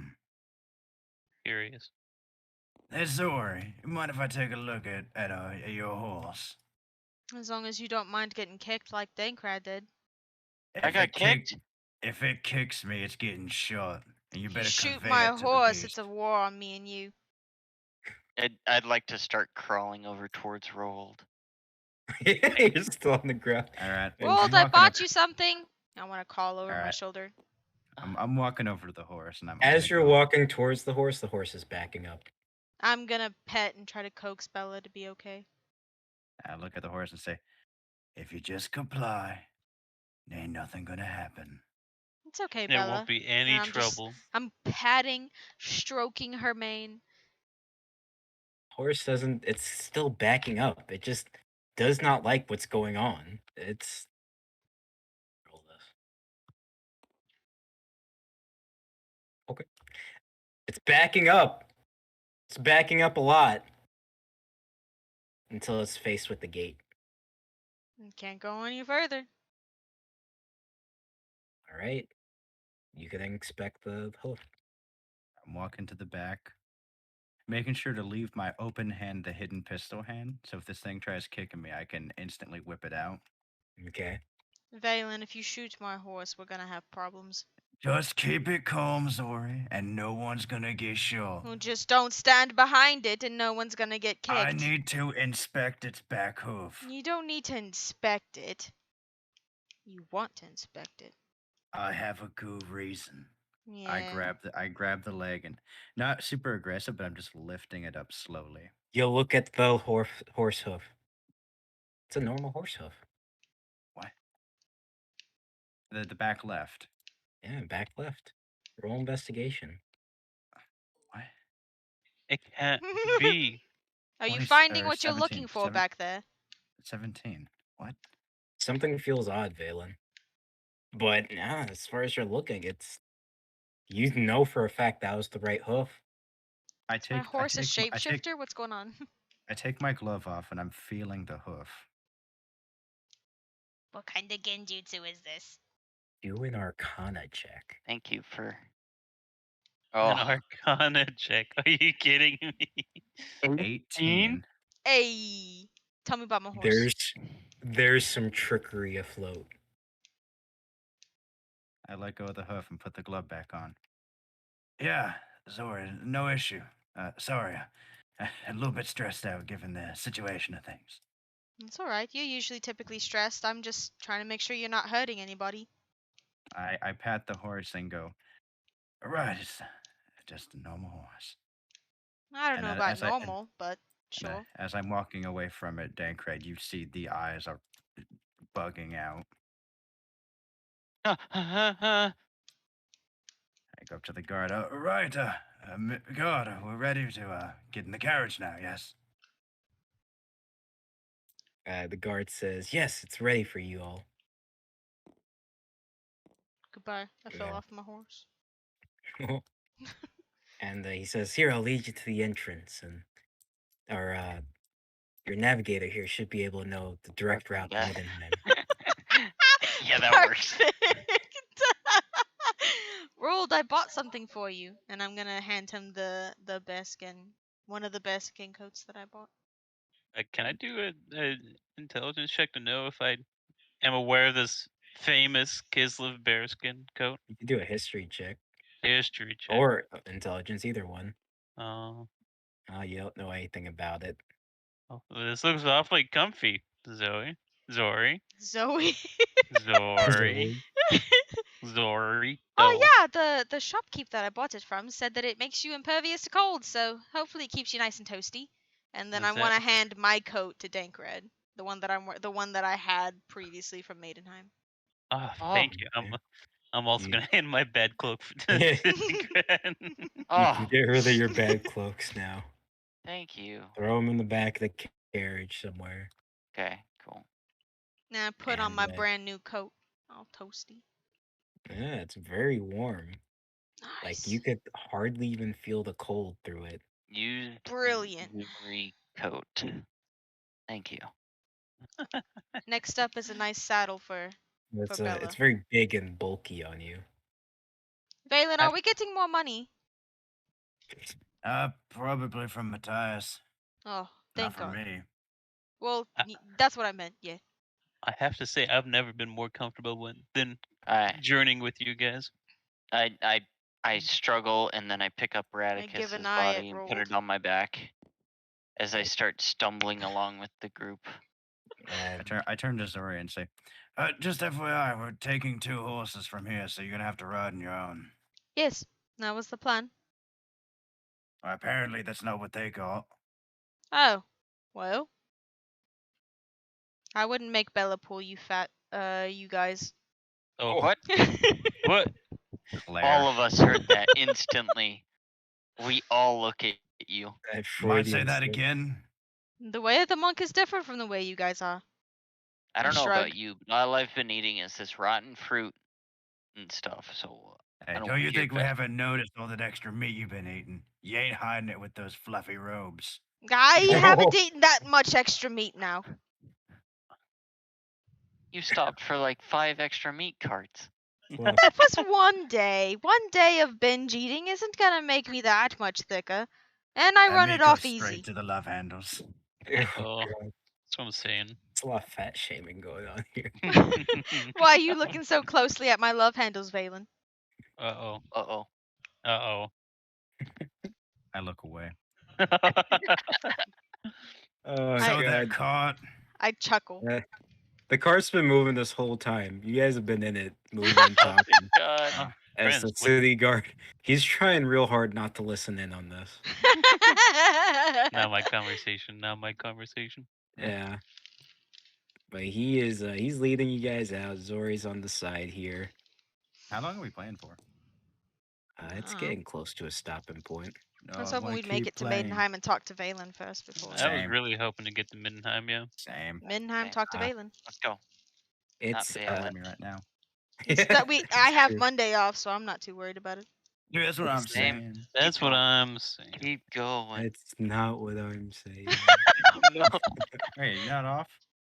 Curious. Hey, Zori, you mind if I take a look at your horse? As long as you don't mind getting kicked like Dankrad did. I If got it kick, kicked. if it kicks me, it's getting shot, and you If you better shoot convey my it to the horse, it's beast. a war on me and you. I'd like to start crawling over towards Roald. You're still on the ground. All right, And Roald, I'm I walking up. bought you something. I want to call over All my right, shoulder. I'm walking over to the horse, and I'm gonna as you're go. walking towards the horse is backing up. I'm gonna pet and try to coax Bella to be okay. I look at the horse and say, "If you just comply, ain't nothing gonna happen." It's okay, There Bella. won't be And any trouble. I'm patting, stroking her mane. Horse doesn't. It's still backing up. It just does not like what's going on. It's roll this. Okay. It's backing up. It's backing up a lot until it's faced with the gate. Can't go any further. All right. You can expect the hoof. I'm walking to the back, making sure to leave my open hand the hidden pistol hand, so if this thing tries kicking me, I can instantly whip it out. Okay. Valen, if you shoot my horse, we're gonna have problems. Just keep it calm, Zori, and no one's gonna get shot. Well, just don't stand behind it and no one's gonna get kicked. I need to inspect its back hoof. You don't need to inspect it. You want to inspect it. I have a good reason. Yeah. I grab the leg and not super aggressive, but I'm just lifting it up slowly. You'll look at the horse hoof. It's a normal horse hoof. What? The back left. Yeah, back left. Roll investigation. What? It can't be. Are you 20 finding or what you're 17, looking for 7 back there? 17. What? Something feels odd, Valen. But as far as you're looking, it's you know for a fact that was the right hoof. I My take I horse is take I take shapeshifter? What's going on? I take my glove off and I'm feeling the hoof. What kind of genjutsu is this? Do an Arcana check. Thank you for. An Oh, Arcana check. Are you kidding me? 18. Hey, tell me about my horse. There's some trickery afloat. I let go of the hoof and put the glove back on. Yeah, Zori, no issue. Sorry, a little bit stressed out given the situation of things. It's alright. You're usually typically stressed. I'm just trying to make sure you're not hurting anybody. I pat the horse and go, right, it's just a normal horse. I don't And know about as I and, normal, but sure. as I'm walking away from it, Dancred, you see the eyes are bugging out. I go up to the guard. Right, guard, we're ready to get in the carriage now. Yes. The guard says, "Yes, it's ready for you all." Goodbye. I fell Yeah. off my horse. And he says, "Here, I'll lead you to the entrance, and our your navigator here should be able to know the direct route to yeah. Middenheim." Yeah, that works. Perfect. Roald, I bought something for you, and I'm gonna hand him the bearskin, one of the bearskin coats that I bought. Can I do a intelligence check to know if I am aware of this famous Kislev bearskin coat? You can do a history check History check. or intelligence, either one. Oh, You don't know anything about it. well, this looks awfully comfy, Zoe. Zori. Zoe. Zori. Zori. Oh yeah, the shopkeep that I bought it from said that it makes you impervious to cold, so hopefully it keeps you nice and toasty. And then I Is want that? to hand my coat to Dankred, the one that I had previously from Maidenheim. Oh, Oh, thank you. I'm also You, gonna hand my bad cloak to you Grand. oh, can get rid of your bad cloaks now. thank you. Throw them in the back of the carriage somewhere. Okay, cool. Now I put on And my brand new coat, all toasty. yeah, it's very warm. Like Nice, you could hardly even feel the cold through it. Use brilliant. Zuri coat. Thank you. Next up is a nice saddle for It's Bella. very big and bulky on you. Valen, are I've- we getting more money? Probably from Matthias, Oh, not thank from God. me. Well, I, that's what I meant. Yeah. I have to say I've never been more comfortable than I journeying with you guys. I I I struggle, and then I pick up I give an Radicus's eye it body and put rolled. it on my back as I start stumbling along with the group. And I turn to Zori and say, just FYI, we're taking 2 horses from here, so you're gonna have to ride on your own. Yes, that was the plan. Apparently, that's not what they got. Oh, well, I wouldn't make Bella pull you fat, you guys. Oh, What? what? Claire. All of us heard that instantly. We all look at you. that Might say Freudian that slip. again. The way of the monk is different from the way you guys are. I I don't know shrug. about you, but all I've been eating is this rotten fruit and stuff. So I Hey, don't don't you want your think we guys. haven't noticed all that extra meat you've been eating? You ain't hiding it with those fluffy robes. I haven't eaten that much extra meat now. You stopped for like 5 extra meat carts. Fluff. That was one day. One day of binge eating isn't gonna make me that much thicker. And I That run meat it goes off straight easy. to the love handles. Oh, Oh, God. that's what I'm saying. It's a lot of fat shaming going on here. Why are you looking so closely at my love handles, Valen? Uh-oh. Uh-oh. Uh-oh. I look away. Oh So I- that God. cart. I chuckle. The cart's been moving this whole time. You guys have been in it, moving, Oh, thank talking. God. Oh, As friends, the city guard, he's trying real hard not to listen in on this. now my conversation. Now my conversation. Yeah, but he is. He's leading you guys out. Zori's on the side here. How long are we playing for? It's Uh-uh. getting close to a stopping point. No, I was I hoping wanna we'd make keep it to playing. Maidenheim and talk to Valen first before we I was Same. really hoping to get to Middenheim, yeah. Same. Maidenheim Okay. talk to Uh, Valen. Let's go. It's Valen. Me right now. It's that I it's have true. Monday off, so I'm not too worried about it. Dude, that's what I'm Same. saying. That's what going. I'm saying. Keep going. That's not what I'm saying. No. Wait, you're not off?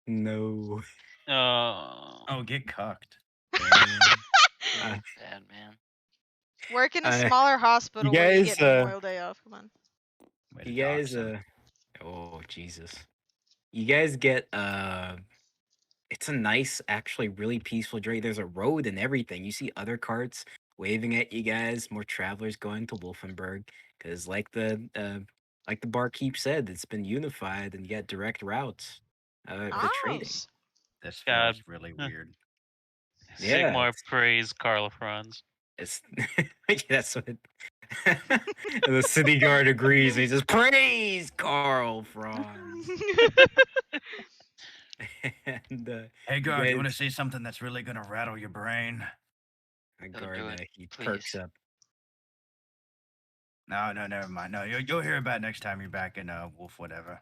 No. Oh. Oh, get cucked. Damn. Uh, Bad man. Work in a uh, smaller hospital where you guys, get Memorial Day off. Come on. Way to you dox guys, him. oh Jesus. You guys get it's a nice, actually really peaceful journey. There's a road and everything. You see other carts waving at you guys, more travelers going to Wolfenburg. Because like the barkeep said, it's been unified and you got direct routes for trading. Nice. This God. feels really Huh. weird. Yeah, Sigmar praise Karl Franz. it's that's what and the city guard agrees and he says, "Praise Carl Franz." And Hey, you guard, you want to guys, see something that's really gonna rattle your brain? the Don't guard, do it, he please. perks up. No, never mind. No, you'll hear about it next time you're back in Wolf, whatever.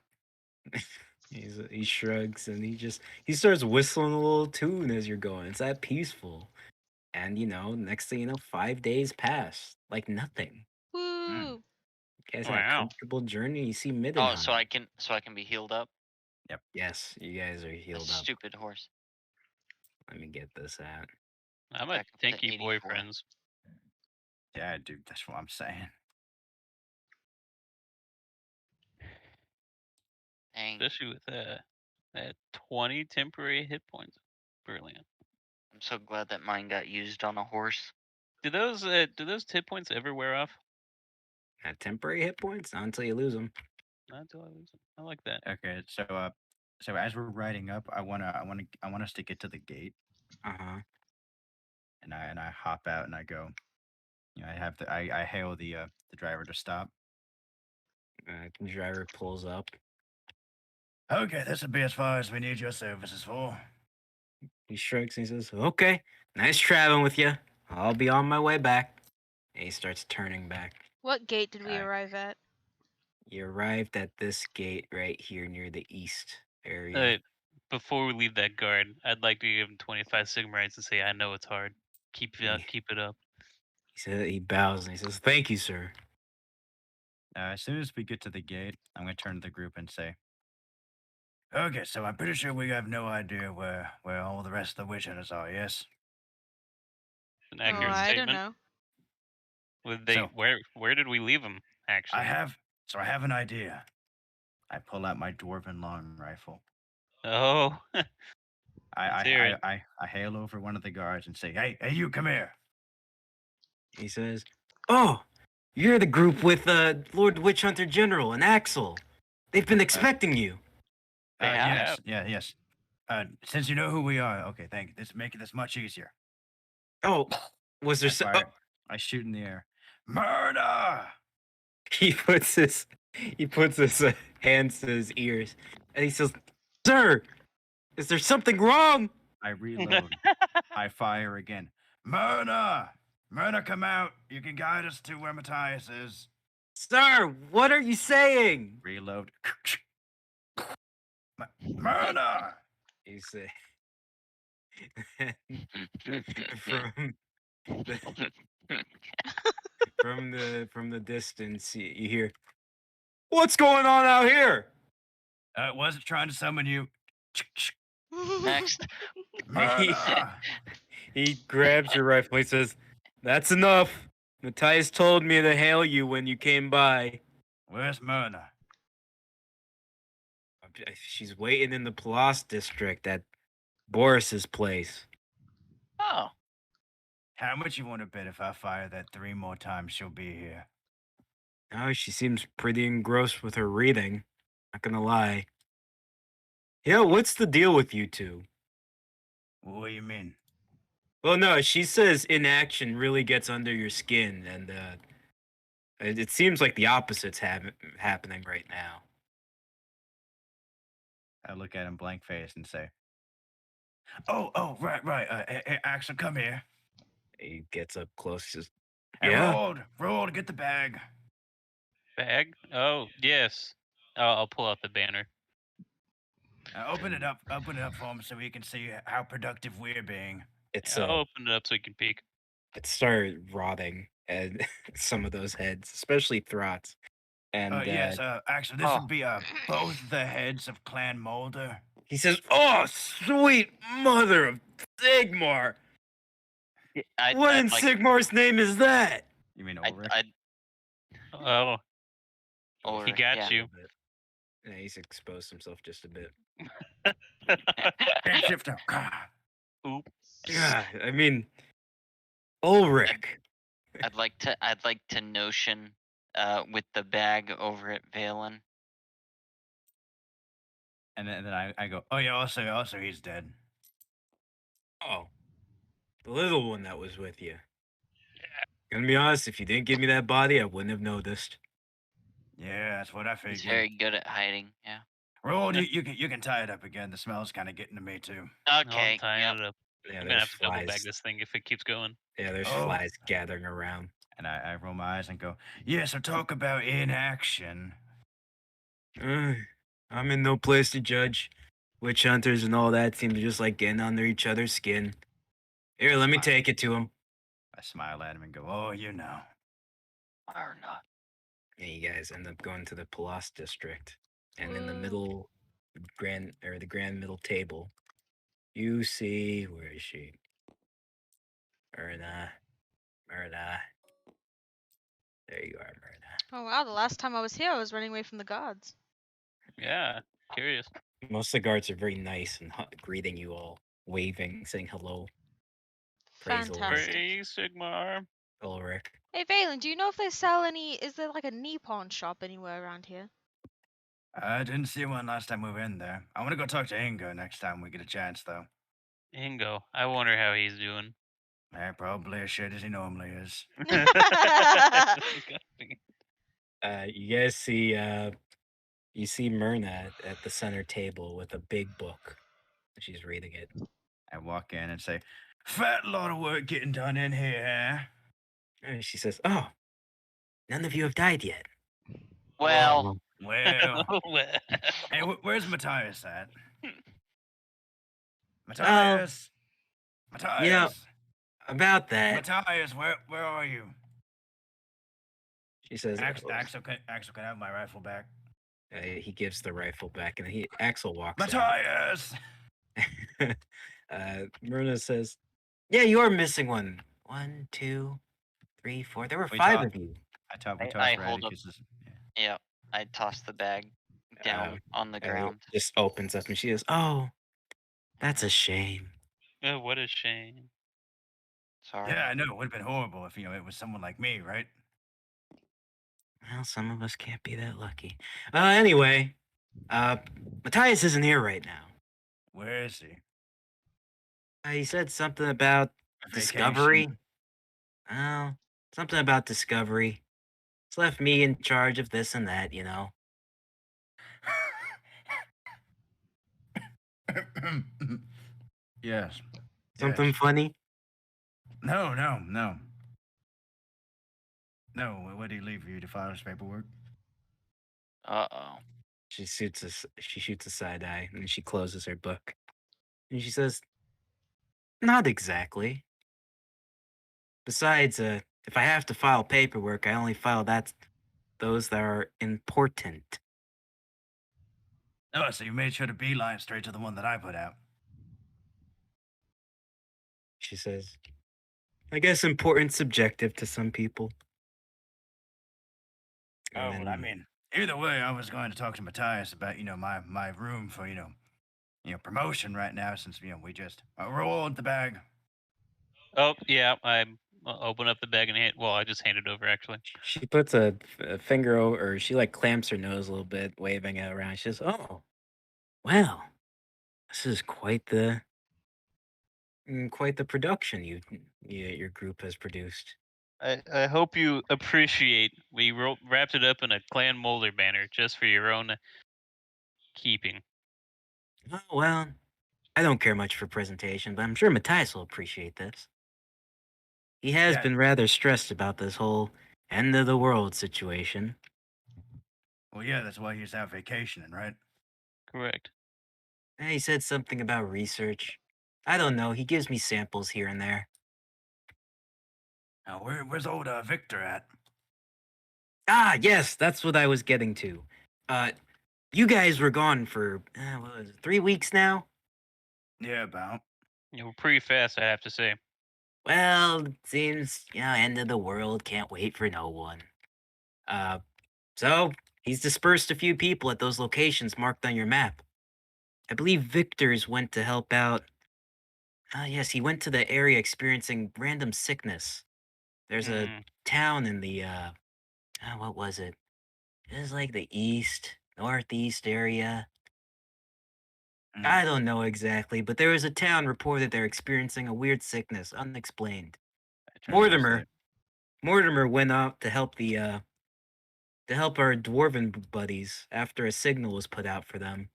He shrugs and he starts whistling a little tune as you're going. It's that peaceful. And next thing you know, 5 days pass like nothing. Mm. Woo. You guys had a Wow. comfortable journey. You see Oh, Middenheim. so I can be healed up. Yes, you guys are The healed up. stupid horse. Let me get this out. I'm a Back up to tanky 84. boyfriends. Yeah, dude, that's what I'm saying. Dang. Especially with that 20 temporary hit points. Brilliant. I'm so glad that mine got used on a horse. Do those hit points ever wear off? Temporary hit points, not until you lose them. Not until I lose them. I like that. Okay, so as we're riding up, I want us to get to the gate, Uh huh. I hop out and I go. I hail the driver to stop. The driver pulls up. Okay, this will be as far as we need your services for. He shrugs and he says, "Okay, nice traveling with you. I'll be on my way back." And he starts turning back. What gate did we Alright. arrive at? You arrived at this gate right here near the east area. Before we leave that guard, I'd like to give him 25 Sigmarites and say, I know it's hard. Keep Yeah. it up. He bows and he says, "Thank you, sir." As soon as we get to the gate, I'm going to turn to the group and say, okay, so I'm pretty sure we have no idea where all the rest of the witch hunters are, yes? An Oh, accurate I don't statement. know. So where did we leave him? Actually, I have an idea. I pull out my dwarven long rifle. oh, I let's I, hear it. I, I, I hail over one of the guards and say, hey, you come here. He says, "Oh, you're the group with Lord Witch Hunter General and Axel. They've been expecting you." They have? Yes. Since you know who we are, okay, thank you. This making this much easier. Oh, was there I so? fire. I shoot in the air. Murder! He puts his hands to his ears and he says, "Sir, is there something wrong?" I reload. I fire again. Murder! Murder, come out. You can guide us to where Matthias is. "Sir, what are you saying?" Reload. Murder! He said. from the from the distance, you hear, "What's going on out here?" Wasn't trying to summon you. Next. And Murder! he grabs your rifle. He says, "That's enough. Matthias told me to hail you when you came by. Where's Myrna? She's waiting in the Palace district at Boris's place." Oh, How much you want to bet if I fire that 3 more times she'll be here? Oh, she seems pretty engrossed with her reading. Not gonna lie. Yeah, what's the deal with you two? What do you mean? Well, no, she says inaction really gets under your skin, and it seems like the opposite's happening right now. I look at him blank faced and say, right. Hey, Axel, come here. He gets up close. Says, Hey, "Yeah." Rolled, get the bag. Bag? Oh, yes. I'll pull out the banner. Open it And up for him so he can see how productive we're being. It's I'll open it up so you can peek. it started rotting, and some of those heads, especially Thrott's. And Yes, Axel, this Oh. would be both the heads of Clan Mulder. he says, "Oh, sweet mother of Sigmar! What in I'd like Sigmar's name is that?" You mean I'd, Ulrich? I'd Oh, he Ulrich, got yeah. you. Yeah, he's exposed himself just a bit. Can't shift now. Oop. Yeah, I mean, Ulrich. I'd like to notion with the bag over at Valen. And then I go, oh yeah, also he's dead. Oh, the little one that was with you. Gonna be honest, if you didn't give me that body, I wouldn't have noticed. Yeah, that's what I He's figured. very good at hiding. Yeah. Roll, you can tie it up again. The smell's kind of getting to me too. I'm Okay. tying Yep. it up. Yeah, I'm gonna there's have to double bag flies. this thing if it keeps going. Yeah, there's Oh. flies gathering around. And I roll my eyes and go, yeah, so talk about inaction. I'm in no place to judge. Witch hunters and all that seem to just like getting under each other's skin. Here, let me take it to him. I smile at him and go, oh, you know. Or not. And you guys end up going to the Palace district, and in the Woo. middle, the grand middle table, you see, where is she? Myrna. There you are, Myrna. Oh wow, the last time I was here, I was running away from the guards. Yeah, curious. Most of the guards are very nice and greeting you all, waving, saying hello. Praise the Lord. Fantastic. Praise Sigmar. Ulrich. Hey Valen, do you know if they sell any? Is there like a knee pawn shop anywhere around here? I didn't see one last time we were in there. I want to go talk to Ingo next time we get a chance, though. Ingo. I wonder how he's doing. Probably as shit as he normally is. You guys see you see Myrna at the center table with a big book. She's reading it. I walk in and say, "Fat lot of work getting done in here, huh?" And she says, "Oh, none of you have died yet." Well, Well, Well, hey, where's Matthias at? Well, Matthias, you know, Matthias, about that, Matthias, where are you? she says, Axel, can I have my rifle back? he gives the rifle back, and Axel walks out. Matthias. Myrna says, "Yeah, you are missing one. 1, 2, 3, 4. There were We 5 talk. of you." We I toss hold up. Radicus's. Yeah, I toss the bag down on the And it ground. just opens up, and she goes, "Oh, that's a shame." oh, what a shame. Sorry. Yeah, I know it would have been horrible if it was someone like me, right? Well, some of us can't be that lucky. Anyway, Matthias isn't here right now. Where is he? He said something about discovery. Vacation. Oh, something about discovery. It's left me in charge of this and that, you know. Yes. Something Yes. funny. No, no, no. No, what did he leave for you to file his paperwork? Uh-oh. She shoots a side eye, and she closes her book. And she says, "Not exactly. Besides, if I have to file paperwork, I only file those that are important." Oh, so you made sure to beeline straight to the one that I put out. She says, "I guess important's subjective to some people." Oh, And well, I then mean, either way, I was going to talk to Matthias about, my room for, promotion right now since, we just rolled the bag. Oh, yeah, I open up the bag and I just hand it over, actually. she puts a finger over, or she like clamps her nose a little bit, waving it around. She says, "Oh, well, this is quite the production your group has produced." I hope you appreciate we wrapped it up in a Clan Molder banner just for your own keeping. "Oh, well, I don't care much for presentation, but I'm sure Matthias will appreciate this. He has Yeah. been rather stressed about this whole end of the world situation." Well, yeah, that's why he's out vacationing, right? Correct. And he said something about research. I don't know. He gives me samples here and there. Now, where's old Victor at? Ah, yes, that's what I was getting to. You guys were gone for what was it, 3 weeks now? Yeah, about. We're pretty fast, I have to say. Well, it seems, end of the world, can't wait for no one. Uh, so he's dispersed a few people at those locations marked on your map. I believe Victor's went to help out. Ah, yes, he went to the area experiencing random sickness. There's a Mm, town in the, what was it? It was like the northeast area. Mm, I don't know exactly, but there was a town reported they're experiencing a weird sickness, unexplained. it turns out it's Mortimer, that. Mortimer went out to help our dwarven buddies after a signal was put out for them.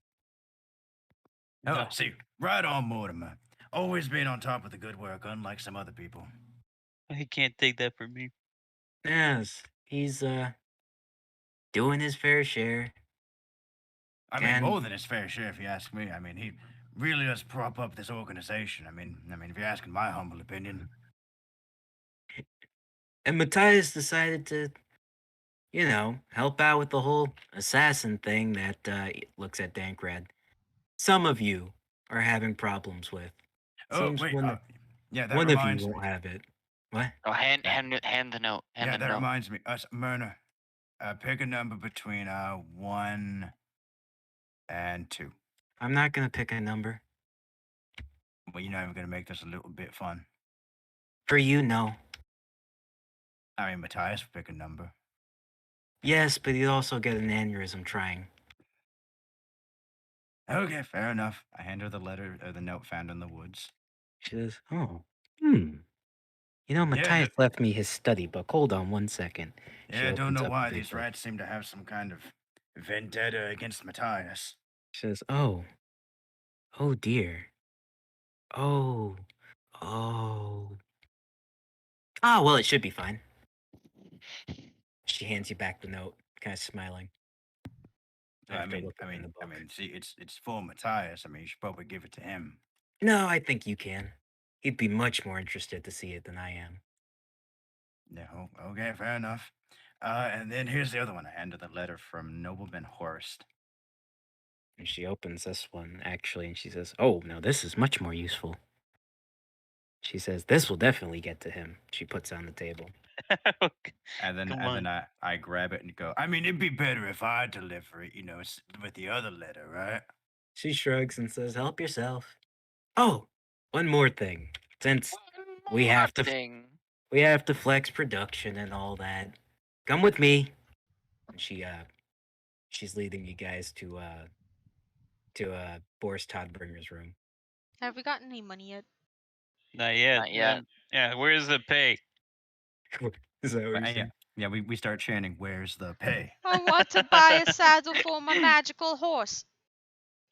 Oh, no, see, right on, Mortimer. Always being on top of the good work, unlike some other people. he can't take that from me. Yes, he's doing his fair share. I mean, And more than his fair share, if you ask me. I mean, he really does prop up this organization. If you're asking my humble opinion. Matthias decided to, help out with the whole assassin thing that looks at Dankrad. Some of you are having problems with. Oh, Seems wait. Yeah, that one of you reminds won't me. have it. What? Oh, hand That hand hand the note. Hand yeah, the that note. reminds me. Us, Myrna. Pick a number between 1 and 2. I'm not gonna pick a number. Well, you're not even gonna make this a little bit fun. For you, no. Matthias will pick a number. Yes, but you'd also get an aneurysm trying. Okay, fair enough. I hand her the letter or the note found in the woods. She says, "Oh, You know, Yeah, Matthias left me his study book. Hold on one second. She yeah, I don't opens know up why the these book. rats seem to have some kind of vendetta against Matthias. She says, oh dear. Oh, oh. Ah, well, it should be fine. She hands you back the note, kind of smiling So, I after mean, looking in the book. see, it's for Matthias. I mean, you should probably give it to him. No, I think you can. He'd be much more interested to see it than I am. Yeah, okay, fair enough. And then here's the other one. I handed the letter from Nobleman Horst. And she opens this one, actually, and she says, oh, now this is much more useful. She says, this will definitely get to him. She puts it on the table. And then, Come and on. then I grab it and go. I mean, it'd be better if I deliver it, with the other letter, right? She shrugs and says, help yourself. Oh, one more thing. Since we More have to thing. we have to flex production and all that. Come with me. And she's leading you guys to Boris Todbringer's room. Have we gotten any money yet? Not yet. Not yet. Yeah, where's the pay? Is that what you're Yeah, saying? yeah. We start chanting. Where's the pay? I want to buy a saddle for my magical horse.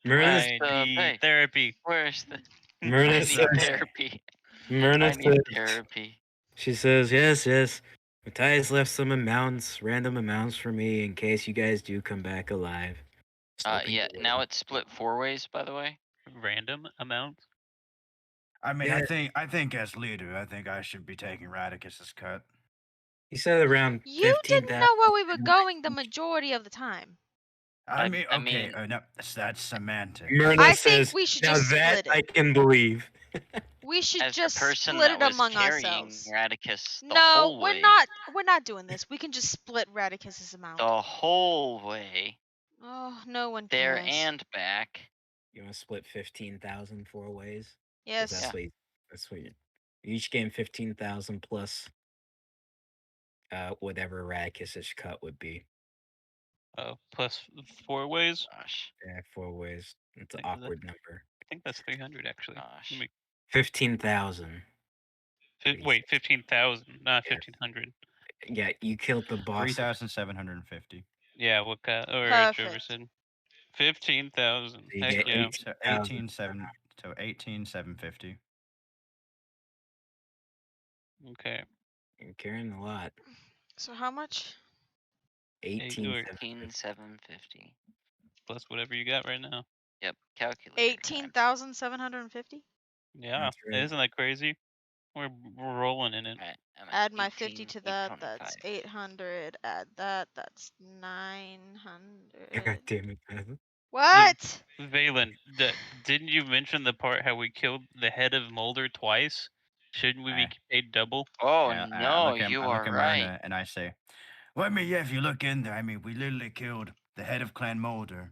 Myrna, Where's I the need pay? therapy. Where's the? Myrna I Where's need the says, pay? therapy. Myrna I need says, therapy. she says, yes. Matthias left some amounts, random amounts for me in case you guys do come back alive. Just hoping Yeah. you will. Now it's split 4 ways, by the way. Random amount. I mean, Yeah. I think as leader, I think I should be taking Radicus's cut. He said around You 15,000. didn't know where we were going the majority of the time. I mean, I okay, mean- no, that's semantics. Myrna I says, think we should now just that split I it. can believe. We should As the just person split that it was among carrying ourselves. Radicus the No, whole we're way. not. We're not doing this. We can just split Radicus's amount. The whole way. Oh, no one There cares. and back. You want to split 15,000 4 ways? 'Cause Yes. That's what you each game 15,000 plus whatever Radicus's cut would be. Plus 4 ways. Gosh. Yeah, 4 ways. It's an Think of that. awkward number. I think that's 300 actually. Gosh. Let me- 15,000. Wait, 15,000, not Yeah. 1,500. Yeah, you killed the boss. 3,750. Yeah, what or Perfect. Trevor said. 15,000. So you Heck get yeah. So 18,000. 18,750. Okay. You're carrying a lot. So how much? 18,750. 18,750. Plus whatever you got right now. Yep. Calculator. 18,750. Yeah, That's right. isn't that crazy? We're rolling in it. Alright, I'm at Add my 50 to that. 18,825. That's 800. Add that. That's God 900. damn it, Beth. What? Valen, didn't you mention the part how we killed the head of Mulder twice? Shouldn't we be paid double? Oh Yeah, no, you I are look at right. Myrna and I say, well, I mean, yeah, if you look in there, I mean, we literally killed the head of Clan Mulder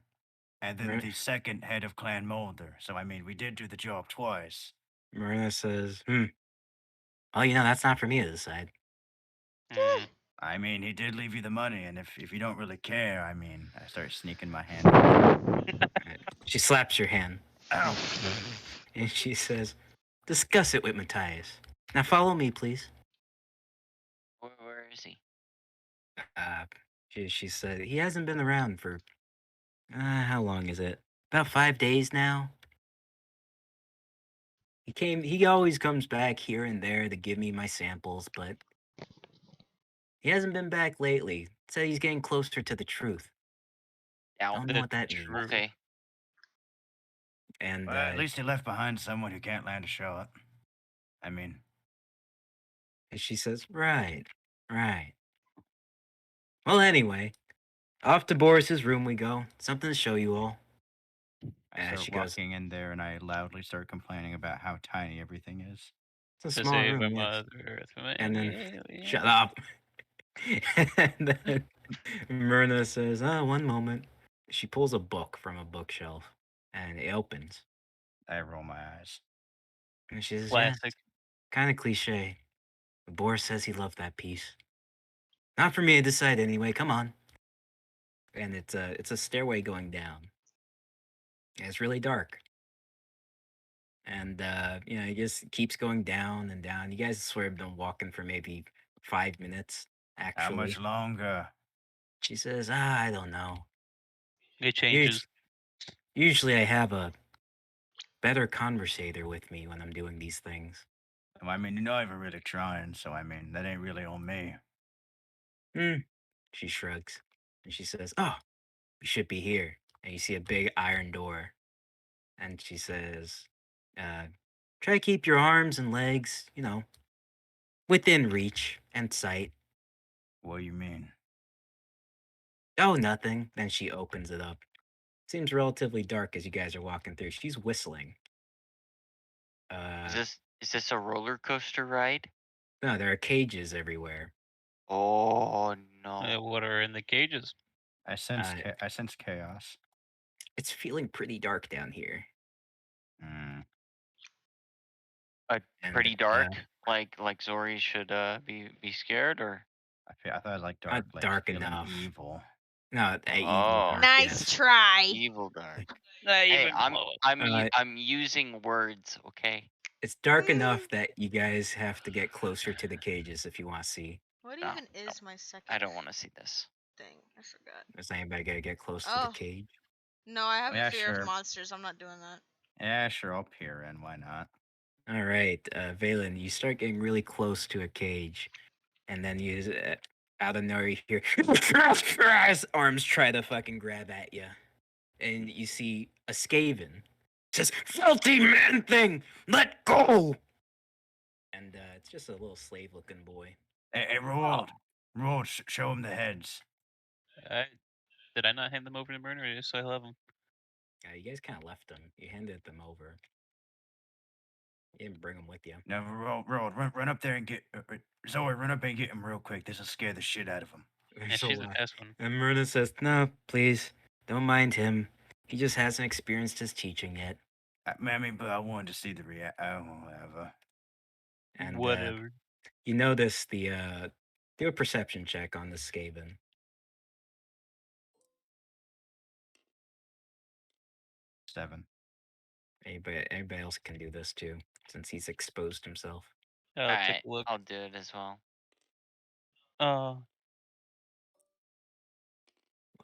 and then Right. the second head of Clan Mulder. So, I mean, we did do the job twice. Myrna says, oh, that's not for me to decide. Hmm. I mean, he did leave you the money, and if you don't really care, I mean, I start sneaking my hand over. She slaps your hand. Ow! And she says, discuss it with Matthias. Now follow me, please. Where is he? She said, he hasn't been around for, how long is it? About 5 days now. He always comes back here and there to give me my samples, but he hasn't been back lately. Said he's getting closer to the truth. Doubt Don't know what that means. Okay. And Well, at least he left behind someone who can't land a shot. I mean, and she says, right. Well, anyway, off to Boris's room we go. Something to show you all. I And start she goes, walking in there and I loudly start complaining about how tiny everything is. it's a To small save room, a yes. Mother Earth from And then, alien. shut up. And then Myrna says, one moment. She pulls a book from a bookshelf and it opens. I roll my eyes. And she says, Classic. kind of cliche. But Boris says he loved that piece. Not for me to decide anyway, come on. And it's a stairway going down. And it's really dark. And it just keeps going down and down. You guys swear have been walking for maybe 5 minutes, How much actually. longer? She says, I don't know. It changes. Usually, usually I have a better conversator with me when I'm doing these things. Well, I mean, you're not even really trying, so I mean, that ain't really on me. Hmm. She shrugs and she says, "Oh, we should be here." And you see a big iron door. And she says, uh, "Try to keep your arms and legs, within reach and sight." What do you mean? Oh, nothing. Then she opens it up. Seems relatively dark as you guys are walking through. She's whistling. Is Uh, this a roller coaster ride? no, there are cages everywhere. Oh no. What are in the cages? Uh, I sense chaos. it's feeling pretty dark down here. Hmm. And Pretty dark. Like Zori should be scared or I thought I like not dark, like dark feeling enough. evil. No, evil oh, dark, Nice yes. try. evil dark. Not Hey, even I'm close. I'm u- Uh, I'm using words, okay? it's dark enough that you guys have to get closer to the cages if you want to see. What No, even no, is my I second don't want to see this. thing? I forgot. Is anybody gonna get close to the Oh, cage? no, I have a Yeah, fear of sure. monsters. I'm not doing that. Yeah, sure, I'll peer in. Why not? All right, Valen, you start getting really close to a cage, and then out of nowhere you hear arms try to fucking grab at you, and you see a Skaven says, "Filthy man thing, let go!" And it's just a little slave-looking boy. Hey, Roald. Roald, show him the heads. Did I not hand them over to Burner? Or just so I love them. You guys kind of left them. You handed them over. You didn't bring them with you. No, Roald, run up there and get Zoe. Run up and get him real quick. This'll scare the shit out of him. Yeah, she's the best one. And Myrna says, "No, please, don't mind him. He just hasn't experienced his teaching yet." I mean, but I wanted to see the whatever. And Whatever. you notice do a perception check on the Skaven. 7. Anybody else can do this too, since he's exposed himself. I'll take Alright, a look. I'll do it as well. Oh,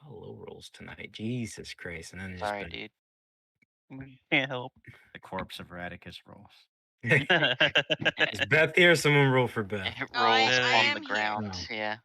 low rolls tonight. Jesus Christ! And then just Sorry, been dude. Can't help. The corpse of Radicus rolls. Is Beth here? Someone roll for Beth. It Oh, rolls I on the am here. ground. No. Yeah,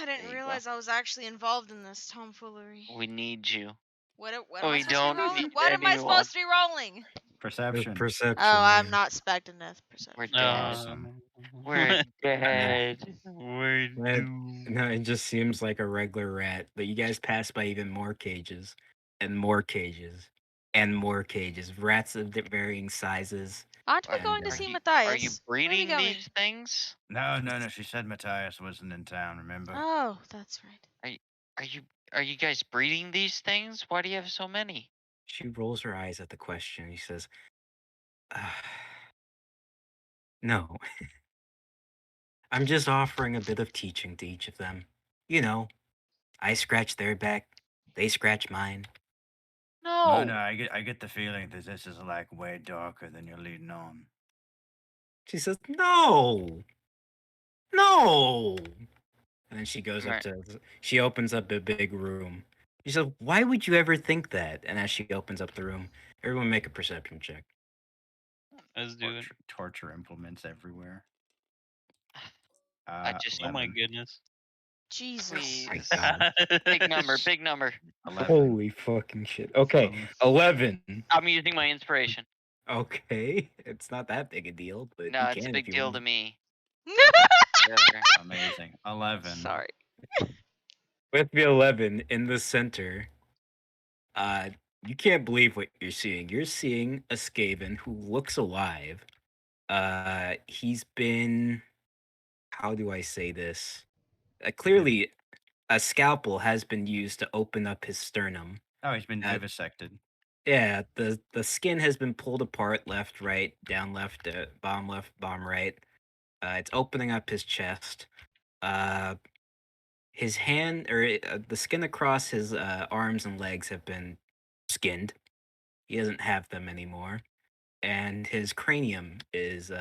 I there didn't you go. realize I was actually involved in this tomfoolery. We need you. What am I We supposed to be don't rolling? need What am I anyone. supposed to be rolling? Perception. Perception. Oh, I'm yeah. not specting this perception. We're dead. Awesome. We're dead. We're That- doomed. No, it just seems like a regular rat. But you guys pass by even more cages, and more cages, and more cages. Rats of varying sizes. Aren't we Are- going to Are see Are you Matthias? Where are we breeding going? these things? No. She said Matthias wasn't in town. Remember? Oh, that's right. Are you guys breeding these things? Why do you have so many? She rolls her eyes at the question. She says, "No, I'm just offering a bit of teaching to each of them. You know, I scratch their back, they scratch mine." No. No. I get the feeling that this is like way darker than you're leading on. She says, "No, no." And then she goes up Mer- to, she opens up a big room. She says, "Why would you ever think that?" And as she opens up the room, everyone make a perception check. Let's do it. Torture implements everywhere. I just. Oh my 11. goodness. Jesus. My Please. God. Big number. Big number. 11. Holy fucking shit. Okay, 11. I'm using my inspiration. Okay, it's not that big a deal, but No, you it's a can if big you deal want. to me. Whatever. Amazing. 11. Sorry. With the 11 in the center, uh, you can't believe what you're seeing. You're seeing a Skaven who looks alive. He's been, how do I say this? Clearly, a scalpel has been used to open up his sternum. Oh, he's been Uh, vivisected. Yeah, the skin has been pulled apart, left, right, down, left, bottom, right. It's opening up his chest. Uh, his hand or the skin across his arms and legs have been skinned. He doesn't have them anymore. and his cranium is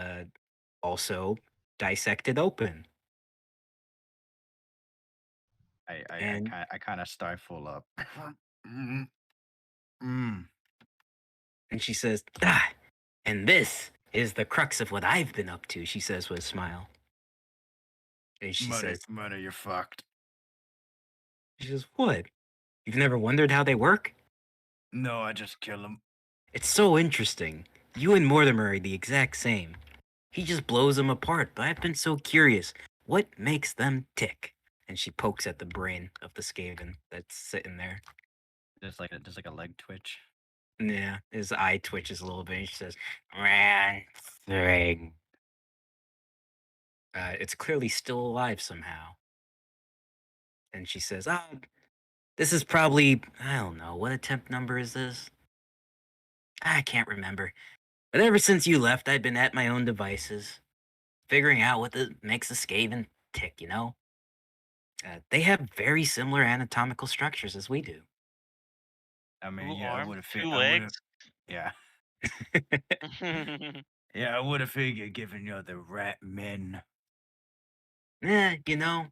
also dissected open. And I kind of stifle up. Mm, mm. and she says, ah, and this is the crux of what I've been up to, she says with a smile. And Money, you're fucked. she says, what? You've never wondered how they work? No, I just kill him. It's so interesting. You and Mortimer are the exact same. He just blows them apart, but I've been so curious. What makes them tick? And she pokes at the brain of the Skaven that's sitting there. Just like a leg twitch. Yeah, his eye twitches a little bit. And she says, "Man, thing." It's clearly still alive somehow. And she says, "Ah, this is probably, I don't know, what attempt number is this? I can't remember. But ever since you left, I've been at my own devices, figuring out what makes a Skaven tick, you know? They have very similar anatomical structures as we do." I mean, 2 yeah, I arms, would have 2 I would have legs. yeah. Yeah, I would have figured given you're the rat men. You know,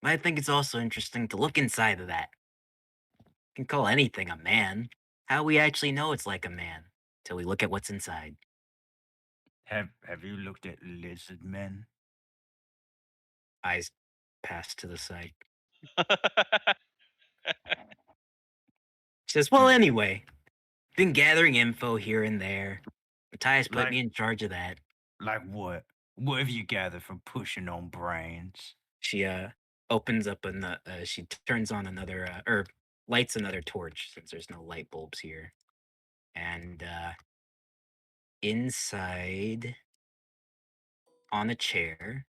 I think it's also interesting to look inside of that. You can call anything a man. How we actually know it's like a man till we look at what's inside. Have you looked at lizard men? Eyes pass to the side. She says, "Well, Hmm. anyway, been gathering info here and there. Matthias put Like me in charge of that." like what? What have you gathered from pushing on brains? She opens up she turns on another or lights another torch since there's no light bulbs here. And inside on a chair,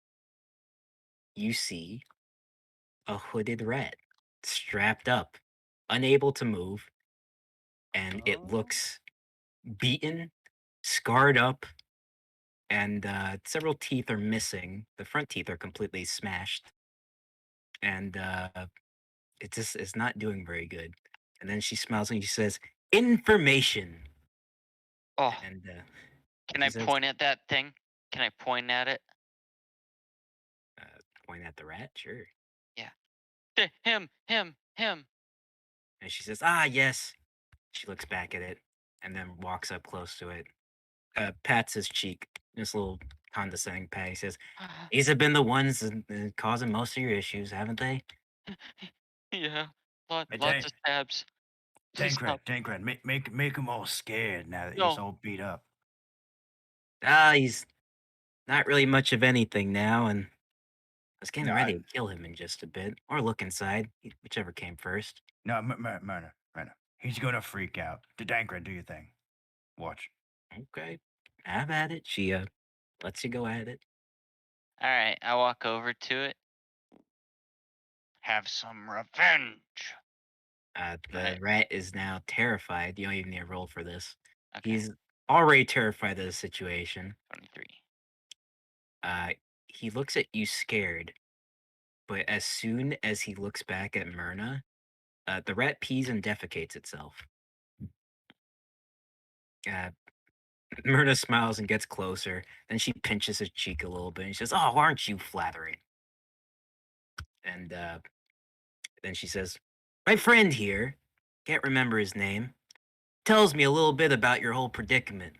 you see a hooded rat strapped up, unable to move, and it Oh. looks beaten, scarred up, and several teeth are missing. The front teeth are completely smashed, and it just is not doing very good. And then she smiles and she says, "Information." Oh, And can she I says, point at that thing? Can I point at it? uh, point at the rat, sure. Yeah. Him. And she says, "Ah, yes." She looks back at it and then walks up close to it, pats his cheek, this little condescending pat. He says, "These have been the ones causing most of your issues, haven't they?" Yeah. Hey, Lots of stabs. Please stop. Tancred, make him all scared now that he's No. all beat up. Ah, he's not really much of anything now, and I was getting No, ready to kill him in just a bit, or look inside, whichever came first. Myrna. He's gonna freak out. Tancred, do your thing. Watch. Okay, have at it. She lets you go at it. All right. I walk over to it. Have some revenge. The rat is now terrified. You don't even need a roll for this. Okay. He's already terrified of the situation. 23. Uh, he looks at you scared, but as soon as he looks back at Myrna, the rat pees and defecates itself. Uh, Myrna smiles and gets closer. Then she pinches his cheek a little bit and she says, "Oh, aren't you flattering?" And then she says, "My friend here, can't remember his name, tells me a little bit about your whole predicament.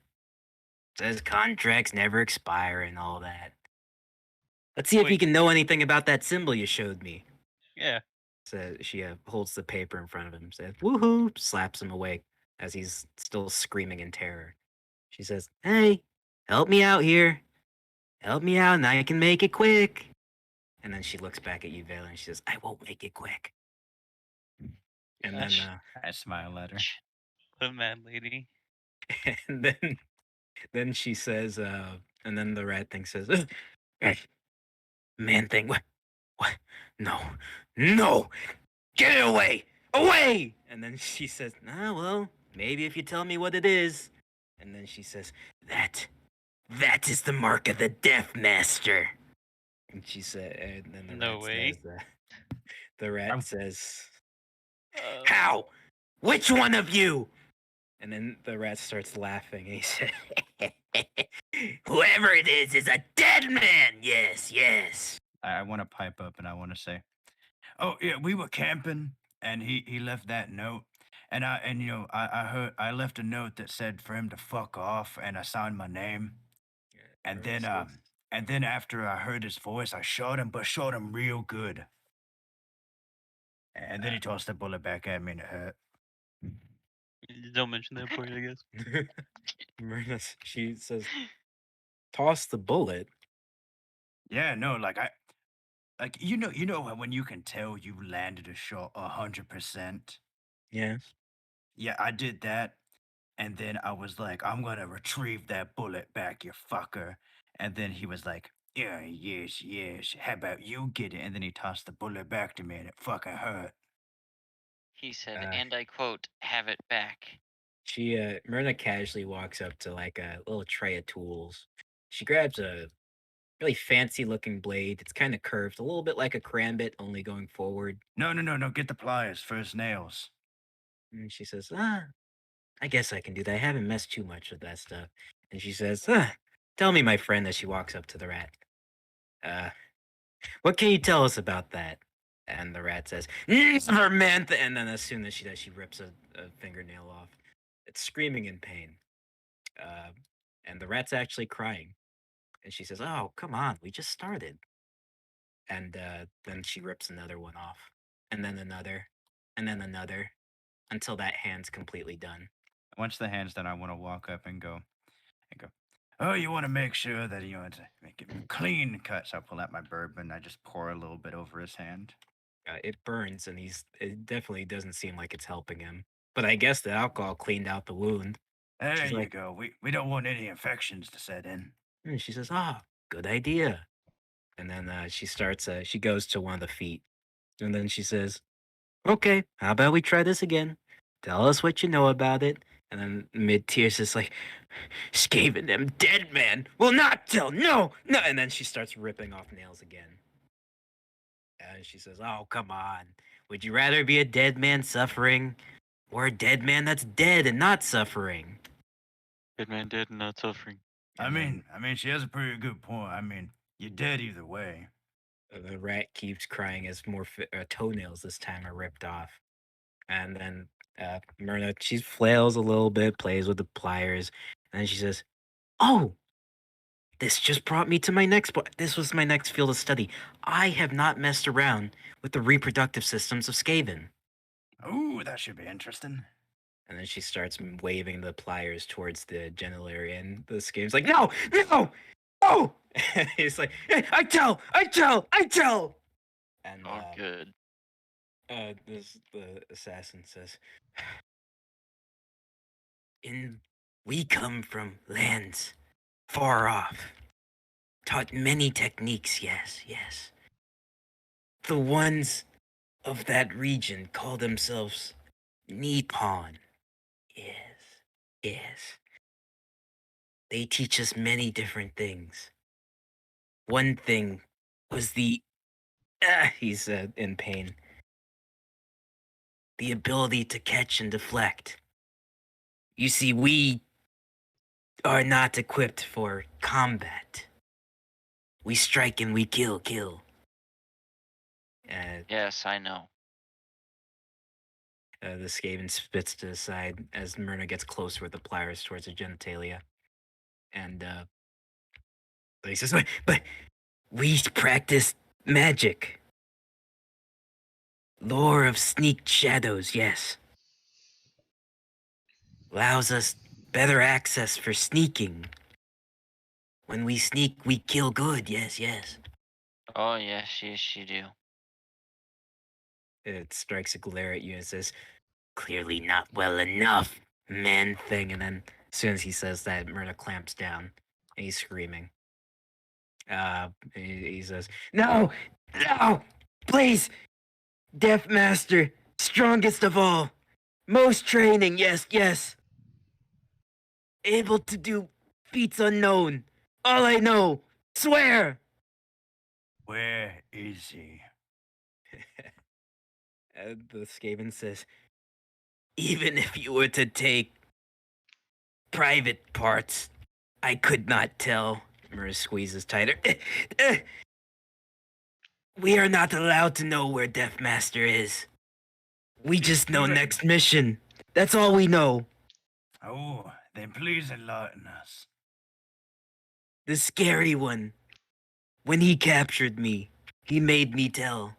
Says contracts never expire and all that. Let's see if you Wait. can know anything about that symbol you showed me." Yeah. So she holds the paper in front of him, says, "Woohoo," slaps him awake as he's still screaming in terror. She says, "Hey, help me out here. Help me out and I can make it quick." And then she looks back at you, Valen, and she says, "I won't make it quick." And then, Gosh. I smile at her. The mad lady. and then she says, and then the rat thing says, "Ugh, hey, man thing, what? No, no, get it away, away!" And then she says, "Ah, well, maybe if you tell me what it is." And then she says, that is the mark of the Death Master." And she said, and then No way. the rat I'm- says, Uh, "How? Which one of you?" And then the rat starts laughing and he said, "Whoever it is a dead man. Yes, yes." I want to pipe up and I want to say, oh yeah, we were camping and he left that note. And you know, I heard I left a note that said for him to fuck off and I signed my name. And Myrna then says, and then after I heard his voice, I shot him, but shot him real good. And then he tossed the bullet back at me and it hurt. Don't mention that part, I guess. Myrna, she says, "Toss the bullet." Yeah, no, like you know when you can tell you landed a shot 100%. Yes. Yeah, I did that. And then I was like, I'm gonna retrieve that bullet back, you fucker. And then he was like, yeah, yes, yes. How about you get it? And then he tossed the bullet back to me and it fucking hurt. He said, Uh, and I quote, "Have it back." Myrna casually walks up to like a little tray of tools. She grabs a really fancy looking blade. It's kind of curved, a little bit like a crambit, only going forward. No, no, no, no. Get the pliers, first nails. And she says, I guess I can do that. I haven't messed too much with that stuff. And she says, tell me, my friend, as she walks up to the rat. Uh, what can you tell us about that? And the rat says, never meant. And then as soon as she does, she rips a fingernail off. It's screaming in pain. And the rat's actually crying. And she says, oh, come on, we just started. And then she rips another one off. And then another. And then another. Until that hand's completely done. Once the hand's done, I want to walk up and go, oh, you want to make sure that you want to make it clean cut. So I pull out my bourbon. I just pour a little bit over his hand. It burns, and it definitely doesn't seem like it's helping him. But I guess the alcohol cleaned out the wound. There She's you like, go. We don't want any infections to set in. and she says, "Ah, good idea." And then she goes to one of the feet, and then she says, "Okay, how about we try this again? Tell us what you know about it." And then mid tears is like, "Skaven them dead man will not tell. No, no." And then she starts ripping off nails again. And she says, "Oh, come on. Would you rather be a dead man suffering or a dead man that's dead and not suffering?" Good man dead and not suffering. I And then mean, she has a pretty good point. I mean, you're dead either way. the rat keeps crying as more toenails this time are ripped off. And then Myrna, she flails a little bit, plays with the pliers, and then she says, "Oh, this just brought me to my next. This was my next field of study. I have not messed around with the reproductive systems of Skaven." Ooh, that should be interesting. And then she starts waving the pliers towards the genital area, and the Skaven's like, "No, no, no!" And he's like, "Hey, I tell!" And Oh, good. the assassin says, we come from lands far off, taught many techniques, yes, yes. The ones of that region call themselves Nippon. Yes, yes. They teach us many different things. One thing was he said in pain, the ability to catch and deflect. You see, we are not equipped for combat. We strike and we kill. Yes, I know. The Skaven spits to the side as Myrna gets closer with the pliers towards her genitalia. And he says, but we practice magic. Lore of sneaked shadows, yes. Allows us better access for sneaking. When we sneak, we kill good, yes. Oh, yes, you do. It strikes a glare at you and says, clearly not well enough, man thing. And then as soon as he says that, Myrna clamps down and he's screaming. He says, no, please, Death Master, strongest of all, most training, yes. Able to do feats unknown. All I know, swear. Where is he? The Skaven says, even if you were to take private parts. I could not tell. Myrna squeezes tighter. We are not allowed to know where Deathmaster is. We just know Good. next mission. That's all we know. Oh, then please enlighten us. The scary one. When he captured me, he made me tell,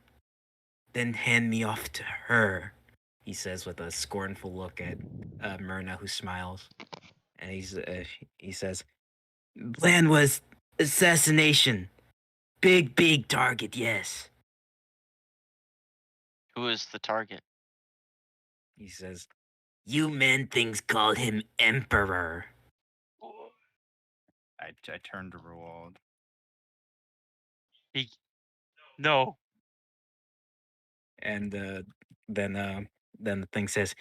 then hand me off to her. He says with a scornful look at Myrna, who smiles, and he says, "Plan was assassination. Big target, yes." Who is the target? He says, "You men things called him Emperor." I turned to Roald. He, no. And then the thing says,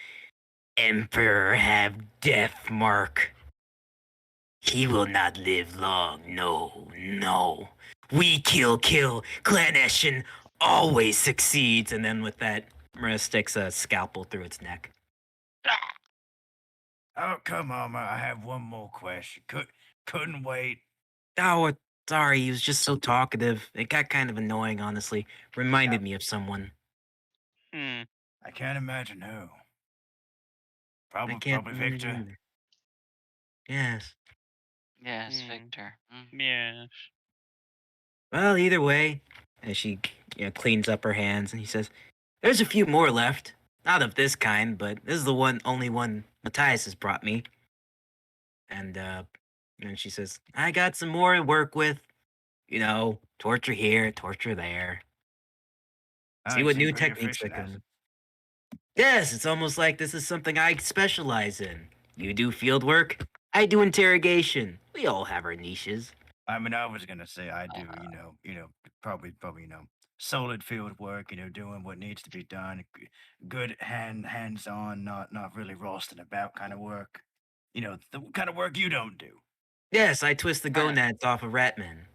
"Emperor have death mark. He will not live long. No. We kill. Clanation always succeeds." And then with that, Marissa sticks a scalpel through its neck. Oh, come on, I have one more question. Couldn't wait. Oh, sorry, he was just so talkative. It got kind of annoying, honestly. Reminded me of someone. Hmm. I can't imagine who. I can't Probably imagine Victor. either. Yes. Yes, Hmm. Victor. Yes. Well, either way, as she cleans up her hands, and he says, "There's a few more left. Not of this kind, but this is the only one Matthias has brought me." And she says, "I got some more to work with. Torture here, torture there. Oh, See you what seem new pretty techniques I efficient at it. can." Yes, it's almost like this is something I specialize in. You do field work, I do interrogation. We all have our niches. I mean, I was gonna say I do, Uh, probably, solid field work, doing what needs to be done, good hands on, not really roasting about kind of work. The kind of work you don't do. Yes, I twist the Myrna, gonads off of ratmen.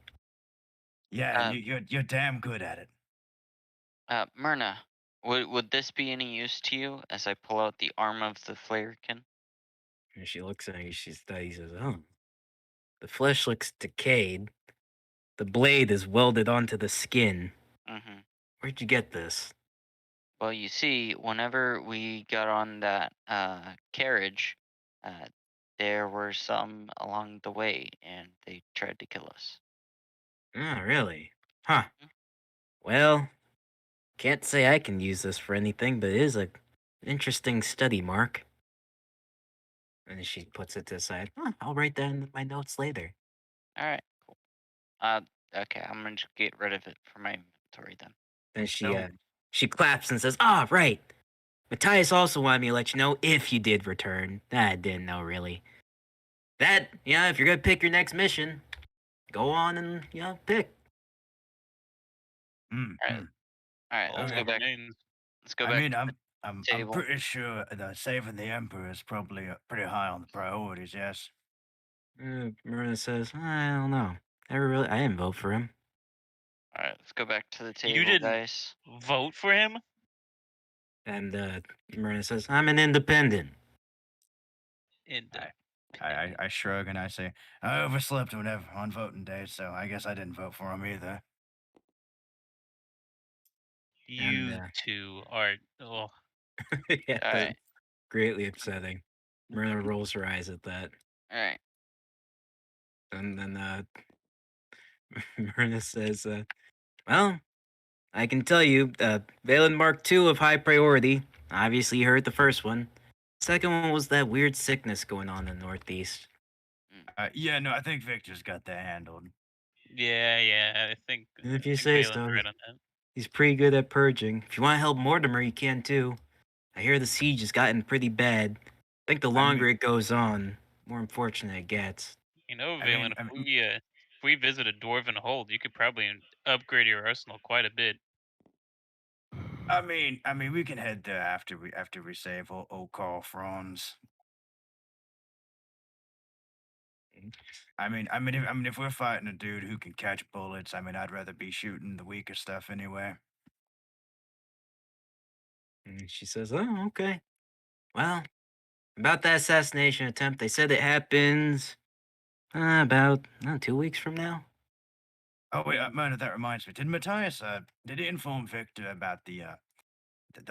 Yeah, and uh, you're damn good at it. Myrna, would this be any use to you as I pull out the arm of the Flarekin? And she looks at me, she says, "Oh, the flesh looks decayed. The blade is welded onto the skin. Mm-hmm. Where'd you get this?" Well, you see, whenever we got on that carriage, uh, there were some along the way, and they tried to kill us. Oh, really? Huh. Mhm. Well, can't say I can use this for anything, but it is a interesting study, Mark. And she puts it to the side. Huh, I'll write that in my notes later. All right, cool. Uh, okay, I'm gonna just get rid of it from my inventory then. Then No, she claps and says, "Ah, right. Matthias also wanted me to let you know if you did return." I didn't know, really. That, if you're gonna pick your next mission, go on and, pick. All right, mm. all right. All Let's Okay. go that back. remains. Let's go I back mean, to the I'm table. pretty sure that saving the emperor is probably pretty high on the priorities. Yes. Marina says, "I don't know. I didn't vote for him." All right, let's go back to the You table, didn't guys. vote for him? And Marina says, "I'm an independent." And I shrug and I say, I overslept whenever on voting day, so I guess I didn't vote for him either. And you two are. Oh, yeah, All that's right, greatly upsetting. Marina rolls her eyes at that. all right. And then Marina says, "Well, I can tell you, Valen Mark II of high priority. Obviously, you heard the first one. Second one was that weird sickness going on in the Northeast. Yeah, no, I think Victor's got that handled. yeah. I think And if you say Valen's so, right on that. he's pretty good at purging. If you want to help Mortimer, you can too. I hear the siege has gotten pretty bad. I think the I longer mean, it goes on, more unfortunate it gets." Valen, I mean, if we visit a dwarven hold, you could probably upgrade your arsenal quite a bit. we can head there after we save old Carl Franz. If we're fighting a dude who can catch bullets, I'd rather be shooting the weaker stuff anyway. And she says, "Oh, okay. Well, About that assassination attempt, they said it happens about 2 weeks from now. Oh wait, Mona, that reminds me. Did Matthias did he inform Victor about the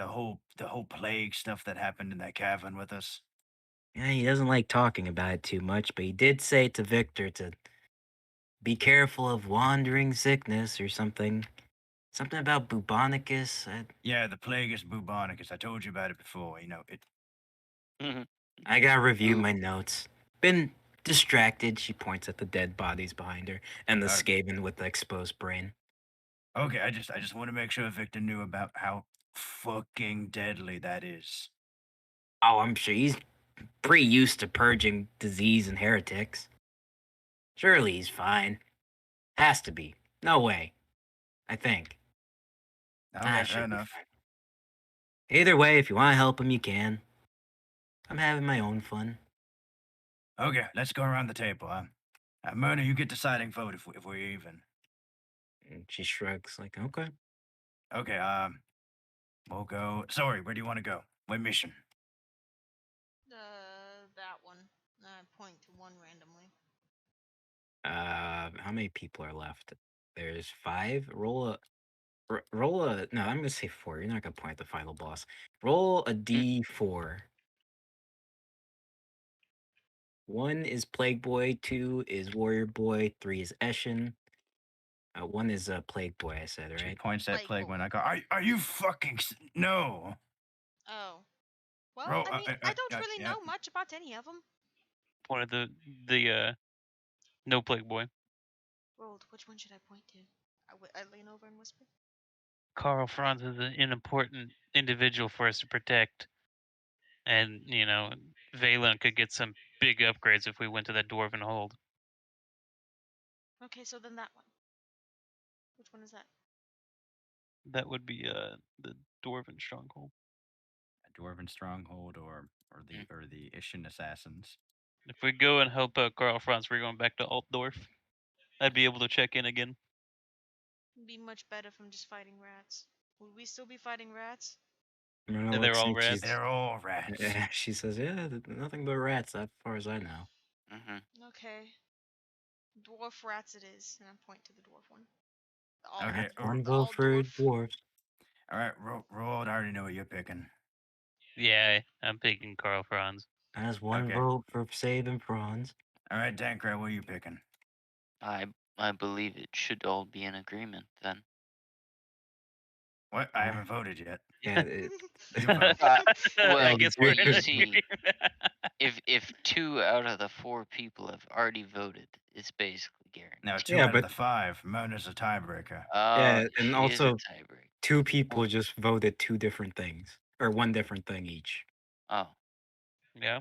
whole plague stuff that happened in that cavern with us? Yeah, he doesn't like talking about it too much, but he did say to Victor to be careful of wandering sickness or something. Something about bubonicus. Yeah, the plague is bubonicus. I told you about it before. You know it. I gotta review Ooh. my notes. Been distracted. She points at the dead bodies behind her and the Uh, Skaven with the exposed brain. Okay, I just want to make sure Victor knew about how fucking deadly that is. Oh, I'm sure he's pretty used to purging disease and heretics. Surely he's fine. Has to be. No way. I think. I Okay, fair should be enough. fine. Either way, if you want to help him, you can. I'm having my own fun. Okay, let's go around the table. Mona, you get deciding vote if we're even. And she shrugs, like, okay. Okay, we'll go. Sorry, where do you want to go? What mission? That one. I point to one randomly. How many people are left? There's 5. Roll a. No, I'm gonna say 4. You're not gonna point at the final boss. Roll a d4. 1 is Plague Boy, 2 is Warrior Boy, 3 is Eshin. 1 is Plague Boy, I said, She right? points at Plague Plague boy. when I go, are you fucking. No! Oh. Well, Roll. I mean, I don't really Yeah. know much about any of them. One of the no plague boy. Rolled. Which one should I point to? I lean over and whisper. Carl Franz is an important individual for us to protect. And, Valen could get some big upgrades if we went to that dwarven hold. Okay, so then that one. Which one is that? That would be the dwarven stronghold. A Dwarven stronghold or the Ishin assassins. If we go and help out Carl Franz, we're going back to Altdorf. I'd be able to check in again. It'd be much better from just fighting rats. Would we still be fighting rats? Myrna They're looks all and she's. rats. They're all rats. Yeah, she says, yeah, nothing but rats, as far as I know. Okay. Dwarf rats it is, and I point to the dwarf one. Okay, That's one The vote all for dwarf. dwarves. All right, roll. I already know what you're picking. Yeah, I'm picking Carl Franz. That's one Okay. vote for saving Franz. All right, Dankrat, what are you picking? I believe it should all be in agreement then. What? I haven't voted yet. Yeah, You vote. Uh, Yeah, I well, guess we're in you see, agreement. if 2 out of the 4 people have already voted, it's basically guaranteed. Now, 2 Yeah, out of but- the 5. Mona's a tiebreaker. Yeah, and She is a also tiebreaker. 2 people just voted 2 different things, or 1 different thing each. Oh, Yeah.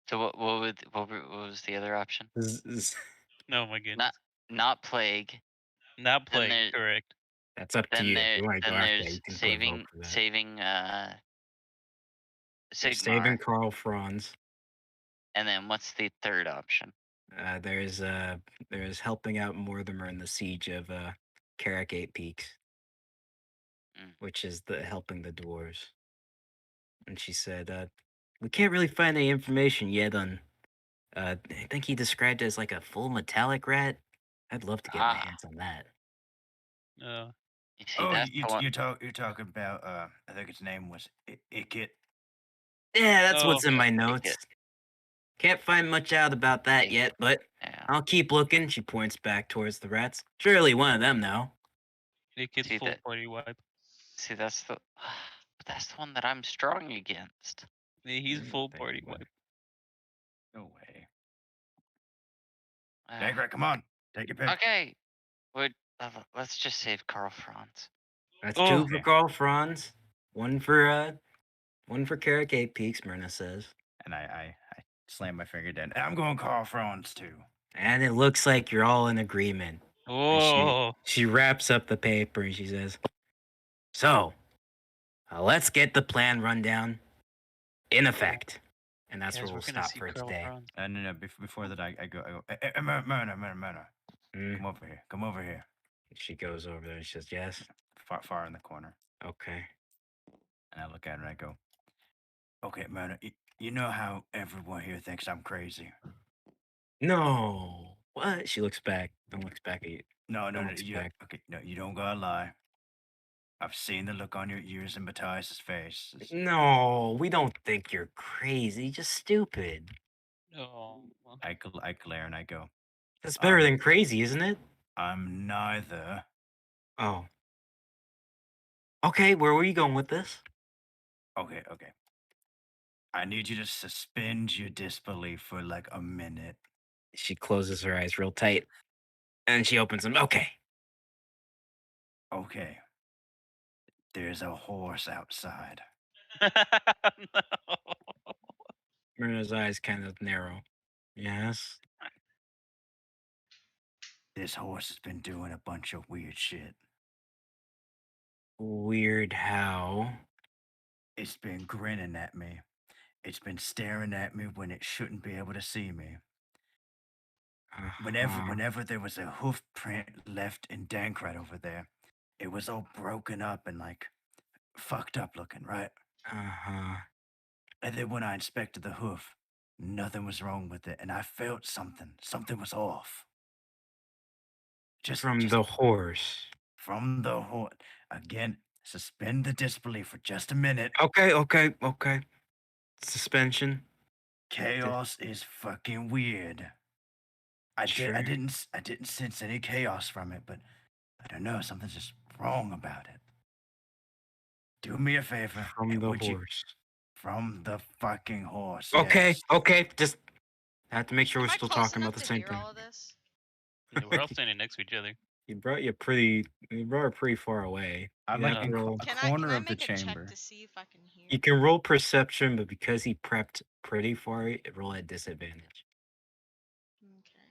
so what was the other option? Oh my goodness. Not plague. Not Then plague, correct. That's up to Then you. If you want to go after that, there's you can put a vote for that. saving There's Sigmar. saving Carl Franz. And then what's the third option? There's helping out Mortimer in the siege of Carrick 8 Peaks, which is the helping the dwarves. And she said, we can't really find any information yet on. I think he described it as like a full metallic rat. I'd love to get my hands on that. You see, Oh, that's the one. you're talking about I think its name was Ikit. Yeah, that's what's in yeah, my notes. Can't find much out about that yet, but Yeah. I'll keep looking. She points back towards the rats. Surely one of them now. It gets See full that- party wipe. See, that's the one that I'm strong against. Yeah, he's full party wipe. No way. Ah, Dankrat, come on. Take your pick. okay, let's just save Carl Franz. That's Oh. 2 for Carl Franz, 1 for Carrick 8 Peaks, Myrna says. And I slam my finger down. I'm going Carl Franz too. And it looks like you're all in agreement. Oh. She wraps up the paper and she says, so, let's get the plan rundown in effect. And that's Guys, where we're we'll gonna stop see for Carl today. Franz. No. Before that, I go. Myrna. Come over here. Come over here. She goes over there and she says, yes. Far in the corner. Okay. And I look at her and I go, okay, Myrna, You know how everyone here thinks I'm crazy. No. What? She looks back. Don't look back at you. No, Don't looks back. okay, no, you don't gotta lie. I've seen the look on your ears and Matthias's face. No, we don't think you're crazy. Just stupid. No. I glare and I go, That's better Um, than crazy, isn't it? I'm neither. Oh. Okay, where were you going with this? Okay, okay. I need you to suspend your disbelief for like a minute. She closes her eyes real tight and she opens them. Okay. Okay. There's a horse outside. No. Myrna's eyes kind of narrow. Yes. This horse has been doing a bunch of weird shit. Weird how. It's been grinning at me. It's been staring at me when it shouldn't be able to see me. Uh-huh. Whenever there was a hoof print left in Dankrat over there, it was all broken up and like fucked up looking, right? Uh-huh. And then when I inspected the hoof, nothing was wrong with it, and I felt something. Something was off. From Just the horse. from the horse. Again, suspend the disbelief for just a minute. Okay. Suspension. Chaos is fucking weird. I Sure. didn't sense any chaos from it, but I don't know, something's just wrong about it. Do me a favor. From and the would you horse. from the fucking horse? Okay, Yes. okay. Just have to make sure Am we're I still close talking enough about the to same hear thing. all of this? Yeah, we're all standing next to each other. You brought her pretty far away. I'm You like have to in roll. a Can corner I of the make a check chamber. to see if I can hear? You can roll perception, but because he prepped pretty far, roll at disadvantage. Okay.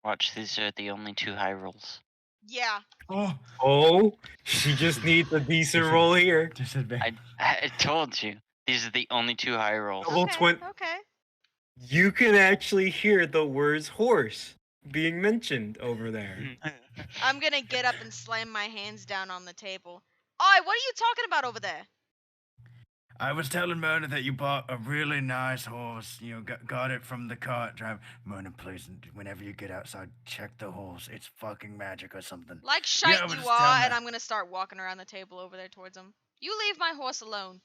Watch, these are the only 2 high rolls. Yeah. Oh, Oh, she just needs a decent roll here. disadvantage. I told you. These are the only 2 high rolls. Double twin. Okay. You can actually hear the words horse being mentioned over there. I'm gonna get up and slam my hands down on the table. Oi, what are you talking about over there? I was telling Mona that you bought a really nice horse. You know, got it from the cart driver. Mona, please, whenever you get outside, check the horse. It's fucking magic or something. Like Yeah, I shite was you just telling are, and that. I'm gonna start walking around the table over there towards him. You leave my horse alone.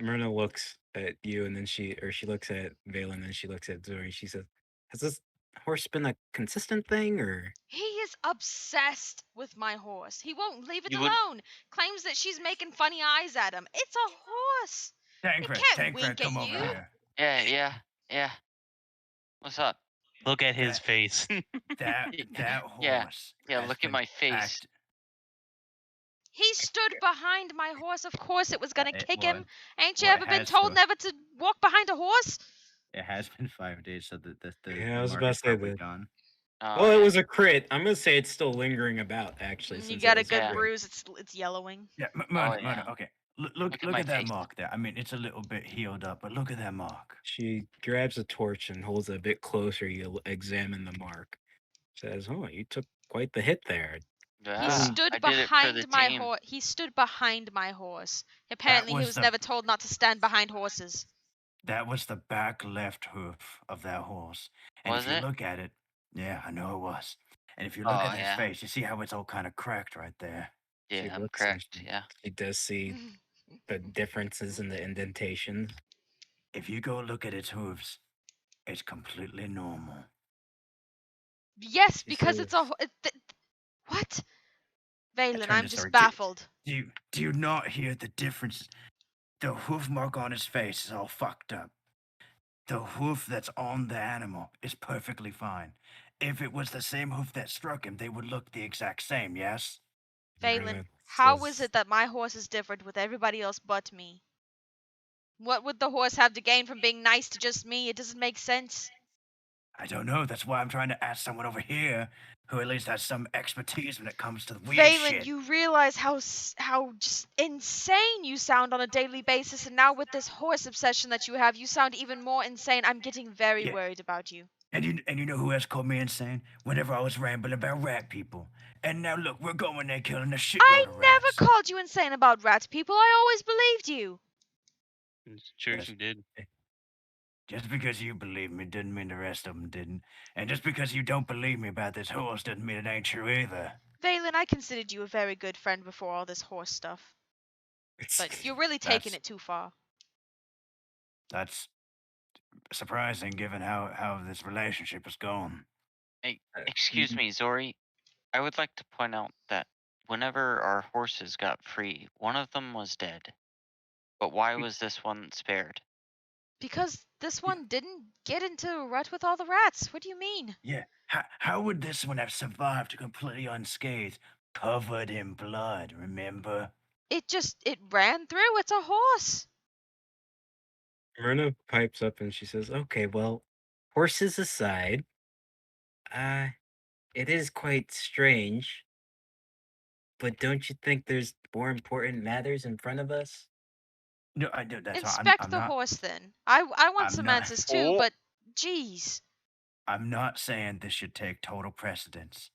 Myrna looks at you, and then she looks at Valen, and then she looks at Zori. She says, "Has this horse been a consistent thing, or?" He is obsessed with my horse. He won't leave it You would alone. Claims that she's making funny eyes at him. It's a horse. It can't wink at come over you. here. Yeah. What's up? Look at his That- face. That Yeah, horse. yeah, has look at been my face. He stood behind my horse. Of course it was gonna kick well, him. Ain't you well, it ever been has told for- never to walk behind a horse? It has been 5 days, so Yeah, I the was mark about is to say probably that. gone. Oh, Well, it yeah. was a crit. I'm gonna say it's still lingering about, actually. You Since got it a was good Yeah. bruise. It's yellowing. Yeah, Oh, Mona, yeah. okay. Look at Look my at that face. mark there. I mean, it's a little bit healed up, but look at that mark. She grabs a torch and holds it a bit closer. You examine the mark. Says, "Oh, you took quite the hit there." He Yeah, stood I did it for the behind my team. horse. He stood behind my horse. That Apparently, he was was the never told not to stand behind horses. that was the back left hoof of that horse. And Was if you it? look at it, yeah, I know it was. And if you Oh, look at his yeah. face, you see how it's all kind of cracked right there. She Yeah, I'm looks and correct. Yeah. she does see the differences in the indentations. If you go look at its hooves, it's completely normal. Yes, She because says, it's a what? Valen, turned I'm to just Zori. baffled. Do you not hear the difference? The hoof mark on his face is all fucked up. The hoof that's on the animal is perfectly fine. If it was the same hoof that struck him, they would look the exact same, yes? Valen, Myrna how is says, it that my horse is different with everybody else but me? What would the horse have to gain from being nice to just me? It doesn't make sense. I don't know. That's why I'm trying to ask someone over here who at least has some expertise when it comes to weird Valen, shit. you realize how just insane you sound on a daily basis, and now with this horse obsession that you have, you sound even more insane. I'm getting very Yeah. worried about you. And you know who else called me insane? Whenever I was rambling about rat people. And now look, we're going there killing a shitload I of never rats. called you insane about rat people. I always believed you. It's true, Yes. she did. Just because you believe me didn't mean the rest of them didn't. And just because you don't believe me about this horse doesn't mean it ain't true either. Valen, I considered you a very good friend before all this horse stuff, but you're really taking That's it too far. that's surprising given how this relationship has gone. Hey, Uh, excuse mm, me, Zori. I would like to point out that whenever our horses got free, one of them was dead. But why was this one spared? Because this Yeah. one didn't get into a rut with all the rats. What do you mean? Yeah. How would this one have survived completely unscathed? Covered in blood, remember? It ran through. It's a horse. Myrna pipes up and she says, "Okay, well, horses aside, uh, it is quite strange, but don't you think there's more important matters in front of us?" No, I do. That's why Inspect I'm the not. horse then. I want I'm some not. answers too, Oh, but geez. I'm not saying this should take total precedence.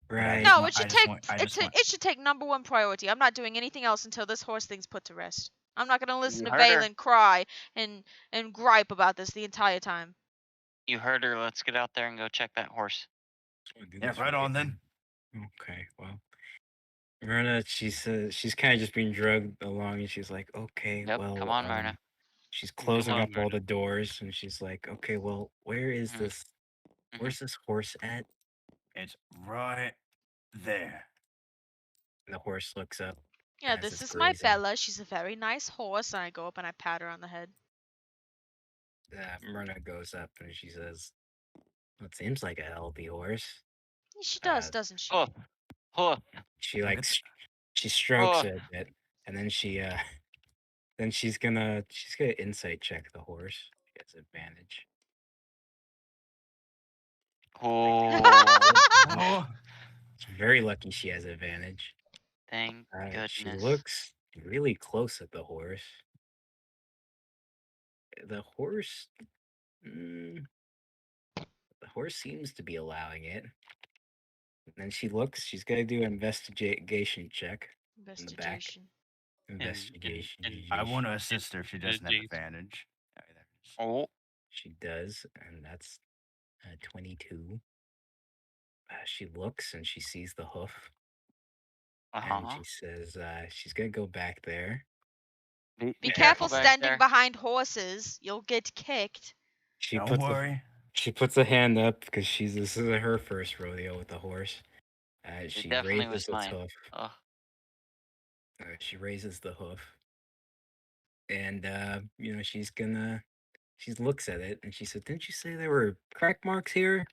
But Right. No, it I should just take want. I it, just to, want. it should take number one priority. I'm not doing anything else until this horse thing's put to rest. I'm not gonna listen you to heard her. Valen cry and gripe about this the entire time. You heard her. Let's get out there and go check that horse. Just wanna do Yeah, this right on now. then. Okay, well, Myrna, she says she's kind of just being drugged along, and she's like, "Okay, Yep. Come well, on, Myrna. she's Come closing on, up all Myrna. the doors, and she's like, "Okay, well, where is Mhm. this? Mhm. Where's this horse at?" It's right there. And the horse looks up Yeah, as this it's is my grazing. Bella. She's a very nice horse, and I go up and I pat her on the head. Myrna goes up and she says, "Well, it seems like a healthy horse." She does, Uh, doesn't she? Oh, oh, she Look like at the, she strokes oh, it a bit, and then then she's gonna insight check the horse. She has advantage. oh. oh, She's very lucky she has advantage. Thank She goodness. looks really close at the horse. The horse, mm, the horse seems to be allowing it. And then she looks. She's gonna do an investigation check in the back. Investigation. Investigation. I want to In, assist her if she in doesn't have James. advantage. Oh, there it is. Oh, She does, and that's 22. She looks and she sees the hoof, uh and huh. she says she's gonna go back there. Be Be careful careful And back standing there. behind horses. You'll get kicked. she Don't puts a worry. she puts a hand up because this is her first rodeo with a horse. It She definitely was raises its mine. hoof. Oh, She raises the hoof, and she looks at it and she said, "Didn't you say there were crack marks here?"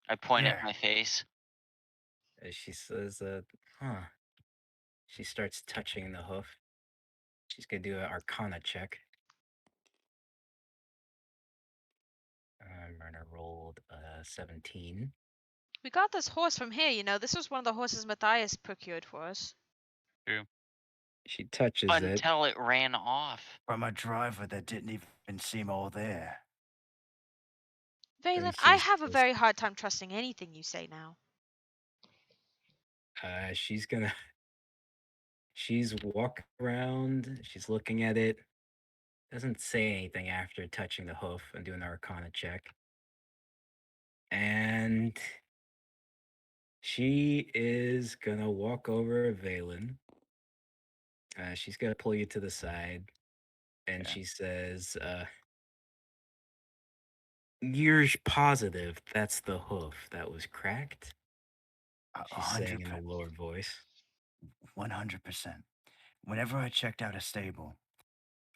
I point at Yeah. my face. She says, "Huh." She starts touching the hoof. She's gonna do an Arcana check. Myrna rolled 17. We got this horse from here, you know. This was one of the horses Matthias procured for us. True. She touches it. Until it ran off. From a driver that didn't even seem all there. Then Valen, I she have a says, very hard time trusting anything you say now. she's gonna she's walking around, she's looking at it, doesn't say anything after touching the hoof and doing the Arcana check. And she is gonna walk over Valen. She's gonna pull you to the side, and Yeah. she says, "You're positive that's the hoof that was cracked?" A She's saying hundred, in a lower voice. 100%. Whenever I checked out a stable,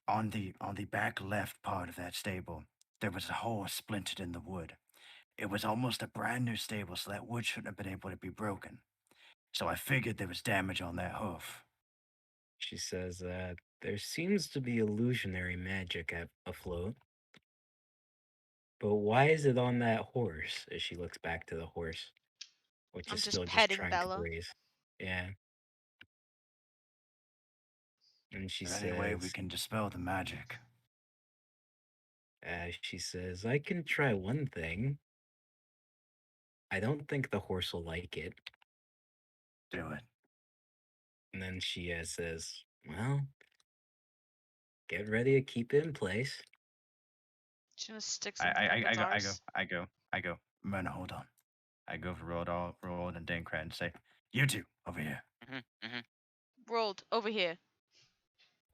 on the back left part of that stable, there was a hole splintered in the wood. It was almost a brand new stable, so that wood shouldn't have been able to be broken. So I figured there was damage on that hoof. She says, "There seems to be illusionary magic afloat, but why is it on that horse?" As she looks back to the horse, which I'm is just still just petting trying to Bella. graze. Yeah. And Is there any way we can dispel the magic? she says, "I can try one thing. I don't think the horse will like it." Do it. And then she says, "Well, Get ready to keep it in place. Just gonna stick I something up its arse. I go. Myrna, hold on. I go for Roald and Dankrat and say, "You two over here." Rolled over here.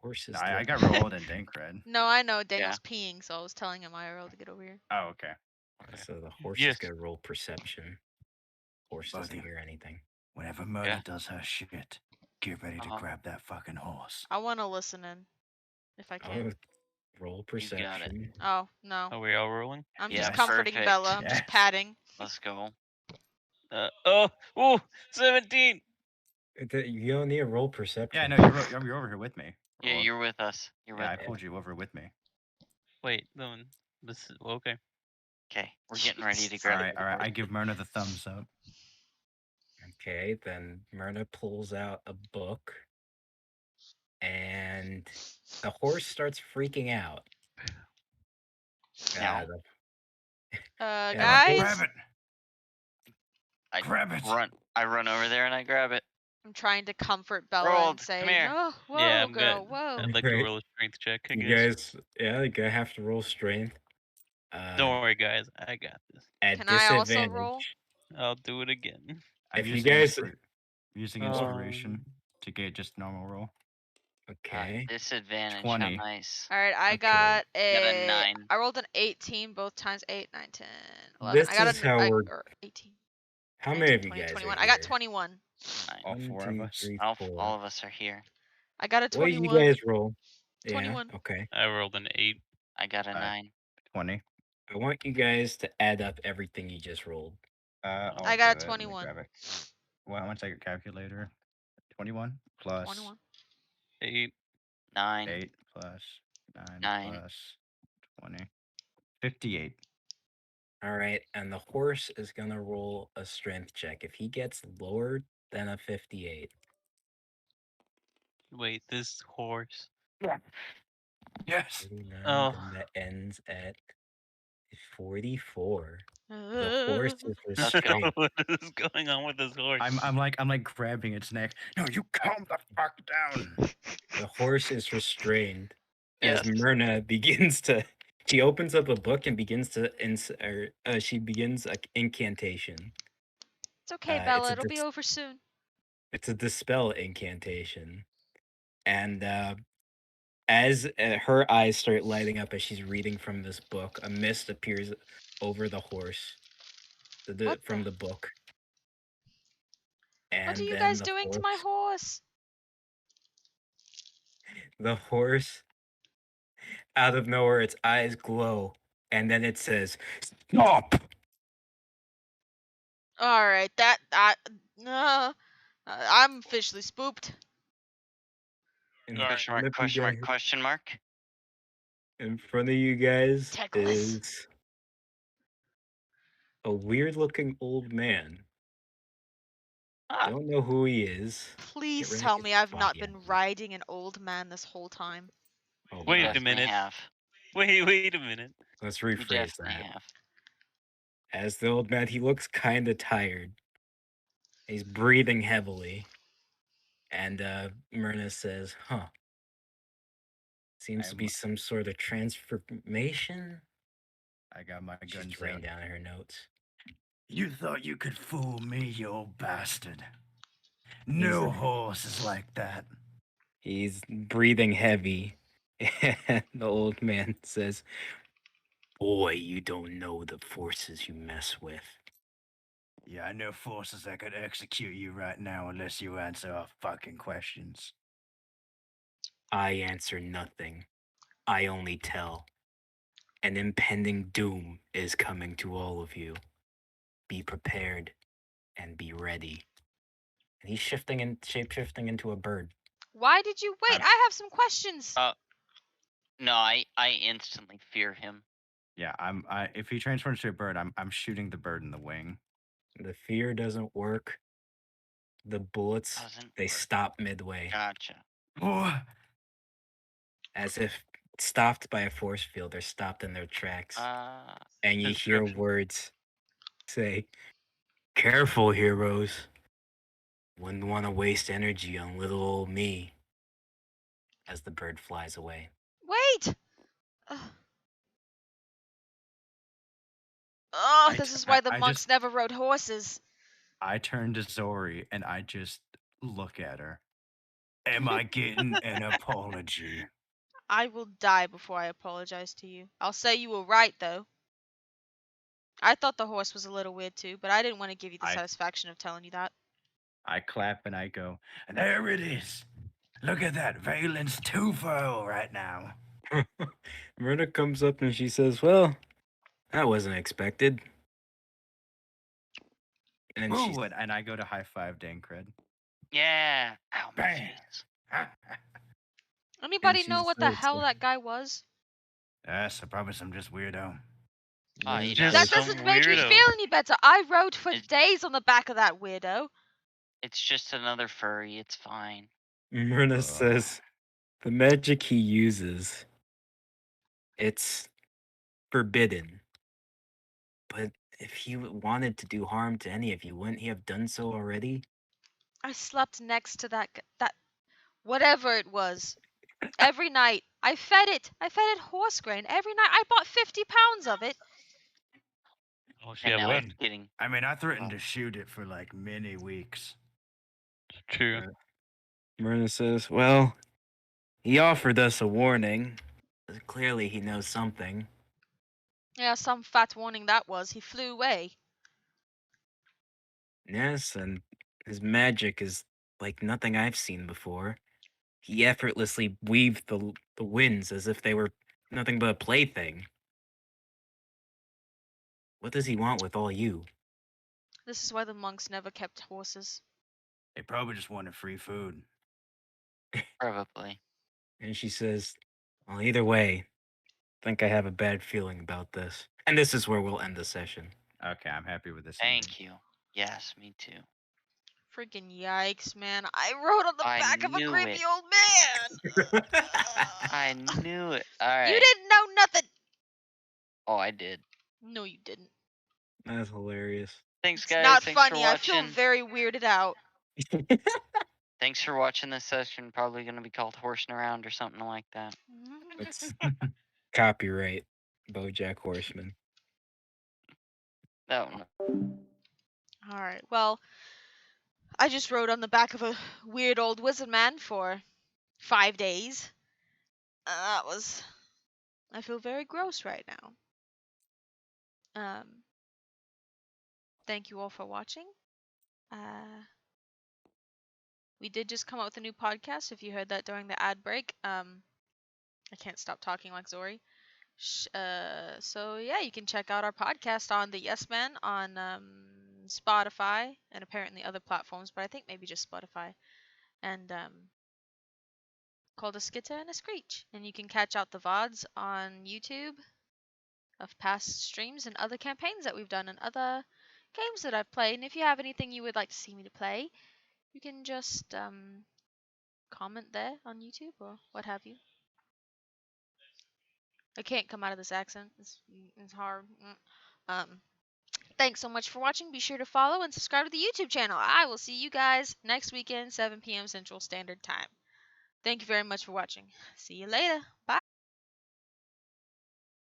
Horse is I the got Roald and Dankrat. No, I know Yeah. Daniel's peeing, so I was telling him I rolled to get over here. Oh, okay. Okay. so the horse Yes. is gonna roll perception. Horse Both doesn't you. hear anything. Whenever Myrna Yeah. does her shit, get ready to Uh-huh. grab that fucking horse. I want to listen in, if I can. Roll You got it. perception. Oh no, Are we all rolling? I'm Yes. just comforting Bella. I'm Yes. just patting. Let's go. Oh, 17. You don't need to roll perception. Yeah, no, you're over here with me. Yeah, Roald. you're with us. You're Yeah, I with us. pulled you over with me. Wait, no. This is okay. Okay, we're getting ready to All grab right, the all right. horse. I give Myrna the thumbs up. Okay, then Myrna pulls out a book, and the horse starts freaking out. Now, Yeah, Guys, Grab it. I Grab it. I run over there and I grab it. I'm trying to comfort Bella Roald, and come say, here. "No, whoa, Yeah, I'm girl, good. whoa." I'd like to Right. roll a strength check, I You guess. guys, you're gonna have to roll strength. Don't worry, guys. I got this. At Can I also disadvantage. roll? I'll do it again. I'm If you using guys, using inspiration to get just normal roll. okay, Disadvantage. 20. How nice. All right, I Okay. got You got a a. 9. I rolled an 18 both times. 8, 9, 10, 11. This I got is how we're. or 18. How 19, many of you 20, guys 21. are I got here? 21. 9. All 1, four of 2, us. 3, All 4. of us are here. I got a What did 21. you guys roll? Yeah. 21. Okay. I rolled an 8. I got a 9. 20. I want you guys to add up everything you just rolled. I'll I got a do it. Let me 21. grab it. Well, once I get calculator. 21 plus 21. 8. 9. 8 plus 9 9. plus 20. 58. All right, and the horse is gonna roll a strength check. If he gets lower than a 58, Wait, this horse. Yes. 49, Oh. then that ends at 44. The horse is Let's go. restrained. What is going on with this horse? I'm like grabbing its neck. No, you calm the fuck down. The horse is restrained as Yes. Myrna begins to. She opens up a book and begins to. She begins an incantation. It's okay, It's Bella. a It'll be over soon. It's a dispel incantation, and as her eyes start lighting up as she's reading from this book, a mist appears over the horse, from the book. And What are you then guys the doing to my horse? The horse, out of nowhere, its eyes glow, and then it says, "Stop!" All right, I'm officially spooked. In Question front mark, of you question mark, guys- question mark. In front of you guys Techless. is a weird-looking old man. Ah, Don't know who he is. Please ready to tell get me this I've not body been out. riding an old man this whole time. Oh, Wait God. a definitely minute. have. Wait a minute. Let's You rephrase definitely that. have. As the old man, he looks kind of tired. He's breathing heavily. And Myrna says, "Huh. Seems to be some sort of transformation." I got my She's guns writing out. down in her notes. You thought you could fool me, you old bastard. No horse is like that. He's breathing heavy. And the old man says, "Boy, you don't know the forces you mess with." Yeah, I know forces that could execute you right now unless you answer our fucking questions. I answer nothing. I only tell. An impending doom is coming to all of you. Be prepared and be ready. And he's shape-shifting into a bird. Why did you wait? I have some questions. No, I instantly fear him. Yeah, if he transforms to a bird, I'm shooting the bird in the wing. The fear doesn't work. The bullets, they stop midway. Gotcha. Oh, As if stopped by a force field. They're stopped in their tracks. And you hear Description. words say, "Careful, heroes. Wouldn't want to waste energy on little old me." As the bird flies away. wait! Oh, I, this t- is why the I monks just never rode horses. I turn to Zori and I just look at her. Am I getting an apology? I will die before I apologize to you. I'll say you were right, though. I thought the horse was a little weird too, but I didn't want to give you the I satisfaction of telling you that. I clap and I go, there it is. Look at that. Valen's two-fold right now. Myrna comes up and she says, "Well, that wasn't expected." And she Ooh, and I go to high five Dancred. Yeah. Ow, my Bam. face. Anybody she know what the says, hell that guy was? So probably some just weirdo. Oh, Myrna you know, That Just says, some doesn't make me weirdo. feel any better. I rode for It- days on the back of that weirdo. it's just another furry. It's fine. Myrna Ugh. says, the magic he uses, it's forbidden. But if he wanted to do harm to any of you, wouldn't he have done so already? I slept next to that whatever it was every night. I fed it. I fed it horse grain every night. I bought 50 pounds of it. Oh, she And have now what? it's getting. I threatened Oh. to shoot it for like many weeks. True. Myrna says, well, he offered us a warning. Clearly he knows something. Yeah, some fat warning that was. He flew away. Yes, and his magic is like nothing I've seen before. He effortlessly weaved the winds as if they were nothing but a plaything. What does he want with all you? This is why the monks never kept horses. They probably just wanted free food. Probably. And she says, well, either way, I think I have a bad feeling about this. And this is where we'll end the session. Okay, I'm happy with this. Thank you. Yes, me too. Freaking yikes, man. I rode on the I back of a knew creepy it. old man. I knew it. All You right. didn't know nothing. Oh, I did. No, you didn't. That's hilarious. Thanks, It's guys. not Thanks for funny. I feel watching. very weirded out. Thanks for watching this session. Probably going to be called Horsing Around or something like that. It's copyright BoJack Horseman. That one. All right. Well, I just rode on the back of a weird old wizard man for 5 days. That was. I feel very gross right now. Thank you all for watching. We did just come out with a new podcast. If you heard that during the ad break, I can't stop talking like Zori. So yeah, you can check out our podcast on the Yes Man on Spotify and apparently other platforms, but I think maybe just Spotify. And called a Skitter and a Skreech. And you can catch out the VODs on YouTube of past streams and other campaigns that we've done and other games that I've played. And if you have anything you would like to see me to play, you can just comment there on YouTube or what have you. I can't come out of this accent. It's hard. Thanks so much for watching. Be sure to follow and subscribe to the YouTube channel. I will see you guys next weekend, 7 p.m. Central Standard Time. Thank you very much for watching. See you later. Bye.